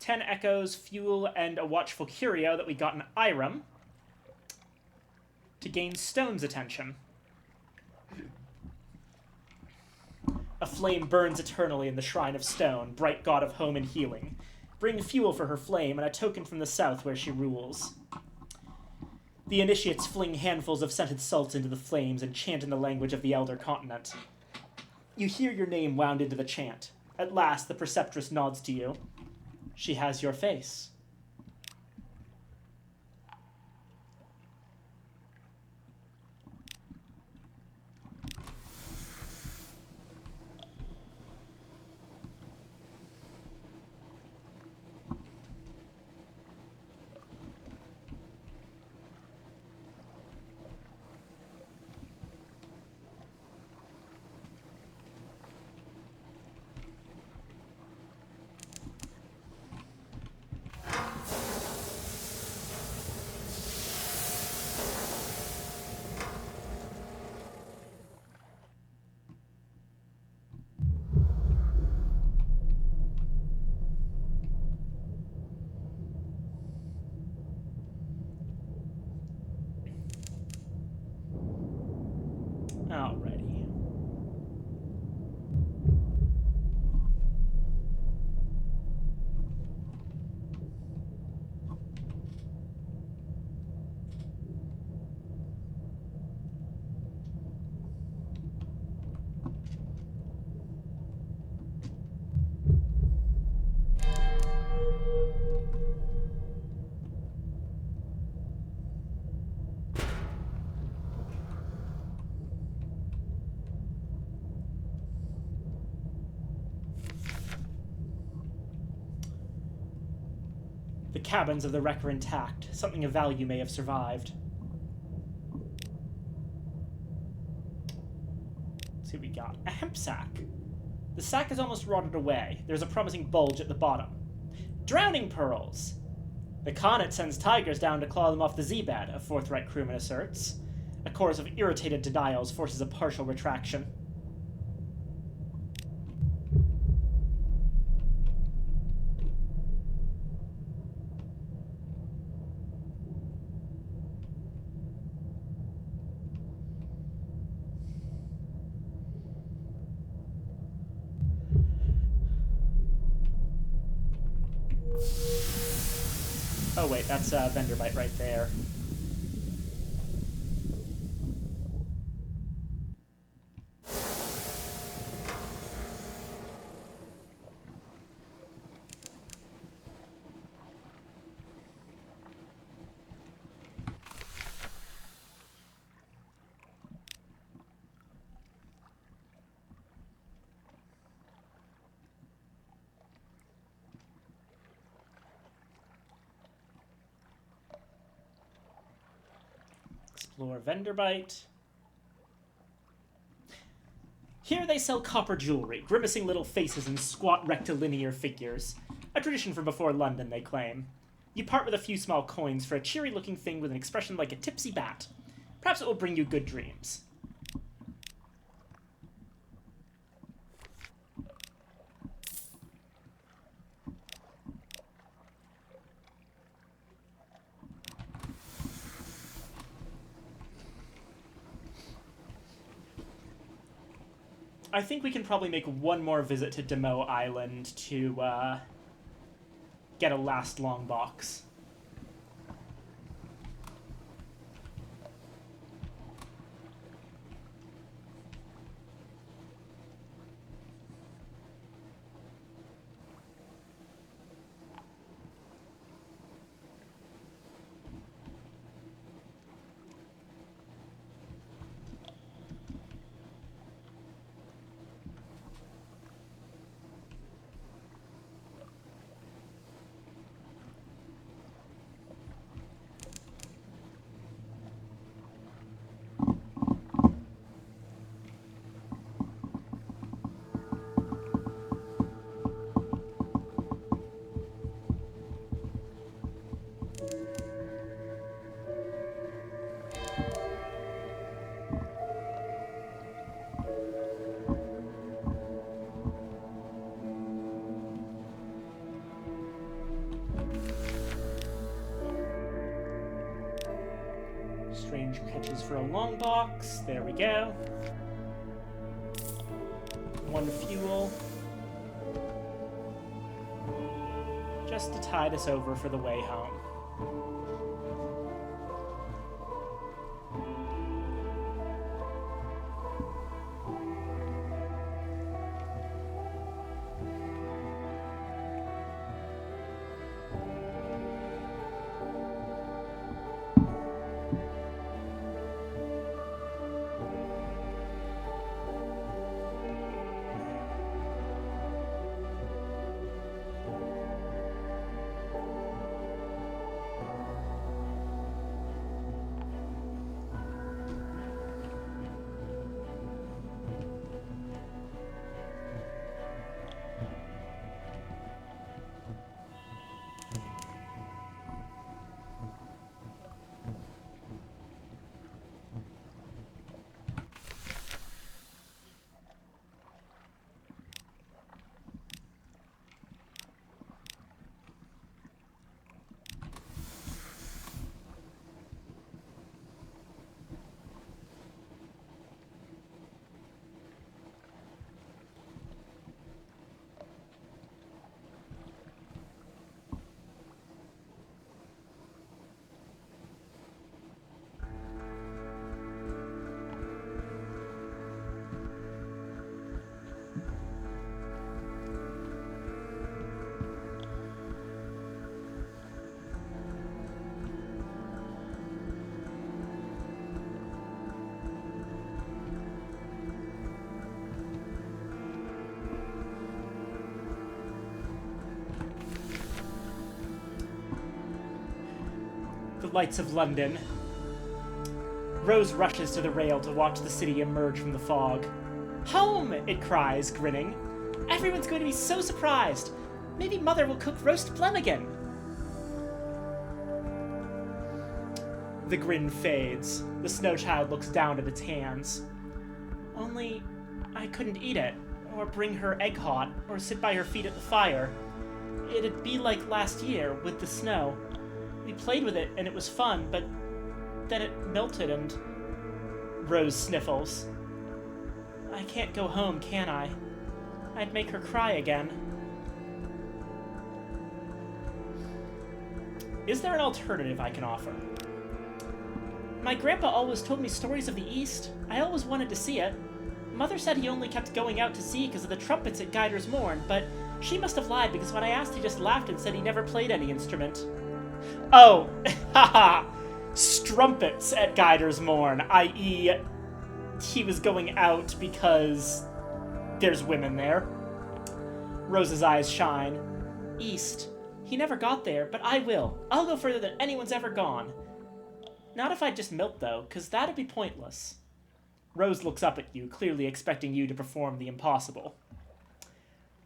10 echoes, fuel, and a watchful curio that we got in Irem to gain Stone's attention. A flame burns eternally in the shrine of Stone, bright god of home and healing. Bring fuel for her flame and a token from the south where she rules. The initiates fling handfuls of scented salt into the flames and chant in the language of the Elder Continent. You hear your name wound into the chant. At last, the preceptress nods to you. She has your face. The cabins of the wreck are intact. Something of value may have survived. Let's see what we got. A hemp sack. The sack is almost rotted away. There's a promising bulge at the bottom. Drowning pearls! The Comet sends tigers down to claw them off the Z-bed, a forthright crewman asserts. A chorus of irritated denials forces a partial retraction. Oh wait, that's Venderbite right there. Explore Venderbite. Here they sell copper jewelry, grimacing little faces and squat rectilinear figures. A tradition from before London, they claim. You part with a few small coins for a cheery-looking thing with an expression like a tipsy bat. Perhaps it will bring you good dreams. I think we can probably make one more visit to Demo Island to get a last long box. Strange catches for a long box. There we go. One fuel. Just to tide us over for the way home. The lights of London. Rose rushes to the rail to watch the city emerge from the fog. Home! It cries, grinning. Everyone's going to be so surprised. Maybe Mother will cook roast ptarmigan. The grin fades. The snow child looks down at its hands. Only I couldn't eat it, or bring her egg hot, or sit by her feet at the fire. It'd be like last year, with the snow. We played with it, and it was fun, but then it melted and... Rose sniffles. I can't go home, can I? I'd make her cry again. Is there an alternative I can offer? My grandpa always told me stories of the East. I always wanted to see it. Mother said he only kept going out to sea because of the trumpets at Guider's Morn, but she must have lied because when I asked, he just laughed and said he never played any instrument. Oh, haha, strumpets at Guider's Morn, i.e., he was going out because there's women there. Rose's eyes shine. East. He never got there, but I will. I'll go further than anyone's ever gone. Not if I just milk, though, because that'd be pointless. Rose looks up at you, clearly expecting you to perform the impossible.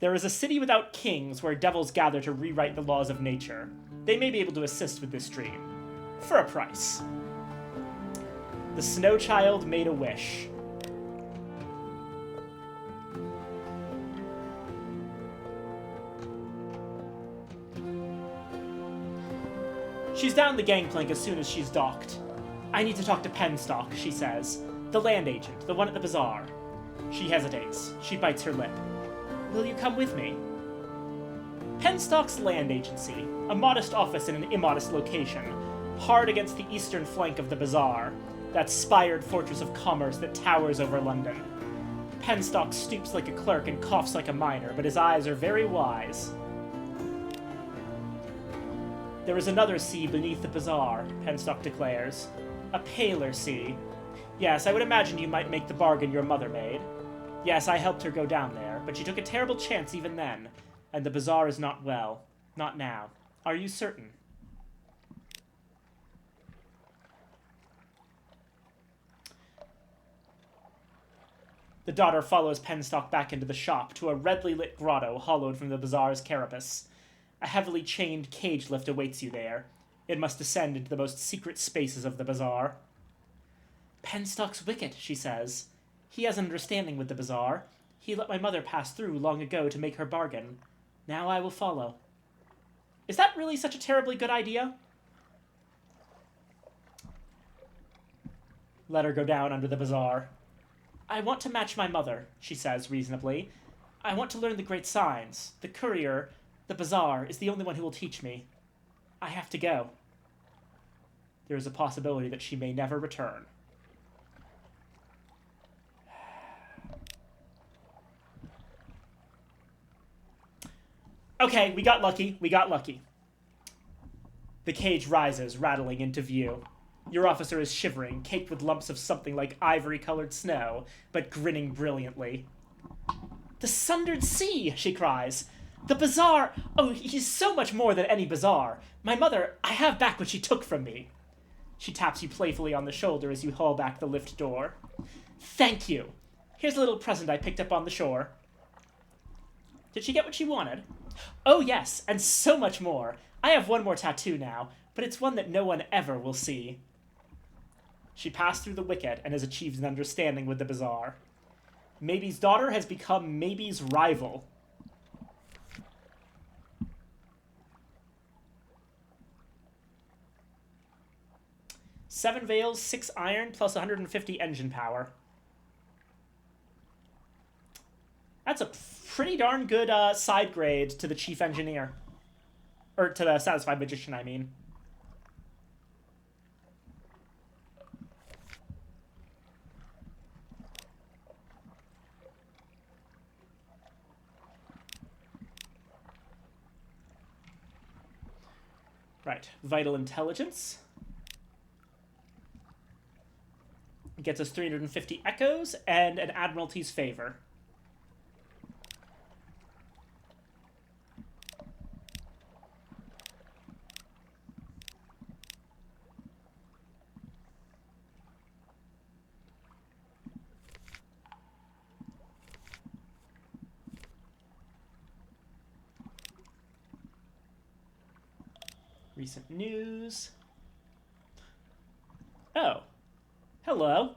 There is a city without kings where devils gather to rewrite the laws of nature. They may be able to assist with this dream. For a price. The snow child made a wish. She's down the gangplank as soon as she's docked. I need to talk to Penstock, she says. The land agent, the one at the bazaar. She hesitates. She bites her lip. Will you come with me? Penstock's land agency, a modest office in an immodest location, hard against the eastern flank of the bazaar, that spired fortress of commerce that towers over London. Penstock stoops like a clerk and coughs like a miner, but his eyes are very wise. There is another sea beneath the bazaar, Penstock declares. A paler sea. Yes, I would imagine you might make the bargain your mother made. Yes, I helped her go down there, but she took a terrible chance even then, and the bazaar is not well. Not now. Are you certain? The daughter follows Penstock back into the shop, to a redly lit grotto hollowed from the bazaar's carapace. A heavily chained cage lift awaits you there. It must descend into the most secret spaces of the bazaar. Penstock's wicked, she says. He has an understanding with the bazaar. He let my mother pass through long ago to make her bargain. Now I will follow. Is that really such a terribly good idea? Let her go down under the bazaar. I want to match my mother, she says reasonably. I want to learn the great signs. The courier, the bazaar, is the only one who will teach me. I have to go. There is a possibility that she may never return. Okay, we got lucky. We got lucky. The cage rises, rattling into view. Your officer is shivering, caked with lumps of something like ivory-colored snow, but grinning brilliantly. The Sundered Sea, she cries. The bazaar! Oh, he's so much more than any bazaar. My mother, I have back what she took from me. She taps you playfully on the shoulder as you haul back the lift door. Thank you. Here's a little present I picked up on the shore. Did she get what she wanted? Oh yes, and so much more. I have one more tattoo now, but it's one that no one ever will see. She passed through the wicket and has achieved an understanding with the bazaar. Maybe's daughter has become Maybe's rival. Seven Veils, 6 iron, plus 150 engine power. That's a pretty darn good side grade to the chief engineer. Or to the satisfied magician, I mean. Right, vital intelligence. It gets us 350 echoes and an Admiralty's favor. Recent news. Oh. Hello.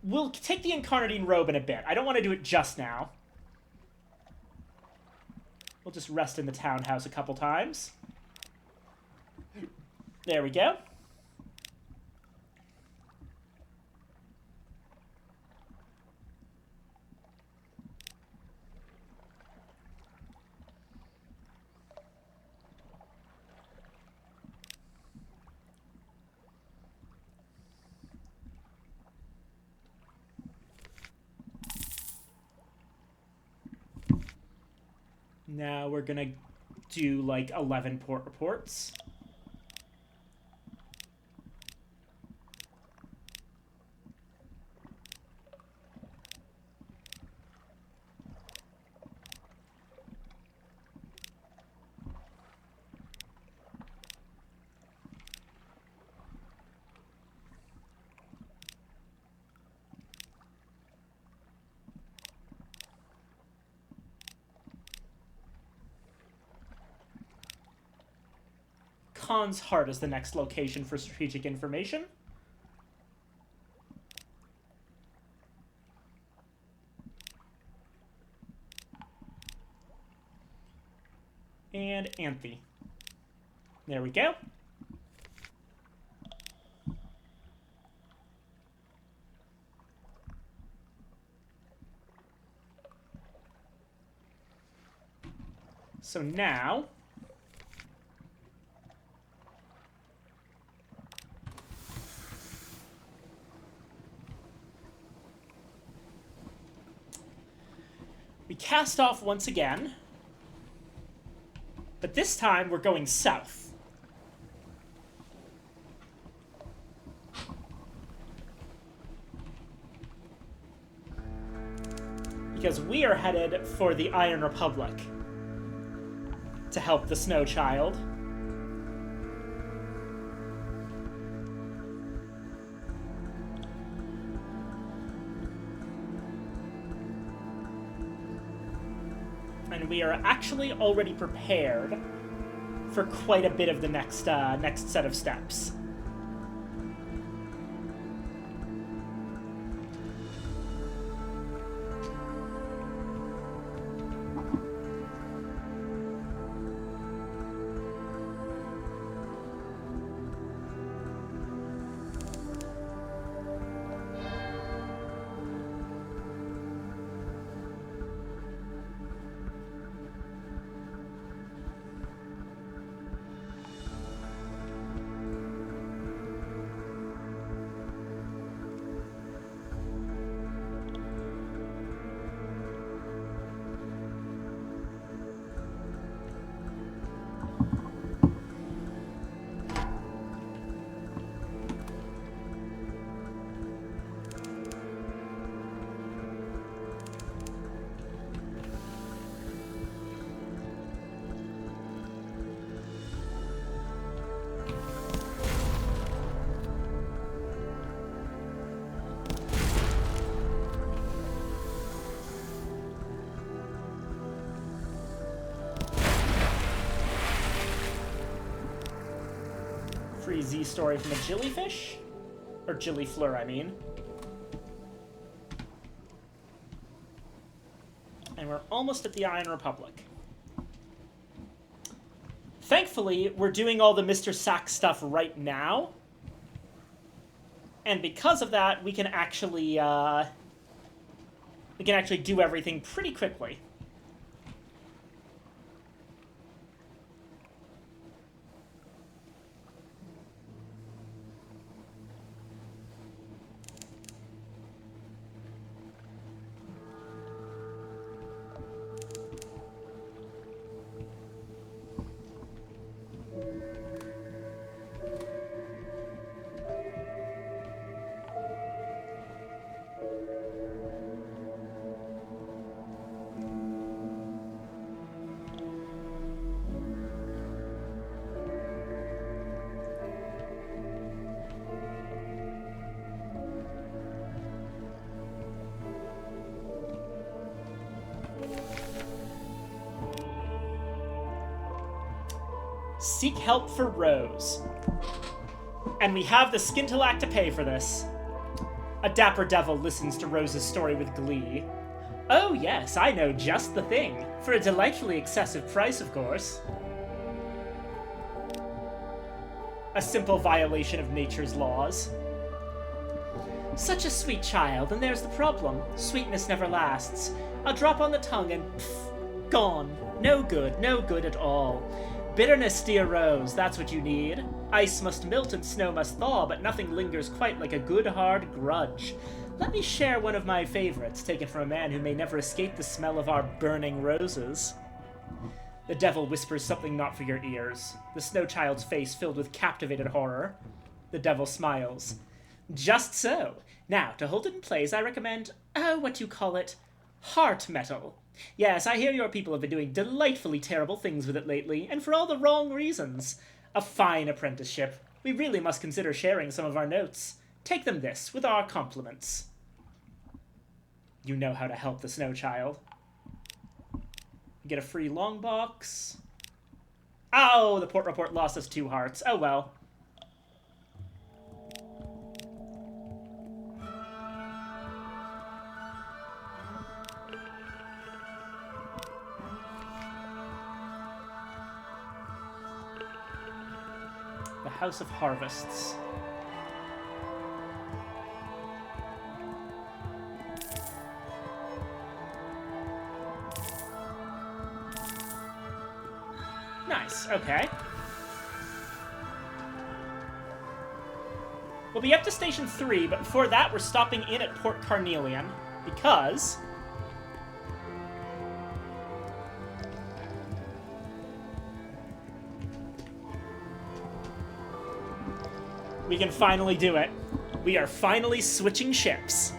We'll take the Incarnadine robe in a bit. I don't want to do it just now. We'll just rest in the townhouse a couple times. There we go. Now we're gonna do like 11 port reports. Khan's Heart is the next location for strategic information. And Anthe. There we go. So now we cast off once again, but this time we're going south. Because we are headed for the Iron Republic to help the Snow Child. And we are actually already prepared for quite a bit of the next set of steps. Free Z story from a Jellyfish? Or Jillyfleur, I mean. And we're almost at the Iron Republic. Thankfully, we're doing all the Mr. Sack stuff right now. And because of that, we can actually do everything pretty quickly. Seek help for Rose. And we have the skintellect to pay for this. A dapper devil listens to Rose's story with glee. Oh yes, I know just the thing. For a delightfully excessive price, of course. A simple violation of nature's laws. Such a sweet child, and there's the problem. Sweetness never lasts. A drop on the tongue and pff, gone. No good at all. Bitterness, dear Rose, that's what you need. Ice must melt and snow must thaw, but nothing lingers quite like a good hard grudge. Let me share one of my favorites, taken from a man who may never escape the smell of our burning roses. The devil whispers something not for your ears, the snow child's face filled with captivated horror. The devil smiles. Just so. Now, to hold it in place, I recommend, what you call it, heart metal. Yes, I hear your people have been doing delightfully terrible things with it lately, and for all the wrong reasons. A fine apprenticeship. We really must consider sharing some of our notes. Take them this, with our compliments. You know how to help the snow child. Get a free long box. Oh, the port report lost us 2 hearts. Oh well. The House of Harvests. Nice, okay. We'll be up to Station 3, but before that we're stopping in at Port Carnelian, because... we can finally do it. We are finally switching ships.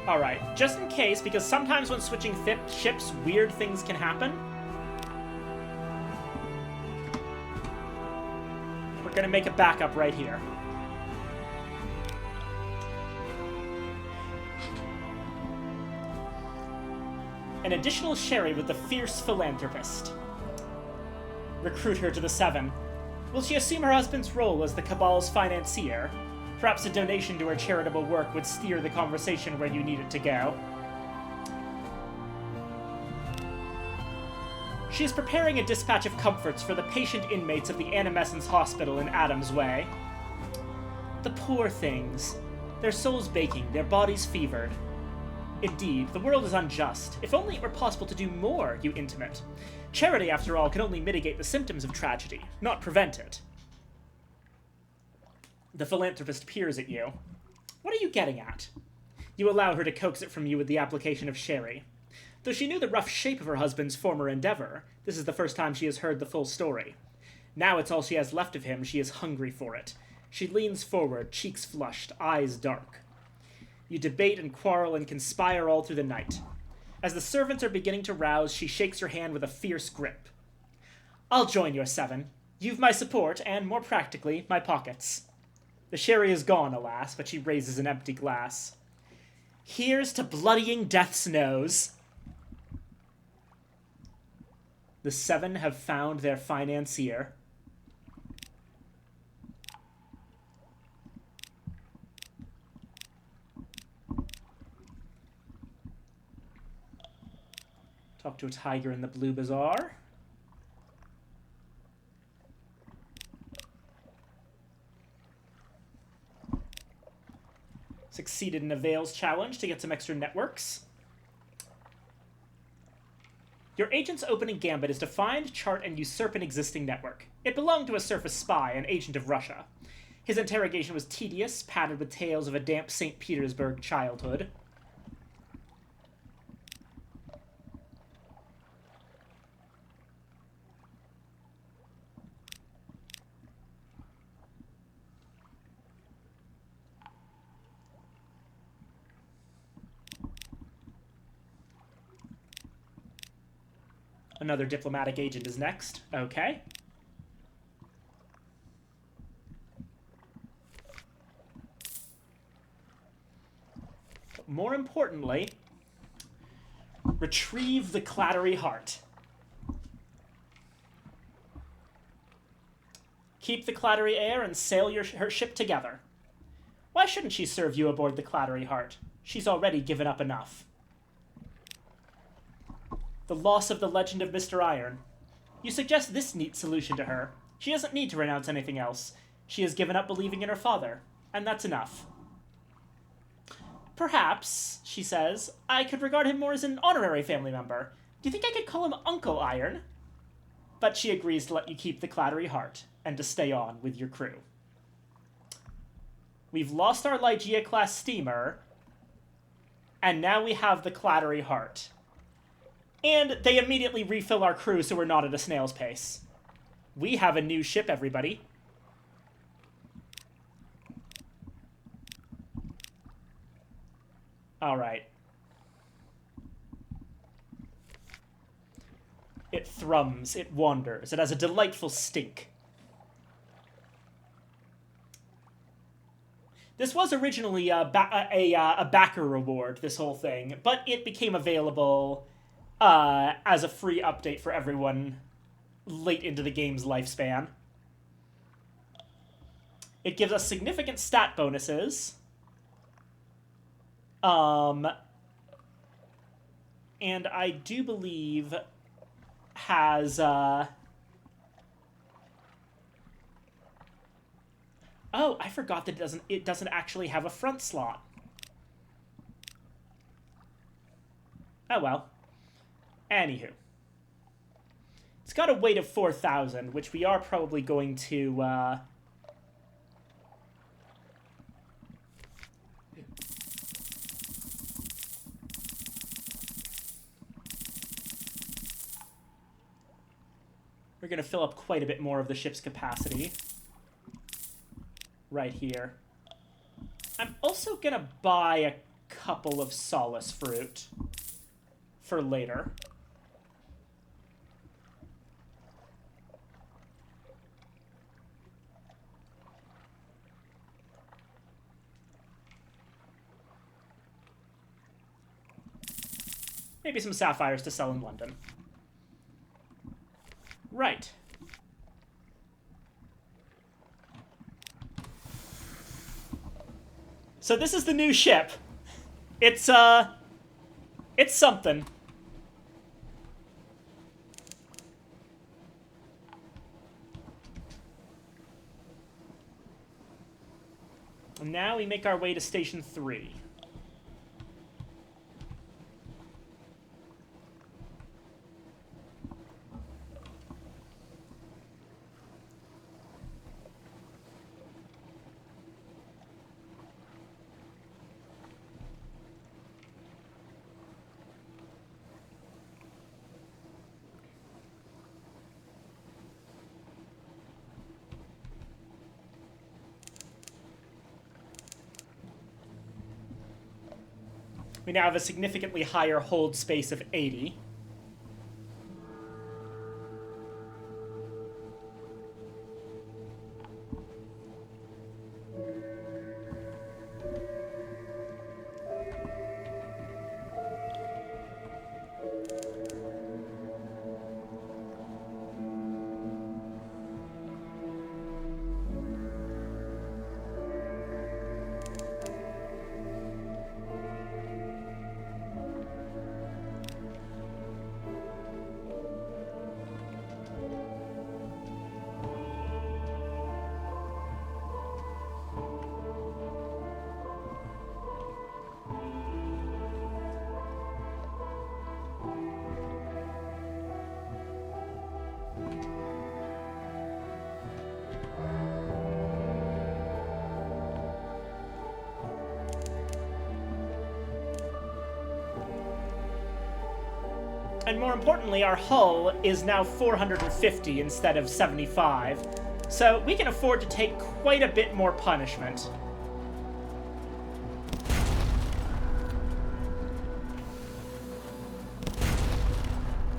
Alright, just in case, because sometimes when switching ships, weird things can happen. We're gonna make a backup right here. An additional sherry with the fierce philanthropist. Recruit her to the 7. Will she assume her husband's role as the Cabal's financier? Perhaps a donation to her charitable work would steer the conversation where you need it to go. She is preparing a dispatch of comforts for the patient inmates of the Animescence Hospital in Adams Way. The poor things. Their souls baking, their bodies fevered. Indeed, the world is unjust. If only it were possible to do more, you intimate. Charity, after all, can only mitigate the symptoms of tragedy, not prevent it. The philanthropist peers at you. What are you getting at? You allow her to coax it from you with the application of sherry. Though she knew the rough shape of her husband's former endeavor, this is the first time she has heard the full story. Now it's all she has left of him, she is hungry for it. She leans forward, cheeks flushed, eyes dark. You debate and quarrel and conspire all through the night. As the servants are beginning to rouse, she shakes your hand with a fierce grip. I'll join your 7. You've my support, and, more practically, my pockets. The sherry is gone, alas, but she raises an empty glass. Here's to bloodying death's nose. The Seven have found their financier. Talk to a tiger in the Blue Bazaar. Succeeded in a Veils challenge to get some extra networks. Your agent's opening gambit is to find, chart, and usurp an existing network. It belonged to a surface spy, an agent of Russia. His interrogation was tedious, padded with tales of a damp St. Petersburg childhood. Another diplomatic agent is next. Okay. But more importantly, retrieve the Clattery Heart. Keep the Clattery Air and sail her ship together. Why shouldn't she serve you aboard the Clattery Heart? She's already given up enough. The loss of the legend of Mr. Iron. You suggest this neat solution to her. She doesn't need to renounce anything else. She has given up believing in her father, and that's enough. Perhaps, she says, I could regard him more as an honorary family member. Do you think I could call him Uncle Iron? But she agrees to let you keep the Clattery Heart, and to stay on with your crew. We've lost our Ligeia-class steamer, and now we have the Clattery Heart. And they immediately refill our crew so we're not at a snail's pace. We have a new ship, everybody. Alright. It thrums, it wanders, it has a delightful stink. This was originally a backer reward, this whole thing, but it became available as a free update for everyone late into the game's lifespan. It gives us significant stat bonuses. And I do believe has, oh, I forgot that it doesn't actually have a front slot. Oh well. Anywho. It's got a weight of 4,000, which we are probably going to, we're going to fill up quite a bit more of the ship's capacity. Right here. I'm also going to buy a couple of Solace fruit for later. Maybe some sapphires to sell in London. Right. So this is the new ship. It's something. And now we make our way to Station 3. We now have a significantly higher hold space of 80. And more importantly, our hull is now 450 instead of 75, so we can afford to take quite a bit more punishment.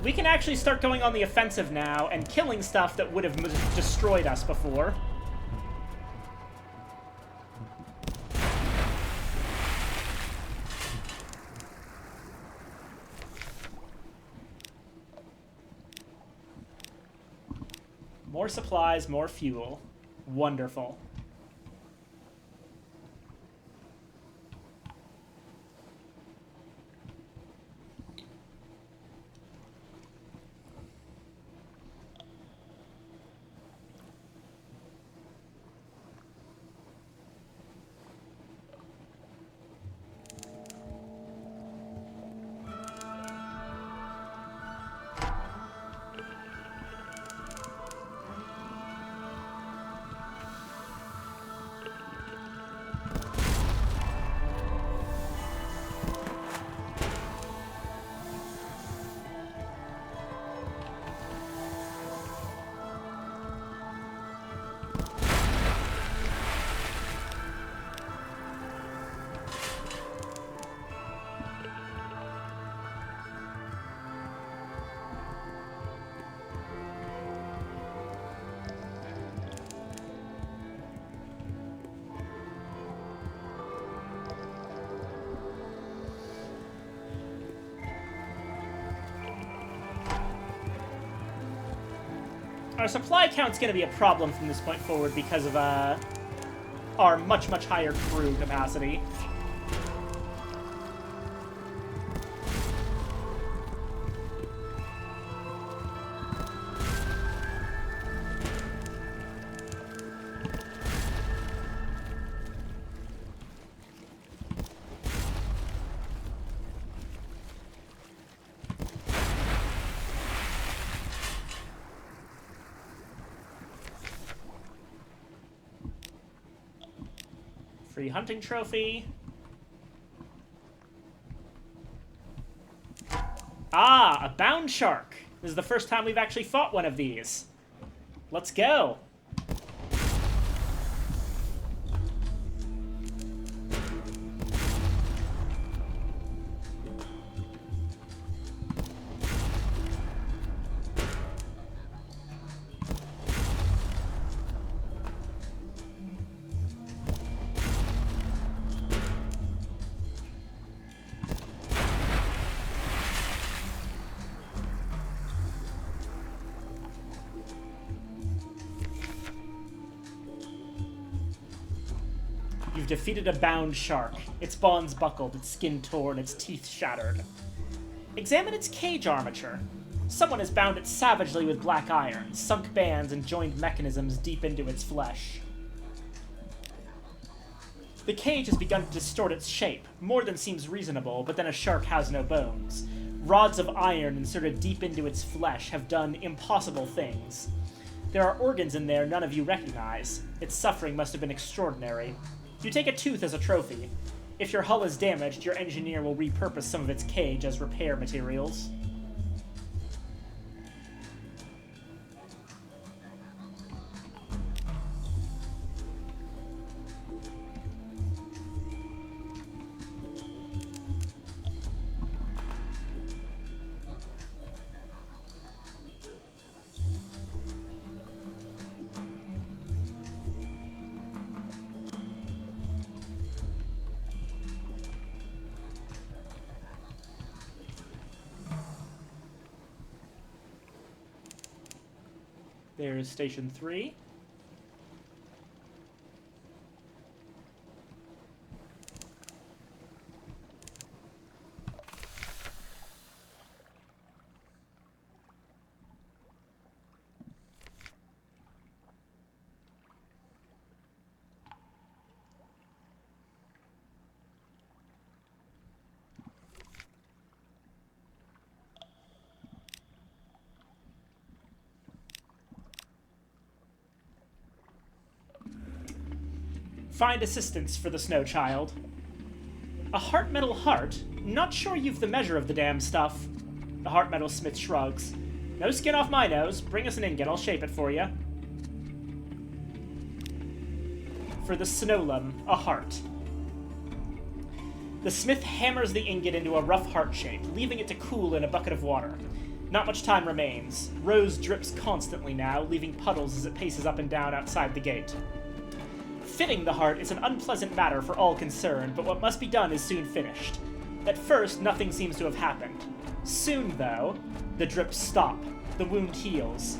We can actually start going on the offensive now and killing stuff that would have destroyed us before. More supplies, more fuel. Wonderful. Our supply count's going to be a problem from this point forward because of our much, much higher crew capacity. Free hunting trophy. Ah, a bound shark. This is the first time we've actually fought one of these. Let's go. You've defeated a bound shark. Its bonds buckled, its skin torn, its teeth shattered. Examine its cage armature. Someone has bound it savagely with black iron, sunk bands and joined mechanisms deep into its flesh. The cage has begun to distort its shape, more than seems reasonable, but then a shark has no bones. Rods of iron inserted deep into its flesh have done impossible things. There are organs in there none of you recognize. Its suffering must have been extraordinary. You take a tooth as a trophy. If your hull is damaged, your engineer will repurpose some of its cage as repair materials. There's Station 3. Find assistance for the snow child. A heart metal heart? Not sure you've the measure of the damn stuff. The heart metal smith shrugs. No skin off my nose. Bring us an ingot. I'll shape it for you. For the Snowlum, a heart. The smith hammers the ingot into a rough heart shape, leaving it to cool in a bucket of water. Not much time remains. Rose drips constantly now, leaving puddles as it paces up and down outside the gate. Fitting the heart is an unpleasant matter for all concerned, but what must be done is soon finished. At first, nothing seems to have happened. Soon, though, the drips stop. The wound heals.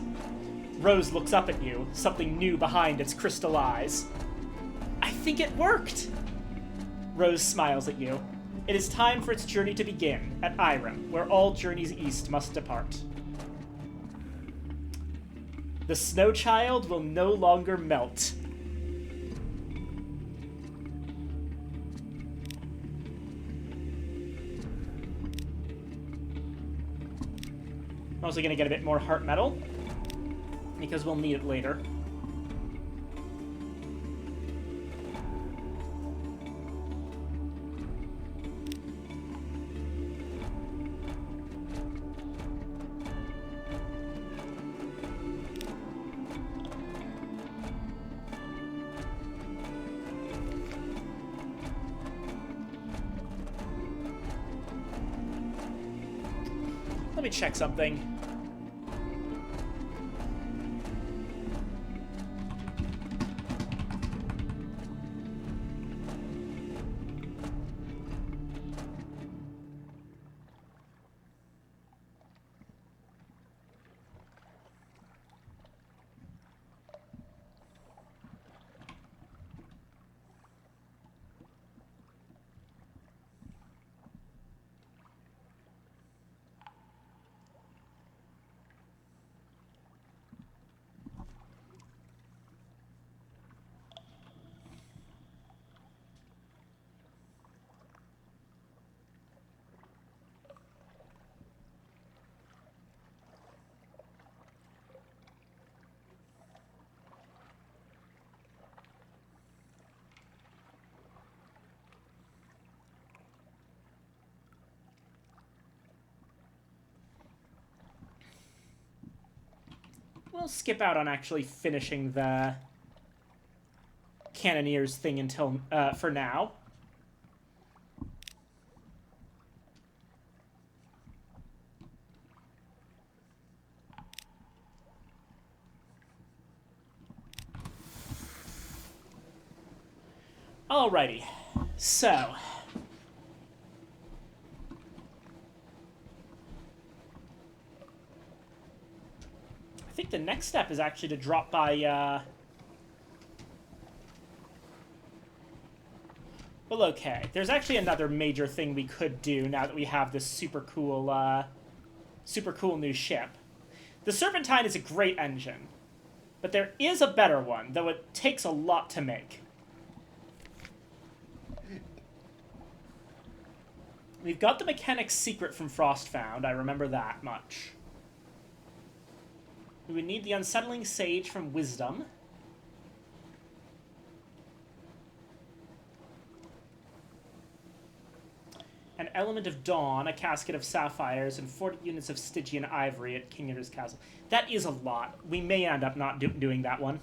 Rose looks up at you, something new behind its crystal eyes. I think it worked! Rose smiles at you. It is time for its journey to begin, at Irem, where all journeys east must depart. The snow child will no longer melt. I'm also going to get a bit more heart metal, because we'll need it later. Let me check something. We'll skip out on actually finishing the Cannoneers thing until, for now. Alrighty, so... I think the next step is actually to drop by, Well, okay. There's actually another major thing we could do now that we have this super cool new ship. The Serpentine is a great engine, but there is a better one, though it takes a lot to make. We've got the mechanic's secret from Frostfound, I remember that much. We would need the Unsettling Sage from Wisdom. An Element of Dawn, a Casket of Sapphires, and 40 units of Stygian Ivory at King Eater's Castle. That is a lot. We may end up not doing that one.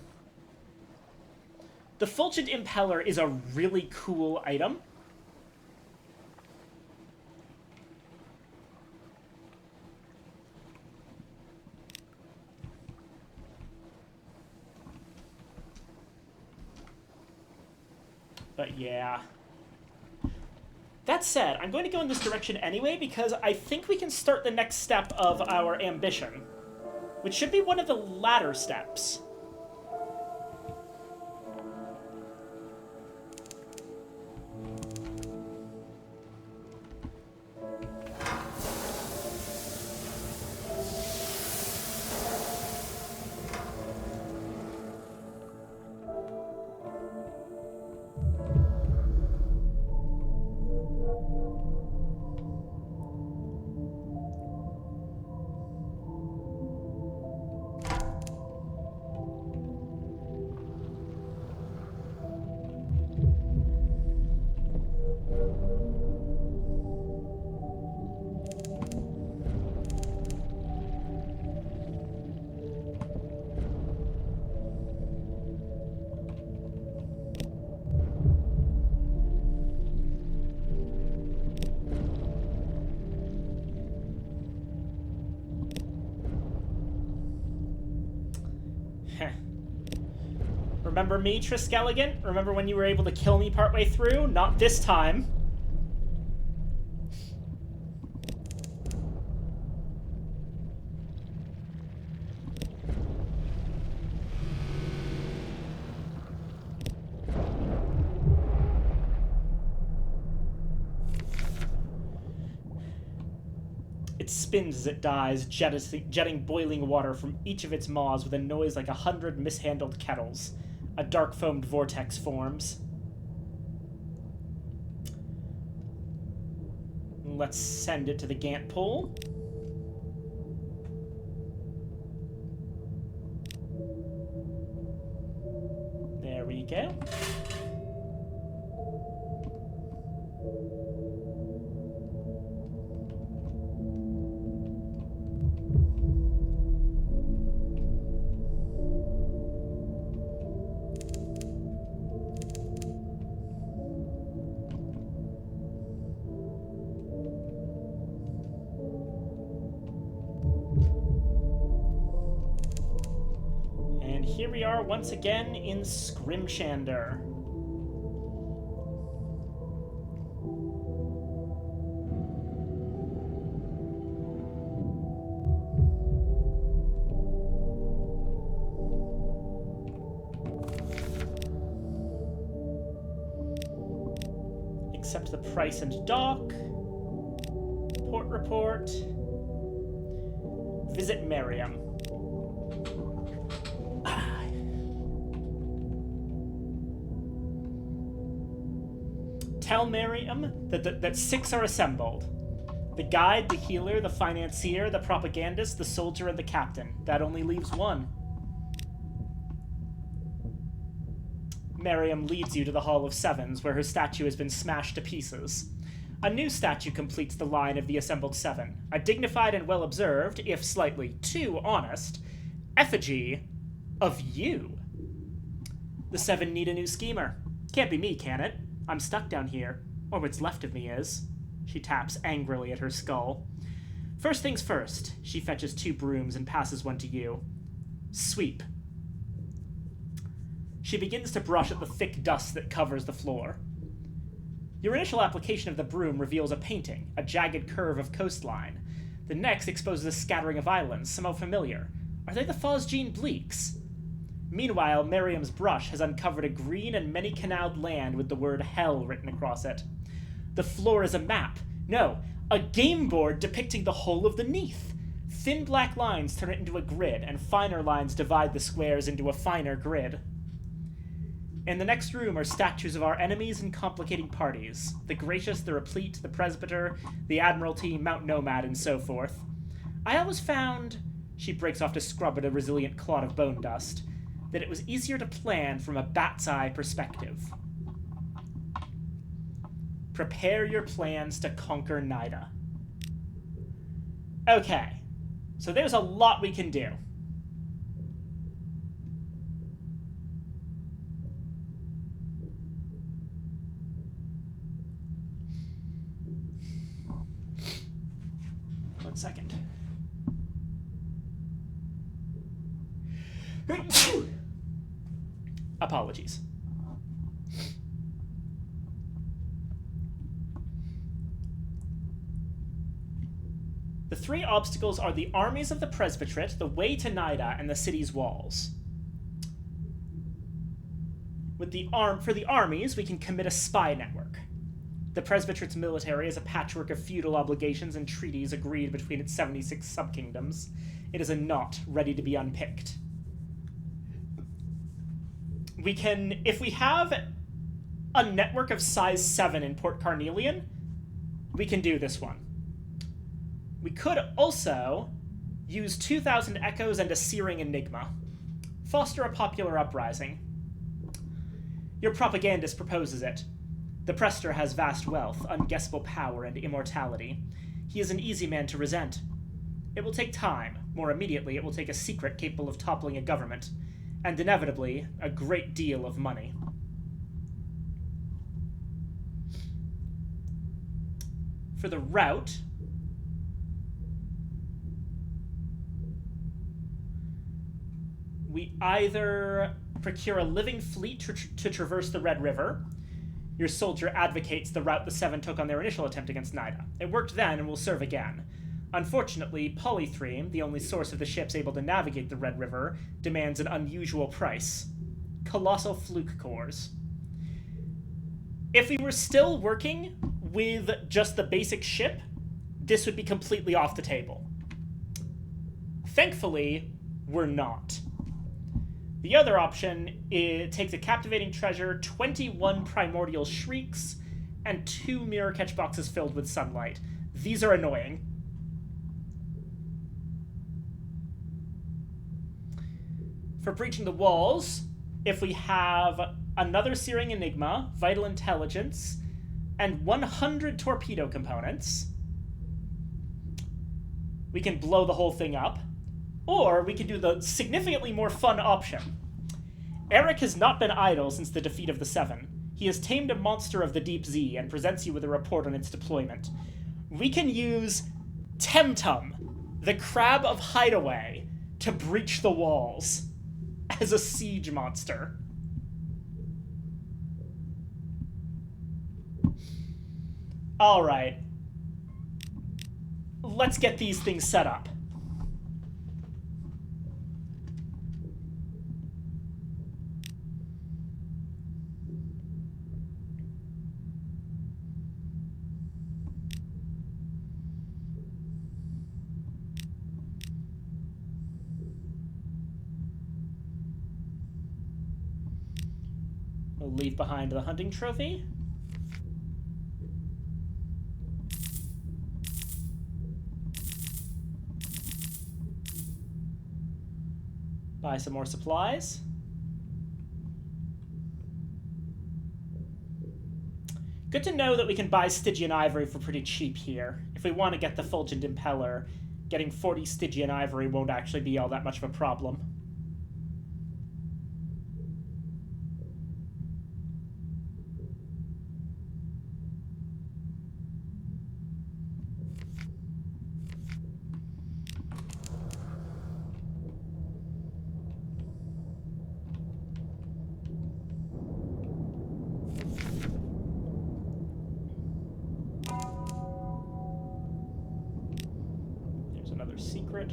The Fulgent Impeller is a really cool item. But yeah. That said, I'm going to go in this direction anyway because I think we can start the next step of our ambition, which should be one of the latter steps. Remember me, Triskeligan? Remember when you were able to kill me partway through? Not this time. It spins as it dies, jetting boiling water from each of its maws with a noise like 100 mishandled kettles. A dark-foamed vortex forms. Let's send it to the Gantt pool. There we go. Here we are once again in Scrimshander. Accept the price and dock. Port report. Visit Miriam. Tell Miriam that 6 are assembled. The guide, the healer, the financier, the propagandist, the soldier, and the captain. That only leaves 1. Miriam leads you to the Hall of Sevens, where her statue has been smashed to pieces. A new statue completes the line of the assembled 7. A dignified and well-observed, if slightly too honest, effigy of you. The 7 need a new schemer. Can't be me, can it? I'm stuck down here, or what's left of me is. She taps angrily at her skull. First things first, she fetches 2 brooms and passes one to you. Sweep. She begins to brush at the thick dust that covers the floor. Your initial application of the broom reveals a painting, a jagged curve of coastline. The next exposes a scattering of islands, somewhat familiar. Are they the Phosgene Bleaks? Meanwhile, Miriam's brush has uncovered a green and many-canaled land with the word Hell written across it. The floor is a map. No, a game board depicting the whole of the Neath. Thin black lines turn it into a grid, and finer lines divide the squares into a finer grid. In the next room are statues of our enemies and complicating parties. The Gracious, the Replete, the Presbyter, the Admiralty, Mount Nomad, and so forth. I always found... She breaks off to scrub at a resilient clod of bone dust. That it was easier to plan from a bat's eye perspective. Prepare your plans to conquer Nida. Okay, so there's a lot we can do. One second. Apologies. The 3 obstacles are the armies of the Presbyterate, the way to Nida, and the city's walls. For the armies, we can commit a spy network. The Presbyterate's military is a patchwork of feudal obligations and treaties agreed between its 76 subkingdoms. It is a knot ready to be unpicked. We can, if we have a network of size 7 in Port Carnelian, we can do this one. We could also use 2,000 echoes and a searing enigma. Foster a popular uprising. Your propagandist proposes it. The Prester has vast wealth, unguessable power, and immortality. He is an easy man to resent. It will take time. More immediately, it will take a secret capable of toppling a government. And inevitably, a great deal of money. For the route, we either procure a living fleet to traverse the Red River. Your soldier advocates the route the Seven took on their initial attempt against Nida. It worked then and will serve again. Unfortunately, Polythreme, the only source of the ships able to navigate the Red River, demands an unusual price. Colossal fluke cores. If we were still working with just the basic ship, this would be completely off the table. Thankfully, we're not. The other option takes a captivating treasure, 21 primordial shrieks, and 2 mirror catch boxes filled with sunlight. These are annoying. For breaching the walls, if we have another Searing Enigma, Vital Intelligence, and 100 torpedo components, we can blow the whole thing up. Or we can do the significantly more fun option. Eric has not been idle since the defeat of the Seven. He has tamed a monster of the Deep Z and presents you with a report on its deployment. We can use Temtum, the Crab of Hideaway, to breach the walls as a siege monster. Alright. Let's get these things set up. We'll leave behind the hunting trophy. Buy some more supplies. Good to know that we can buy Stygian ivory for pretty cheap here. If we want to get the Fulgent Impeller, getting 40 Stygian ivory won't actually be all that much of a problem. Secret.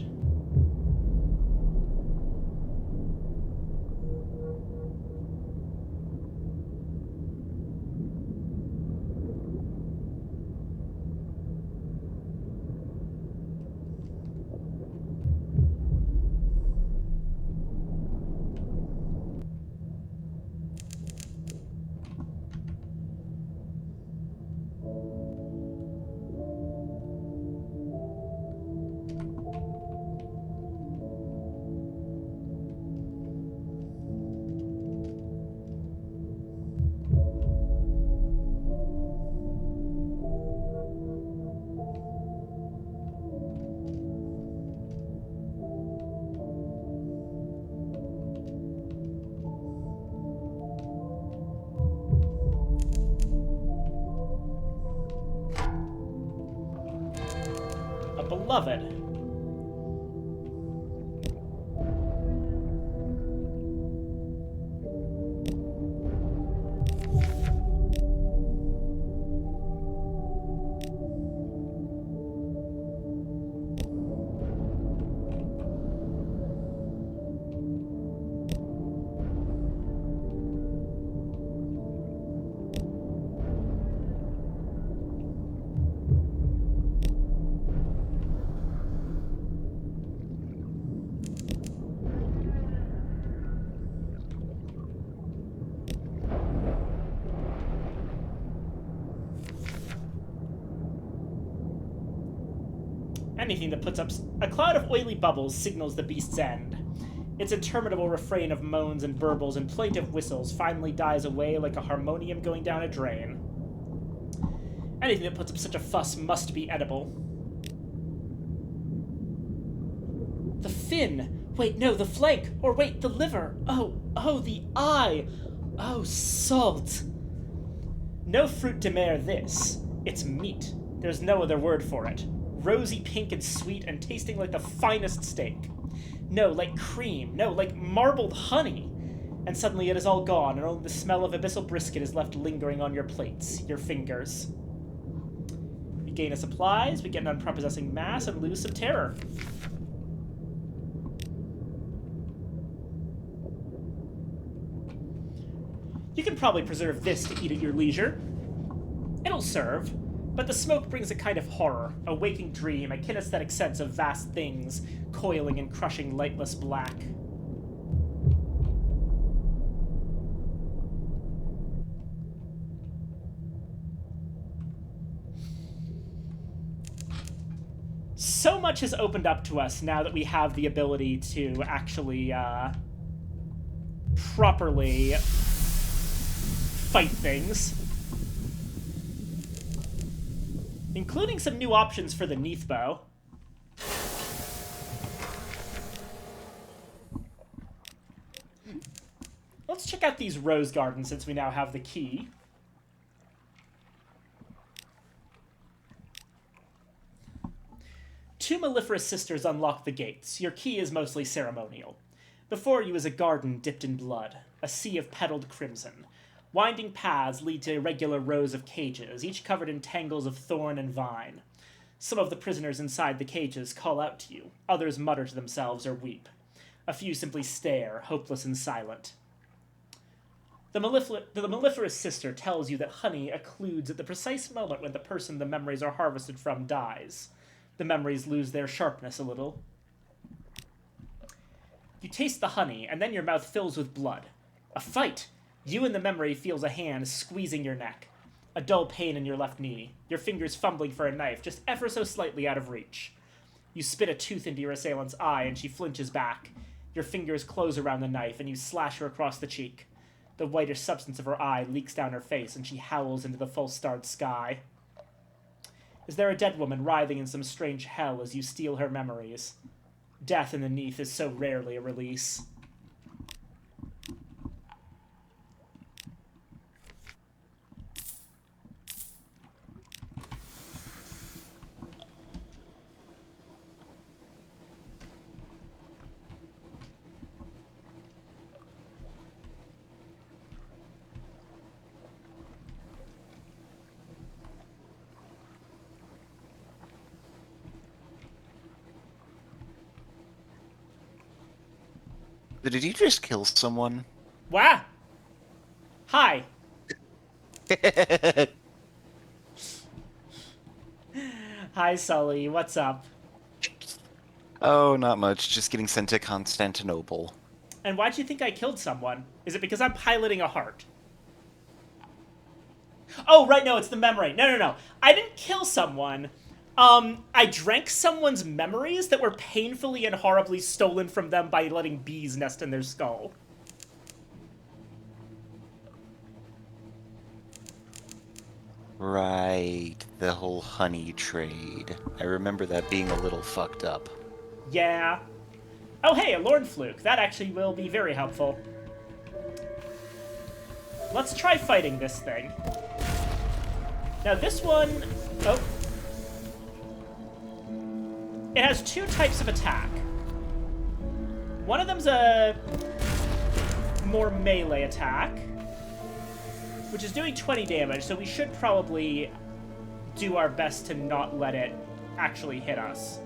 Beloved. Anything that puts up a cloud of oily bubbles signals the beast's end. Its interminable refrain of moans and burbles and plaintive whistles finally dies away like a harmonium going down a drain. Anything that puts up such a fuss must be edible. The fin! Wait, no, the flank! Or wait, the liver! Oh, the eye! Oh, salt! No fruit de mer this. It's meat. There's no other word for it. Rosy pink and sweet and tasting like the finest steak. No, like cream. No, like marbled honey. And suddenly it is all gone, and only the smell of abyssal brisket is left lingering on your plates, your fingers. We gain a supplies, we get an unprepossessing mass, and lose some terror. You can probably preserve this to eat at your leisure. It'll serve, but the smoke brings a kind of horror, a waking dream, a kinesthetic sense of vast things coiling and crushing lightless black. So much has opened up to us now that we have the ability to actually properly fight things. Including some new options for the Neath bow. Let's check out these rose gardens since we now have the key. Two mellifluous sisters unlock the gates. Your key is mostly ceremonial. Before you is a garden dipped in blood, a sea of petaled crimson. Winding paths lead to irregular rows of cages, each covered in tangles of thorn and vine. Some of the prisoners inside the cages call out to you. Others mutter to themselves or weep. A few simply stare, hopeless and silent. The mellifluous sister tells you that honey occludes at the precise moment when the person the memories are harvested from dies. The memories lose their sharpness a little. You taste the honey, and then your mouth fills with blood. A fight! You in the memory feels a hand squeezing your neck. A dull pain in your left knee. Your fingers fumbling for a knife, just ever so slightly out of reach. You spit a tooth into your assailant's eye, and she flinches back. Your fingers close around the knife, and you slash her across the cheek. The whitish substance of her eye leaks down her face, and she howls into the full-starred sky. Is there a dead woman writhing in some strange hell as you steal her memories? Death in the Neath is so rarely a release. Did you just kill someone? Wow! Hi! Hi, Sully. What's up? Oh, not much. Just getting sent to Constantinople. And why'd you think I killed someone? Is it because I'm piloting a heart? Oh, right, no, it's the memory. No. I didn't kill someone. I drank someone's memories that were painfully and horribly stolen from them by letting bees nest in their skull. Right, the whole honey trade. I remember that being a little fucked up. Yeah. Oh, hey, a Lorn Fluke. That actually will be very helpful. Let's try fighting this thing. Now, this one... Oh. It has two types of attack. One of them's a more melee attack, which is doing 20 damage, so we should probably do our best to not let it actually hit us.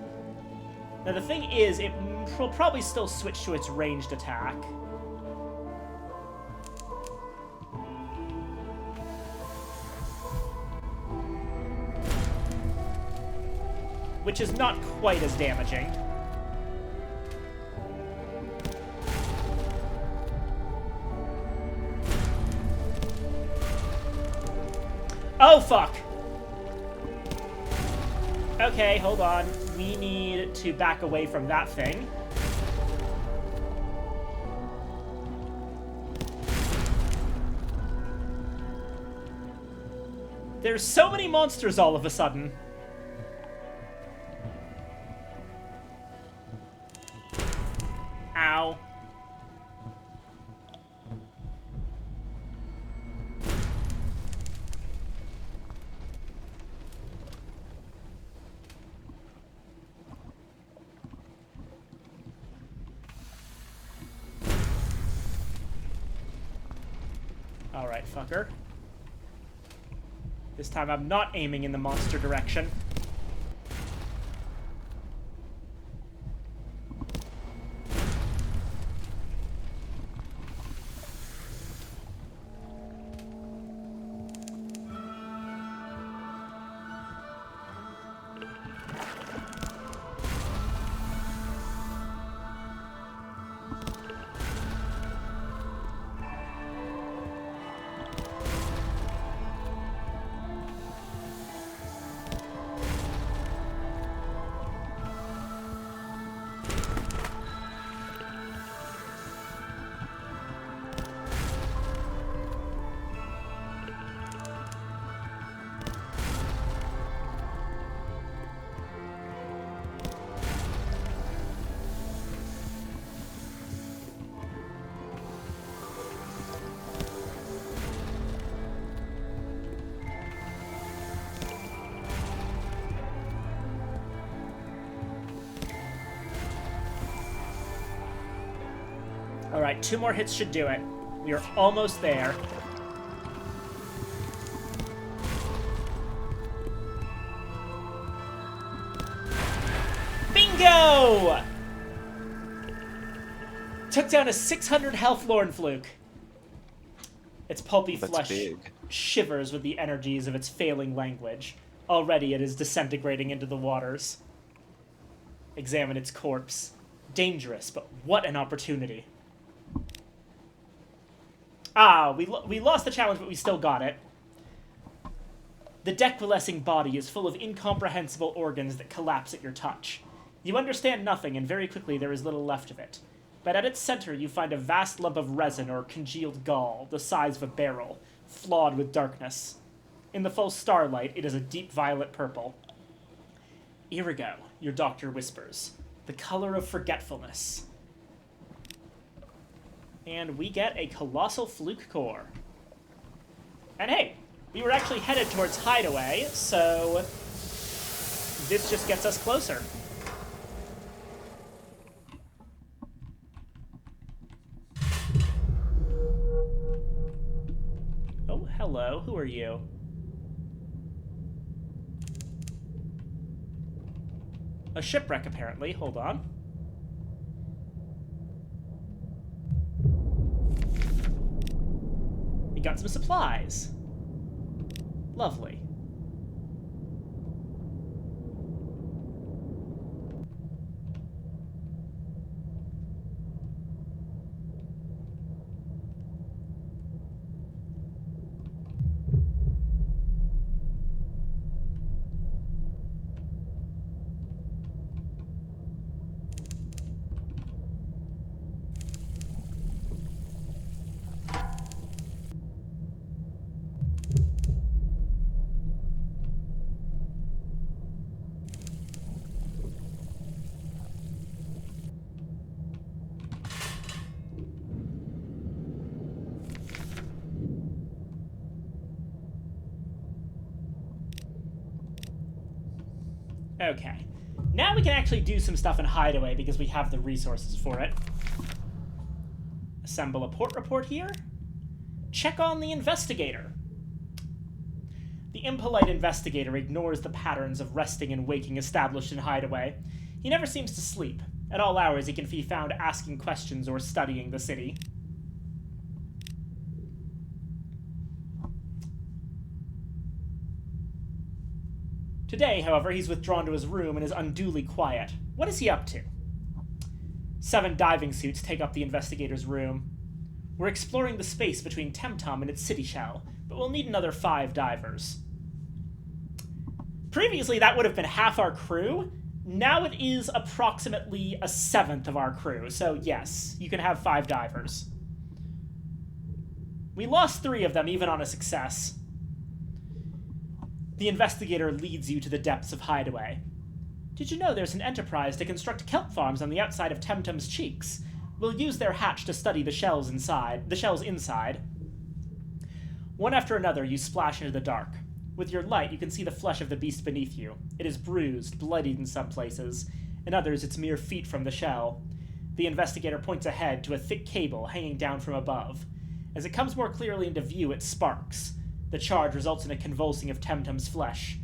Now, the thing is, it will probably still switch to its ranged attack. Which is not quite as damaging. Oh, fuck! Okay, hold on. We need to back away from that thing. There's so many monsters all of a sudden. Ow. Alright, fucker. This time I'm not aiming in the monster direction. Alright, 2 more hits should do it. We are almost there. Bingo! Took down a 600 health Lorn Fluke. Its pulpy flesh shivers with the energies of its failing language. Already it is disintegrating into the waters. Examine its corpse. Dangerous, but what an opportunity. Ah, we lost the challenge, but we still got it. The decoalescing body is full of incomprehensible organs that collapse at your touch. You understand nothing, and very quickly there is little left of it. But at its center you find a vast lump of resin or congealed gall, the size of a barrel, flawed with darkness. In the full starlight, it is a deep violet purple. Irigo, your doctor whispers. The color of forgetfulness. And we get a colossal fluke core. And hey, we were actually headed towards Hideaway, so this just gets us closer. Oh, hello. Who are you? A shipwreck, apparently. Hold on. We got some supplies. Lovely. Okay. Now we can actually do some stuff in Hideaway because we have the resources for it. Assemble a port report here. Check on the investigator. The impolite investigator ignores the patterns of resting and waking established in Hideaway. He never seems to sleep. At all hours he can be found asking questions or studying the city. Today, however, he's withdrawn to his room and is unduly quiet. What is he up to? 7 diving suits take up the investigator's room. We're exploring the space between Temtum and its city shell, but we'll need another 5 divers. Previously, that would have been half our crew. Now it is approximately a 1/7 of our crew, so yes, you can have 5 divers. We lost 3 of them, even on a success. The investigator leads you to the depths of Hideaway. Did you know there's an enterprise to construct kelp farms on the outside of Temtum's cheeks? We'll use their hatch to study the shells inside. One after another, you splash into the dark. With your light, you can see the flesh of the beast beneath you. It is bruised, bloodied in some places. In others, it's mere feet from the shell. The investigator points ahead to a thick cable hanging down from above. As it comes more clearly into view, it sparks. The charge results in a convulsing of Temtem's flesh.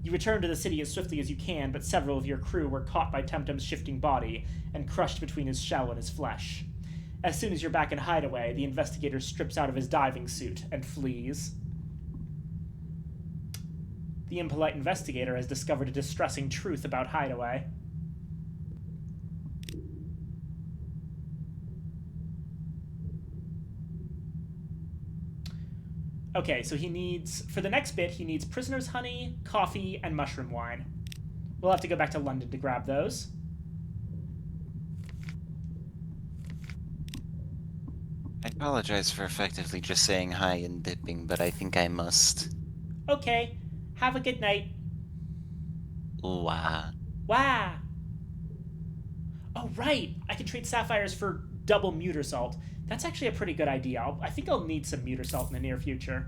You return to the city as swiftly as you can, but several of your crew were caught by Temtem's shifting body and crushed between his shell and his flesh. As soon as you're back in Hideaway, the investigator strips out of his diving suit and flees. The impolite investigator has discovered a distressing truth about Hideaway. Okay, so he needs, for the next bit, he needs prisoner's honey, coffee, and mushroom wine. We'll have to go back to London to grab those. I apologize for effectively just saying hi and dipping, but I think I must. Okay, have a good night. Wah. Wah! Oh, right! I can trade sapphires for double muter salt. That's actually a pretty good idea. I think I'll need some muter salt in the near future.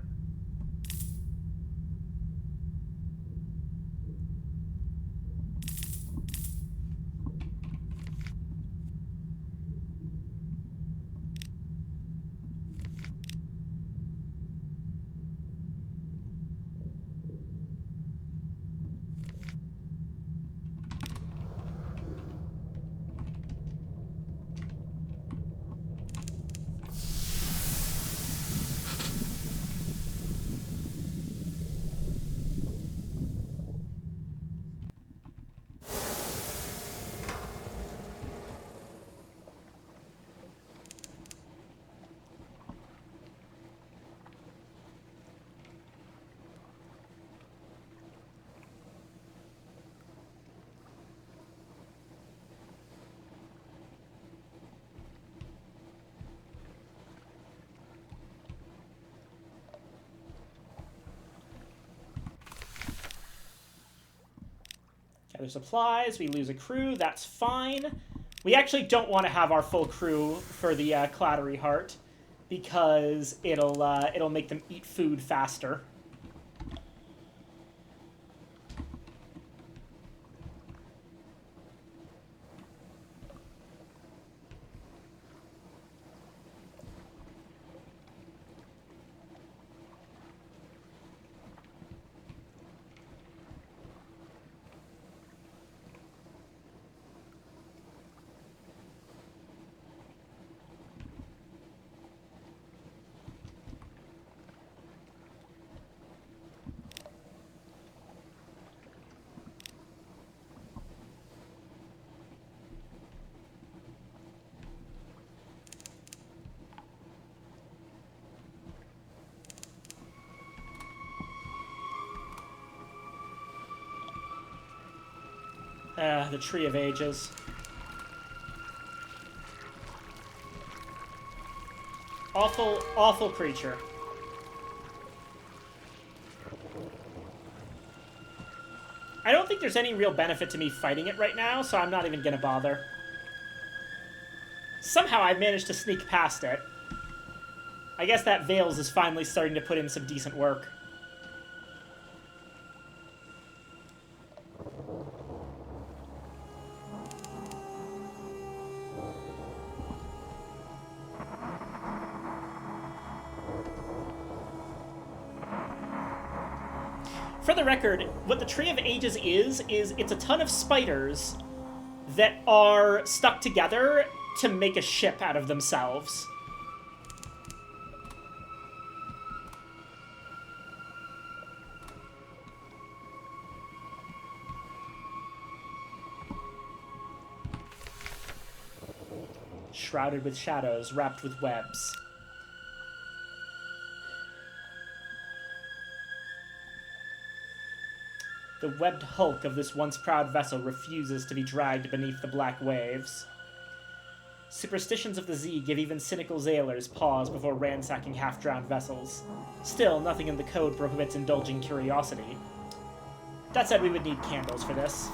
Gather supplies, we lose a crew, that's fine. We actually don't want to have our full crew for the Clattery Heart, because it'll make them eat food faster. The Tree of Ages. Awful, awful creature. I don't think there's any real benefit to me fighting it right now, so I'm not even gonna bother. Somehow I managed to sneak past it. I guess that Veils is finally starting to put in some decent work. For the record, what the Tree of Ages is it's a ton of spiders that are stuck together to make a ship out of themselves. Shrouded with shadows, wrapped with webs. The webbed hulk of this once proud vessel refuses to be dragged beneath the black waves. Superstitions of the Z give even cynical sailors pause before ransacking half-drowned vessels. Still, nothing in the code prohibits indulging curiosity. That said, we would need candles for this.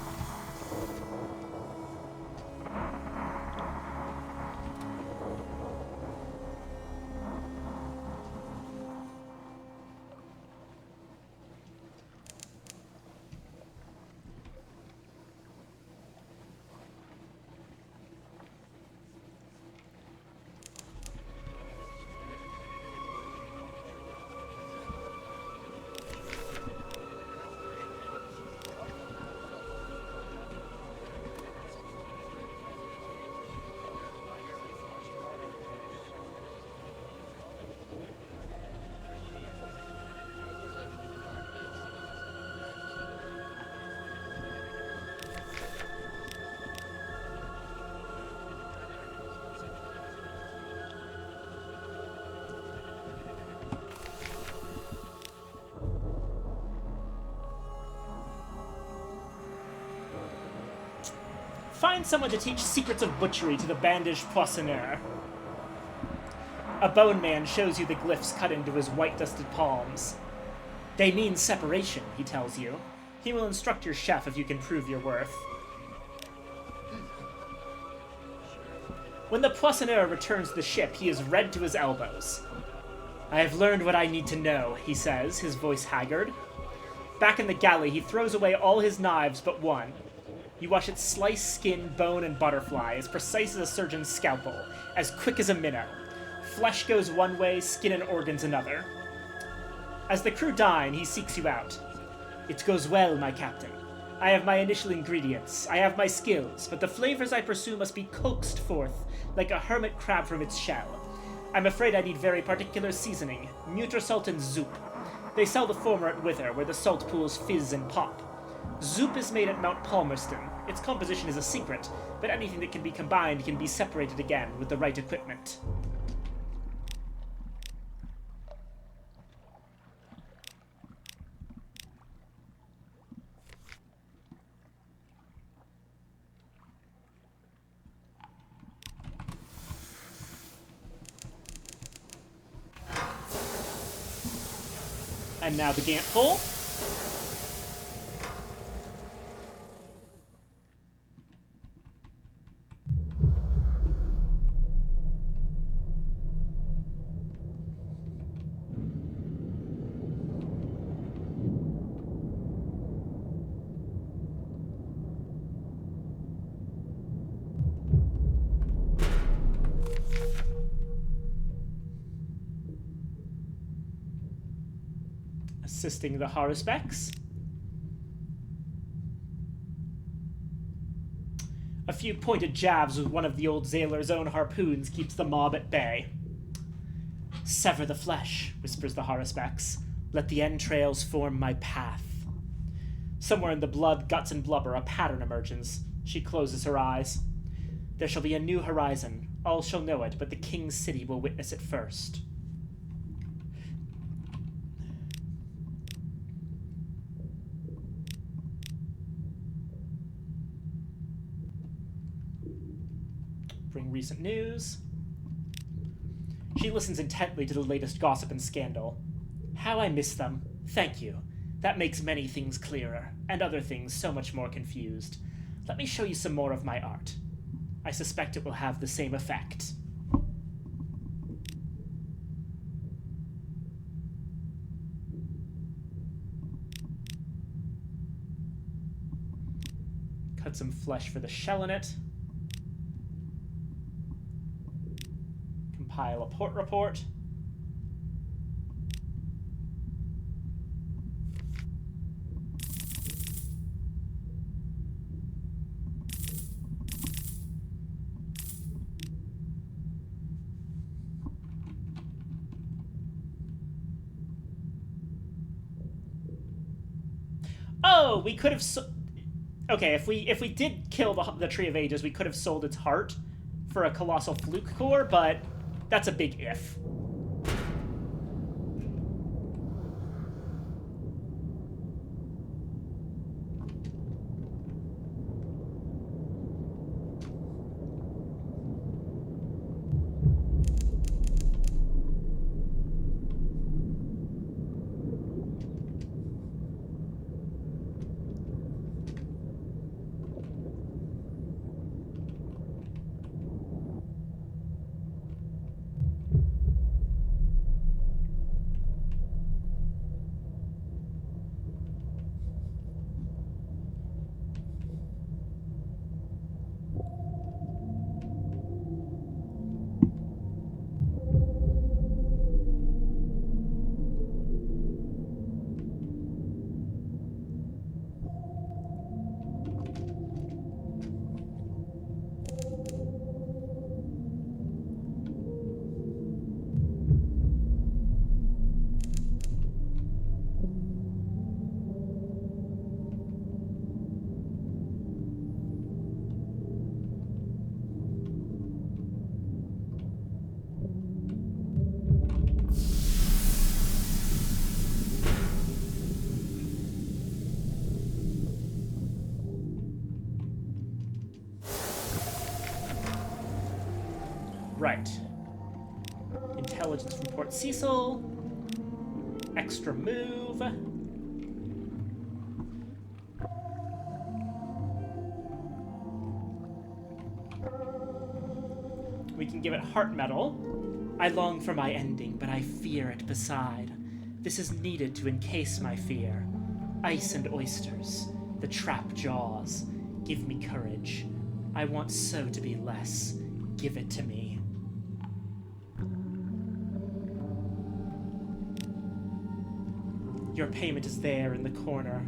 Find someone to teach secrets of butchery to the bandaged poissonneur. A bone man shows you the glyphs cut into his white-dusted palms. They mean separation, he tells you. He will instruct your chef if you can prove your worth. When the poissonneur returns to the ship, he is red to his elbows. I have learned what I need to know, he says, his voice haggard. Back in the galley, he throws away all his knives but one. You watch it slice skin, bone, and butterfly, as precise as a surgeon's scalpel, as quick as a minnow. Flesh goes one way, skin and organs another. As the crew dine, he seeks you out. It goes well, my captain. I have my initial ingredients, I have my skills, but the flavors I pursue must be coaxed forth like a hermit crab from its shell. I'm afraid I need very particular seasoning, Nutrasalt and Zoop. They sell the former at Wither, where the salt pools fizz and pop. Zoop is made at Mount Palmerston. Its composition is a secret, but anything that can be combined can be separated again with the right equipment. And now the Gant pull. Assisting the Haruspecs. A few pointed jabs with one of the old Zailor's own harpoons keeps the mob at bay. Sever the flesh, whispers the Haruspecs. Let the entrails form my path. Somewhere in the blood, guts, and blubber, a pattern emerges. She closes her eyes. There shall be a new horizon. All shall know it, but the king's city will witness it first. Bring recent news. She listens intently to the latest gossip and scandal. How I miss them. Thank you. That makes many things clearer, and other things so much more confused. Let me show you some more of my art. I suspect it will have the same effect. Cut some flesh for the shell in it. Compile a port report. Oh, we could have. Okay, if we did kill the Tree of Ages, we could have sold its heart for a colossal fluke core, but that's a big if. Right. Intelligence from Port Cecil. Extra move. We can give it heart metal. I long for my ending, but I fear it beside. This is needed to encase my fear. Ice and oysters, the trap jaws. Give me courage. I want so to be less. Give it to me. Your payment is there in the corner,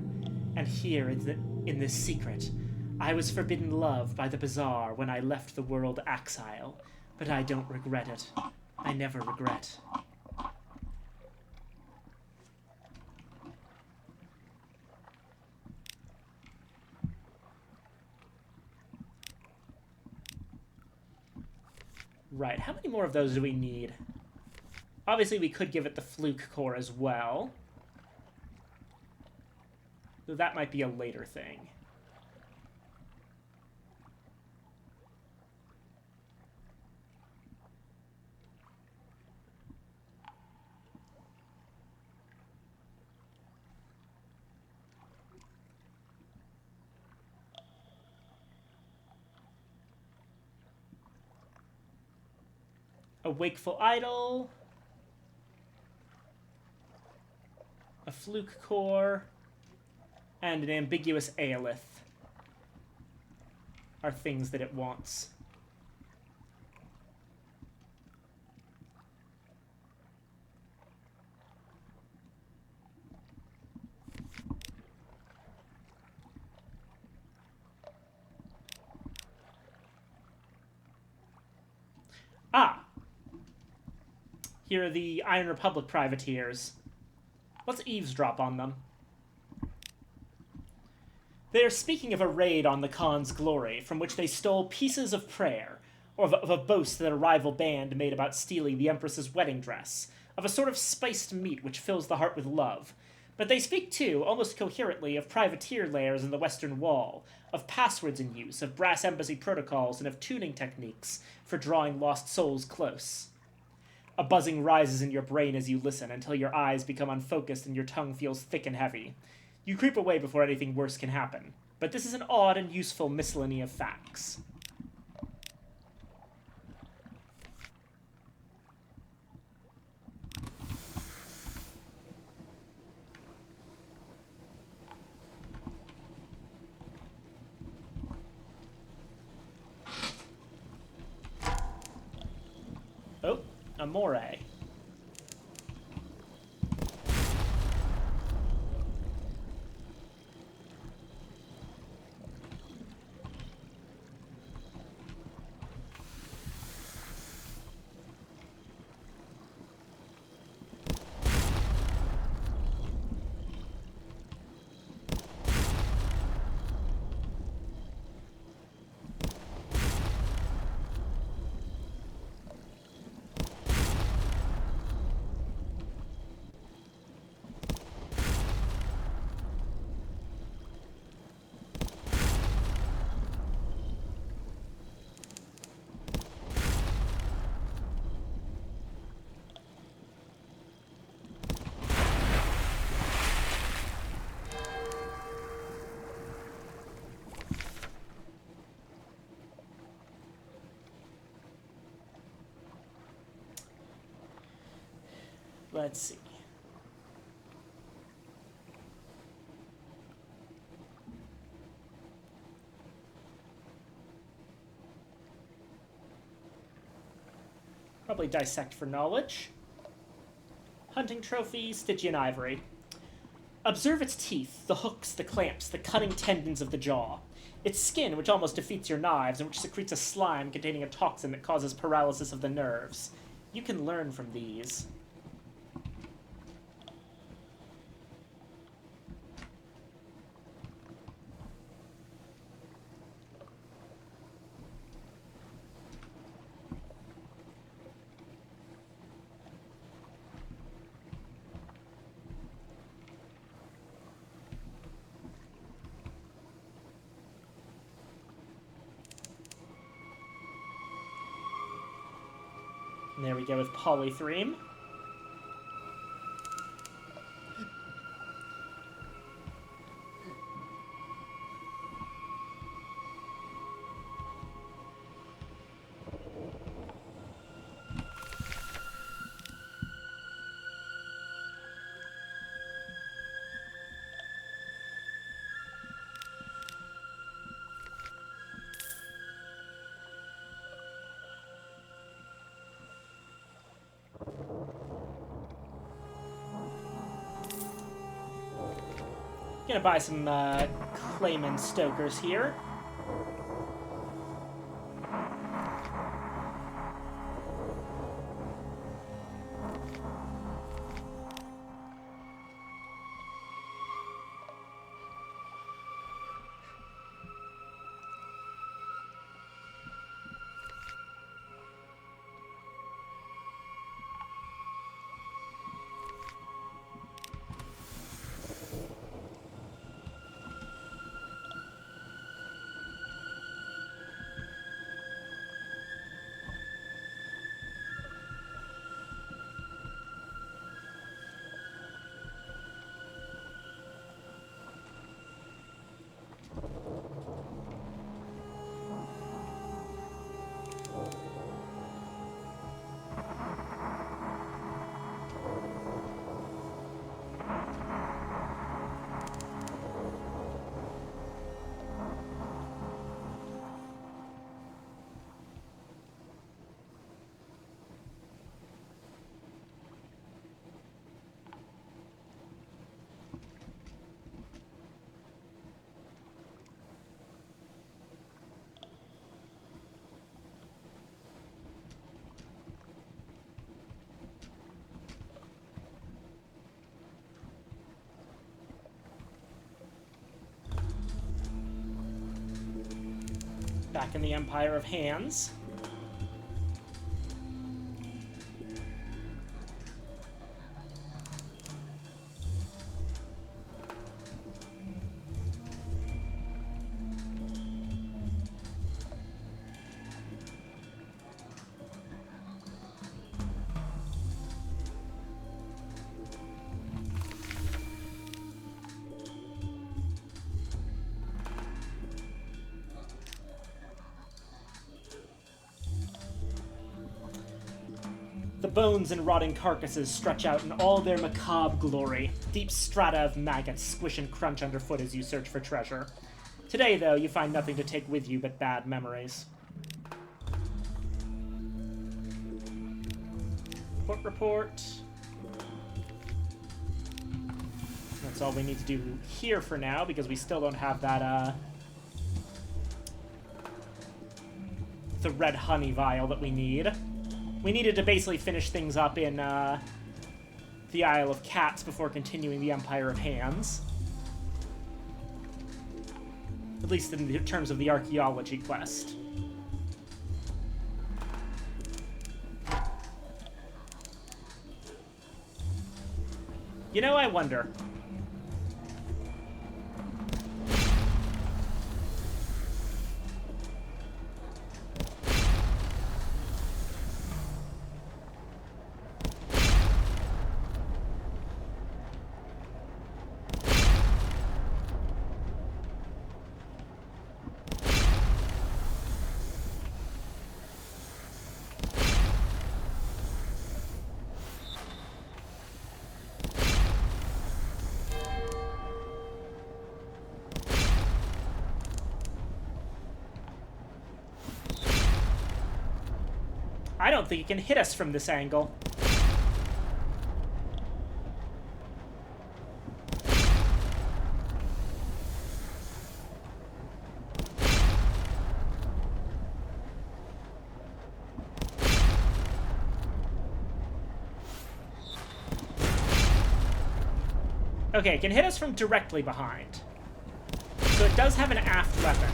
and here in this secret. I was forbidden love by the bazaar when I left the world exile, but I don't regret it. I never regret. Right, how many more of those do we need? Obviously, we could give it the fluke core as well. Though that might be a later thing. A wakeful idol. A fluke core. And an ambiguous aelith are things that it wants. Ah! Here are the Iron Republic privateers. Let's eavesdrop on them. They are speaking of a raid on the Khan's glory, from which they stole pieces of prayer, or of a boast that a rival band made about stealing the Empress's wedding dress, of a sort of spiced meat which fills the heart with love. But they speak, too, almost coherently, of privateer lairs in the Western Wall, of passwords in use, of brass embassy protocols, and of tuning techniques for drawing lost souls close. A buzzing rises in your brain as you listen, until your eyes become unfocused and your tongue feels thick and heavy. You creep away before anything worse can happen. But this is an odd and useful miscellany of facts. Oh, Amore. Let's see. Probably dissect for knowledge. Hunting trophy, Stygian ivory. Observe its teeth, the hooks, the clamps, the cutting tendons of the jaw. Its skin, which almost defeats your knives, and which secretes a slime containing a toxin that causes paralysis of the nerves. You can learn from these. And there we go with Polythreme. Gonna buy some Clayman Stokers here. Back in the Empire of Hands. The bones and rotting carcasses stretch out in all their macabre glory. Deep strata of maggots squish and crunch underfoot as you search for treasure. Today, though, you find nothing to take with you but bad memories. Report. That's all we need to do here for now, because we still don't have that, the red honey vial that we need. We needed to basically finish things up in the Isle of Cats before continuing the Empire of Hands. At least in the terms of the archaeology quest. You know, I wonder. I don't think it can hit us from this angle. Okay, it can hit us from directly behind. So it does have an aft weapon.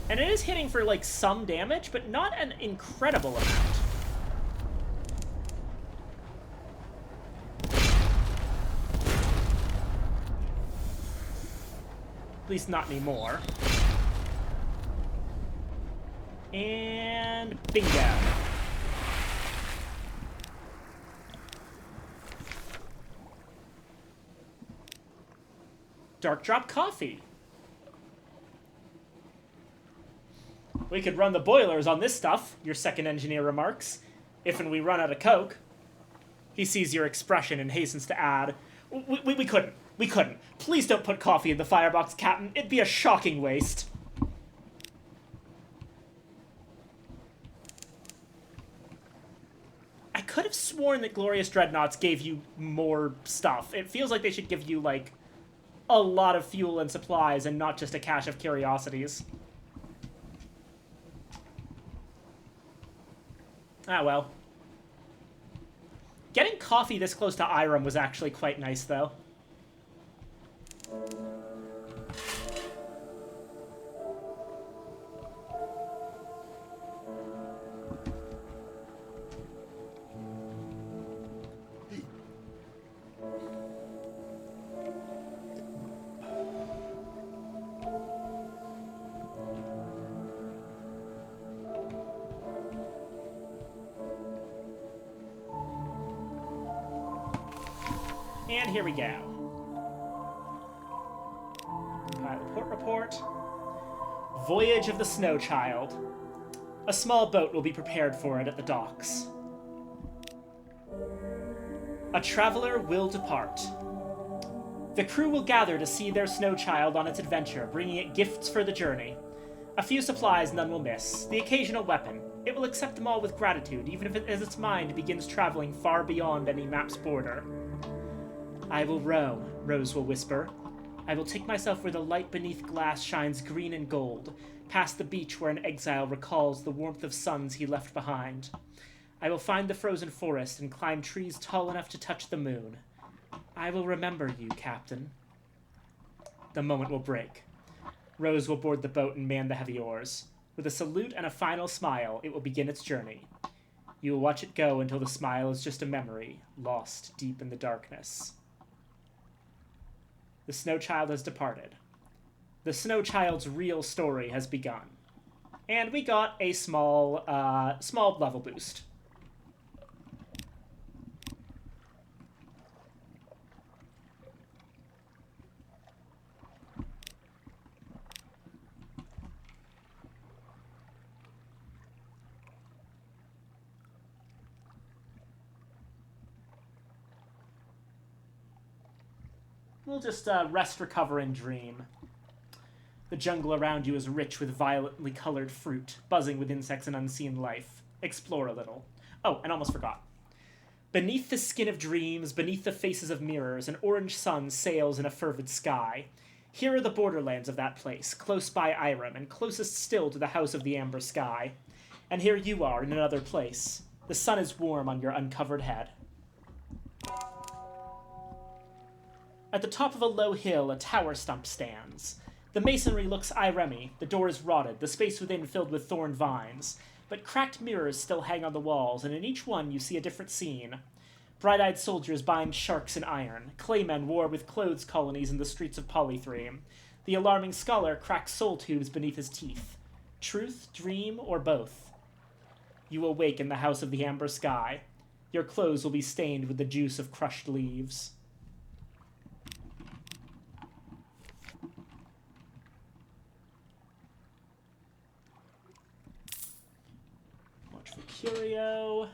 And it is hitting for, like, some damage, but not an incredible amount. At least not anymore. And bingo. Dark drop coffee. We could run the boilers on this stuff, your second engineer remarks. If and we run out of coke. He sees your expression and hastens to add, We couldn't. We couldn't. Please don't put coffee in the firebox, Captain. It'd be a shocking waste. I could have sworn that Glorious Dreadnoughts gave you more stuff. It feels like they should give you, like, a lot of fuel and supplies and not just a cache of curiosities. Ah, well. Getting coffee this close to Irem was actually quite nice, though. And here we go. Pilot port report. Voyage of the Snow Child. A small boat will be prepared for it at the docks. A traveler will depart. The crew will gather to see their snow child on its adventure, bringing it gifts for the journey. A few supplies none will miss, the occasional weapon. It will accept them all with gratitude, even if as its mind begins traveling far beyond any map's border. I will row, Rose will whisper. I will take myself where the light beneath glass shines green and gold, past the beach where an exile recalls the warmth of suns he left behind. I will find the frozen forest and climb trees tall enough to touch the moon. I will remember you, Captain. The moment will break. Rose will board the boat and man the heavy oars. With a salute and a final smile, it will begin its journey. You will watch it go until the smile is just a memory, lost deep in the darkness. The Snow Child has departed. The Snow Child's real story has begun. And we got a small level boost. We'll just rest, recover, and dream. The jungle around you is rich with violently colored fruit, buzzing with insects and unseen life. Explore a little. Oh, and almost forgot. Beneath the skin of dreams, beneath the faces of mirrors, an orange sun sails in a fervid sky. Here are the borderlands of that place, close by Irem, and closest still to the House of the Amber Sky. And here you are in another place. The sun is warm on your uncovered head. At the top of a low hill, a tower stump stands. The masonry looks Iremi, the door is rotted, the space within filled with thorn vines. But cracked mirrors still hang on the walls, and in each one you see a different scene. Bright-eyed soldiers bind sharks in iron. Claymen war with clothes colonies in the streets of Polythreme. The alarming scholar cracks soul tubes beneath his teeth. Truth, dream, or both? You awake in the House of the Amber Sky. Your clothes will be stained with the juice of crushed leaves. Watch for Curio.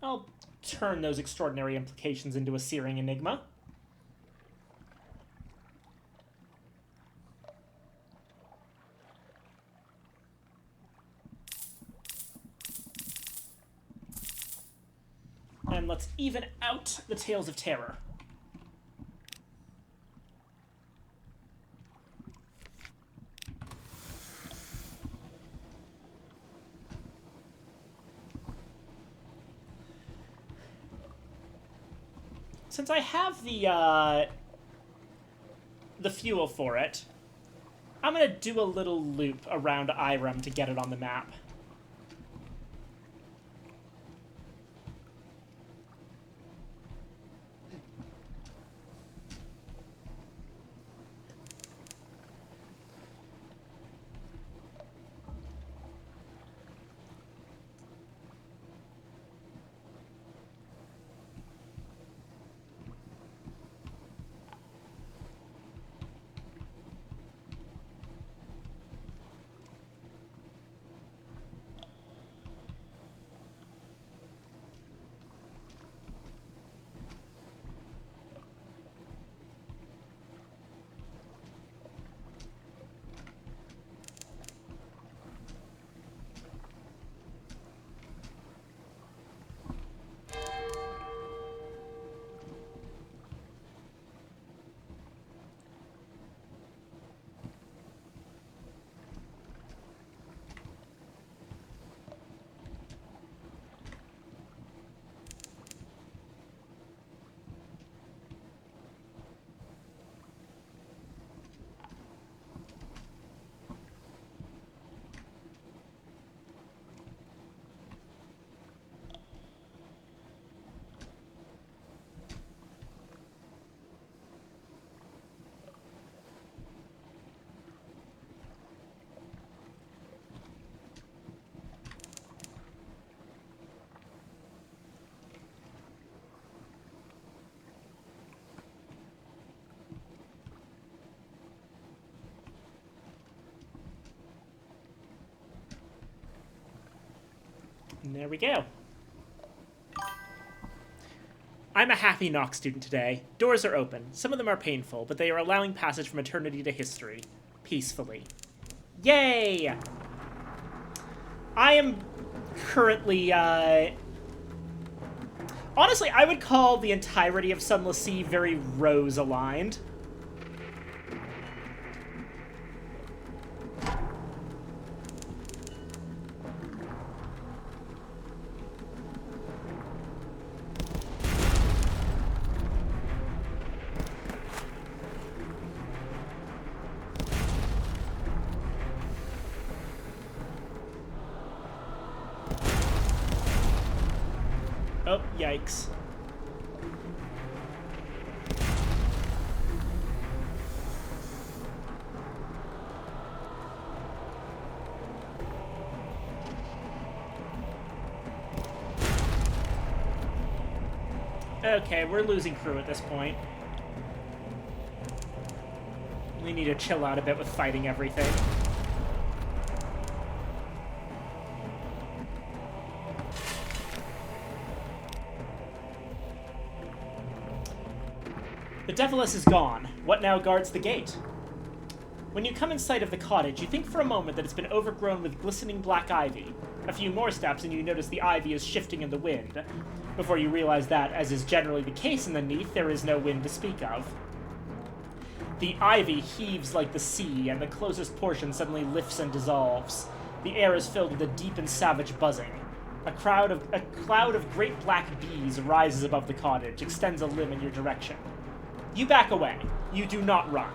I'll turn those extraordinary implications into a searing enigma. And let's even out the Tales of Terror. Since I have the the fuel for it, I'm gonna do a little loop around Irem to get it on the map. And there we go. I'm a happy Nox student today. Doors are open. Some of them are painful, but they are allowing passage from eternity to history. Peacefully. Yay! I am currently, honestly, I would call the entirety of Sunless Sea very rose-aligned. Oh, yikes. Okay, we're losing crew at this point. We need to chill out a bit with fighting everything. The Deviless is gone. What now guards the gate? When you come in sight of the cottage, you think for a moment that it's been overgrown with glistening black ivy. A few more steps and you notice the ivy is shifting in the wind, before you realize that, as is generally the case in the Neath, there is no wind to speak of. The ivy heaves like the sea, and the closest portion suddenly lifts and dissolves. The air is filled with a deep and savage buzzing. A cloud of great black bees rises above the cottage, extends a limb in your direction. You back away. You do not run.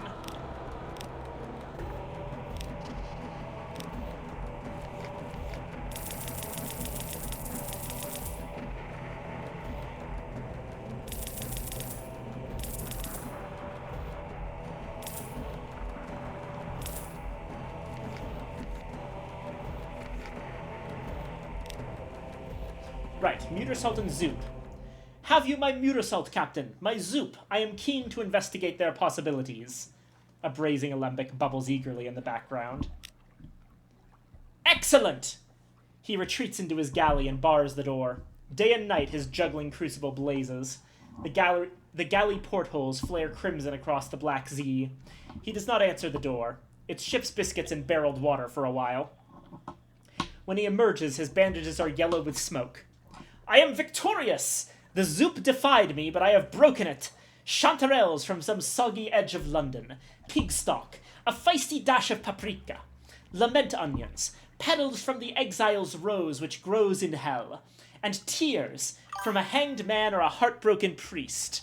Right, Muttersalt and Zoop. Have you my Muttersalt, Captain? My Zoop. I am keen to investigate their possibilities. A brazen alembic bubbles eagerly in the background. Excellent! He retreats into his galley and bars the door. Day and night his juggling crucible blazes. The galley portholes flare crimson across the black Z. He does not answer the door. It ships biscuits and barreled water for a while. When he emerges, his bandages are yellow with smoke. I am victorious! The Zoop defied me, but I have broken it. Chanterelles from some soggy edge of London. Pig stock. A feisty dash of paprika. Lament onions. Petals from the exile's rose which grows in hell. And tears from a hanged man or a heartbroken priest.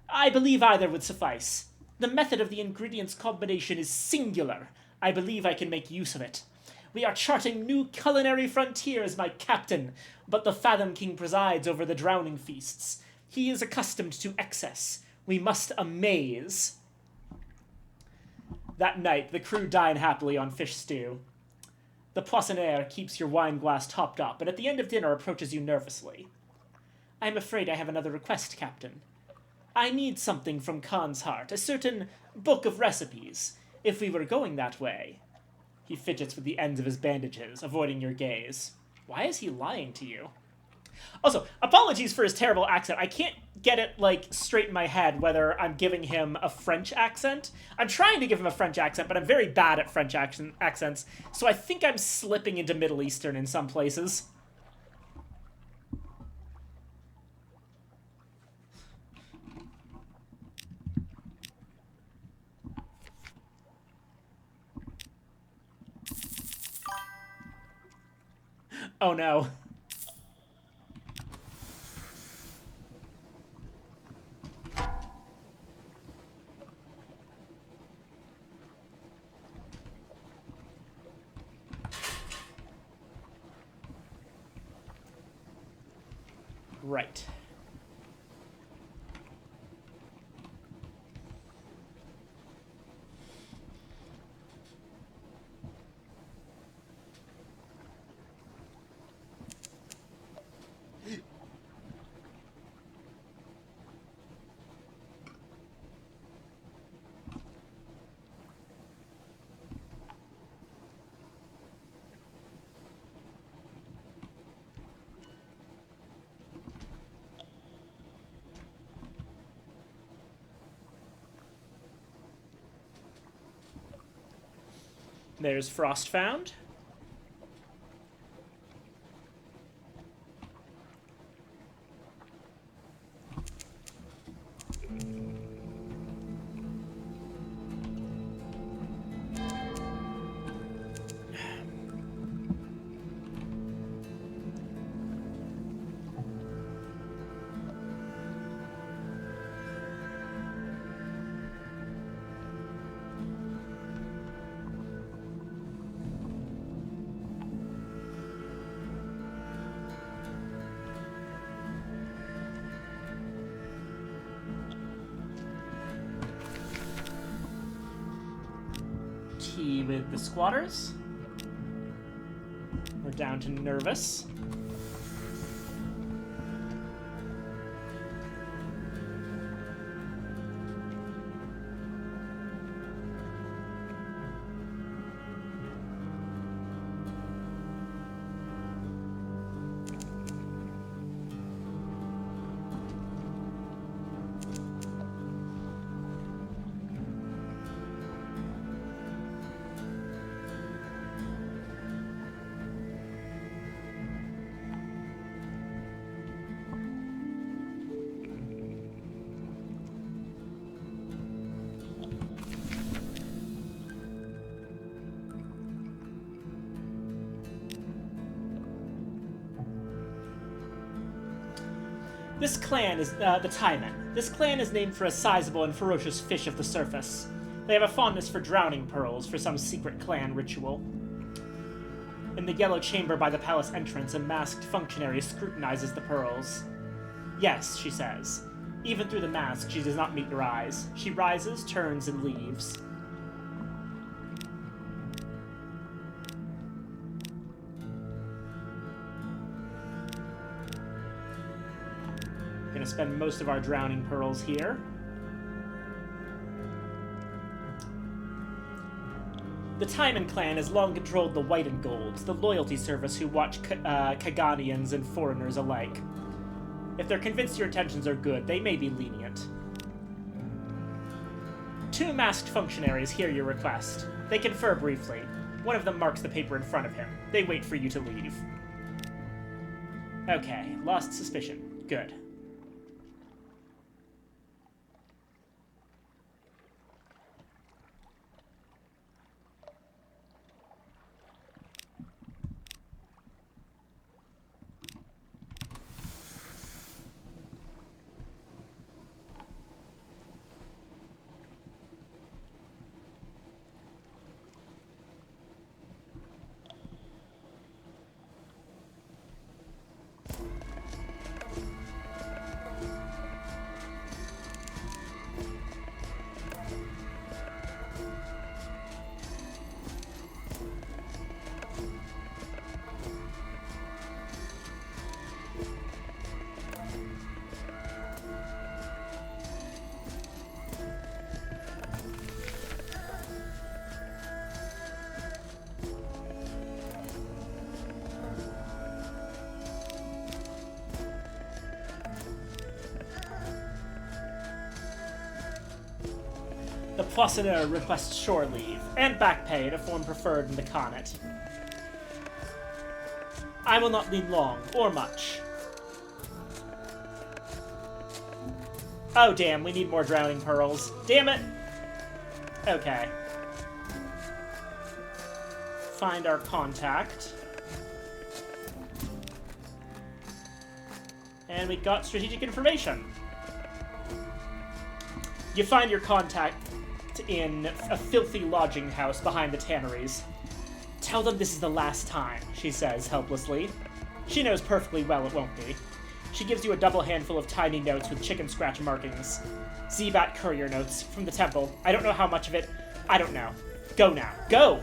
I believe either would suffice. The method of the ingredients combination is singular. I believe I can make use of it. We are charting new culinary frontiers, my captain, but the Fathom King presides over the drowning feasts. He is accustomed to excess. We must amaze. That night, the crew dine happily on fish stew. The poissonniere keeps your wine glass topped up, and at the end of dinner approaches you nervously. I am afraid I have another request, Captain. I need something from Khan's heart, a certain book of recipes. If we were going that way... He fidgets with the ends of his bandages, avoiding your gaze. Why is he lying to you? Also, apologies for his terrible accent. I can't get it, like, straight in my head whether I'm giving him a French accent. I'm trying to give him a French accent, but I'm very bad at French accents, so I think I'm slipping into Middle Eastern in some places. Oh no. Right. There's Frostfound. Tea with the squatters. We're down to nervous. This clan is the Taimen. This clan is named for a sizable and ferocious fish of the surface. They have a fondness for drowning pearls for some secret clan ritual. In the yellow chamber by the palace entrance, a masked functionary scrutinizes the pearls. Yes, she says. Even through the mask, she does not meet your eyes. She rises, turns, and leaves. Gonna spend most of our drowning pearls here. The Taimen clan has long controlled the White and Golds, the loyalty service who watch Kaganians and foreigners alike. If they're convinced your intentions are good, they may be lenient. 2 masked functionaries hear your request. They confer briefly. One of them marks the paper in front of him. They wait for you to leave. Okay, lost suspicion. Good. The Poissoneur requests shore leave and back pay to form preferred in the Khanate. I will not need long, or much. Oh damn, we need more drowning pearls. Damn it! Okay. Find our contact. And we got strategic information. You find your contact in a filthy lodging house behind the tanneries. Tell them this is the last time, she says helplessly. She knows perfectly well it won't be. She gives you a double handful of tiny notes with chicken scratch markings. Zebat courier notes from the temple. I don't know how much of it. I don't know. Go now. Go!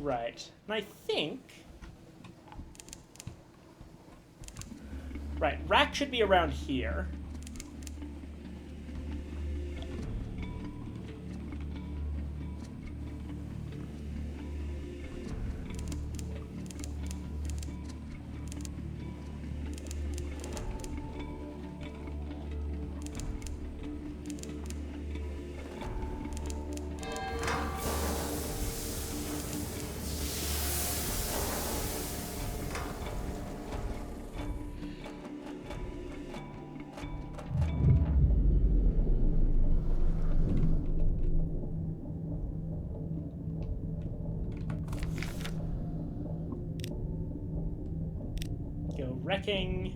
Right. And I think... Right, Rack should be around here. Go wrecking.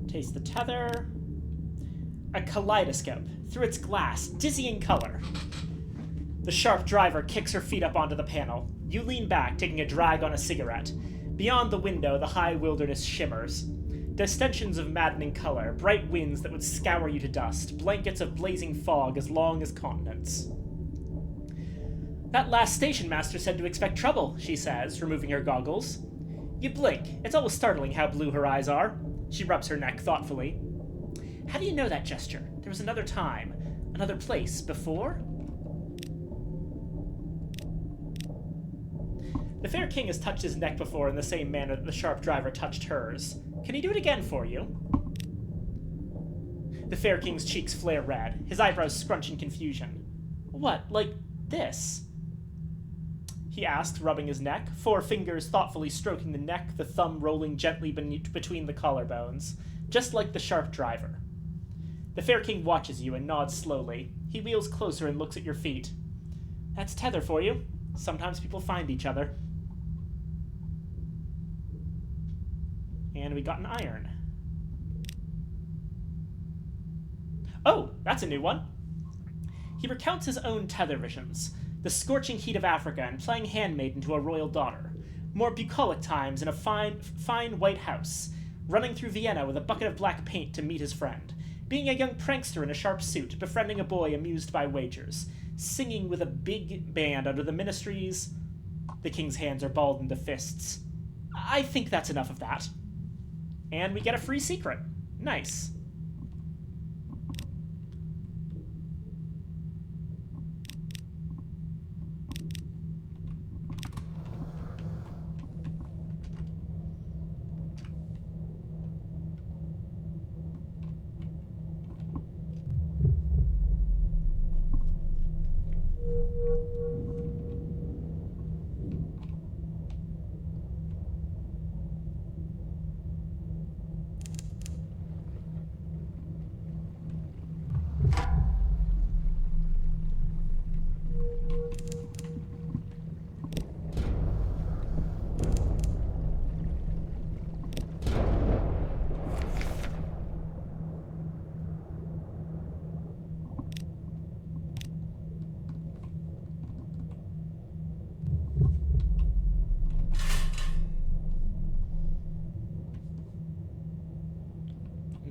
Taste the tether. A kaleidoscope. Through its glass, dizzying color. The sharp driver kicks her feet up onto the panel. You lean back, taking a drag on a cigarette. Beyond the window, the high wilderness shimmers. Distensions of maddening color, bright winds that would scour you to dust, blankets of blazing fog as long as continents. That last station master said to expect trouble, she says, removing her goggles. You blink. It's always startling how blue her eyes are. She rubs her neck thoughtfully. How do you know that gesture? There was another time, another place before? The fair king has touched his neck before in the same manner that the sharp driver touched hers. Can he do it again for you? The fair king's cheeks flare red, his eyebrows scrunch in confusion. What, like this? He asked, rubbing his neck, 4 fingers thoughtfully stroking the neck, the thumb rolling gently between the collarbones, just like the sharp driver. The fair king watches you and nods slowly. He wheels closer and looks at your feet. That's tether for you. Sometimes people find each other. And we got an iron. Oh, that's a new one. He recounts his own tether visions. The scorching heat of Africa and playing handmaid into a royal daughter. More bucolic times in a fine white house. Running through Vienna with a bucket of black paint to meet his friend. Being a young prankster in a sharp suit, befriending a boy amused by wagers. Singing with a big band under the ministries. The king's hands are balled into fists. I think that's enough of that. And we get a free secret. Nice.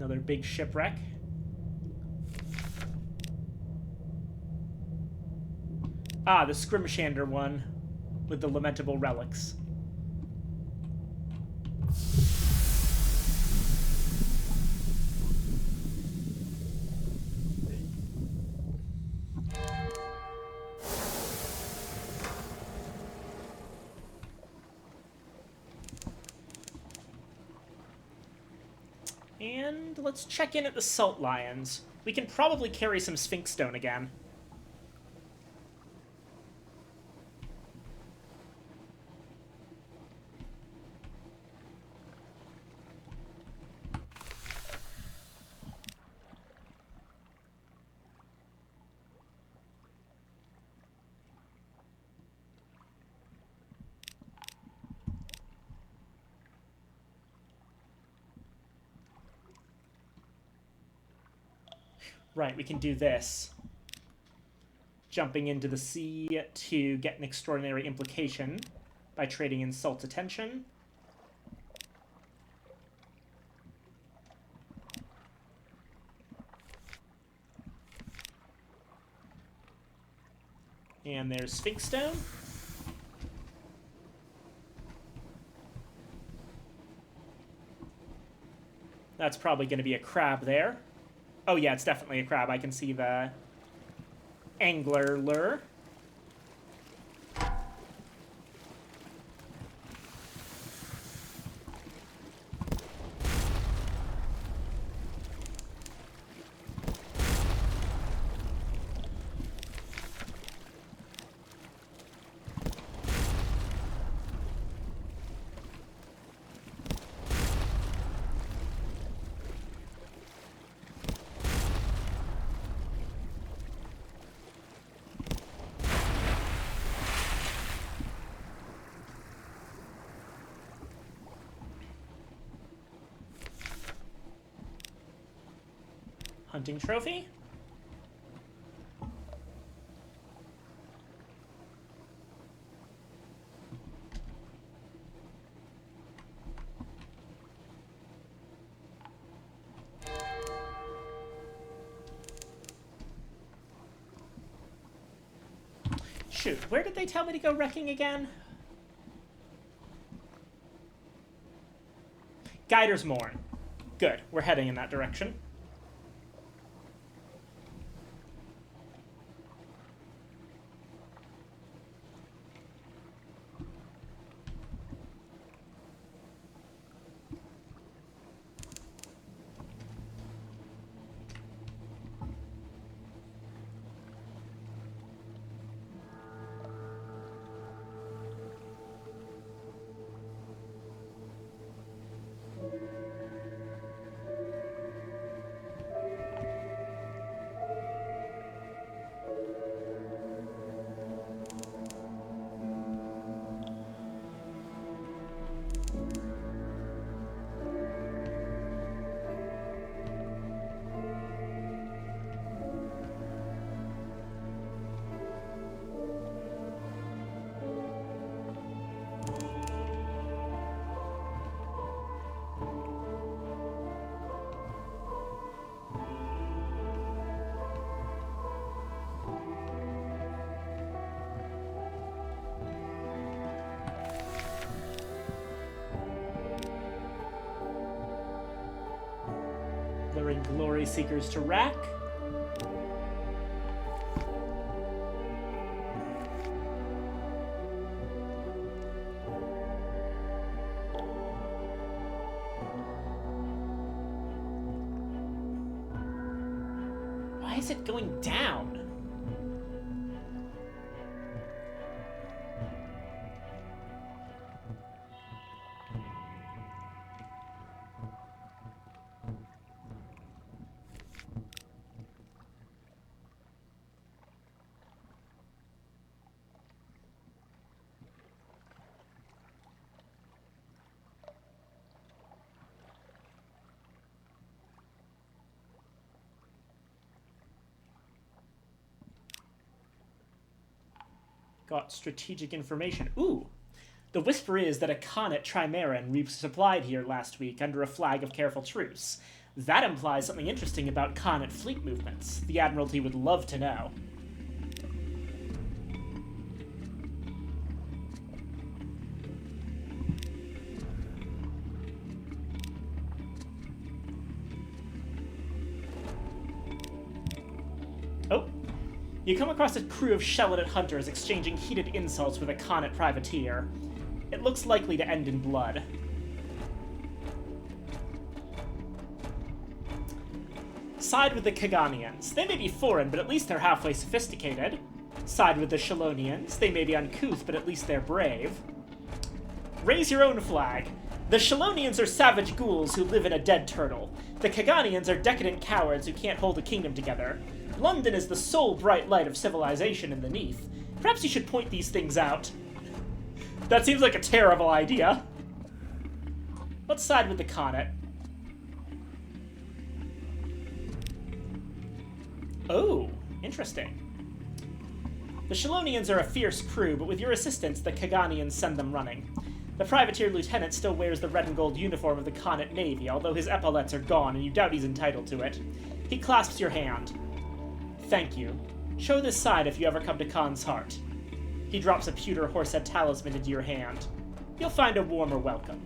Another big shipwreck. Ah, the Scrimshander one with the lamentable relics. And let's check in at the Salt Lions. We can probably carry some Sphinx Stone again. Right, we can do this. Jumping into the sea to get an extraordinary implication by trading in Salt Attention. And there's Sphinx Stone. That's probably going to be a crab there. Oh yeah, it's definitely a crab. I can see the angler lure. Hunting trophy. Shoot, where did they tell me to go wrecking again? Guider's Morn. Good, we're heading in that direction. Luring glory seekers to rack. Why is it going down? Got strategic information. Ooh! The whisper is that a Khan at Trimaran resupplied here last week under a flag of careful truce. That implies something interesting about Khanate fleet movements. The Admiralty would love to know. Oh. You come across a crew of shell-headed hunters exchanging heated insults with a Khanate privateer. It looks likely to end in blood. Side with the Kaganians. They may be foreign, but at least they're halfway sophisticated. Side with the Shalonians. They may be uncouth, but at least they're brave. Raise your own flag. The Shalonians are savage ghouls who live in a dead turtle. The Kaganians are decadent cowards who can't hold a kingdom together. London is the sole bright light of civilization in the Neath. Perhaps you should point these things out. That seems like a terrible idea. Let's side with the Khanate. Oh, interesting. The Shalonians are a fierce crew, but with your assistance, the Kaganians send them running. The privateer lieutenant still wears the red and gold uniform of the Khanate Navy, although his epaulets are gone and you doubt he's entitled to it. He clasps your hand. Thank you. Show this side if you ever come to Khan's heart. He drops a pewter horsehead talisman into your hand. You'll find a warmer welcome.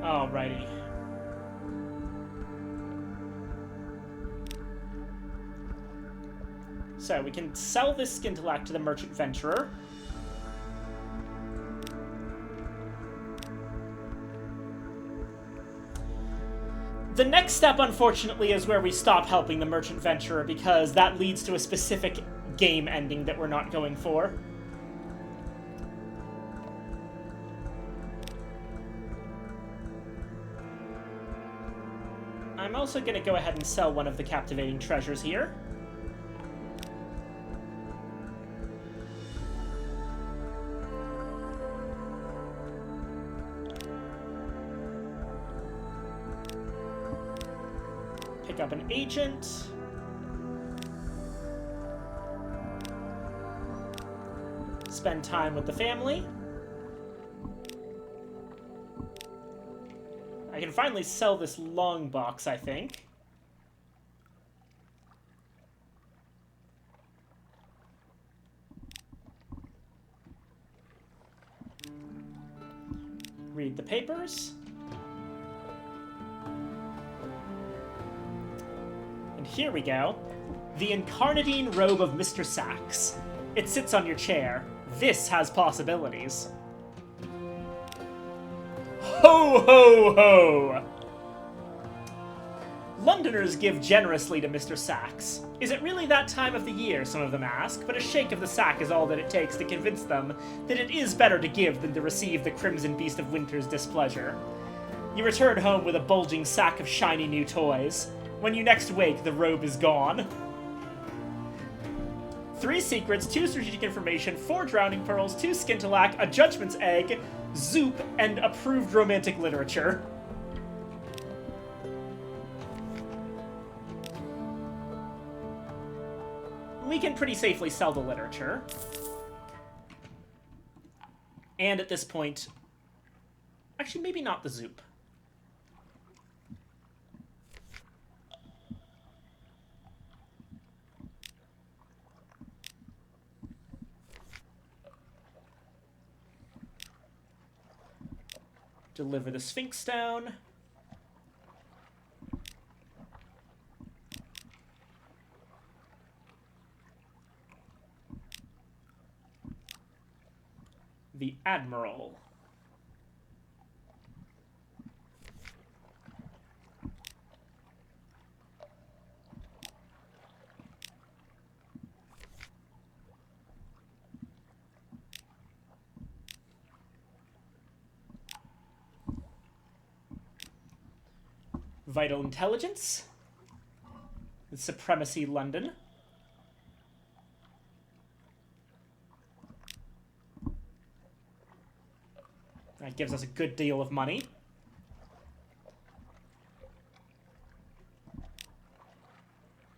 Alrighty. So, we can sell this Skintilac to the Merchant Venturer. The next step, unfortunately, is where we stop helping the Merchant Venturer, because that leads to a specific game ending that we're not going for. I'm also going to go ahead and sell one of the captivating treasures here. Pick up an agent. Spend time with the family. I can finally sell this long box, I think. Read the papers. And here we go. The Incarnadine Robe of Mr. Sachs. It sits on your chair. This has possibilities. Ho, ho, ho! Londoners give generously to Mr. Sachs. Is it really that time of the year, some of them ask, but a shake of the sack is all that it takes to convince them that it is better to give than to receive the crimson beast of winter's displeasure. You return home with a bulging sack of shiny new toys. When you next wake, the robe is gone. 3 secrets, 2 strategic information, 4 drowning pearls, 2 skintilac, a judgment's egg, zoop, and approved romantic literature. We can pretty safely sell the literature. And at this point... Actually, maybe not the zoop. Deliver the Sphinx Stone. The Admiral. Vital Intelligence. The Supremacy London. That gives us a good deal of money.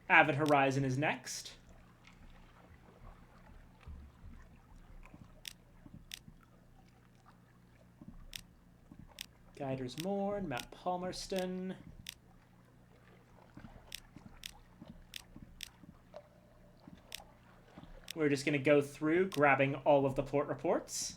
Avid Horizon is next. Guiders Morn, Mount Palmerston. We're just going to go through grabbing all of the port reports.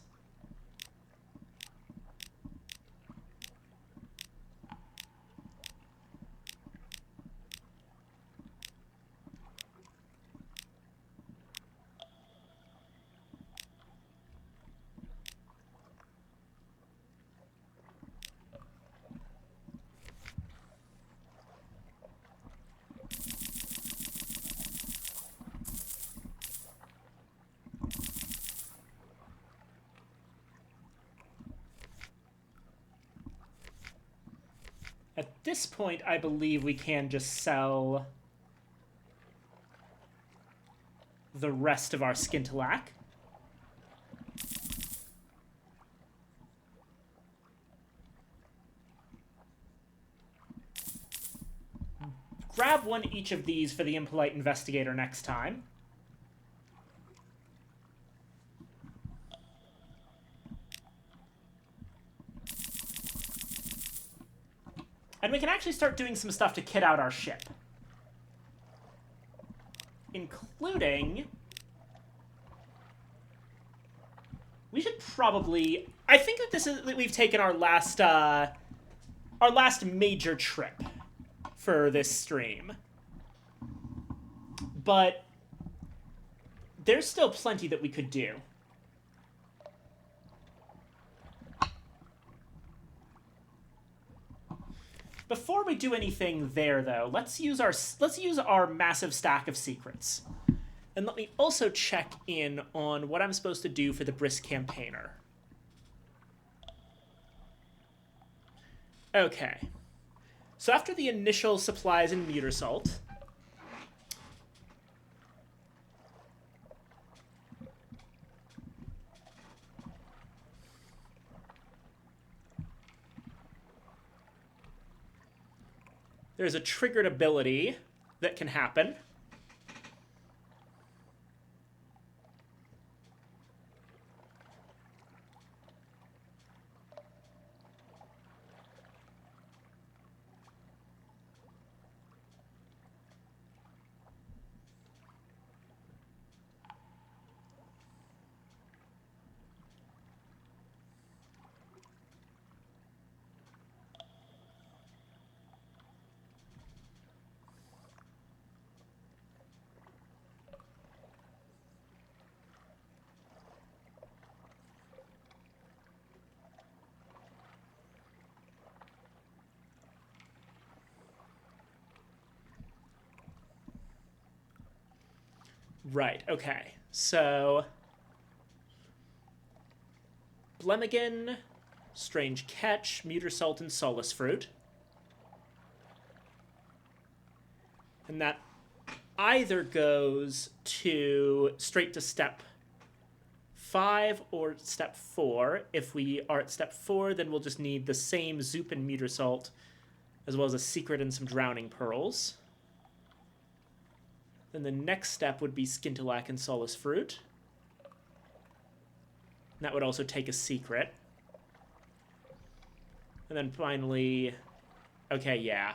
At this point, I believe we can just sell the rest of our skintilac. Grab one each of these for the Impolite Investigator next time. And we can actually start doing some stuff to kit out our ship. Including... We should probably... I think that this is... We've taken our last major trip for this stream. But... there's still plenty that we could do. Before we do anything there, though, let's use our massive stack of secrets. And let me also check in on what I'm supposed to do for the Brisk Campaigner. Okay. So after the initial supplies in Meter Salt... there's a triggered ability that can happen. Right, okay. So... Blemigan, Strange Catch, Muter Salt, and Solace Fruit. And that either goes to straight to step 5 or step 4. If we are at step 4, then we'll just need the same Zoop and Meteor Salt, as well as a secret and some Drowning Pearls. Then the next step would be Skintilac and Solace Fruit. And that would also take a secret. And then finally... Okay, yeah.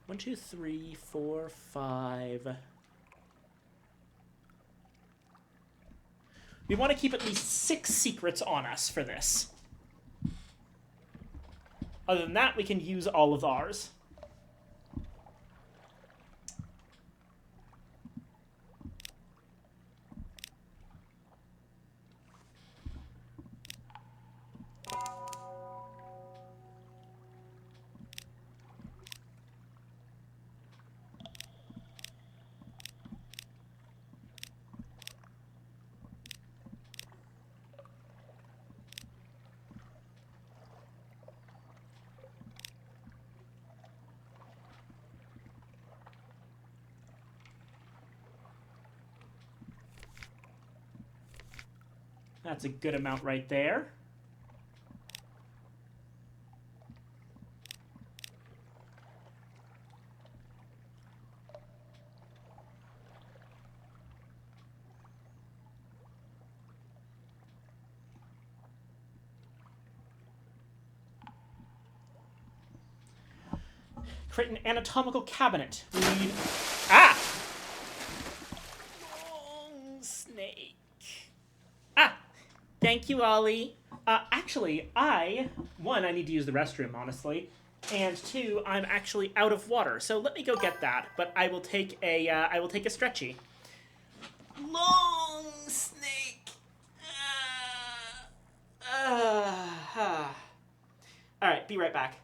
1, 2, 3, 4, 5... We want to keep at least 6 secrets on us for this. Other than that, we can use all of ours. That's a good amount right there. Create an anatomical cabinet. We need... Ah! Long snake. Ah! Thank you, Ollie. Actually, I need to use the restroom, honestly. And 2, I'm actually out of water. So let me go get that. But I will take a stretchy. Long snake. All right, be right back.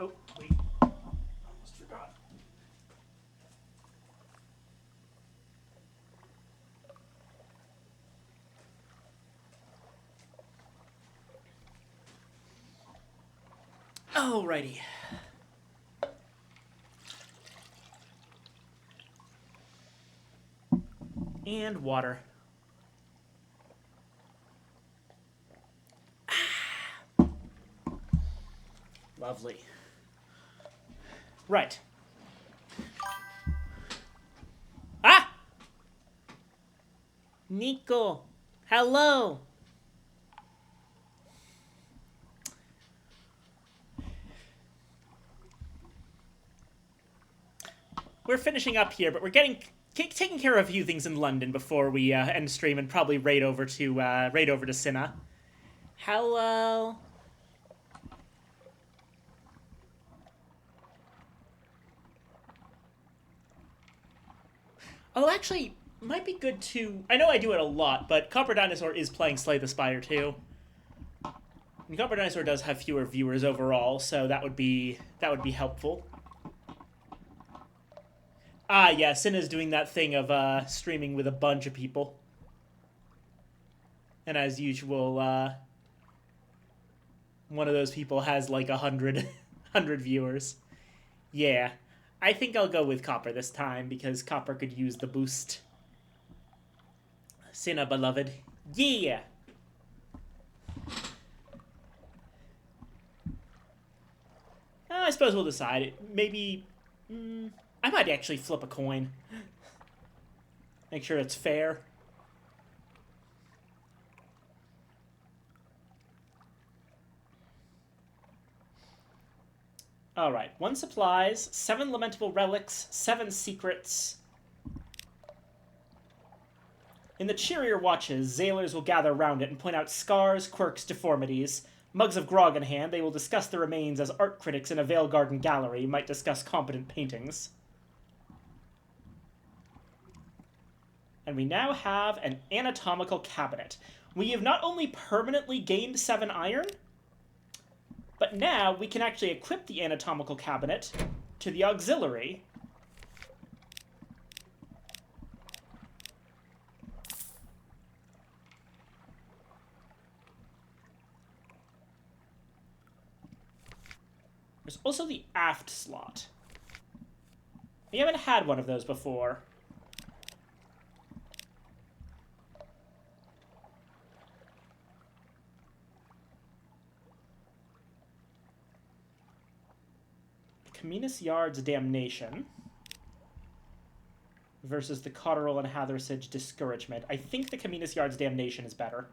Oh, wait. Almost forgot. Alrighty. And water. Lovely. Right. Ah! Nico. Hello. We're finishing up here, but we're getting taking care of a few things in London before we end stream and probably raid over to Cinna. Hello. Oh, actually, might be good to. I know I do it a lot, but Copper Dinosaur is playing Slay the Spire too. And Copper Dinosaur does have fewer viewers overall, so that would be helpful. Ah, yeah, Cinna's doing that thing of streaming with a bunch of people. And as usual, one of those people has like 100 viewers. Yeah, I think I'll go with Copper this time because Copper could use the boost. Cinna, beloved. Yeah! I suppose we'll decide. Maybe... I might actually flip a coin. Make sure it's fair. Alright, 1 supplies, 7 lamentable relics, 7 secrets. In the cheerier watches, Zailers will gather round it and point out scars, quirks, deformities. Mugs of grog in hand, they will discuss the remains as art critics in a Vale Garden gallery might discuss competent paintings. And we now have an anatomical cabinet. We have not only permanently gained 7 iron, but now we can actually equip the anatomical cabinet to the auxiliary. There's also the aft slot. We haven't had one of those before. Communis Yard's Damnation versus the Cotterell and Hathersage Discouragement. I think the Communis Yard's Damnation is better.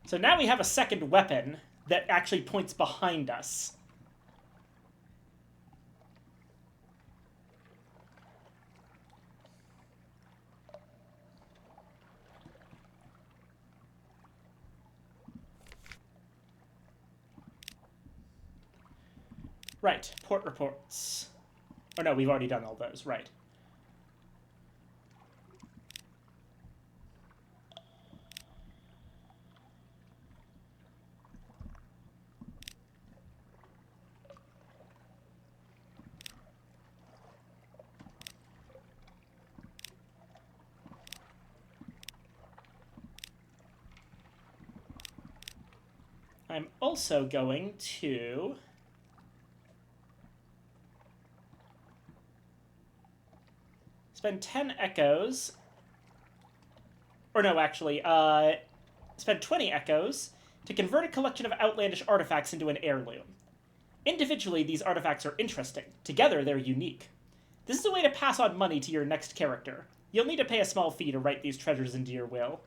So now we have a second weapon that actually points behind us. Right, port reports. Oh no, we've already done all those, right. I'm also going to spend 10 echoes, or no, actually, spend 20 echoes to convert a collection of outlandish artifacts into an heirloom. Individually, these artifacts are interesting. Together, they're unique. This is a way to pass on money to your next character. You'll need to pay a small fee to write these treasures into your will.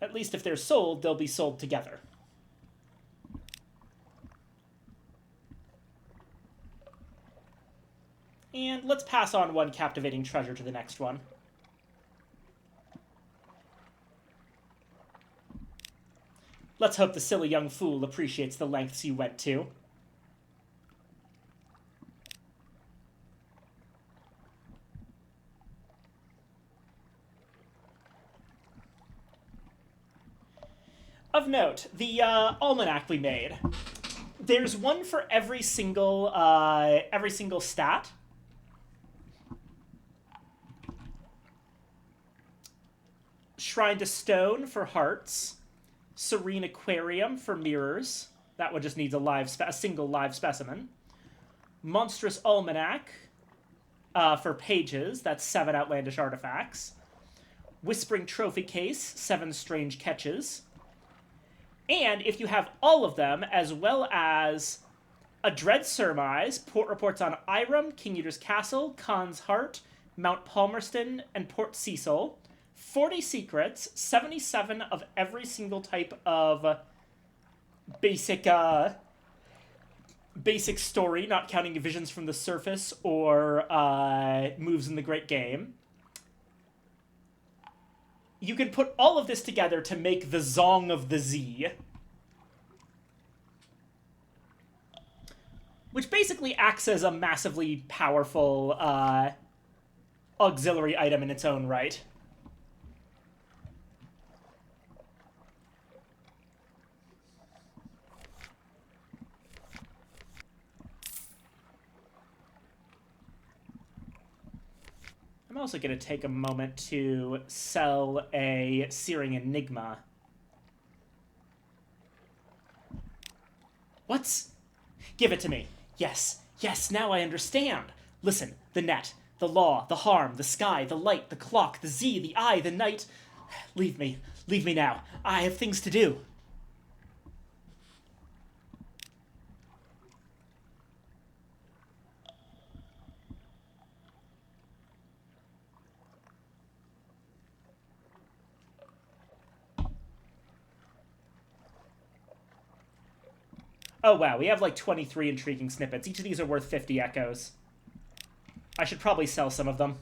At least if they're sold, they'll be sold together. And let's pass on one captivating treasure to the next one. Let's hope the silly young fool appreciates the lengths you went to. Of note, the almanac we made. There's one for every single stat. Shrine to Stone for hearts. Serene Aquarium for mirrors. That one just needs a single live specimen. Monstrous Almanac for pages. That's 7 outlandish artifacts. Whispering Trophy Case, 7 strange catches. And if you have all of them, as well as A Dread Surmise. Port reports on Iram, King Eater's Castle, Khan's Heart, Mount Palmerston, and Port Cecil. 40 secrets, 77 of every single type of basic story, not counting visions from the surface or moves in the Great Game. You can put all of this together to make the Zong of the Z, which basically acts as a massively powerful auxiliary item in its own right. I'm also going to take a moment to sell a Searing Enigma. What's... Give it to me. Yes, yes, now I understand. Listen, the net, the law, the harm, the sky, the light, the clock, the Z, the eye, the night. Leave me now. I have things to do. Oh wow, we have like 23 intriguing snippets. Each of these are worth 50 echoes. I should probably sell some of them.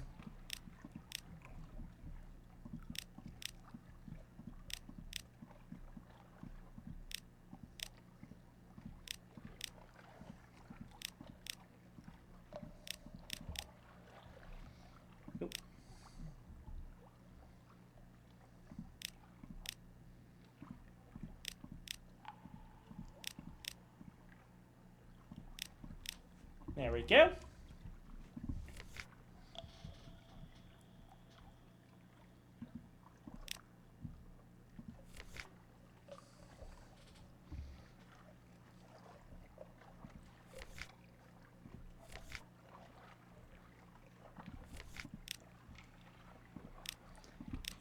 Oop. There we go.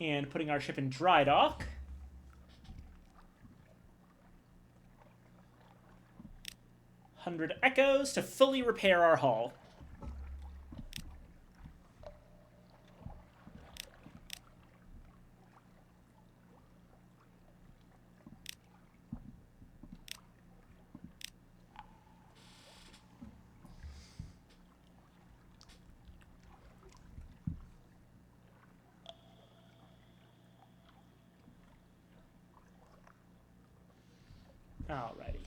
And putting our ship in dry dock. $100 echoes to fully repair our hull. Alrighty.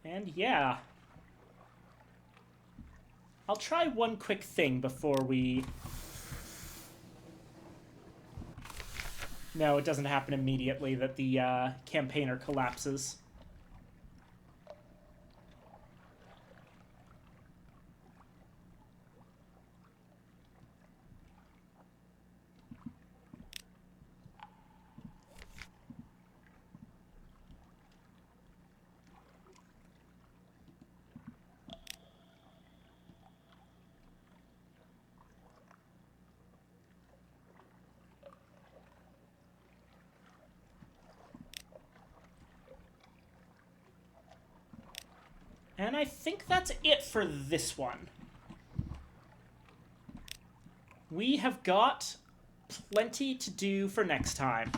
And yeah. I'll try one quick thing before we... No, it doesn't happen immediately that the campaigner collapses. And I think that's it for this one. We have got plenty to do for next time.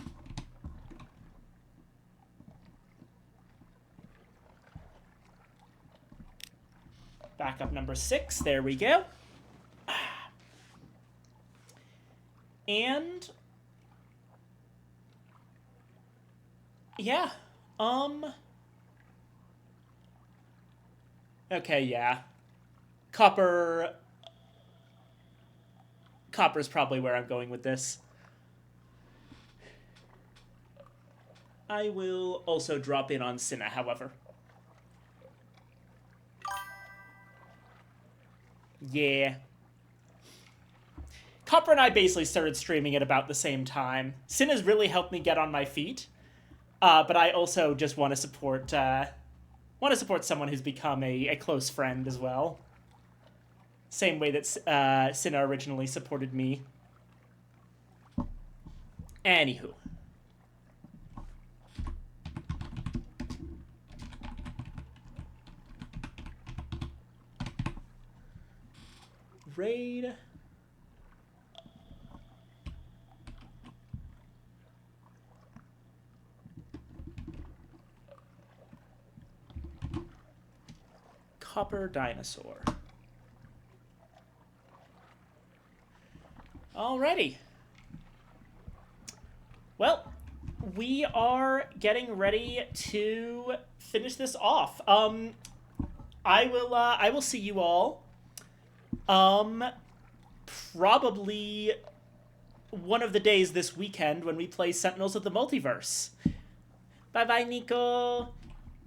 Backup number 6, there we go. And... yeah, okay, yeah. Copper's probably where I'm going with this. I will also drop in on Cinna, however. Yeah. Copper and I basically started streaming at about the same time. Cinna's really helped me get on my feet, but I also just want to support someone who's become a close friend as well. Same way that Cinna originally supported me. Anywho. Raid. Copper dinosaur. Alrighty. Well, we are getting ready to finish this off. I will see you all. Probably one of the days this weekend when we play Sentinels of the Multiverse. Bye bye, Nico.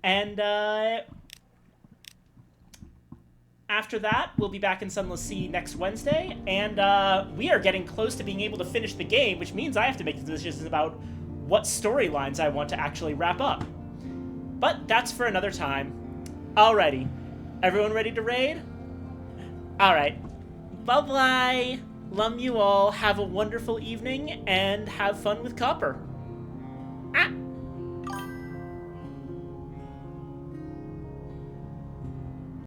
And after that, we'll be back in Sunless Sea next Wednesday, and we are getting close to being able to finish the game, which means I have to make decisions about what storylines I want to actually wrap up. But that's for another time. Alrighty. Everyone ready to raid? Alright. Bye-bye. Love you all. Have a wonderful evening, and have fun with Copper.